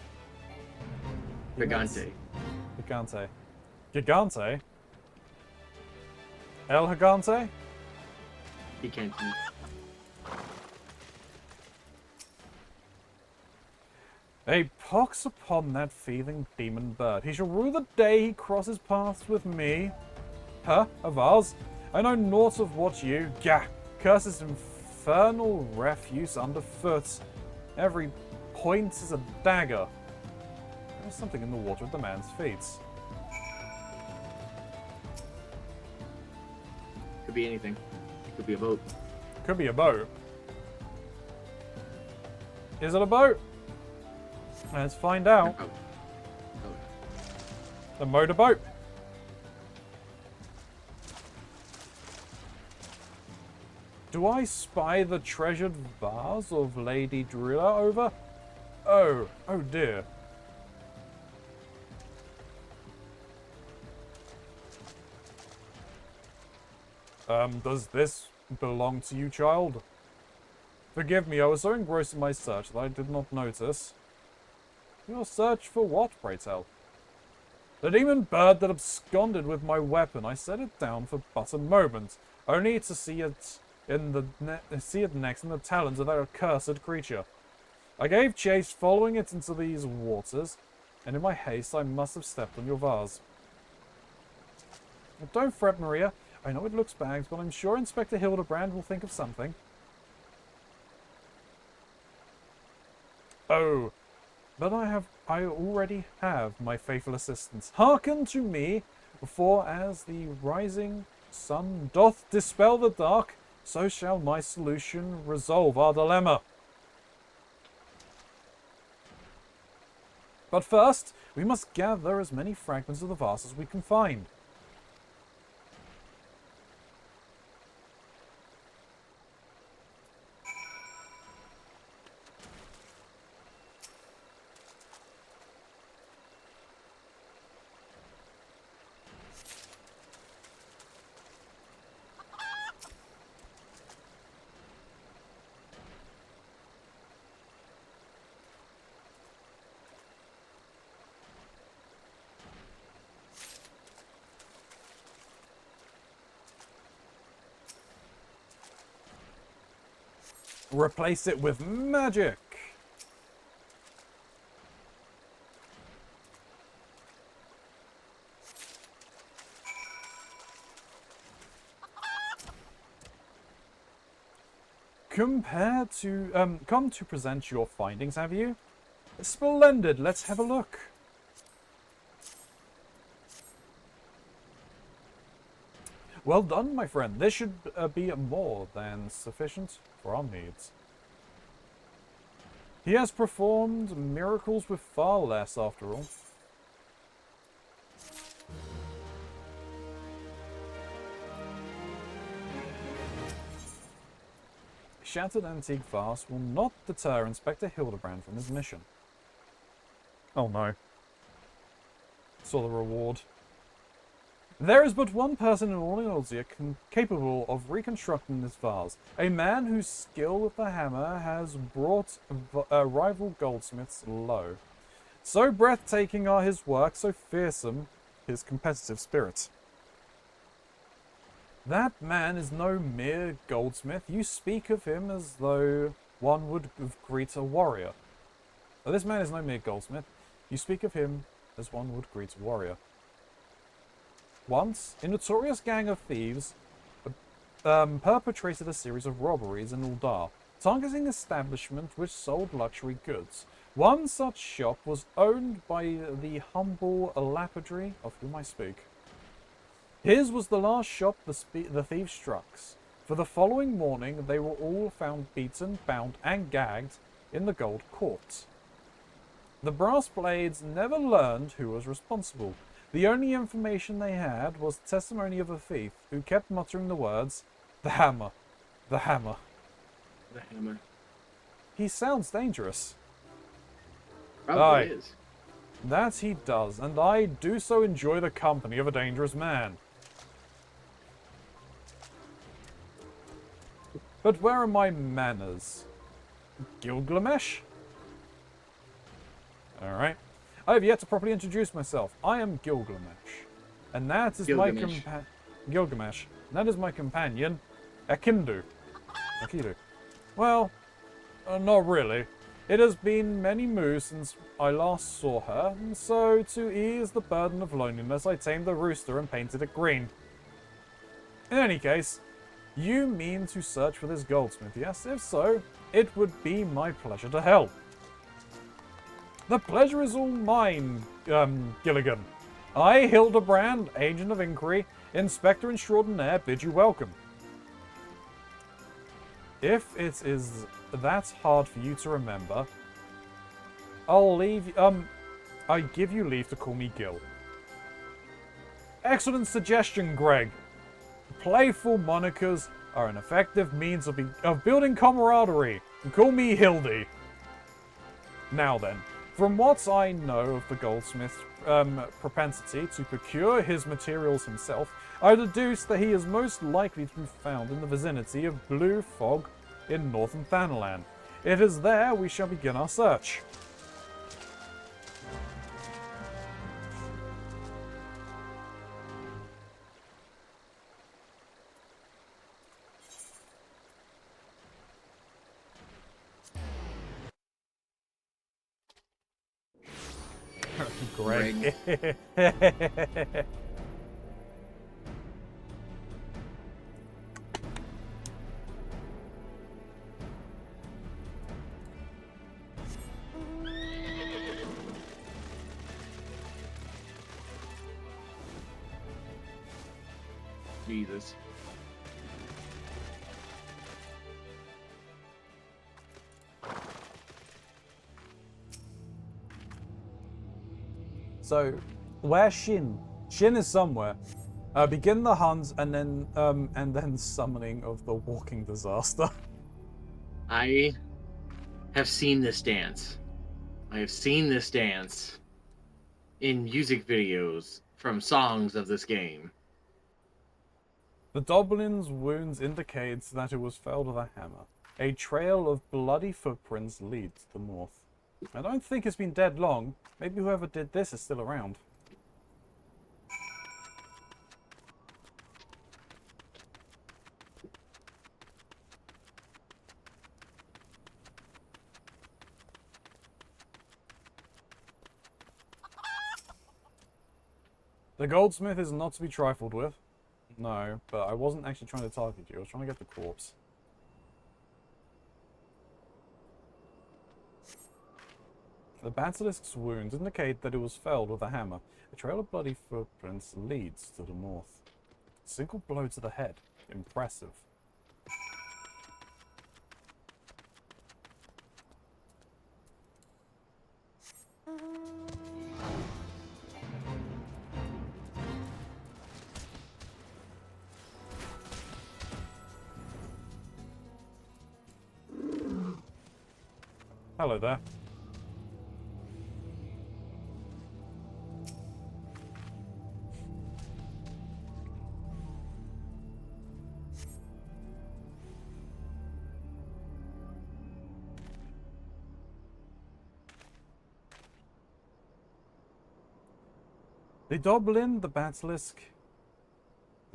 Gigante. Gigante. Gigante? El Gigante? He can't eat. A pox upon that thieving demon bird. He shall rue the day he crosses paths with me. Huh? Of ours? I know naught of what you... Gah! Curses infernal refuse underfoot. Every point is a dagger. There's something in the water at the man's feet. Could be anything. Could be a boat. Could be a boat. Is it a boat? Let's find out. A motorboat. Do I spy the treasured vase of Lady Drilla over? Oh dear. Does this belong to you, child? Forgive me, I was so engrossed in my search that I did not notice. Your search for what, pray tell? The demon bird that absconded with my weapon. I set it down for but a moment, only to see it next in the talons of that accursed creature. I gave chase, following it into these waters, and in my haste I must have stepped on your vase. Don't fret, Maria. I know it looks bags, but I'm sure Inspector Hildebrand will think of something. Oh, but I already have my faithful assistants. Hearken to me, for as the rising sun doth dispel the dark, so shall my solution resolve our dilemma. But first, we must gather as many fragments of the vase as we can find. Replace it with magic. Come to present your findings, have you? Splendid, let's have a look. Well done, my friend. This should be more than sufficient for our needs. He has performed miracles with far less, after all. Shattered antique vase will not deter Inspector Hildebrand from his mission. Oh no. Saw the reward. There is but one person in all Eorzea capable of reconstructing this vase. A man whose skill with the hammer has brought rival goldsmiths low. So breathtaking are his works, so fearsome his competitive spirit. That man is no mere goldsmith. You speak of him as though one would greet a warrior. But this man is no mere goldsmith. You speak of him as one would greet a warrior. Once, a notorious gang of thieves perpetrated a series of robberies in Uldar, targeting establishments which sold luxury goods. One such shop was owned by the humble lapidary of whom I speak. His was the last shop the thieves struck. For the following morning, they were all found beaten, bound, and gagged in the Gold Court. The brass blades never learned who was responsible. The only information they had was the testimony of a thief who kept muttering the words, "The hammer, the hammer." The hammer. He sounds dangerous. Probably is. That he does, and I do so enjoy the company of a dangerous man. But where are my manners? Gilgamesh? Alright. I have yet to properly introduce myself. I am Gilgamesh. And that is Gilgamesh. And that is my companion, Akidu. Well, not really. It has been many moons since I last saw her, and so to ease the burden of loneliness, I tamed the rooster and painted it green. In any case, you mean to search for this goldsmith, yes? If so, it would be my pleasure to help. The pleasure is all mine, Gilligan. I, Hildebrand, Agent of Inquiry, Inspector Extraordinaire, bid you welcome. If it is that hard for you to remember, I give you leave to call me Gil. Excellent suggestion, Greg. Playful monikers are an effective means of building camaraderie. Call me Hildy. Now then, from what I know of the goldsmith's propensity to procure his materials himself, I deduce that he is most likely to be found in the vicinity of Blue Fog in northern Thanalan. It is there we shall begin our search. Greg. Jesus. So, where's Shin? Shin is somewhere. Begin the hunt and then summoning of the walking disaster. I have seen this dance. I have seen this dance in music videos from songs of this game. The Doblin's wounds indicates that it was felled with a hammer. A trail of bloody footprints leads to the north. I don't think it's been dead long. Maybe whoever did this is still around. The goldsmith is not to be trifled with. No, but I wasn't actually trying to target you. I was trying to get the corpse. The basilisk's wounds indicate that it was felled with a hammer. A trail of bloody footprints leads to the north. Single blow to the head. Impressive. Hello there. The Doblin, the Basilisk,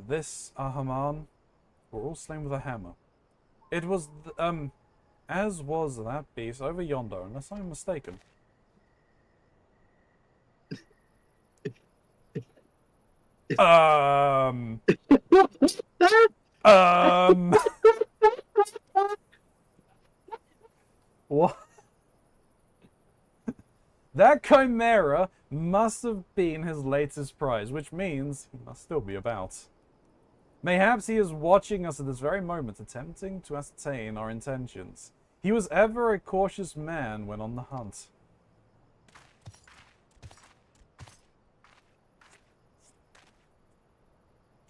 this Ahaman were all slain with a hammer. It was, as was that beast over yonder, unless I'm mistaken. What? That Chimera must have been his latest prize, which means he must still be about. Mayhaps he is watching us at this very moment, attempting to ascertain our intentions. He was ever a cautious man when on the hunt.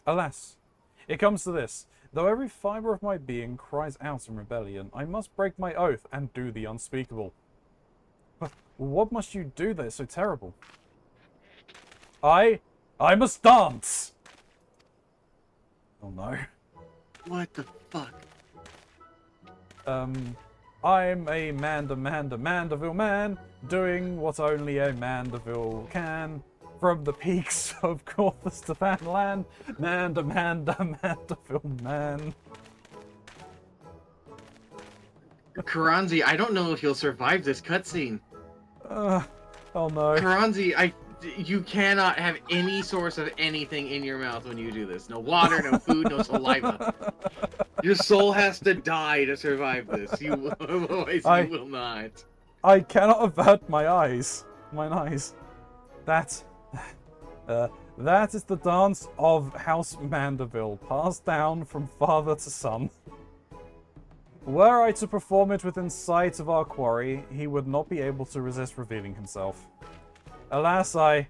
Alas, it comes to this. Though every fibre of my being cries out in rebellion, I must break my oath and do the unspeakable. But what must you do that is so terrible? I must dance! Oh no. What the fuck? I'm a Mandeville man, doing what only a Mandeville can. From the peaks of Corthus to Vanland, Mandeville man. Keronzi, I don't know if you'll survive this cutscene. Oh no. Keronzi, you cannot have any source of anything in your mouth when you do this. No water, no food, no saliva. Your soul has to die to survive this. Otherwise you will not. I cannot avert my eyes. Mine eyes. That is the dance of House Mandeville, passed down from father to son. Were I to perform it within sight of our quarry, he would not be able to resist revealing himself. Alas, I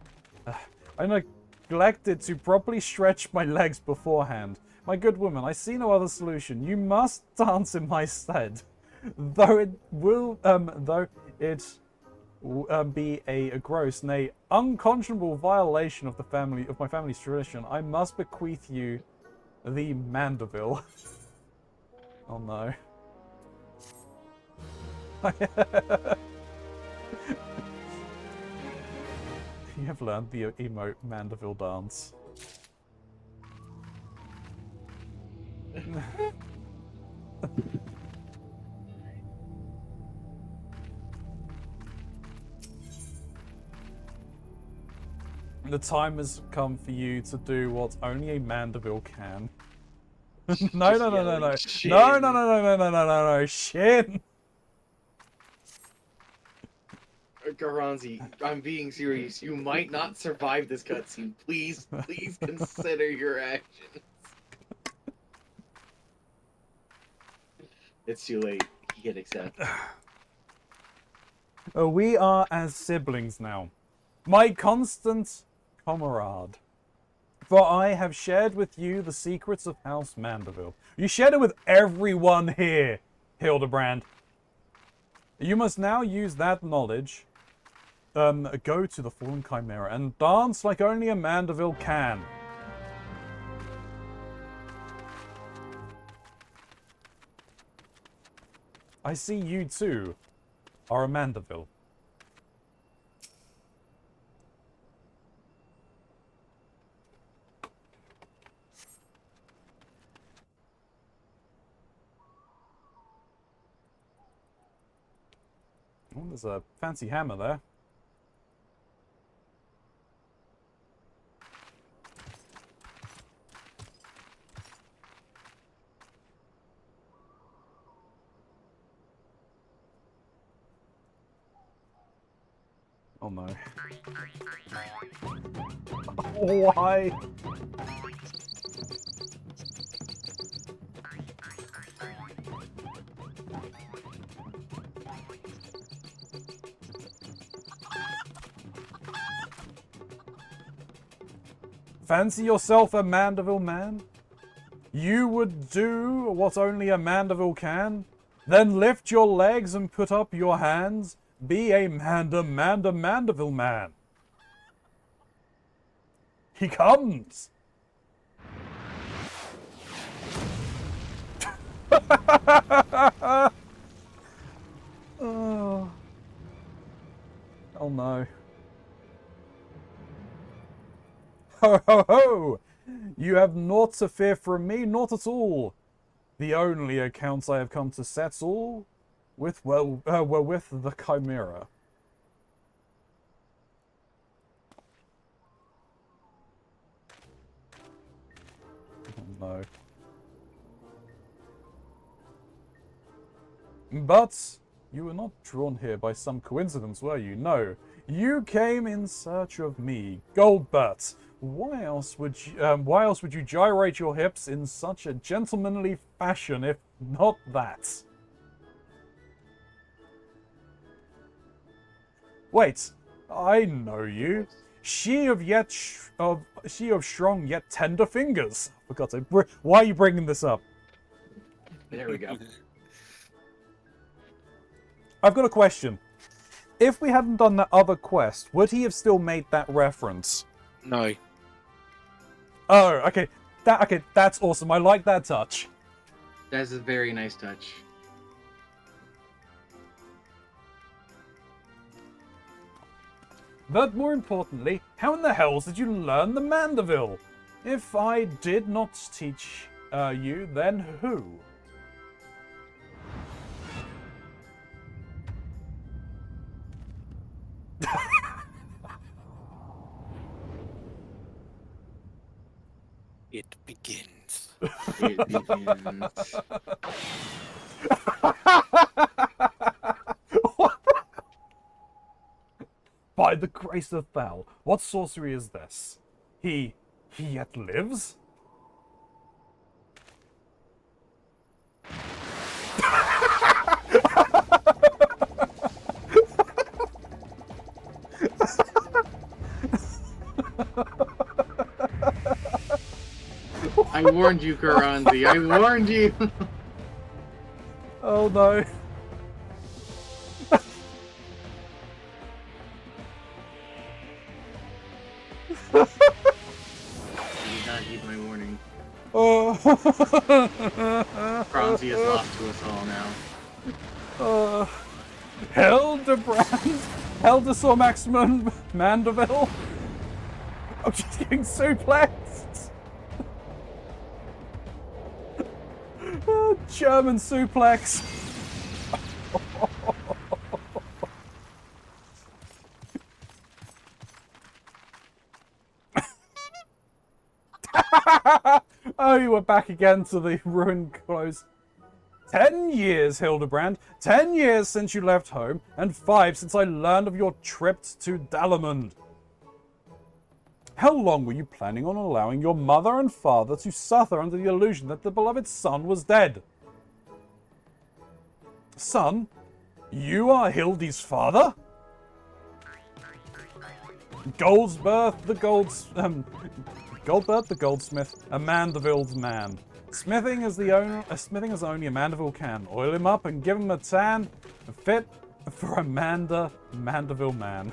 neglected to properly stretch my legs beforehand. My good woman, I see no other solution. You must dance in my stead. Though it be a gross, nay, unconscionable violation of my family's tradition, I must bequeath you the Mandeville. Oh no. You have learned the emote Mandeville dance. The time has come for you to do what only a Mandeville can. No, Shin! Keronzi, I'm being serious. You might not survive this cutscene. Please consider your actions. It's too late. You can accept. We are as siblings now. My constant comrade. For I have shared with you the secrets of House Mandeville. You shared it with everyone here, Hildebrand. You must now use that knowledge, go to the fallen Chimera and dance like only a Mandeville can. I see you too are a Mandeville. Oh, there's a fancy hammer there. Oh no. Why? Fancy yourself a Mandeville man? You would do what only a Mandeville can? Then lift your legs and put up your hands. Be a Mandeville man. He comes! Oh. Oh no. Ho ho ho! You have naught to fear from me, naught at all. The only accounts I have come to settle were with the Chimera. Oh no. But you were not drawn here by some coincidence, were you? No. You came in search of me, Goldbert. Why else would you gyrate your hips in such a gentlemanly fashion, if not that? Wait, I know you. She of strong yet tender fingers. For God's sake, why are you bringing this up? There we go. I've got a question. If we hadn't done that other quest, would he have still made that reference? No. Oh, okay. That's awesome. I like that touch. That's a very nice touch. But more importantly, how in the hells did you learn the Mandeville? If I did not teach you, then who? It begins. It begins. By the grace of Thal, what sorcery is this? He yet lives? I warned you, Keronzi. I warned you. Oh no. You did not heed my warning. Oh. Keronzi is lost to us all now. Hildebrand, Heldesaur Maximum Mandeville. I'm just getting suplexed. German suplex. Oh, you were back again to the ruined clothes. 10 years, Hildebrand. 10 years since you left home, and 5 since I learned of your trip to Dalamund. How long were you planning on allowing your mother and father to suffer under the illusion that the beloved son was dead? Son, you are Hildy's father? Goldsbert the goldsmith, a Mandeville's man. Smithing is only a Mandeville can. Oil him up and give him a tan, fit for a Mandeville man.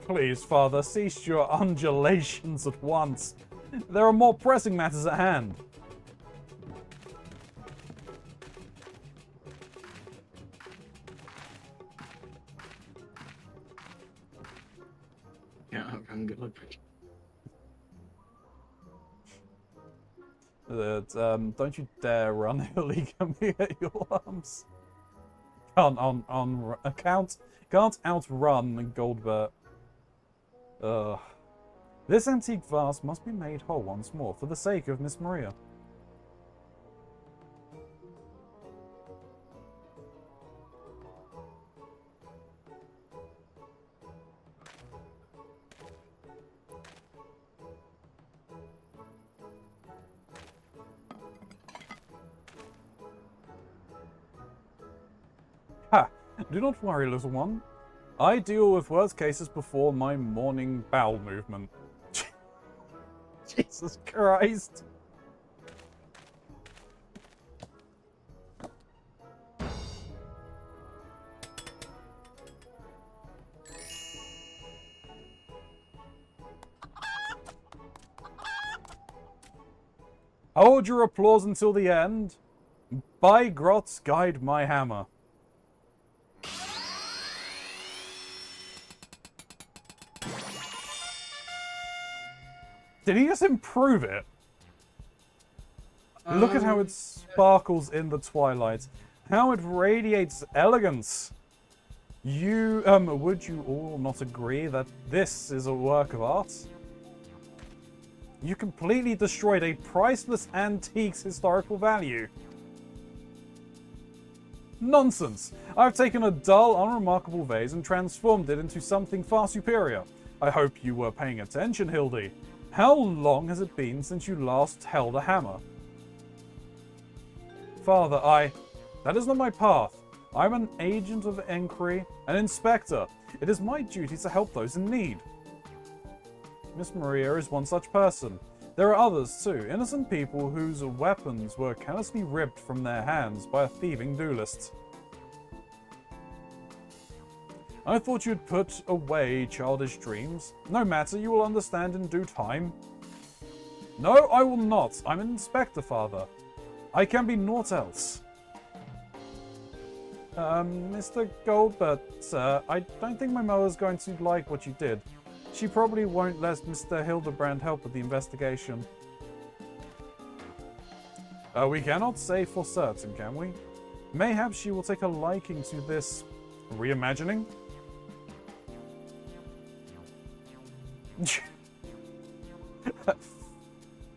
Please, father, cease your undulations at once. There are more pressing matters at hand. Yeah, I'm good. Don't you dare run illegally at your arms. Can't outrun Goldbert. This antique vase must be made whole once more for the sake of Miss Maria. Do not worry, little one. I deal with worse cases before my morning bowel movement. Jesus Christ. Hold your applause until the end. By Grot's guide my hammer. Did he just improve it? Look at how it sparkles in the twilight. How it radiates elegance. You, would you all not agree that this is a work of art? You completely destroyed a priceless antique's historical value. Nonsense! I've taken a dull, unremarkable vase and transformed it into something far superior. I hope you were paying attention, Hildy. How long has it been since you last held a hammer? Father, that is not my path. I'm an agent of inquiry, an inspector. It is my duty to help those in need. Miss Maria is one such person. There are others, too, innocent people whose weapons were carelessly ripped from their hands by a thieving duelist. I thought you'd put away childish dreams. No matter, you will understand in due time. No, I will not. I'm an inspector, Father. I can be naught else. Mr. Goldberg, sir, I don't think my mother's going to like what you did. She probably won't let Mr. Hildebrand help with the investigation. We cannot say for certain, can we? Mayhaps she will take a liking to this reimagining?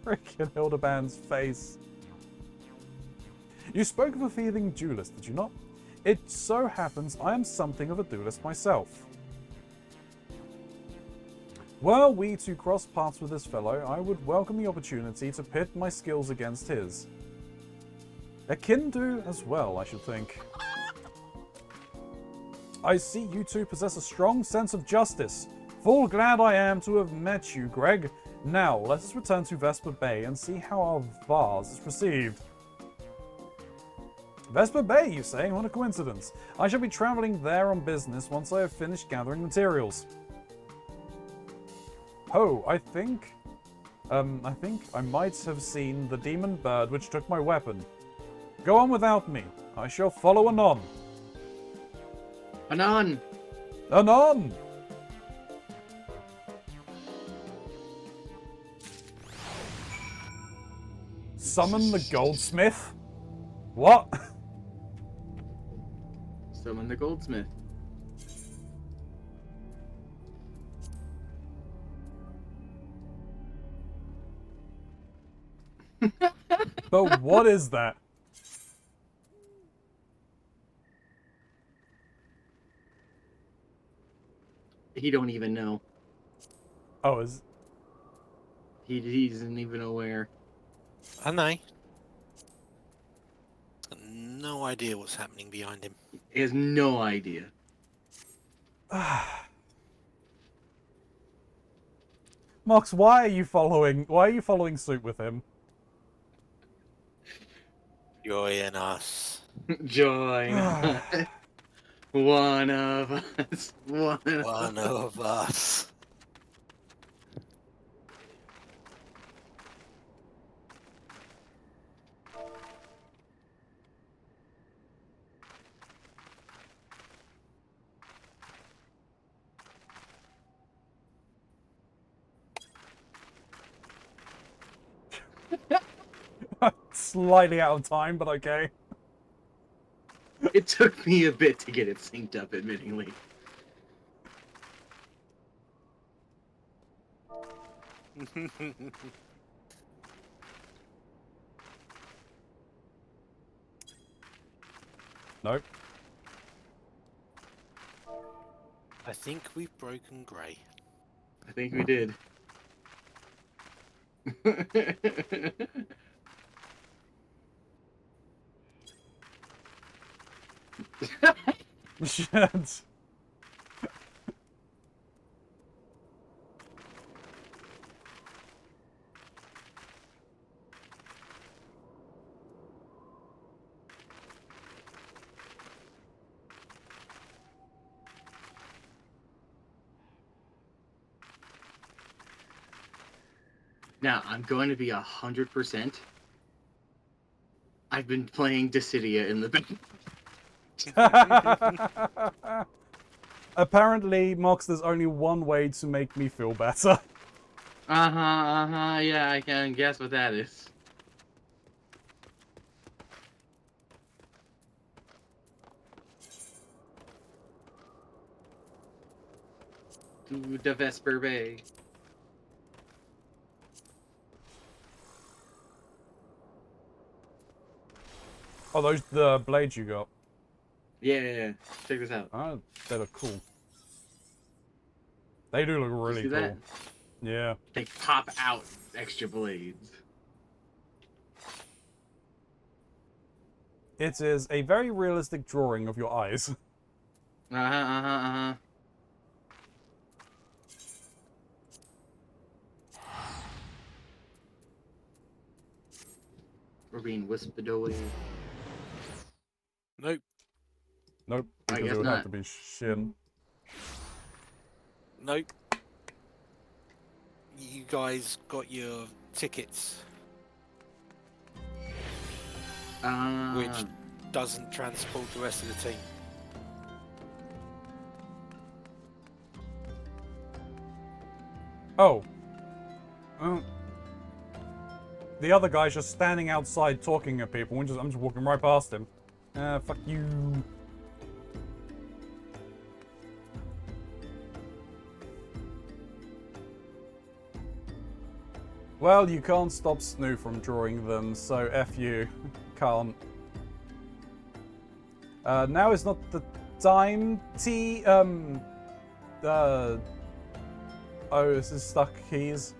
Frickin' Hildebrand's face. You spoke of a thieving duelist, did you not? It so happens I am something of a duelist myself. Were we to cross paths with this fellow, I would welcome the opportunity to pit my skills against his. Akin to as well, I should think. I see you two possess a strong sense of justice. Full glad I am to have met you, Greg. Now, let us return to Vesper Bay and see how our vase is received. Vesper Bay, you say? What a coincidence. I shall be traveling there on business once I have finished gathering materials. Oh, I think I might have seen the demon bird which took my weapon. Go on without me. I shall follow anon. Anon! Anon! Summon the goldsmith? What? Summon the goldsmith. But what is that? He don't even know. Oh, is... He isn't even aware. I know. No idea what's happening behind him. He has no idea. Mox, why are you following suit with him? Join us. Join us. One of us. One of us. Slightly out of time, but okay. It took me a bit to get it synced up, admittingly. Nope. I think we've broken Grey. I think we did. Shit. Now, I'm going to be 100%. I've been playing Dissidia in the back. Apparently, Mox, there's only one way to make me feel better. Yeah, I can guess what that is. To the Vesper Bay. Oh, those the blades you got. Yeah. Check this out. Oh, they look cool. They do look really cool. That? Yeah. They pop out extra blades. It is a very realistic drawing of your eyes. We're being whispered away. Nope. Nope. I Because guess it would not. have to be Shin. Nope. You guys got your tickets, which doesn't transport the rest of the team. Oh. The other guy's just standing outside talking to people. I'm just walking right past him. Fuck you. Well, you can't stop Snoo from drawing them, so F you. Can't. Now is not the time. Oh, this is stuck keys.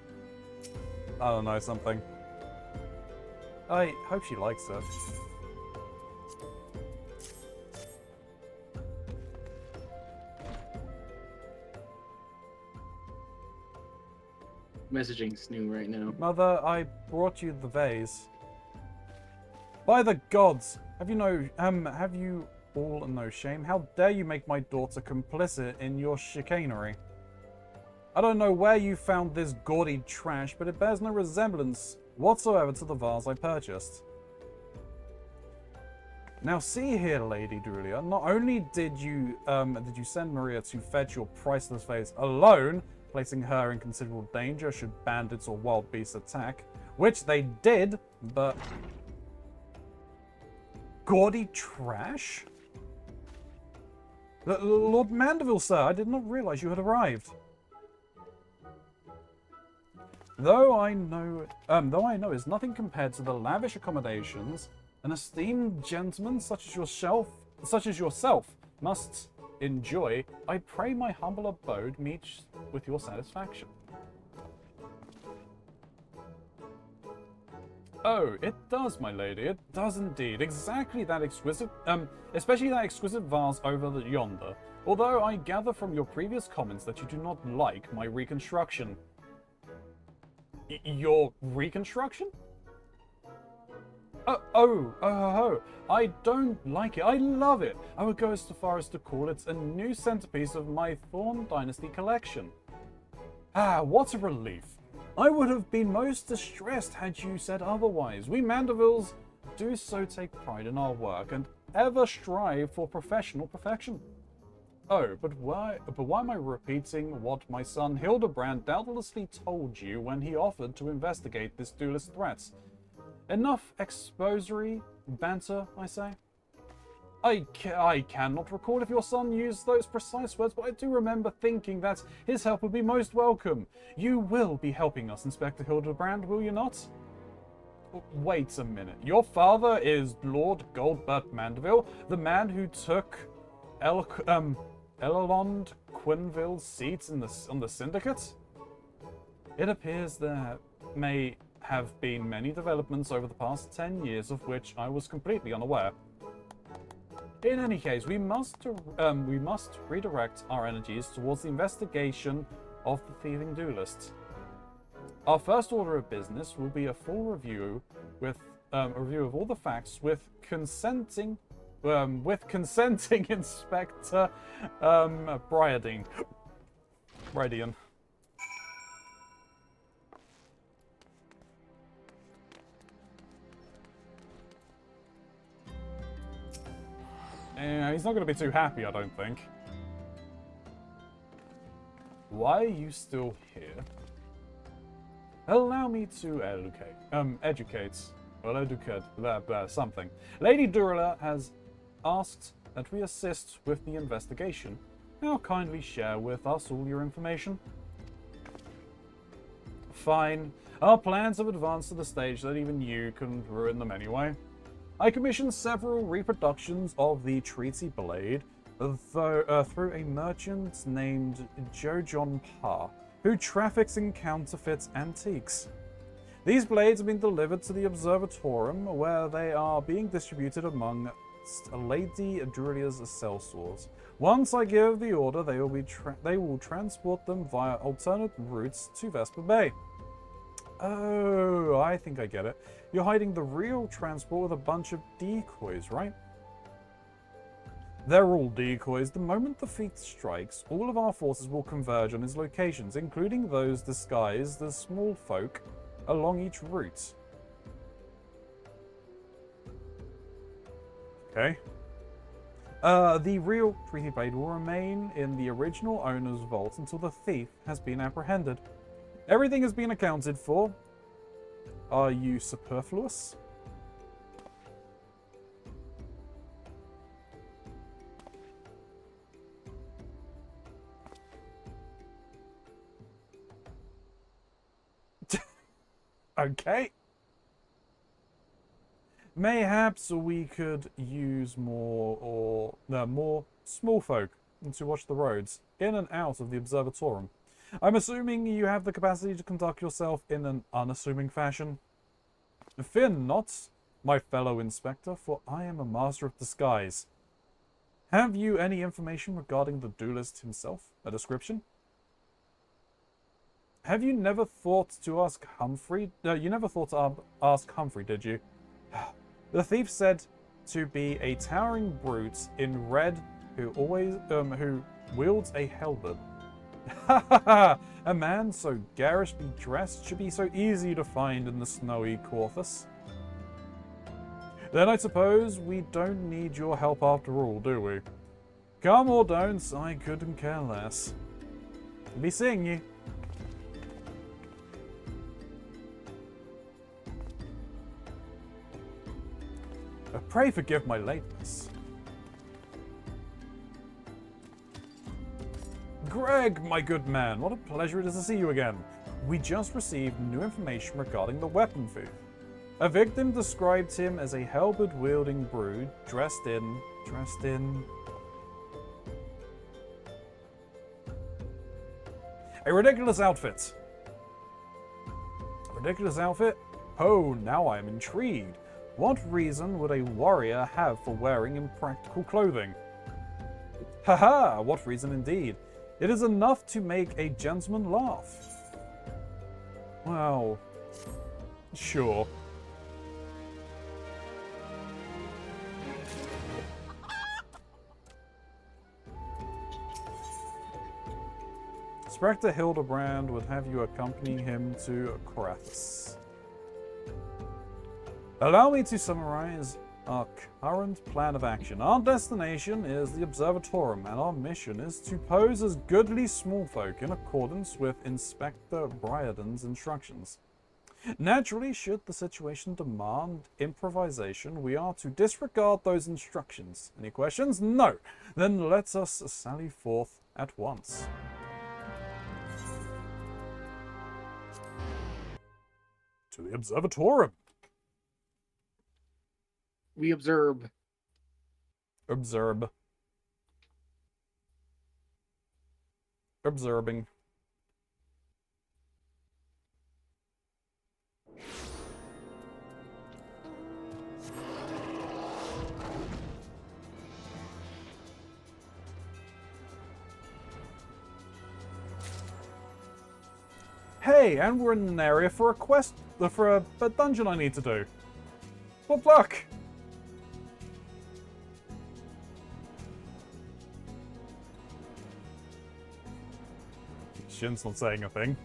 I don't know, something. I hope she likes it. Messaging Snoo right now. Mother, I brought you the vase. By the gods! Have you all no shame? How dare you make my daughter complicit in your chicanery? I don't know where you found this gaudy trash, but it bears no resemblance whatsoever to the vase I purchased. Now see here, Lady Drulia, not only did you send Maria to fetch your priceless vase alone, placing her in considerable danger should bandits or wild beasts attack, which they did, but... Gaudy trash? Lord Mandeville, sir, I did not realize you had arrived. Though I know is nothing compared to the lavish accommodations an esteemed gentleman such as yourself must enjoy, I pray my humble abode meets with your satisfaction. Oh, it does, my lady. It does indeed. Exactly that exquisite, especially that exquisite vase over yonder. Although I gather from your previous comments that you do not like my reconstruction. Your reconstruction? Oh, I don't like it. I love it. I would go as far as to call it a new centerpiece of my Thorn Dynasty collection. Ah, what a relief. I would have been most distressed had you said otherwise. We Mandevilles do so take pride in our work and ever strive for professional perfection. Oh, but why am I repeating what my son Hildebrand doubtlessly told you when he offered to investigate this duelist threat? Enough expository banter, I say. I cannot recall if your son used those precise words, but I do remember thinking that his help would be most welcome. You will be helping us, Inspector Hildebrand, will you not? Wait a minute. Your father is Lord Goldbert Mandeville, the man who took Elrond Quinville's seat on the Syndicate? It appears there may have been many developments over the past 10 years of which I was completely unaware. In any case, we must redirect our energies towards the investigation of the thieving duelists. Our first order of business will be a full review with a review of all the facts with consenting Inspector Briadian. He's not going to be too happy, I don't think. Why are you still here? Allow me to educate something. Lady Durla has asked that we assist with the investigation. Now kindly share with us all your information. Fine. Our plans have advanced to the stage that even you couldn't ruin them anyway. I commissioned several reproductions of the Treaty Blade through a merchant named Jojon Pa, who traffics in counterfeit antiques. These blades have been delivered to the Observatorium, where they are being distributed among Lady Adrulia's sellswords. Once I give the order, they will transport them via alternate routes to Vesper Bay. Oh, I think I get it. You're hiding the real transport with a bunch of decoys, right? They're all decoys. The moment the thief strikes, all of our forces will converge on his locations, including those disguised as small folk along each route. Okay. The real Treaty Blade will remain in the original owner's vault until the thief has been apprehended. Everything has been accounted for. Are you superfluous? Okay. Mayhaps we could use more small folk to watch the roads in and out of the Observatorium. I'm assuming you have the capacity to conduct yourself in an unassuming fashion. Fear not, my fellow inspector, for I am a master of disguise. Have you any information regarding the duelist himself? A description? Have you never thought to ask Humphrey? You never thought to ask Humphrey, did you? The thief said to be a towering brute in red who wields a halberd. Ha ha ha! A man so garishly dressed should be so easy to find in the snowy Corthus. Then I suppose we don't need your help after all, do we? Come or don't, I couldn't care less. Be seeing you. Pray forgive my lateness. Greg, my good man, what a pleasure it is to see you again. We just received new information regarding the weapon thief. A victim described him as a halberd-wielding brute dressed in... a ridiculous outfit. A ridiculous outfit? Oh, now I am intrigued. What reason would a warrior have for wearing impractical clothing? Haha, what reason indeed. It is enough to make a gentleman laugh. Well, sure. Inspector Hildebrand would have you accompany him to Crafts. Allow me to summarize our current plan of action. Our destination is the Observatorium, and our mission is to pose as goodly smallfolk in accordance with Inspector Briarden's instructions. Naturally, should the situation demand improvisation, we are to disregard those instructions. Any questions? No. Then let us sally forth at once. To the Observatorium. We observe. Observe. Observing. Hey, and we're in an area for a quest, for a dungeon I need to do. What luck! Shin's not saying a thing.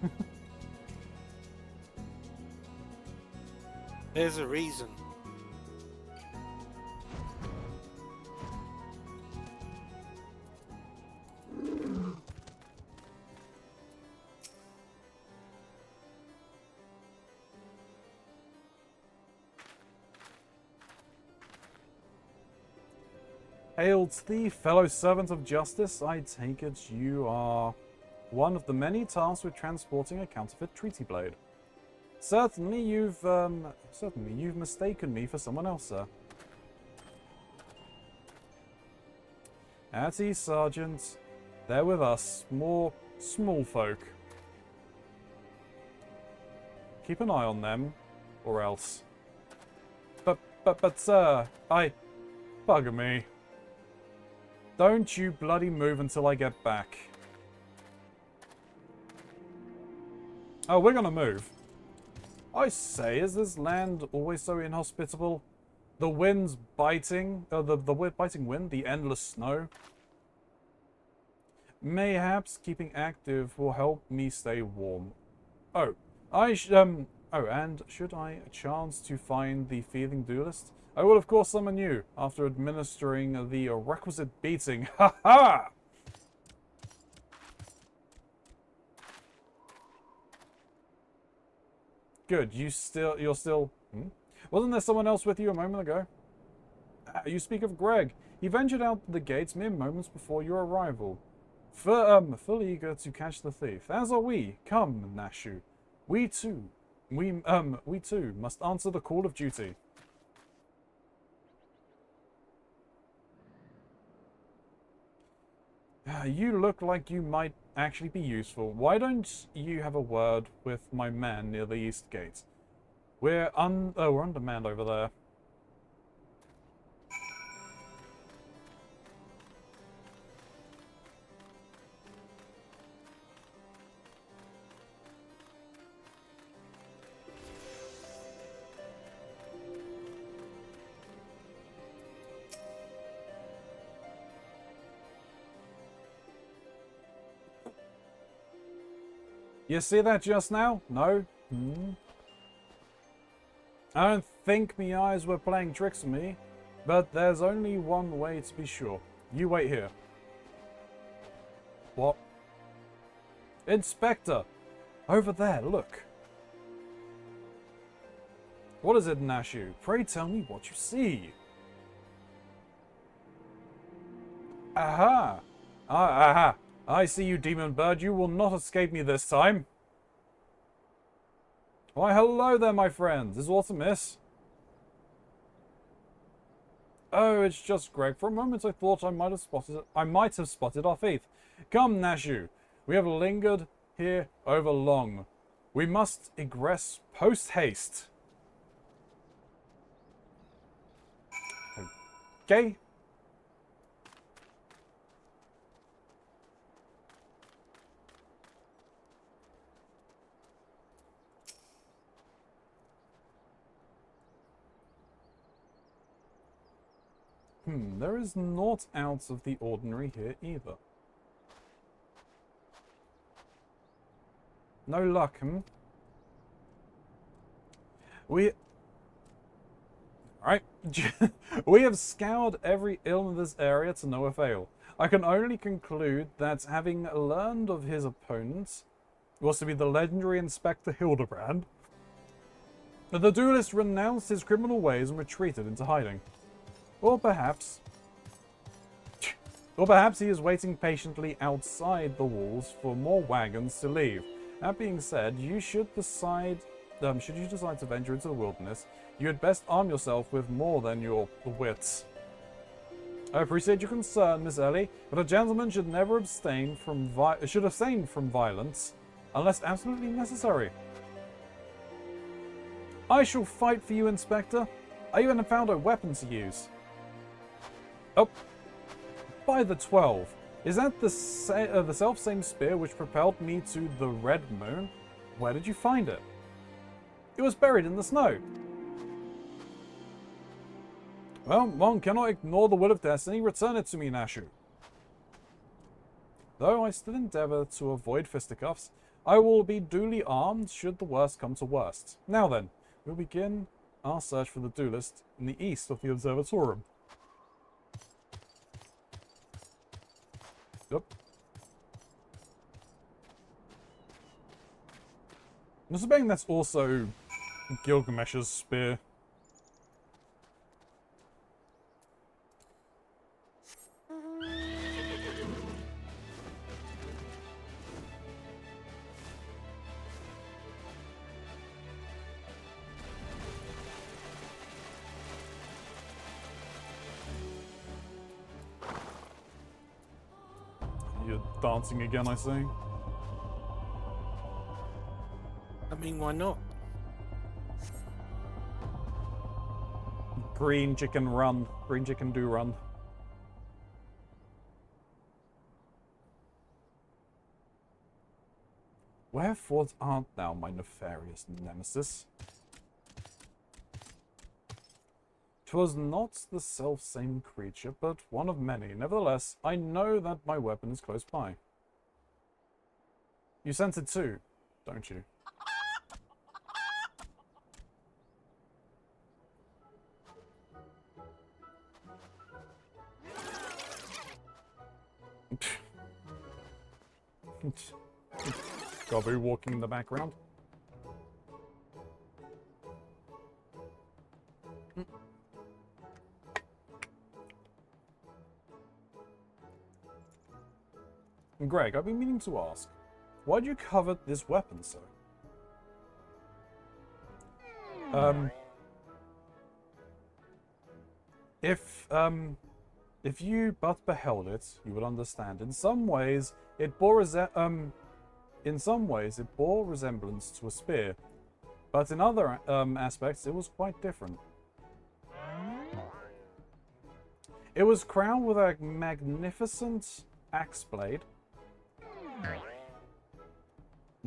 There's a reason. Hail to thee, fellow servant of justice. I take it you are one of the many tasked with transporting a counterfeit treaty blade. Certainly you've mistaken me for someone else, sir. At ease, Sergeant. They're with us, more small folk. Keep an eye on them, or else. But, sir, bugger me. Don't you bloody move until I get back. Oh, we're gonna move. I say, is this land always so inhospitable? The wind's biting, the biting wind, the endless snow. Mayhaps keeping active will help me stay warm. Oh, and should I chance to find the thieving duelist, I will of course summon you after administering the requisite beating. Ha ha! Good. You're still. Wasn't there someone else with you a moment ago? You speak of Greg. He ventured out the gates mere moments before your arrival. Fully eager to catch the thief. As are we. Come, Nashu. We too must answer the call of duty. You look like you might actually be useful. Why don't you have a word with my man near the east gate? We're undermanned over there. You see that just now? No? I don't think me eyes were playing tricks on me, but there's only one way to be sure. You wait here. What? Inspector! Over there, look. What is it, Nashu? Pray tell me what you see. Aha! Aha! I see you, demon bird. You will not escape me this time. Why, hello there, my friends. Is aught amiss? Oh, it's just Greg. For a moment I thought I might have spotted our thief. Come, Nashu. We have lingered here over long. We must egress post haste. Okay. There is naught out of the ordinary here either. No luck, Alright. We have scoured every inn in this area to no avail. I can only conclude that having learned of his opponent was to be the legendary Inspector Hildebrand, the duelist renounced his criminal ways and retreated into hiding. Or perhaps he is waiting patiently outside the walls for more wagons to leave. That being said, should you decide to venture into the wilderness, you had best arm yourself with more than your wits. I appreciate your concern, Miss Ellie, but a gentleman should never abstain from violence unless absolutely necessary. I shall fight for you, Inspector. I even have found a weapon to use. Oh, by the 12. Is that the self-same spear which propelled me to the Red Moon? Where did you find it? It was buried in the snow. Well, one cannot ignore the will of destiny. Return it to me, Nashu. Though I still endeavour to avoid fisticuffs, I will be duly armed should the worst come to worst. Now then, we'll begin our search for the duelist in the east of the observatorium. Yep. I'm suspecting that's also Gilgamesh's spear. You're dancing again, I see. I mean, why not? Green chicken run. Green chicken do run. Wherefore art thou, my nefarious nemesis? 'Twas not the self-same creature, but one of many. Nevertheless, I know that my weapon is close by. You sense it too, don't you? Gabu walking in the background. Greg, I've been meaning to ask, why do you covet this weapon so? If you but beheld it, you would understand. In some ways, it bore resemblance to a spear, but in other aspects, it was quite different. It was crowned with a magnificent axe blade,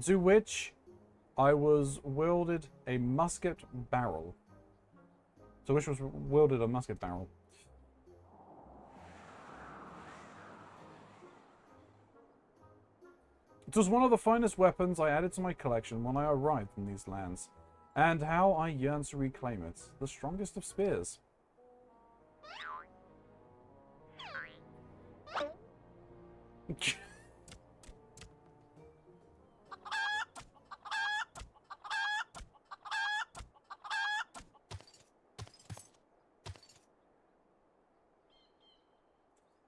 to which I was wielded a musket barrel. To which was wielded a musket barrel. It was one of the finest weapons I added to my collection when I arrived in these lands, and how I yearn to reclaim it. The strongest of spears.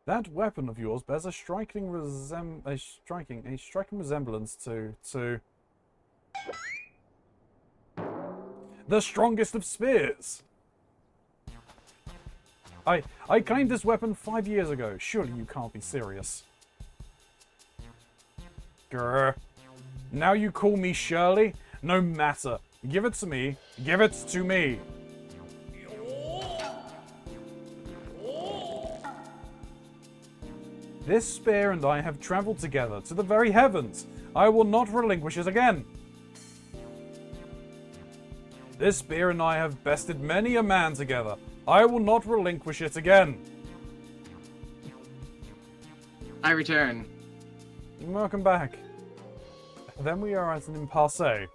That weapon of yours bears a striking resemblance to the strongest of spears. I claimed this weapon 5 years ago. Surely you can't be serious. Grr. Now you call me Shirley? No matter. Give it to me. Give it to me. This spear and I have traveled together to the very heavens. I will not relinquish it again. This spear and I have bested many a man together. I will not relinquish it again. I return. Welcome back. Then we are at an impasse.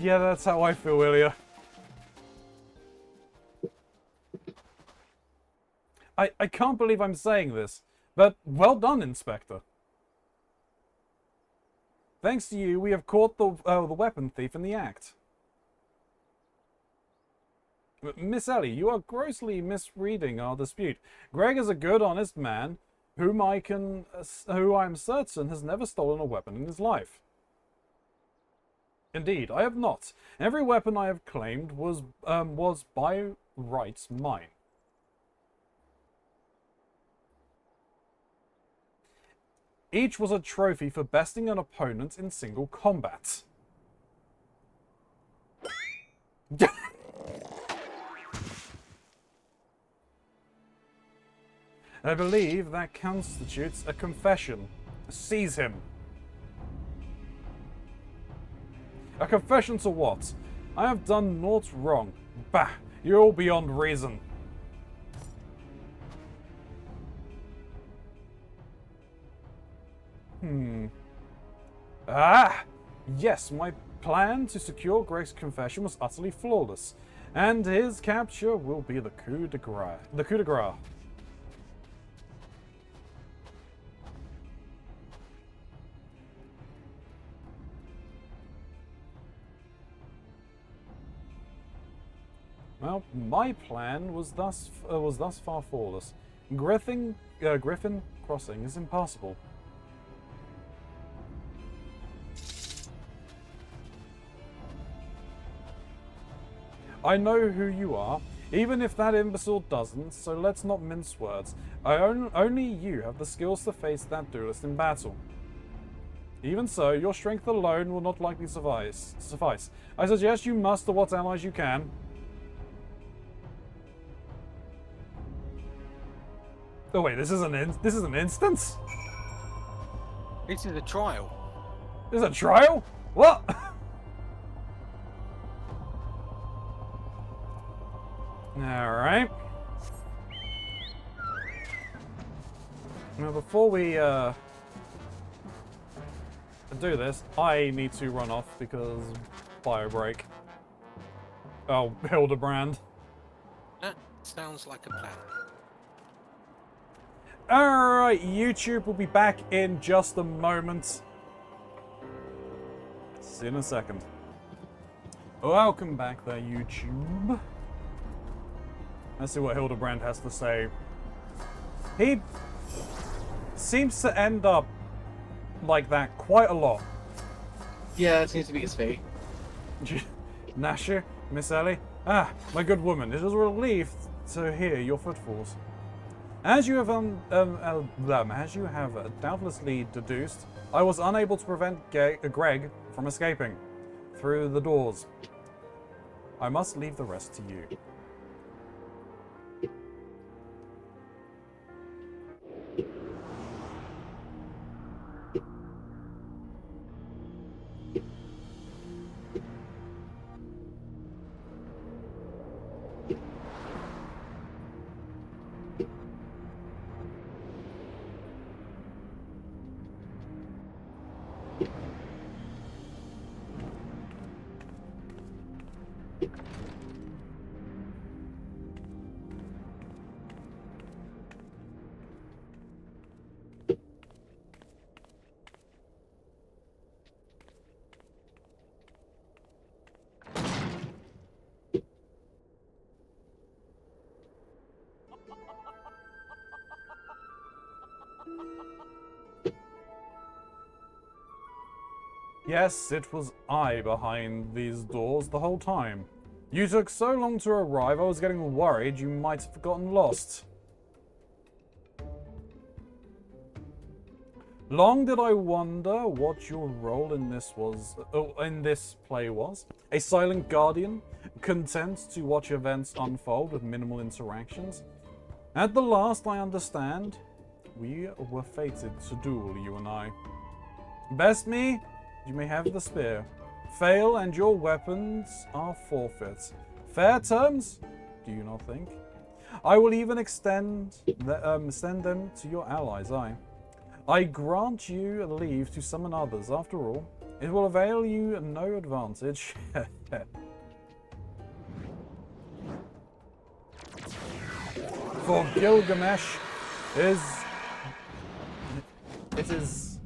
Yeah, that's how I feel, Ilya. I can't believe I'm saying this, but well done, Inspector. Thanks to you, we have caught the weapon thief in the act. Miss Ellie, you are grossly misreading our dispute. Greg is a good, honest man who I am certain has never stolen a weapon in his life. Indeed, I have not. Every weapon I have claimed was by rights mine. Each was a trophy for besting an opponent in single combat. I believe that constitutes a confession. Seize him. A confession to what? I have done naught wrong. Bah, you're all beyond reason. Ah! Yes, my plan to secure Greg's confession was utterly flawless, and his capture will be the coup de grace. The coup de grace. Well, my plan was thus far flawless. Griffin Crossing is impassable. I know who you are, even if that imbecile doesn't, so let's not mince words. Only you have the skills to face that duelist in battle. Even so, your strength alone will not likely suffice. I suggest you muster what allies you can. Oh wait, this is an instance? This is a trial. This is a trial? What? Alright. Now before we do this, I need to run off because bio break. Oh, Hildebrand. That sounds like a plan. Alright, YouTube will be back in just a moment. See you in a second. Welcome back there, YouTube. Let's see what Hildebrand has to say. He seems to end up like that quite a lot. Yeah, it seems to be his fate. Nasher, Miss Ellie? Ah, my good woman, it is a relief to hear your footfalls. As you have doubtlessly deduced, I was unable to prevent Greg from escaping through the doors. I must leave the rest to you. Yes, it was I behind these doors the whole time. You took so long to arrive, I was getting worried you might have gotten lost. Long did I wonder what your role in this play was. A silent guardian, content to watch events unfold with minimal interactions. At the last, I understand, we were fated to duel, you and I. Best me, you may have the spear. Fail and your weapons are forfeit. Fair terms, do you not think? I will even send them to your allies, I grant you leave to summon others. After all, it will avail you no advantage. For Gilgamesh it is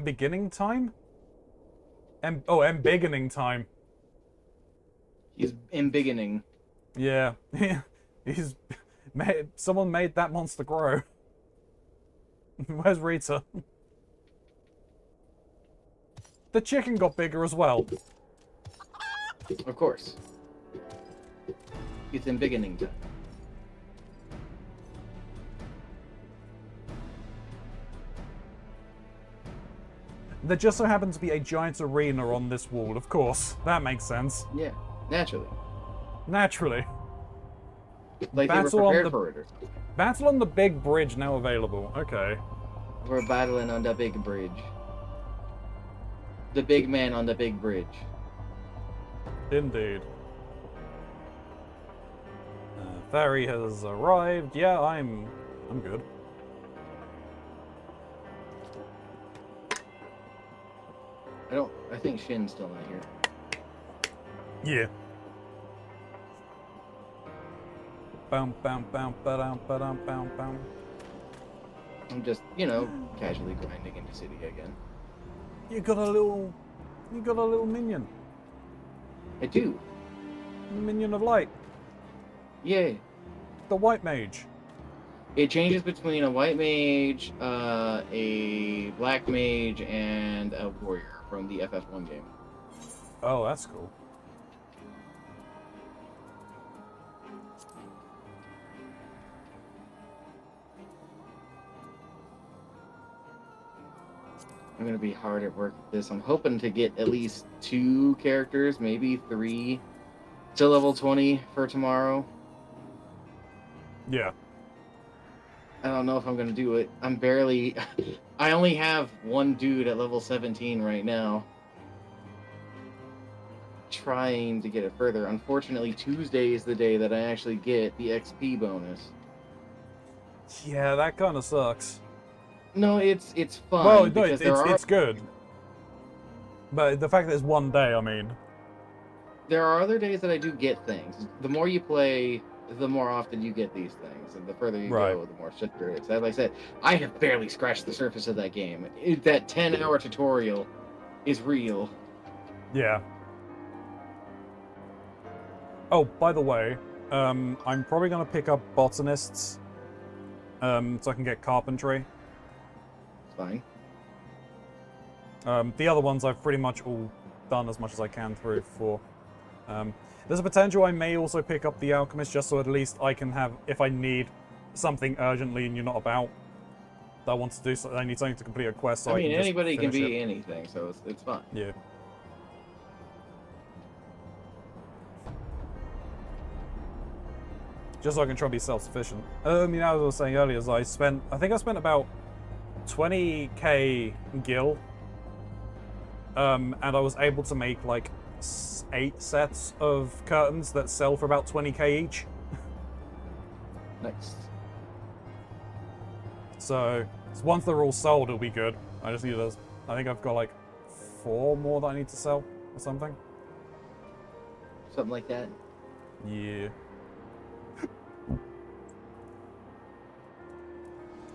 beginning time? Beginning time. He's beginning. Yeah. Someone made that monster grow. Where's Rita? the chicken got bigger as well. Of course. It's in beginning time. There just so happens to be a giant arena on this wall, of course. That makes sense. Yeah, naturally. Naturally. Like they were prepared for it. Battle on the big bridge now available. Okay. We're battling on the big bridge. The big man on the big bridge. Indeed. Ferry has arrived. Yeah, I'm good. I think Shin's still not here. Yeah. Bam, bam, bam, ba-dum, ba-dum, bam, bam. I'm just, casually grinding into city again. You got a little minion. I do. Minion of light. Yeah. The white mage. It changes between a white mage, a black mage, and a warrior from the FF1 game. Oh, that's cool. I'm gonna be hard at work at this. I'm hoping to get at least 2 characters, maybe 3, to level 20 for tomorrow. Yeah. I don't know if I'm gonna do it. I'm barely... I only have 1 dude at level 17 right now. Trying to get it further. Unfortunately, Tuesday is the day that I actually get the XP bonus. Yeah, that kind of sucks. No, it's fun. Well, no, it's good. But the fact that it's one day, I mean... There are other days that I do get things. The more you play, the more often you get these things. And the further you go, the more stricter it is. As I said, I have barely scratched the surface of that game. That 10-hour tutorial is real. Yeah. Oh, by the way, I'm probably going to pick up botanists so I can get carpentry. It's fine. The other ones I've pretty much all done as much as I can through for. There's a potential I may also pick up the alchemist just so at least I can have, if I need something urgently and you're not about, that I want to do, so I need something to complete a quest. So I mean, anybody can be anything, so it's fine. Yeah. Just so I can try to be self-sufficient. As I was saying earlier, is I think I spent about 20k gil. And I was able to make like 8 sets of curtains that sell for about 20k each. Nice. So once they're all sold, it'll be good. I just need those. I think I've got like 4 more that I need to sell or something. Something like that. Yeah.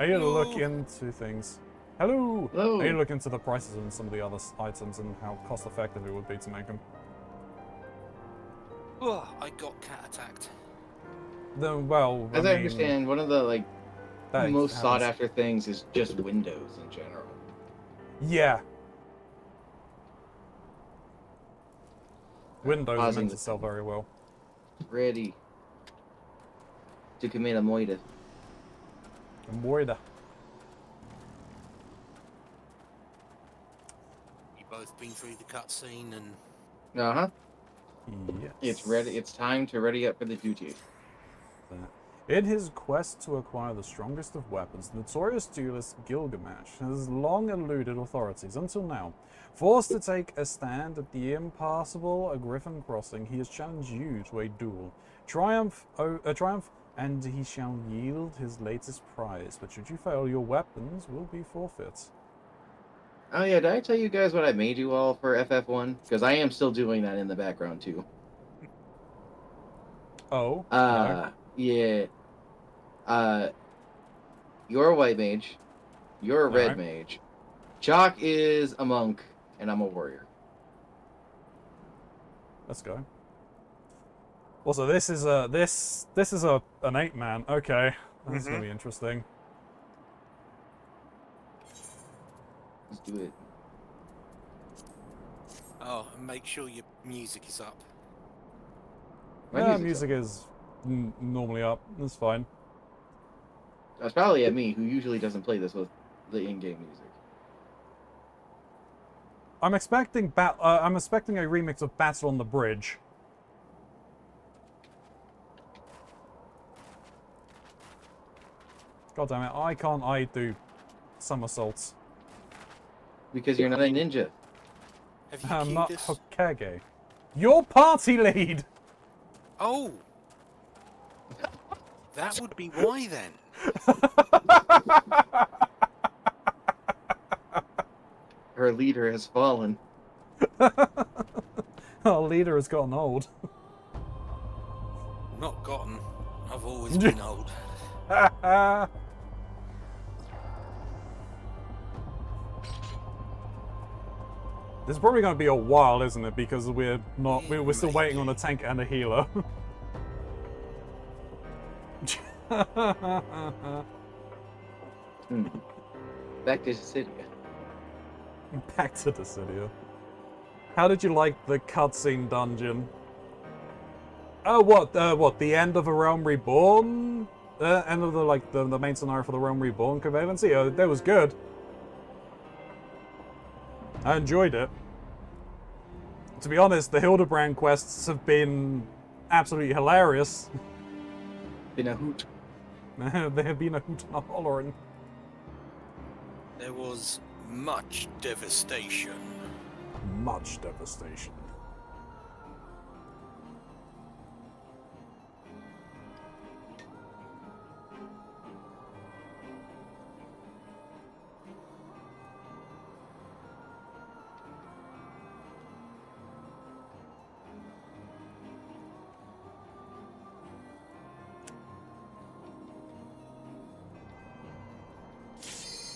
I need to look into things. Hello! Hello! I need to look into the prices on some of the other items and how cost effective it would be to make them. Oh, I got cat attacked. Well, As I understand, one of the most sought after things is just windows in general. Yeah. Windows are meant to sell very well. Ready to commit a moida. Moida. You both been through the cutscene and... Uh-huh. Yes. It's ready. It's time to ready up for the duty. In his quest to acquire the strongest of weapons, the notorious duelist Gilgamesh has long eluded authorities until now. Forced to take a stand at the impassable Griffin Crossing, he has challenged you to a duel. Triumph, and he shall yield his latest prize. But should you fail, your weapons will be forfeit. Oh yeah, did I tell you guys what I made you all for FF1? Because I am still doing that in the background too. Oh? No. Yeah. You're a white mage. You're a red mage. Chalk is a monk, and I'm a warrior. Let's go. Also, this is an 8-man. Okay, this is gonna be interesting. Let's do it. Oh, and make sure your music is up. Yeah, music is normally up. That's fine. That's probably at me, who usually doesn't play this with the in-game music. I'm expecting a remix of Battle on the Bridge. God damn it! I can't do somersaults. Because you're not a ninja. Have you I'm queued not this? Hokage. Your party lead. Oh, that would be why then. Her leader has fallen. Our leader has gotten old. Not gotten. I've always been old. This is probably going to be a while, isn't it? Because we're still waiting on a tank and a healer. Back to Dissidia. Back to Dissidia. How did you like the cutscene dungeon? Oh, what? The end of A Realm Reborn? End of the main scenario for the Realm Reborn Conveyancy? That was good. I enjoyed it. To be honest, the Hildebrand quests have been absolutely hilarious. Been a hoot. They have been a hoot and a hollering. There was much devastation. Much devastation.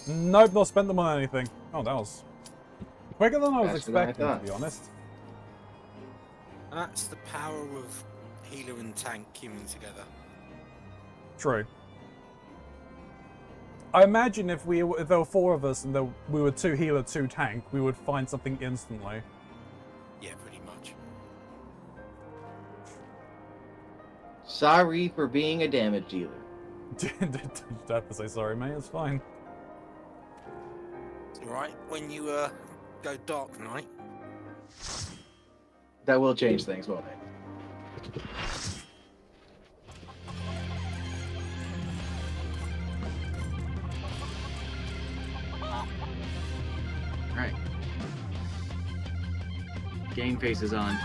Nope, not spent them on anything. Oh, that was quicker than I was expecting, to be honest. And that's the power of healer and tank queuing together. True. I imagine if there were 4 of us and we were 2 healer, 2 tank, we would find something instantly. Yeah, pretty much. Sorry for being a damage dealer. You have to say sorry, mate. It's fine. It's alright when you go Dark Knight. That will change things, won't it? Alright. Game face is on.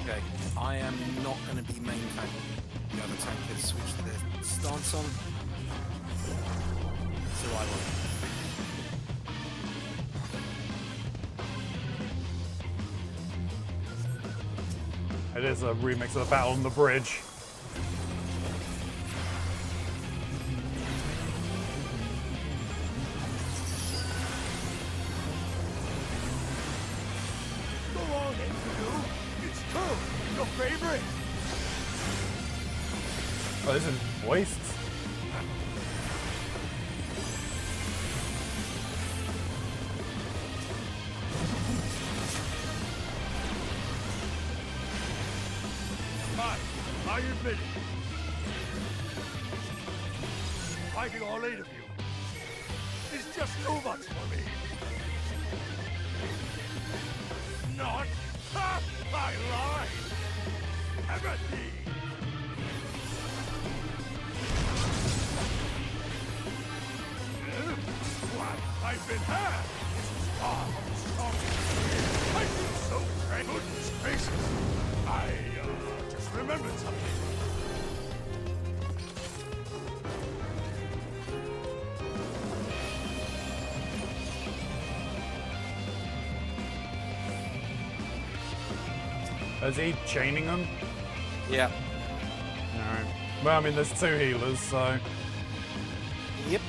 Okay, I am not going to be main tank. The other tankers switch their stance on. So I will. It is a remix of Battle on the Bridge. Go on, Enkidu. It's true. Your favorite. Oh, this is wastes. I admit it. Fighting all 8 of you is just too much for me. Not? Ha! I lied! Everything! What? I've been had! Strong. I feel so great. Goodness gracious! I, just remembered something. Is he chaining them? Yeah. Alright. Well, I mean, there's 2 healers, so... Yep.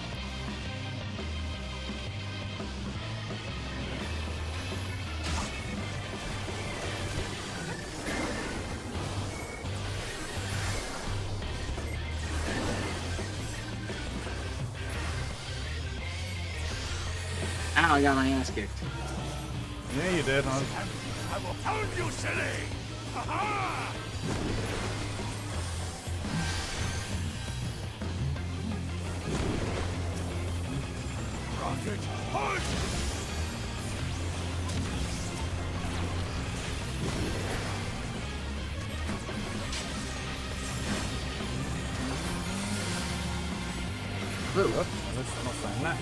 Wow, I got my ass kicked. Yeah, you did. I will pound you, silly! Ha-ha! Rocket punch! Ooh, let's not saying that.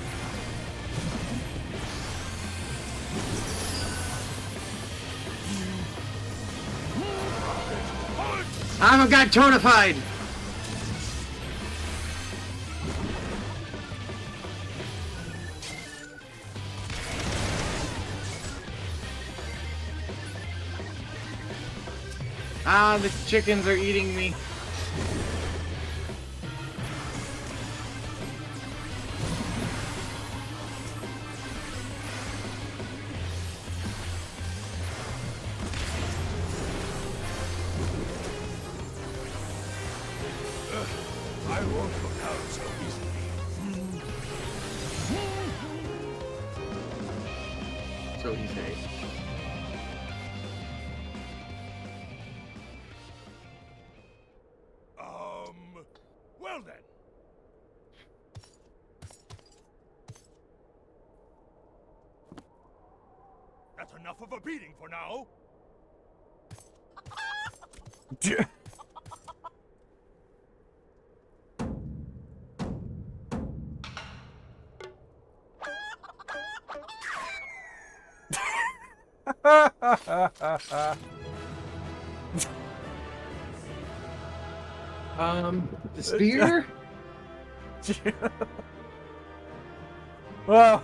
I got tonified! Ah, the chickens are eating me. I won't go down so easily. So he says. Well then. That's enough of a beating for now. The spear? Well,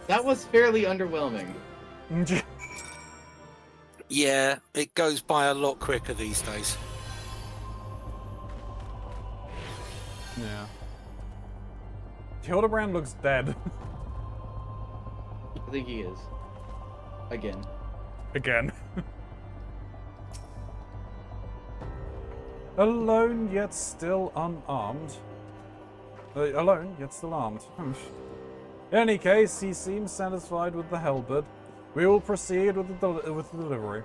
That was fairly underwhelming. Yeah, it goes by a lot quicker these days. yeah. Hildebrand looks dead. I think he is. Again. Again. Alone yet still unarmed. Alone yet still armed. In any case, he seems satisfied with the halberd. We will proceed with the delivery.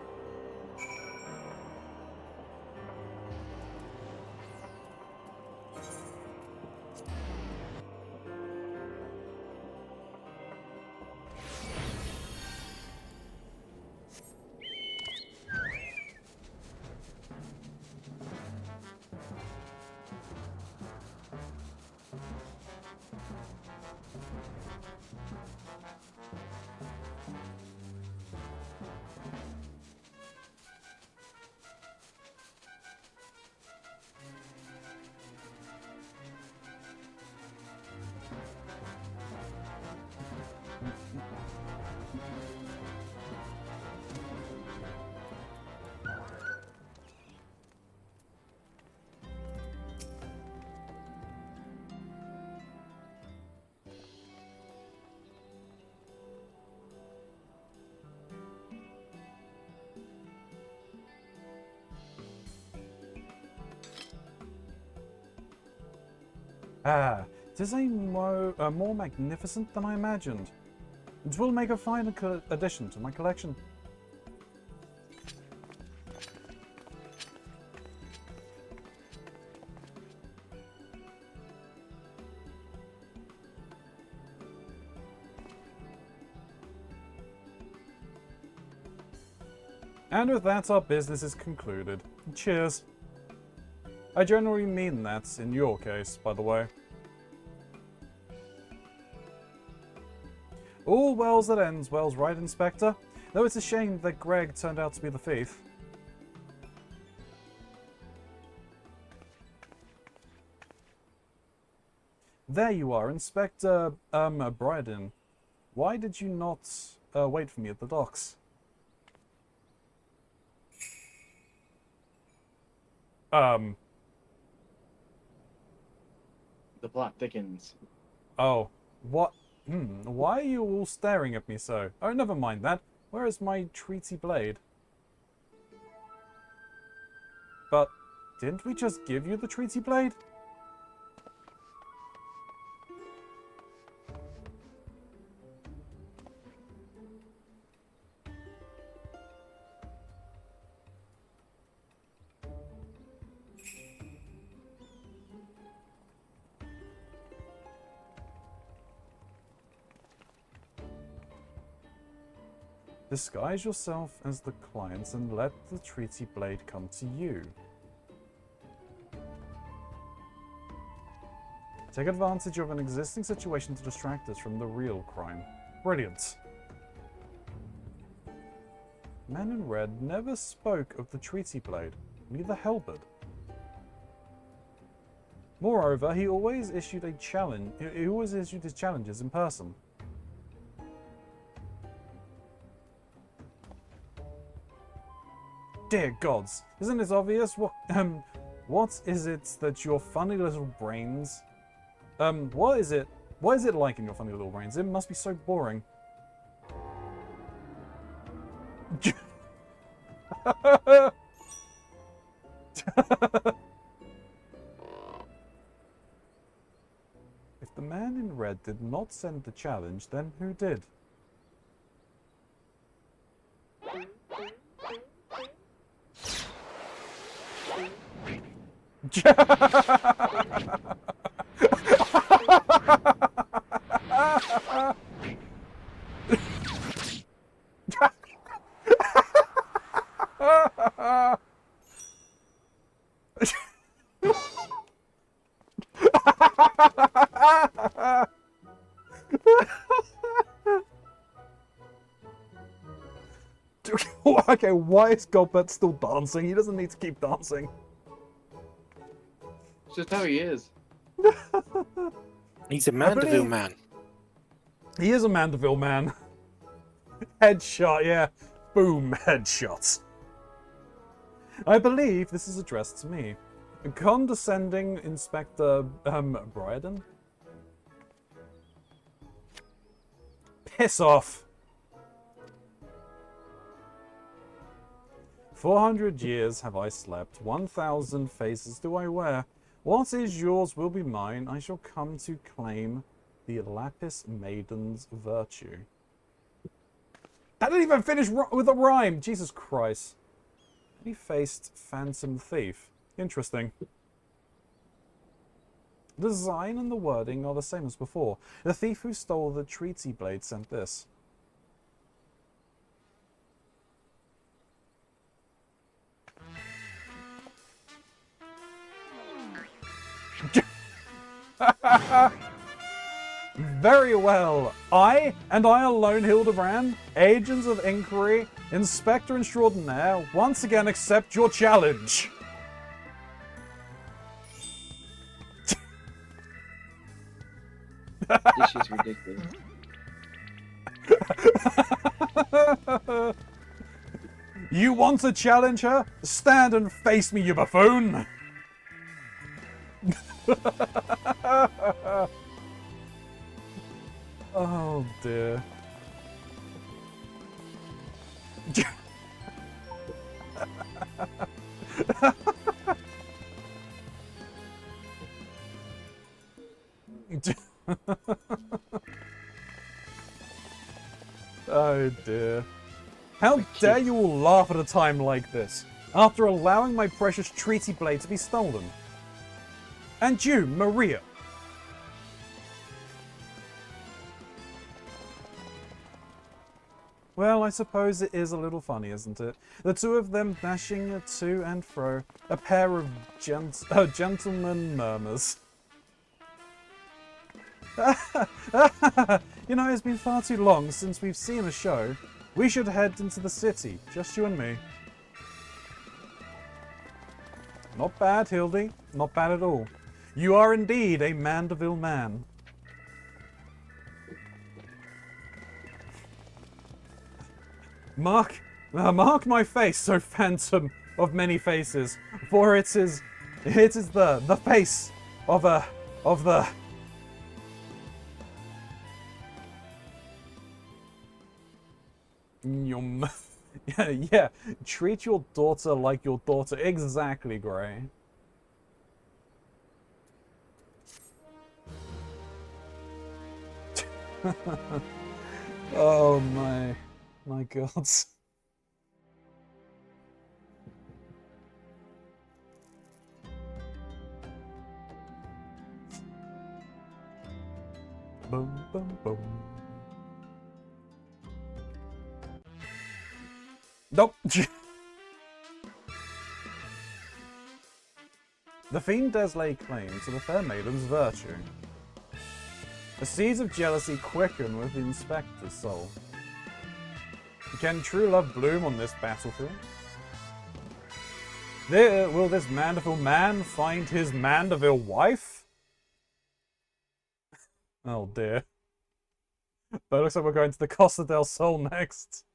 Ah, it is more magnificent than I imagined. It will make a fine addition to my collection. And with that, our business is concluded. Cheers. I generally mean that in your case, by the way. All wells that ends wells, right, Inspector? Though it's a shame that Greg turned out to be the thief. There you are, Inspector, Bryden. Why did you not, wait for me at the docks? The plot thickens. Oh, what? Why are you all staring at me so? Oh, never mind that. Where is my treaty blade? But didn't we just give you the treaty blade? Disguise yourself as the client and let the treaty blade come to you. Take advantage of an existing situation to distract us from the real crime. Brilliant. Man in Red never spoke of the treaty blade, neither Halberd. Moreover, he always issued his challenges in person. Dear gods, isn't it obvious? What is it that your funny little brains... what is it like in your funny little brains? It must be so boring. If the man in red did not send the challenge, then who did? Okay, why is Gobert still dancing? He doesn't need to keep dancing. It's just how he is. He's a Mandeville man. He is a Mandeville man. Headshot, yeah. Boom, headshot. I believe this is addressed to me. Condescending Inspector Bryden? Piss off. 400 years have I slept, 1,000 faces do I wear. What is yours will be mine, I shall come to claim the Lapis Maiden's virtue. That didn't even finish with a rhyme! Jesus Christ. He faced Phantom Thief. Interesting. The design and the wording are the same as before. The thief who stole the treaty blade sent this. Very well. I, and I alone, Hildebrand, agents of inquiry, Inspector Extraordinaire, once again accept your challenge. This is ridiculous. You want to challenge her? Stand and face me, you buffoon! Oh dear. Oh dear. How dare you all laugh at a time like this, after allowing my precious treaty blade to be stolen? And you, Maria. Well, I suppose it is a little funny, isn't it? The two of them dashing to and fro, a pair of gentleman murmurs. You know, it's been far too long since we've seen a show. We should head into the city, just you and me. Not bad, Hildy. Not bad at all. You are indeed a Mandeville man. Mark my face, O phantom of many faces, for it is the face of the. Yeah. Treat your daughter like your daughter. Exactly, Gray. Oh my god. Boom, boom, boom. Nope. The fiend does lay claim to the fair maiden's virtue. The seeds of jealousy quicken with the inspector's soul. Can true love bloom on this battlefield? Will this Mandeville man find his Mandeville wife? Oh dear. But it looks like we're going to the Costa del Sol next.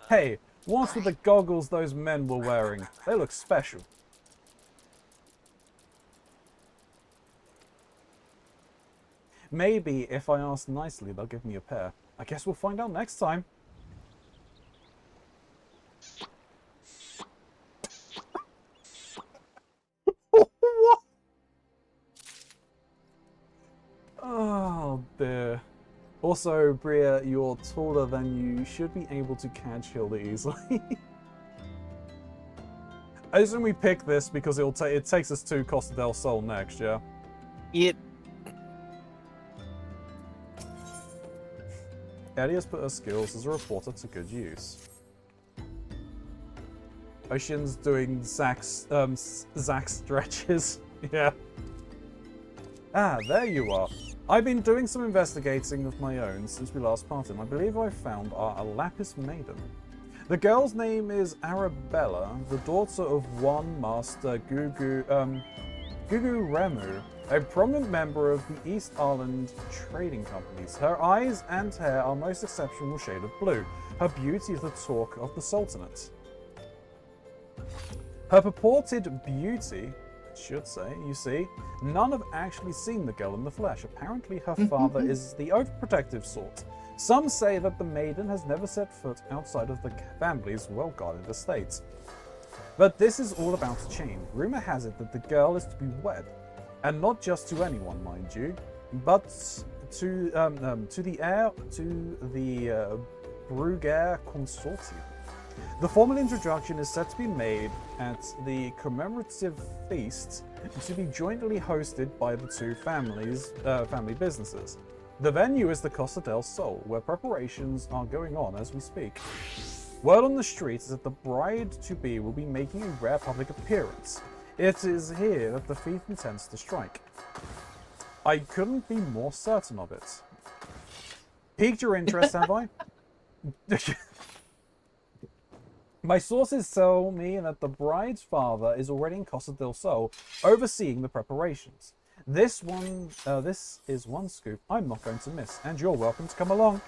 Hey, what's with the goggles those men were wearing? They look special. Maybe if I ask nicely, they'll give me a pair. I guess we'll find out next time. What? Oh dear. Also, Bria, you're taller than you should be able to catch Hilda easily. I assume we pick this because it takes us to Costa del Sol next, yeah? Yep. Ellie has put her skills as a reporter to good use. Ocean's doing Zach's stretches. Yeah. Ah, there you are. I've been doing some investigating of my own since we last parted, and I believe I found our Lapis Maiden. The girl's name is Arabella, the daughter of one master Gugu Remu, a prominent member of the East Island trading companies. Her eyes and hair are most exceptional shade of blue. Her beauty is the talk of the Sultanate. Her purported beauty, I should say, you see, none have actually seen the girl in the flesh. Apparently her father is the overprotective sort. Some say that the maiden has never set foot outside of the family's well-guarded estates. But this is all about to change. Rumor has it that the girl is to be wed, and not just to anyone, mind you, but to the heir to the Bruguer Consortium. The formal introduction is set to be made at the commemorative feast to be jointly hosted by the two family businesses. The venue is the Costa del Sol, where preparations are going on as we speak. Word on the street is that the bride-to-be will be making a rare public appearance. It is here that the thief intends to strike. I couldn't be more certain of it. Piqued your interest, have I? My sources tell me that the bride's father is already in Costa del Sol, overseeing the preparations. This is one scoop I'm not going to miss, and you're welcome to come along.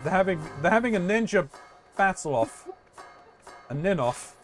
They're having a ninja battle off. A nin off.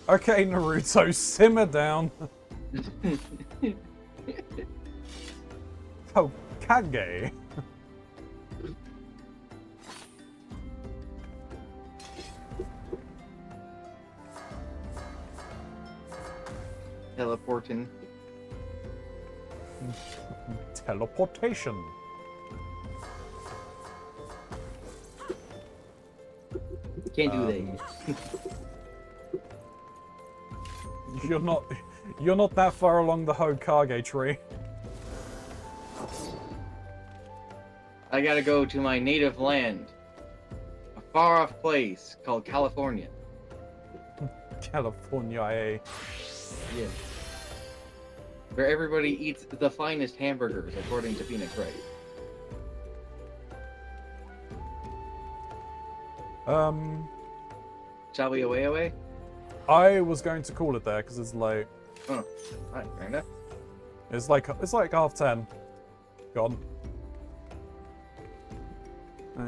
Okay, Naruto, simmer down. Oh, Kage. Teleporting. Teleportation. Can't do that. You're not that far along the Hokage tree. I gotta go to my native land. A far-off place called California. California, eh? Yeah. where everybody eats the finest hamburgers, according to Phoenix Wright. Shall we away? I was going to call it there because it's late. Oh, alright, fair enough. It's like 10:30. Gone.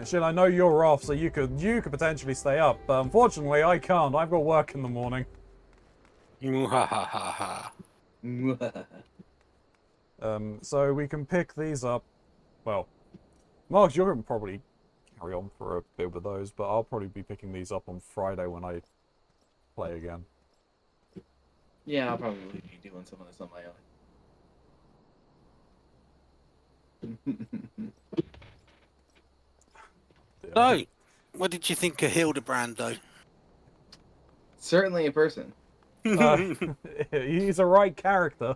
Shit, I know you're off, so you could potentially stay up, but unfortunately I can't. I've got work in the morning. So we can pick these up. Well, Mark, you're gonna probably carry on for a bit with those, but I'll probably be picking these up on Friday when I play again. Yeah, I'll probably be doing some of this on my own. So, what did you think of Hildebrand, though? Certainly a person. He's a right character.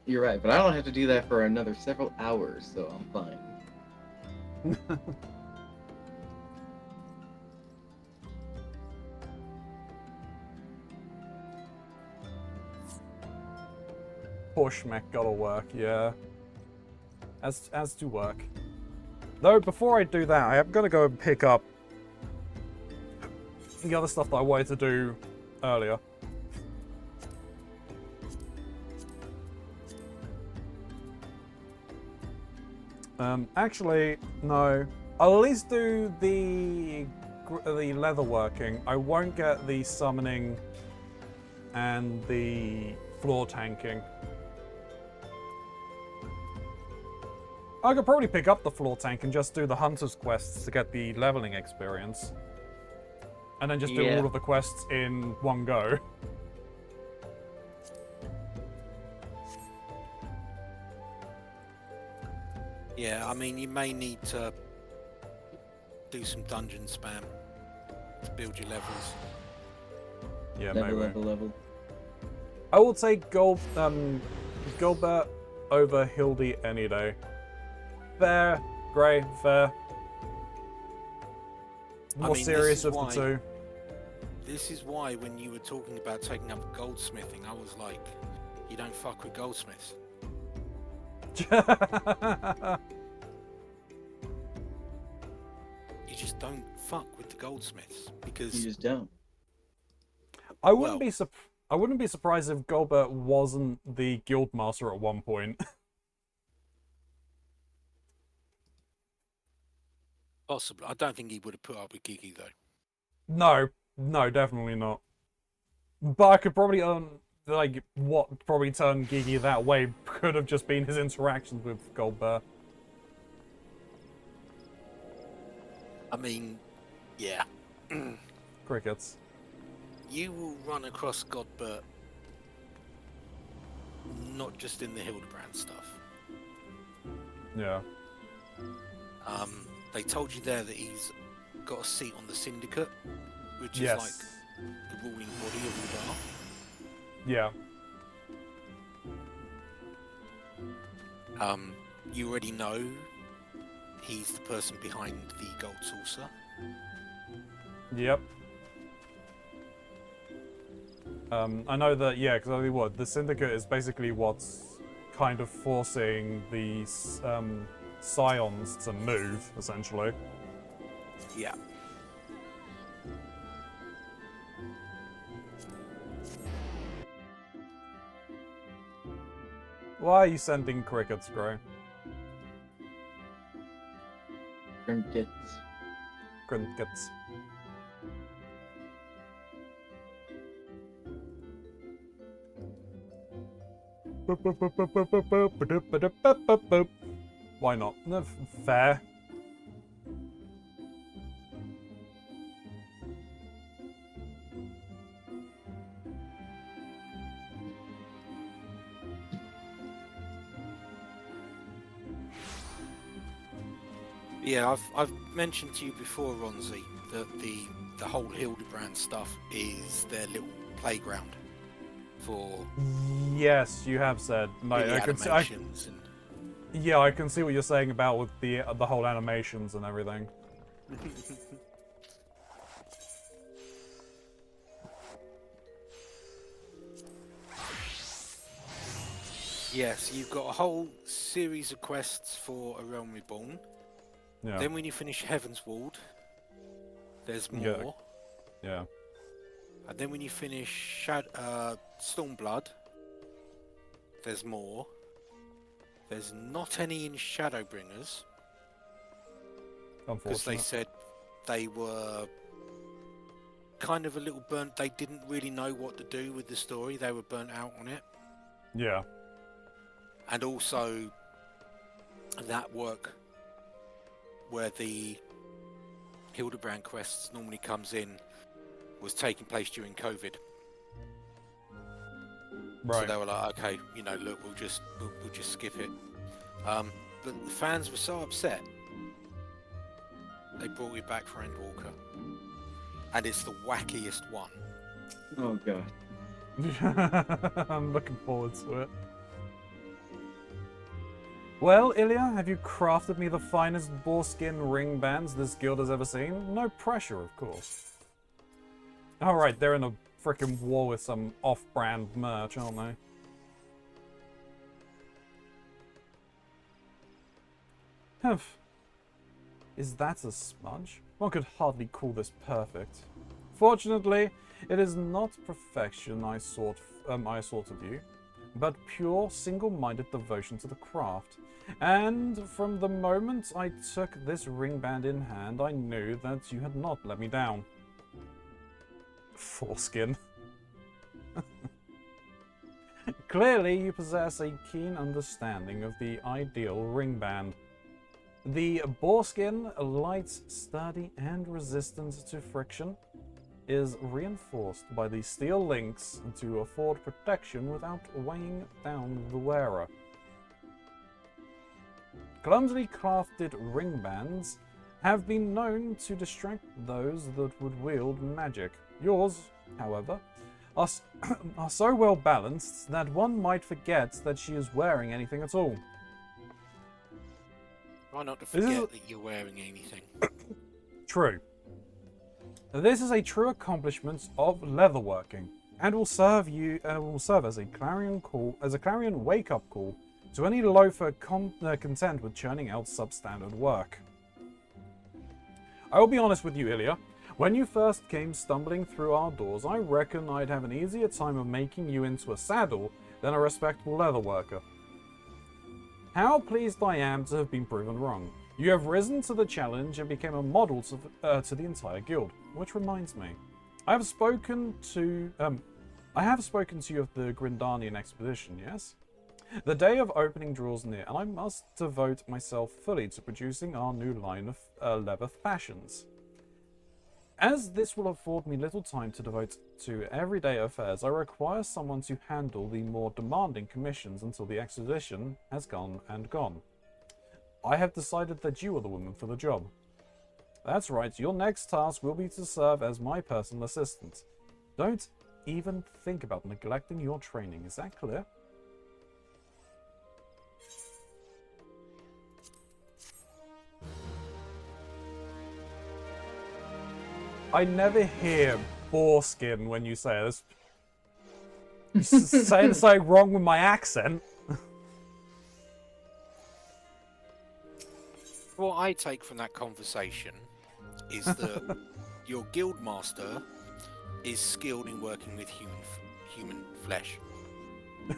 You're right, but I don't have to do that for another several hours, so I'm fine. Poor Schmeck gotta work, yeah. As to work. Though, before I do that, I am gonna go and pick up the other stuff that I wanted to do earlier. Actually, no. I'll at least do the leather working. I won't get the summoning and the floor tanking. I could probably pick up the floor tank and just do the hunter's quests to get the leveling experience. And then just do all of the quests in one go. Yeah, I mean, you may need to do some dungeon spam to build your levels. Yeah, level. I will take Gilbert over Hildy any day. Fair, Grey, fair. More serious of the two. This is why when you were talking about taking up goldsmithing, I was like, you don't fuck with goldsmiths. You just don't fuck with the goldsmiths because you just don't. I wouldn't be surprised if Gilbert wasn't the guildmaster at one point. Possibly. I don't think he would have put up with Gigi though. No, definitely not. But I could probably like what probably turned Gigi that way could have just been his interactions with Goldberg. I mean, yeah. Crickets. You will run across Godbert not just in the Hildebrand stuff. Yeah. They told you there that he's got a seat on the Syndicate, which is like the ruling body of Udar. Yeah. You already know he's the person behind the Gold Saucer. Yep. I know that, yeah, because I mean, what, the Syndicate is basically what's kind of forcing these Scions to move, essentially. Yeah. Why are you sending crickets, Gray? Crickets. Crickets. Why not? No, fair. Yeah, I've mentioned to you before, Ronzi, that the whole Hildebrand stuff is their little playground for. Yes, you have said. No, I can see. Yeah, I can see what you're saying about with the whole animations and everything. Yes, you've got a whole series of quests for A Realm Reborn. Yeah. Then when you finish Heaven's Ward, there's more. Yeah. And then when you finish Stormblood, there's more. There's not any in Shadowbringers. Because they said they were kind of a little burnt. They didn't really know what to do with the story. They were burnt out on it. Yeah. And also that work where the Hildebrand quests normally comes in was taking place during COVID. Right. So they were like, okay, you know, look, we'll just skip it. But the fans were so upset, they brought it back for Endwalker, and it's the wackiest one. Oh god. I'm looking forward to it. Well, Ilya, have you crafted me the finest boarskin ring bands this guild has ever seen? No pressure, of course. Alright, they're in a frickin' war with some off-brand merch, aren't they? Humph. Is that a smudge? One could hardly call this perfect. Fortunately, it is not perfection I sought of you, but pure, single-minded devotion to the craft. And from the moment I took this ring band in hand, I knew that you had not let me down. Foreskin. Clearly, you possess a keen understanding of the ideal ring band. The boarskin, light, sturdy, and resistant to friction, is reinforced by the steel links to afford protection without weighing down the wearer. Clumsily crafted ring bands have been known to distract those that would wield magic. Yours, however, are so well balanced that one might forget that she is wearing anything at all. Try not to forget that you're wearing anything. True. This is a true accomplishment of leatherworking, and will serve as a clarion wake-up call to any loafer content with churning out substandard work. I will be honest with you, Ilya. When you first came stumbling through our doors, I reckon I'd have an easier time of making you into a saddle than a respectable leatherworker. How pleased I am to have been proven wrong. You have risen to the challenge and became a model to the entire guild. Which reminds me, I have spoken to you of the Grindanian expedition, yes? The day of opening draws near, and I must devote myself fully to producing our new line of leather fashions. As this will afford me little time to devote to everyday affairs, I require someone to handle the more demanding commissions until the expedition has gone and gone. I have decided that you are the woman for the job. That's right, your next task will be to serve as my personal assistant. Don't even think about neglecting your training, is that clear? I never hear boarskin when you say this. You say something wrong with my accent. What I take from that conversation is that your guildmaster is skilled in working with human flesh.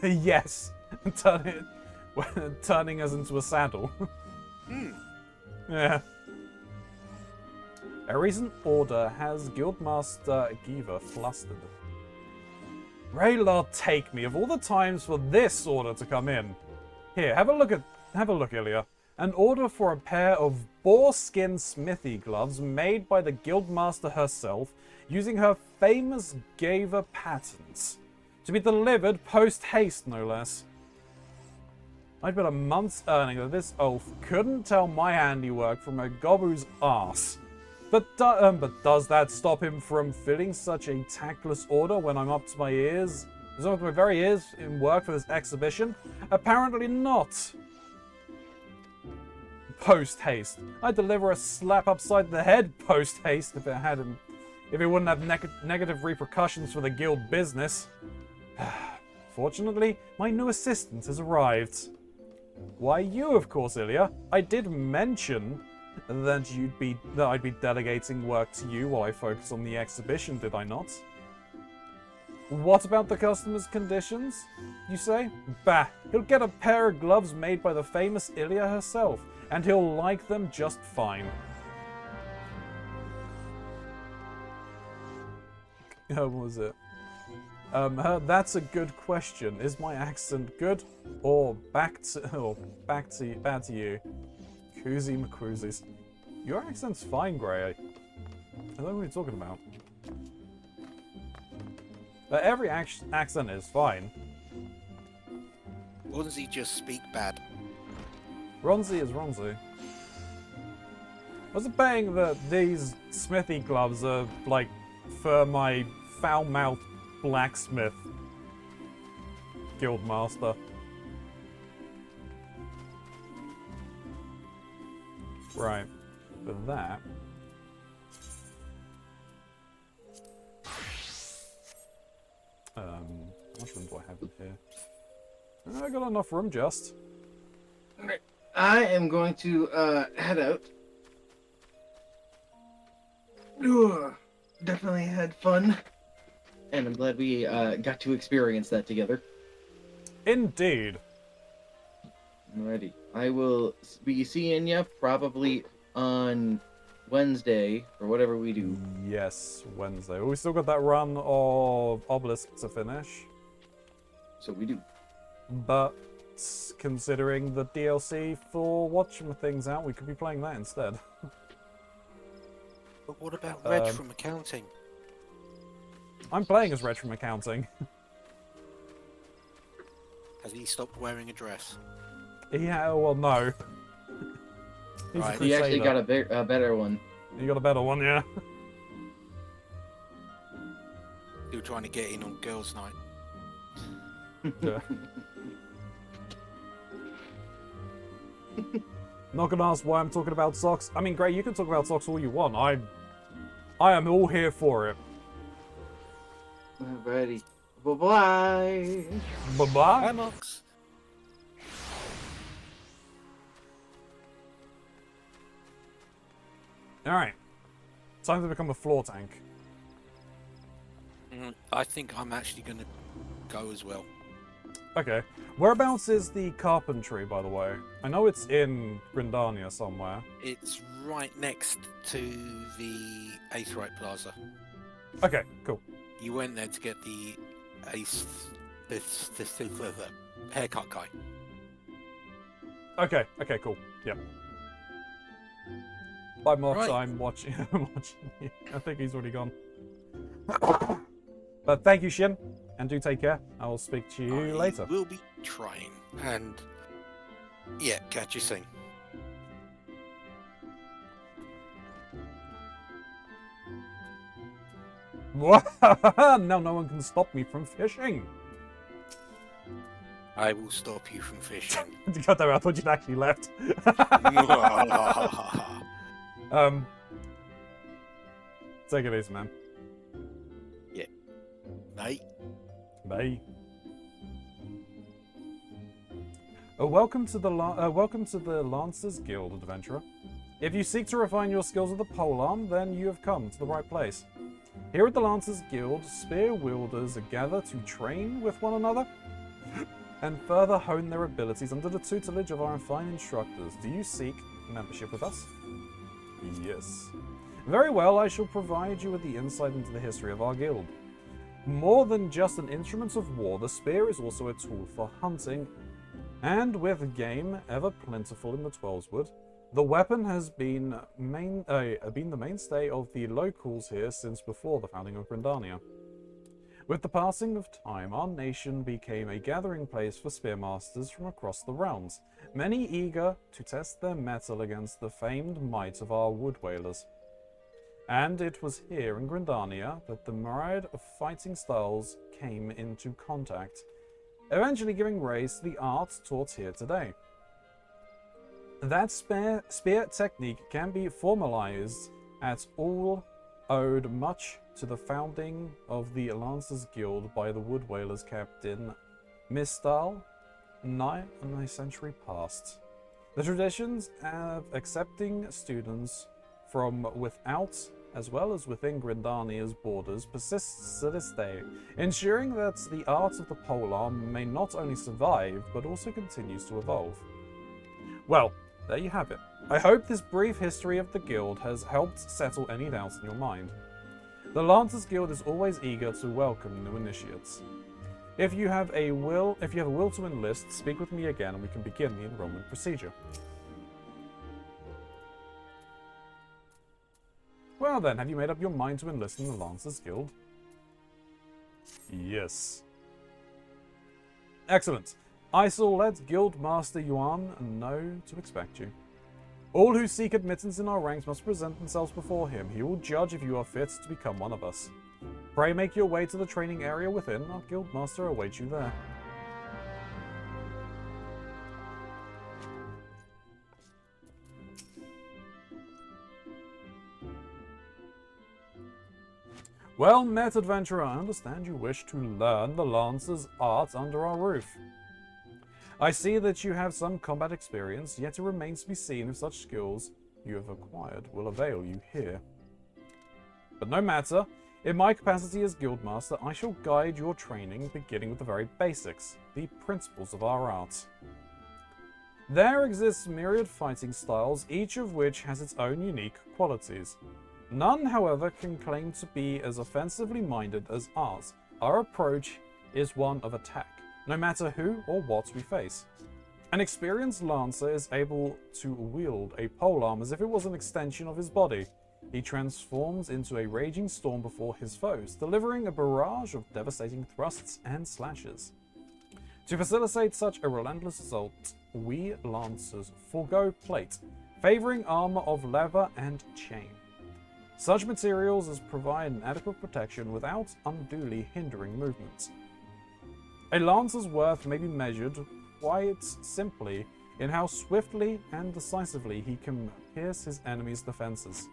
Yes, turning us into a saddle. Yeah. A recent order has Guildmaster Giva flustered. Raylord take me of all the times for this order to come in. Here, have a look, Ilya. An order for a pair of boarskin smithy gloves made by the Guildmaster herself using her famous Gava patents. To be delivered post-haste, no less. I'd bet a month's earning that this oaf couldn't tell my handiwork from a gobboo's arse. But does that stop him from filling such a tactless order when I'm up to my ears? Is up to my very ears in work for this exhibition? Apparently not. Post-haste. I'd deliver a slap upside the head post-haste if it wouldn't have negative repercussions for the guild business. Fortunately, my new assistant has arrived. Why you, of course, Ilya. I did mention that I'd be delegating work to you while I focus on the exhibition, did I not? What about the customer's conditions, you say? Bah, he'll get a pair of gloves made by the famous Ilya herself, and he'll like them just fine. What was it? That's a good question. Is my accent good, or bad to you? Koozie McCruises. Your accent's fine, Gray. I don't know what you're talking about. Every accent is fine. Ronzi just speak bad. Ronzi is Ronzi. I was betting that these smithy gloves are, like, for my foul-mouthed blacksmith guildmaster. Right. For that... how much room do I have in here? I got enough room, just. I am going to head out. Ooh, definitely had fun. And I'm glad we got to experience that together. Indeed. Alrighty. I will be seeing you probably on Wednesday, or whatever we do. Yes, Wednesday. We still got that run of Obelisk to finish. So we do. But considering the DLC for Watching out, we could be playing that instead. But what about Reg from accounting? I'm playing as Reg from accounting. Has he stopped wearing a dress? Yeah, well, no. Right. He actually got a better one. You got a better one, yeah. Still trying to get in on girls' night. Yeah. Not gonna ask why I'm talking about socks. I mean, Gray, you can talk about socks all you want. I am all here for it. Alrighty. Bye-bye. Bye-bye. Bye, Mox. Alright. Time to become a floor tank. I think I'm actually going to go as well. Okay. Whereabouts is the carpentry, by the way? I know it's in Grindania somewhere. It's right next to the Aetherite Plaza. Okay, cool. You went there to get the haircut guy. Okay, cool. Yep. Bye, Mox. Right. I'm watching you. I think he's already gone. But thank you, Shin, and do take care. I will speak to you later. We'll be trying, and yeah, catch you soon. Now no one can stop me from fishing. I will stop you from fishing. God damn it, I thought you'd actually left. Take it easy, man. Yeah. Bye. Bye. Welcome to the Lancers Guild, adventurer. If you seek to refine your skills with the polearm, then you have come to the right place. Here at the Lancers Guild, spear wielders gather to train with one another and further hone their abilities under the tutelage of our fine instructors. Do you seek membership with us? Yes. Very well, I shall provide you with the insight into the history of our guild. More than just an instrument of war, the spear is also a tool for hunting, and with game ever plentiful in the Twelveswood, the weapon has been the mainstay of the locals here since before the founding of Grindania. With the passing of time, our nation became a gathering place for spearmasters from across the realms, many eager to test their mettle against the famed might of our wood whalers. And it was here in Grindania that the myriad of fighting styles came into contact, eventually giving rise to the art taught here today. That spear technique can be formalized at all, owed much to the founding of the Lancers Guild by the Wood Whalers Captain Mistal, nigh a century past. The traditions of accepting students from without as well as within Grindania's borders persists to this day, ensuring that the art of the polearm may not only survive, but also continues to evolve. Well, there you have it. I hope this brief history of the guild has helped settle any doubts in your mind. The Lancers Guild is always eager to welcome new initiates. If you have a will to enlist, speak with me again and we can begin the enrollment procedure. Well then, have you made up your mind to enlist in the Lancers Guild? Yes. Excellent. I shall let Guild Master Yuan know to expect you. All who seek admittance in our ranks must present themselves before him. He will judge if you are fit to become one of us. Pray make your way to the training area within. Our Guild Master awaits you there. Well met, adventurer. I understand you wish to learn the Lancer's art under our roof. I see that you have some combat experience, yet it remains to be seen if such skills you have acquired will avail you here. But no matter, in my capacity as Guildmaster, I shall guide your training, beginning with the very basics, the principles of our art. There exists myriad fighting styles, each of which has its own unique qualities. None, however, can claim to be as offensively minded as ours. Our approach is one of attack, no matter who or what we face. An experienced lancer is able to wield a polearm as if it was an extension of his body. He transforms into a raging storm before his foes, delivering a barrage of devastating thrusts and slashes. To facilitate such a relentless assault, we lancers forego plate, favoring armor of leather and chain. Such materials as provide an adequate protection without unduly hindering movement. A lancer's worth may be measured quite simply in how swiftly and decisively he can pierce his enemy's defenses.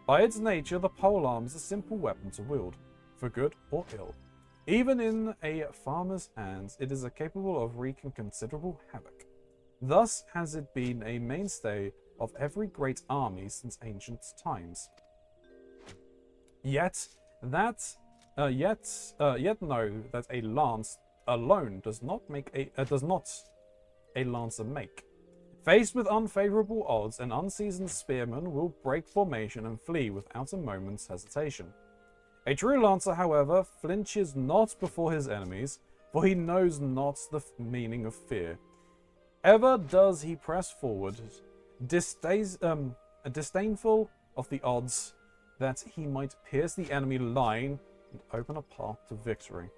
By its nature, the polearm is a simple weapon to wield, for good or ill. Even in a farmer's hands, it is capable of wreaking considerable havoc. Thus has it been a mainstay of every great army since ancient times. Yet know that a lance alone does not a lancer make. Faced with unfavorable odds, an unseasoned spearman will break formation and flee without a moment's hesitation. A true lancer, however, flinches not before his enemies, for he knows not the meaning of fear. Ever does he press forward, disdainful of the odds that he might pierce the enemy line and open a path to victory.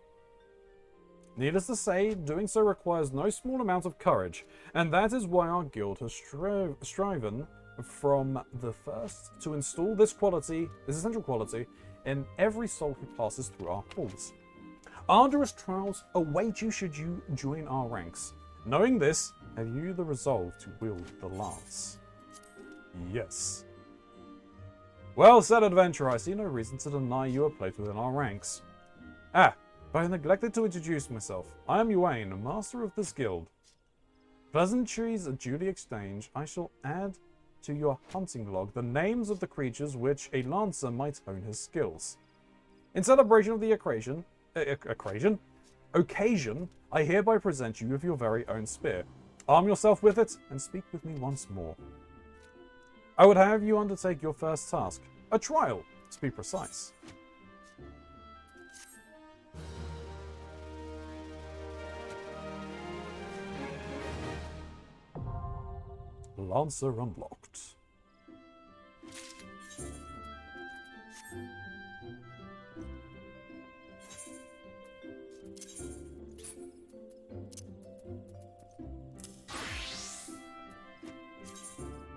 Needless to say, doing so requires no small amount of courage, and that is why our guild has striven from the first to install this essential quality, in every soul who passes through our halls. Arduous trials await you should you join our ranks. Knowing this, have you the resolve to wield the lance? Yes. Well said, adventurer. I see no reason to deny you a place within our ranks. But I neglected to introduce myself. I am Yuan, master of this guild. Pleasantries duly exchanged, I shall add to your hunting log the names of the creatures which a lancer might hone his skills. In celebration of the occasion, I hereby present you with your very own spear. Arm yourself with it and speak with me once more. I would have you undertake your first task, a trial, to be precise. Lancer unlocked.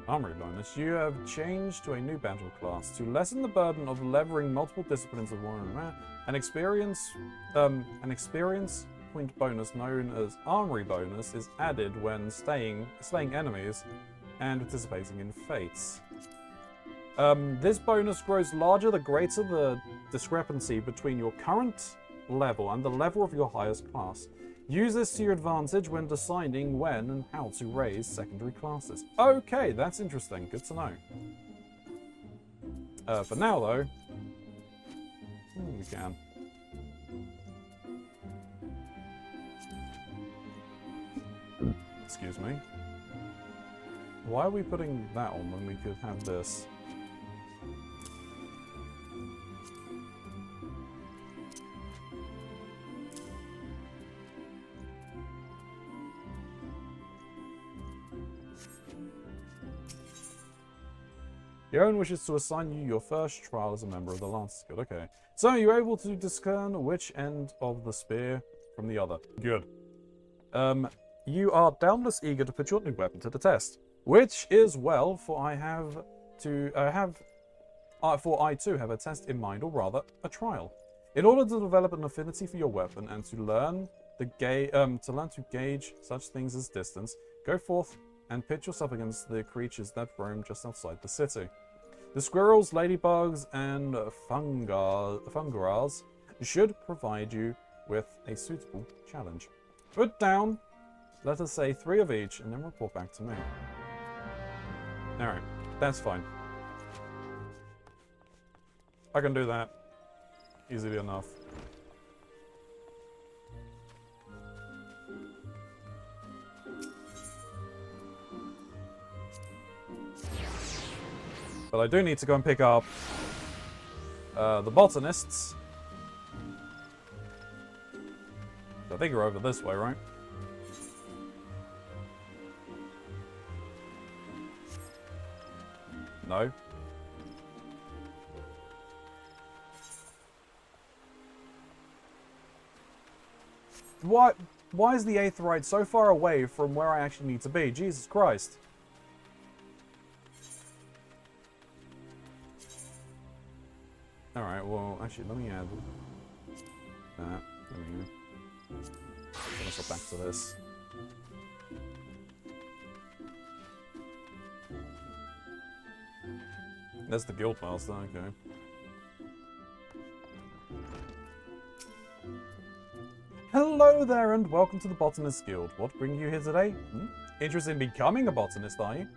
Armory bonus. You have changed to a new battle class. To lessen the burden of levering multiple disciplines of war and an experience point bonus known as Armory bonus is added when slaying enemies and participating in fates. This bonus grows larger the greater the discrepancy between your current level and the level of your highest class. Use this to your advantage when deciding when and how to raise secondary classes. Okay, that's interesting. Good to know. For now, though, we can. Excuse me. Why are we putting that on when we could have this? Your own wishes to assign you your first trial as a member of the Lancers Guild. Okay. So you're able to discern which end of the spear from the other. Good. You are doubtless eager to put your new weapon to the test, which is well, for I too have a test in mind, or rather, a trial. In order to develop an affinity for your weapon and to learn to gauge such things as distance, go forth and pit yourself against the creatures that roam just outside the city. The squirrels, ladybugs, and fungarars should provide you with a suitable challenge. Put down, let us say 3 of each, and then report back to me. Alright, that's fine. I can do that easily enough. But I do need to go and pick up the botanists. I think you're over this way, right? No. Why is the Aetheryte so far away from where I actually need to be? Jesus Christ. Alright, well, actually, let me add that. There we go. Let's go back to this. That's the Guildmaster, okay. Hello there and welcome to the Botanist Guild. What brings you here today? Interested in becoming a botanist, are you?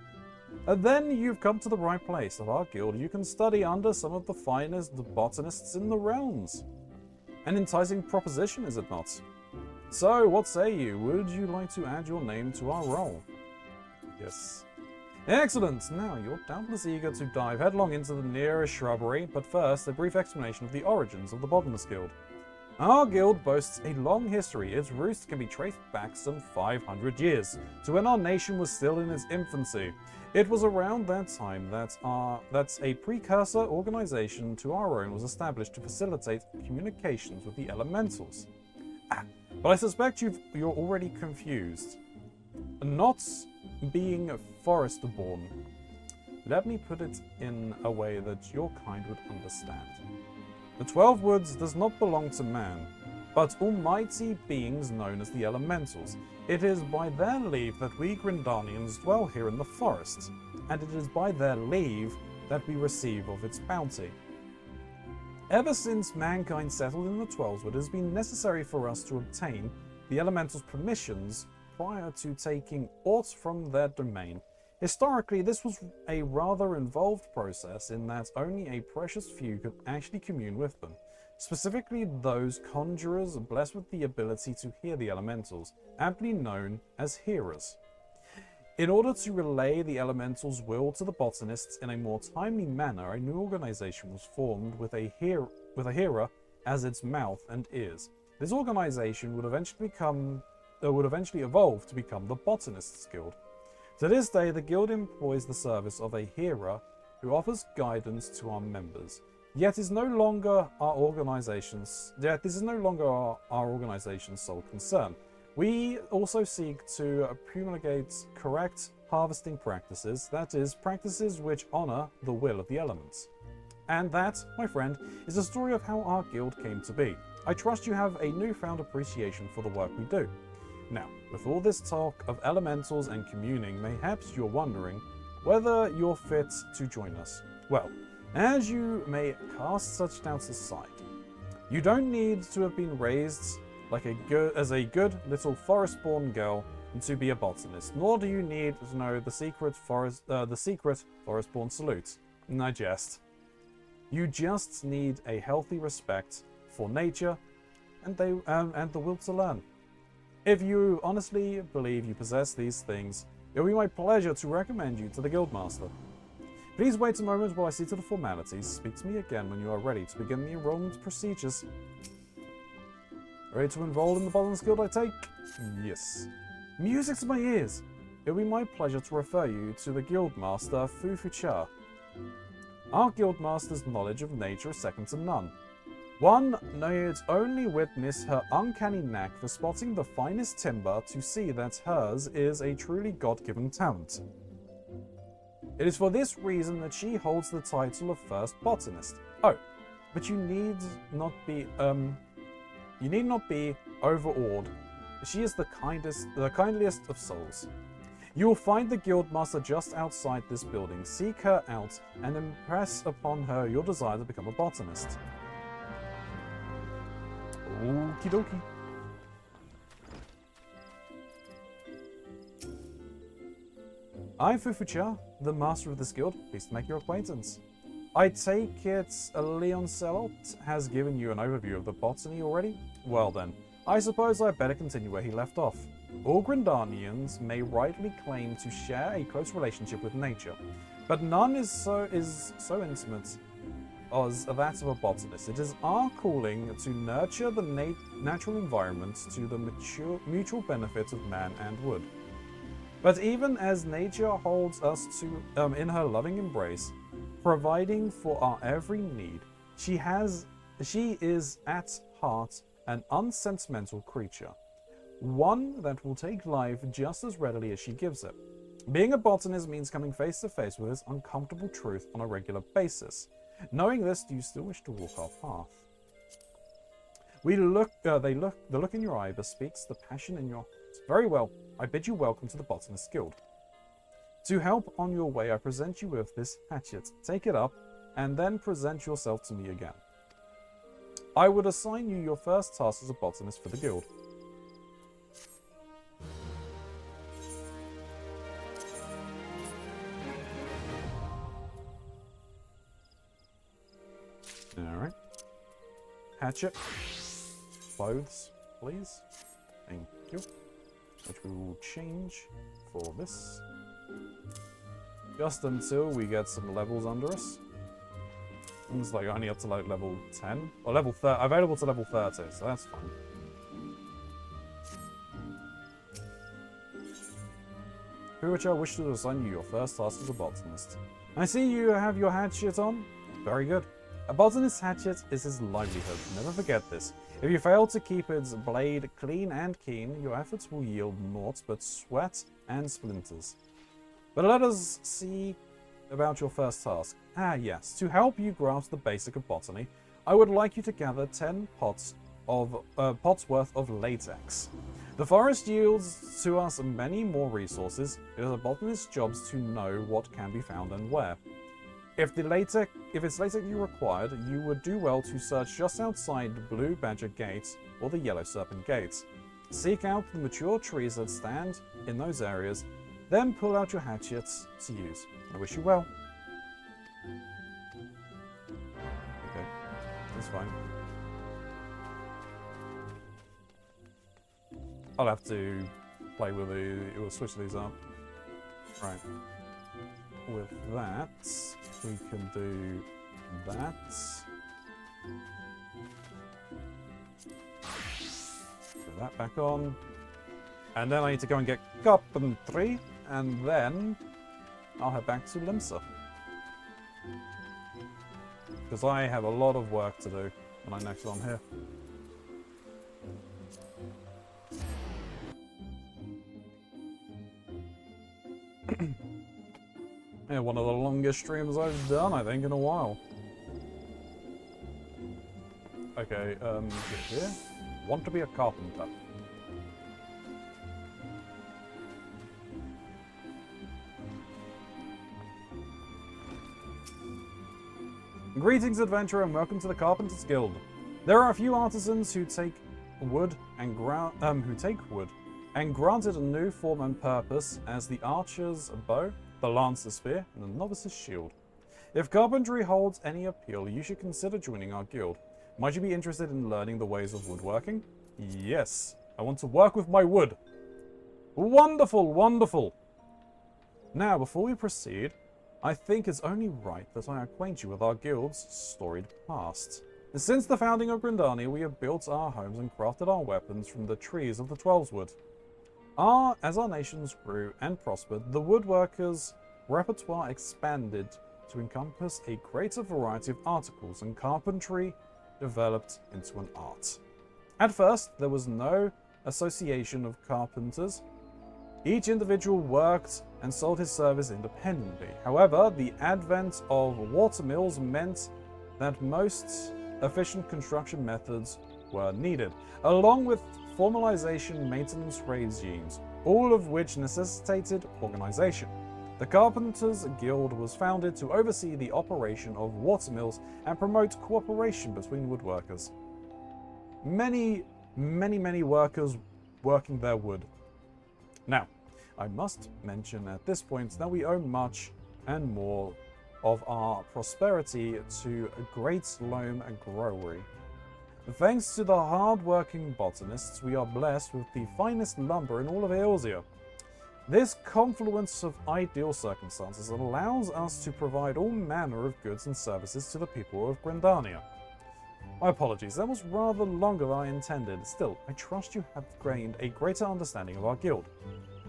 Then you've come to the right place. At our guild, you can study under some of the finest botanists in the realms. An enticing proposition, is it not? So, what say you? Would you like to add your name to our roll? Yes. Excellent! Now, you're doubtless eager to dive headlong into the nearest shrubbery, but first, a brief explanation of the origins of the Botanist Guild. Our guild boasts a long history. Its roots can be traced back some 500 years, to when our nation was still in its infancy. It was around that time that a precursor organization to our own was established to facilitate communications with the elementals. But I suspect you're already confused. Not being forest-born. Let me put it in a way that your kind would understand. The 12 Woods does not belong to man, but almighty beings known as the elementals. It is by their leave that we Grindanians dwell here in the forest, and it is by their leave that we receive of its bounty. Ever since mankind settled in the 12wood, it has been necessary for us to obtain the elementals' permissions prior to taking aught from their domain. Historically, this was a rather involved process in that only a precious few could actually commune with them, specifically those conjurers blessed with the ability to hear the elementals, aptly known as hearers. In order to relay the elementals' will to the botanists in a more timely manner, a new organization was formed with a hearer as its mouth and ears. This organization would eventually evolve to become the Botanists Guild. To this day, the guild employs the service of a hearer who offers guidance to our members. Yet this is no longer our organization's sole concern. We also seek to promulgate correct harvesting practices, that is, practices which honor the will of the elements. And that, my friend, is the story of how our guild came to be. I trust you have a newfound appreciation for the work we do. Now, with all this talk of elementals and communing, mayhaps you're wondering whether you're fit to join us. Well, as you may cast such doubts aside, you don't need to have been raised like a good little forest-born girl to be a botanist, nor do you need to know the secret forest-born salute. I jest. You just need a healthy respect for nature and the will to learn. If you honestly believe you possess these things, it will be my pleasure to recommend you to the Guildmaster. Please wait a moment while I see to the formalities. Speak to me again when you are ready to begin the enrollment procedures. Ready to enroll in the Botanist Guild, I take? Yes. Music to my ears! It will be my pleasure to refer you to the Guildmaster Fufucha. Our Guildmaster's knowledge of nature is second to none. One need only witness her uncanny knack for spotting the finest timber to see that hers is a truly God-given talent. It is for this reason that she holds the title of First Botanist. Oh, but you need not be overawed. She is the kindliest of souls. You will find the Guildmaster just outside this building. Seek her out and impress upon her your desire to become a botanist. Okie dokie. I'm Fufucha, the master of this guild. Pleased to make your acquaintance. I take it Leon Selot has given you an overview of the botany already? Well then, I suppose I'd better continue where he left off. All Grindanians may rightly claim to share a close relationship with nature, but none is so intimate as that of a botanist. It is our calling to nurture the natural environment to the mutual benefit of man and wood. But even as nature holds us in her loving embrace, providing for our every need, she is at heart an unsentimental creature, one that will take life just as readily as she gives it. Being a botanist means coming face to face with this uncomfortable truth on a regular basis. Knowing this, do you still wish to walk our path? The look in your eye bespeaks the passion in your heart. Very well, I bid you welcome to the Botanist Guild. To help on your way, I present you with this hatchet. Take it up, and then present yourself to me again. I would assign you your first task as a botanist for the guild. Alright. Hatchet. Clothes, please. Thank you. Which we will change for this. Just until we get some levels under us. It's like only up to like level 10. Or level 30. Available to level 30, so that's fine. Fufucha, wish to assign you your first task as a botanist. I see you have your hatchet on. Very good. A botanist's hatchet is his livelihood. Never forget this. If you fail to keep its blade clean and keen, your efforts will yield naught but sweat and splinters. But let us see about your first task. Ah yes, to help you grasp the basic of botany, I would like you to gather 10 pots worth of latex. The forest yields to us many more resources. It is a botanist's job to know what can be found and where. If it's latex you required, you would do well to search just outside the Blue Badger Gate or the Yellow Serpent Gate. Seek out the mature trees that stand in those areas, then pull out your hatchets to use. I wish you well. Okay, that's fine. I'll have to play with we'll switch these up. Right. With that, we can do that. Put that back on. And then I need to go and get carpentry, and then I'll head back to Limsa. Because I have a lot of work to do when I'm next on here. Yeah, one of the longest streams I've done, I think, in a while. Okay, get here. Want to be a carpenter. Greetings, adventurer, and welcome to the Carpenter's Guild. There are a few artisans who take wood and granted a new form and purpose as the archer's bow, the lancer's spear, and the novice's shield. If carpentry holds any appeal, you should consider joining our guild. Might you be interested in learning the ways of woodworking? Yes, I want to work with my wood. Wonderful, wonderful. Now, before we proceed, I think it's only right that I acquaint you with our guild's storied past. Since the founding of Grindania, we have built our homes and crafted our weapons from the trees of the Twelveswood. As our nations grew and prospered, the woodworkers' repertoire expanded to encompass a greater variety of articles, and carpentry developed into an art. At first, there was no association of carpenters. Each individual worked and sold his service independently. However, the advent of watermills meant that most efficient construction methods were needed, along with formalization maintenance regimes, all of which necessitated organization. The Carpenters Guild was founded to oversee the operation of watermills and promote cooperation between woodworkers. Many workers working their wood. Now, I must mention at this point that we owe much and more of our prosperity to Great Loam Growery. Thanks to the hard-working botanists, we are blessed with the finest lumber in all of Eorzea. This confluence of ideal circumstances allows us to provide all manner of goods and services to the people of Grindania. My apologies, that was rather longer than I intended. Still, I trust you have gained a greater understanding of our guild.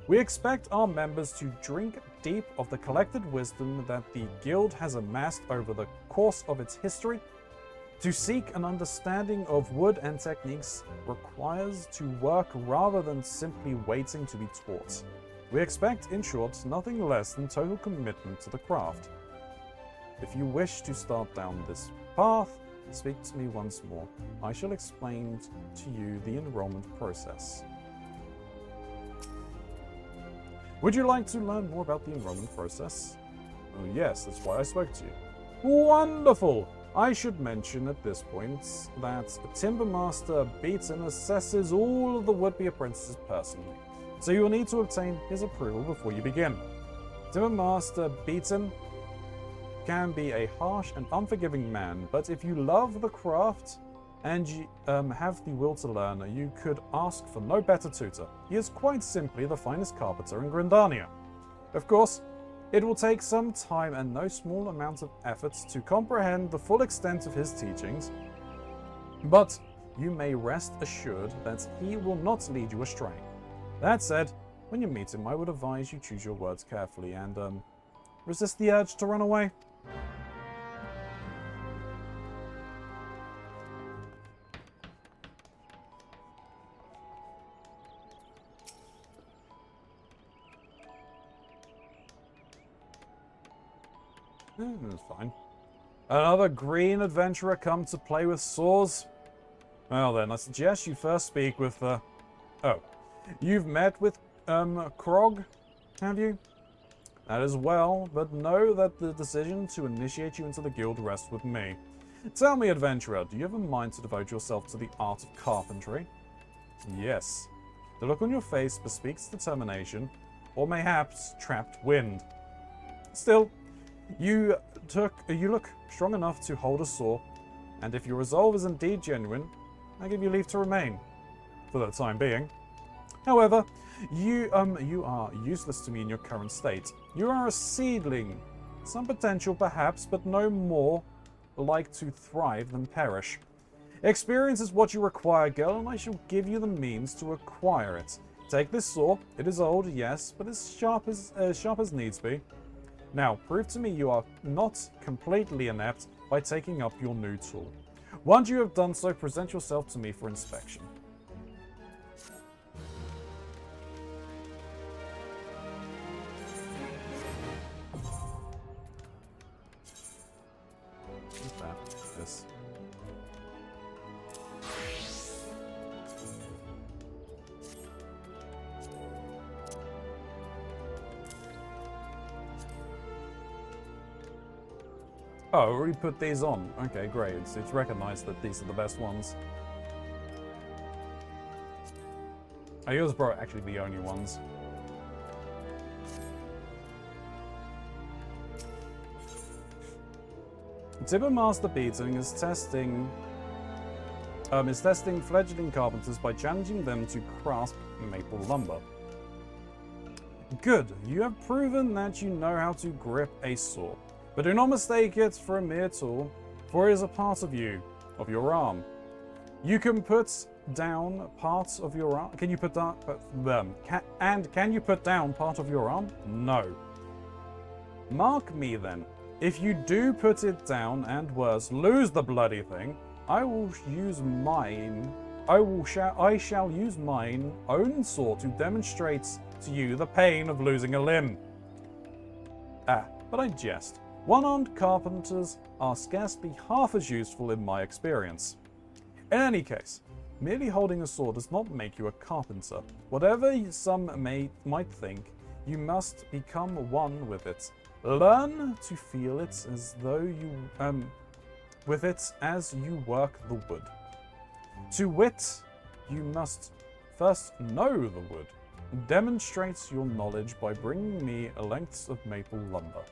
We expect our members to drink deep of the collected wisdom that the guild has amassed over the course of its history. To seek an understanding of wood and techniques requires to work rather than simply waiting to be taught. We expect, in short, nothing less than total commitment to the craft. If you wish to start down this path, speak to me once more. I shall explain to you the enrollment process. Would you like to learn more about the enrollment process? Oh yes, that's why I spoke to you. Wonderful! I should mention at this point that Timbermaster Beaton assesses all of the would-be apprentices personally, so you will need to obtain his approval before you begin. Timbermaster Beaton can be a harsh and unforgiving man, but if you love the craft and you have the will to learn, you could ask for no better tutor. He is quite simply the finest carpenter in Grindania. Of course, it will take some time and no small amount of efforts to comprehend the full extent of his teachings, but you may rest assured that he will not lead you astray. That said, when you meet him, I would advise you choose your words carefully and resist the urge to run away. That's fine. Another green adventurer come to play with saws? Well then, I suggest you first speak with oh. You've met with Krog, have you? That is well, but know that the decision to initiate you into the guild rests with me. Tell me, adventurer, do you have a mind to devote yourself to the art of carpentry? Yes. The look on your face bespeaks determination, or mayhaps trapped wind. Still, you look strong enough to hold a saw, and if your resolve is indeed genuine, I give you leave to remain, for the time being. However, you are useless to me in your current state. You are a seedling, some potential perhaps, but no more like to thrive than perish. Experience is what you require, girl, and I shall give you the means to acquire it. Take this saw. It is old, yes, but as sharp as needs be. Now, prove to me you are not completely inept by taking up your new tool. Once you have done so, present yourself to me for inspection. What's that? This. Oh, I already put these on. Okay, great. It's recognized that these are the best ones. Yours are probably actually the only ones. Timber Master Beating is testing fledgling carpenters by challenging them to grasp maple lumber. Good, you have proven that you know how to grip a saw, but do not mistake it for a mere tool, for it is a part of you, of your arm. You can put down parts of your arm. Can you put down can you put down part of your arm? No. Mark me then. If you do put it down and worse, lose the bloody thing, I will use mine. I shall use mine own saw to demonstrate to you the pain of losing a limb. But I jest. One-armed carpenters are scarcely half as useful in my experience. In any case, merely holding a sword does not make you a carpenter. Whatever some might think, you must become one with it. Learn to feel it as though you with it as you work the wood. To wit, you must first know the wood. Demonstrate your knowledge by bringing me a length of maple lumber.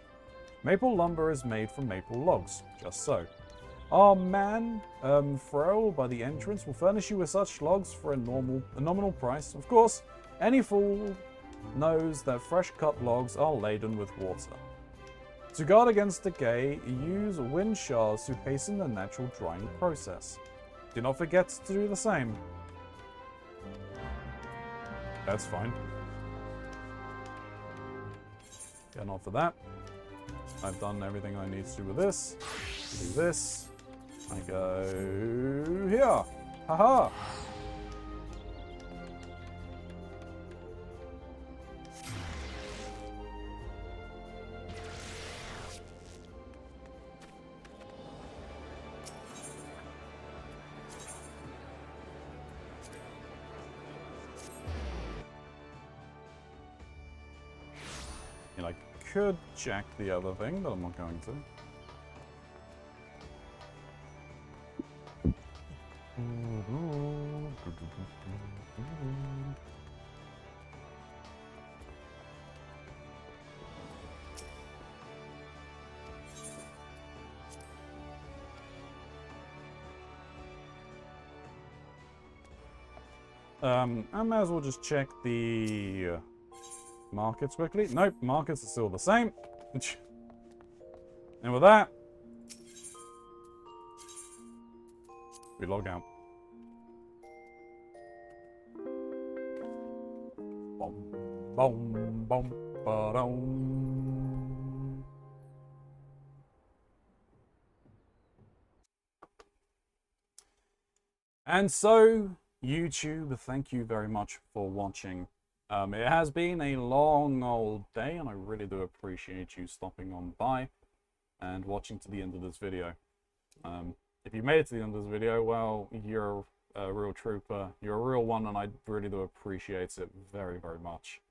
Maple lumber is made from maple logs, just so. Our man, Froel by the entrance, will furnish you with such logs for a nominal price. Of course, any fool knows that fresh-cut logs are laden with water. To guard against decay, use wind shards to hasten the natural drying process. Do not forget to do the same. That's fine. Getting off of that. I've done everything I need to do with this. Do this. I go here. Haha. And I could check the other thing, but I'm not going to. I might as well just check the markets quickly. Nope, markets are still the same. And with that, we log out. Boom, boom, boom, ba-dum. And so, YouTube, thank you very much for watching. It has been a long old day, and I really do appreciate you stopping on by and watching to the end of this video. If you made it to the end of this video, well, you're a real trooper. You're a real one, and I really do appreciate it very, very much.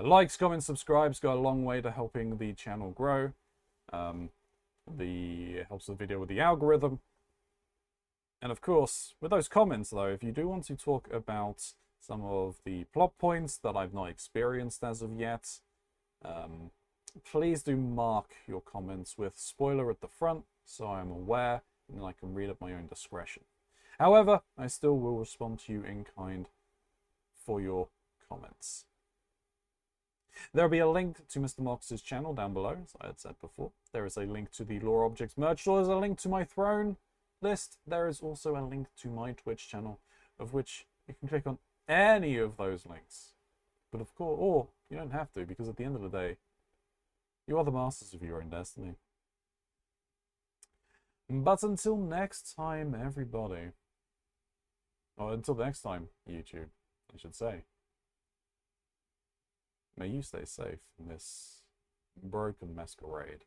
Likes, comments, subscribes go a long way to helping the channel grow. It helps the video with the algorithm. And of course, with those comments though, if you do want to talk about some of the plot points that I've not experienced as of yet, please do mark your comments with spoiler at the front so I'm aware and I can read at my own discretion. However, I still will respond to you in kind for your comments. There will be a link to Mr. Mox's channel down below, as I had said before. There is a link to the Lore Objects merch store. There's a link to my throne list. There is also a link to my Twitch channel, of which you can click on any of those links. But of course, or you don't have to, because at the end of the day, you are the masters of your own destiny. But until next time, everybody. Or until next time, YouTube, I should say. May you stay safe in this broken masquerade.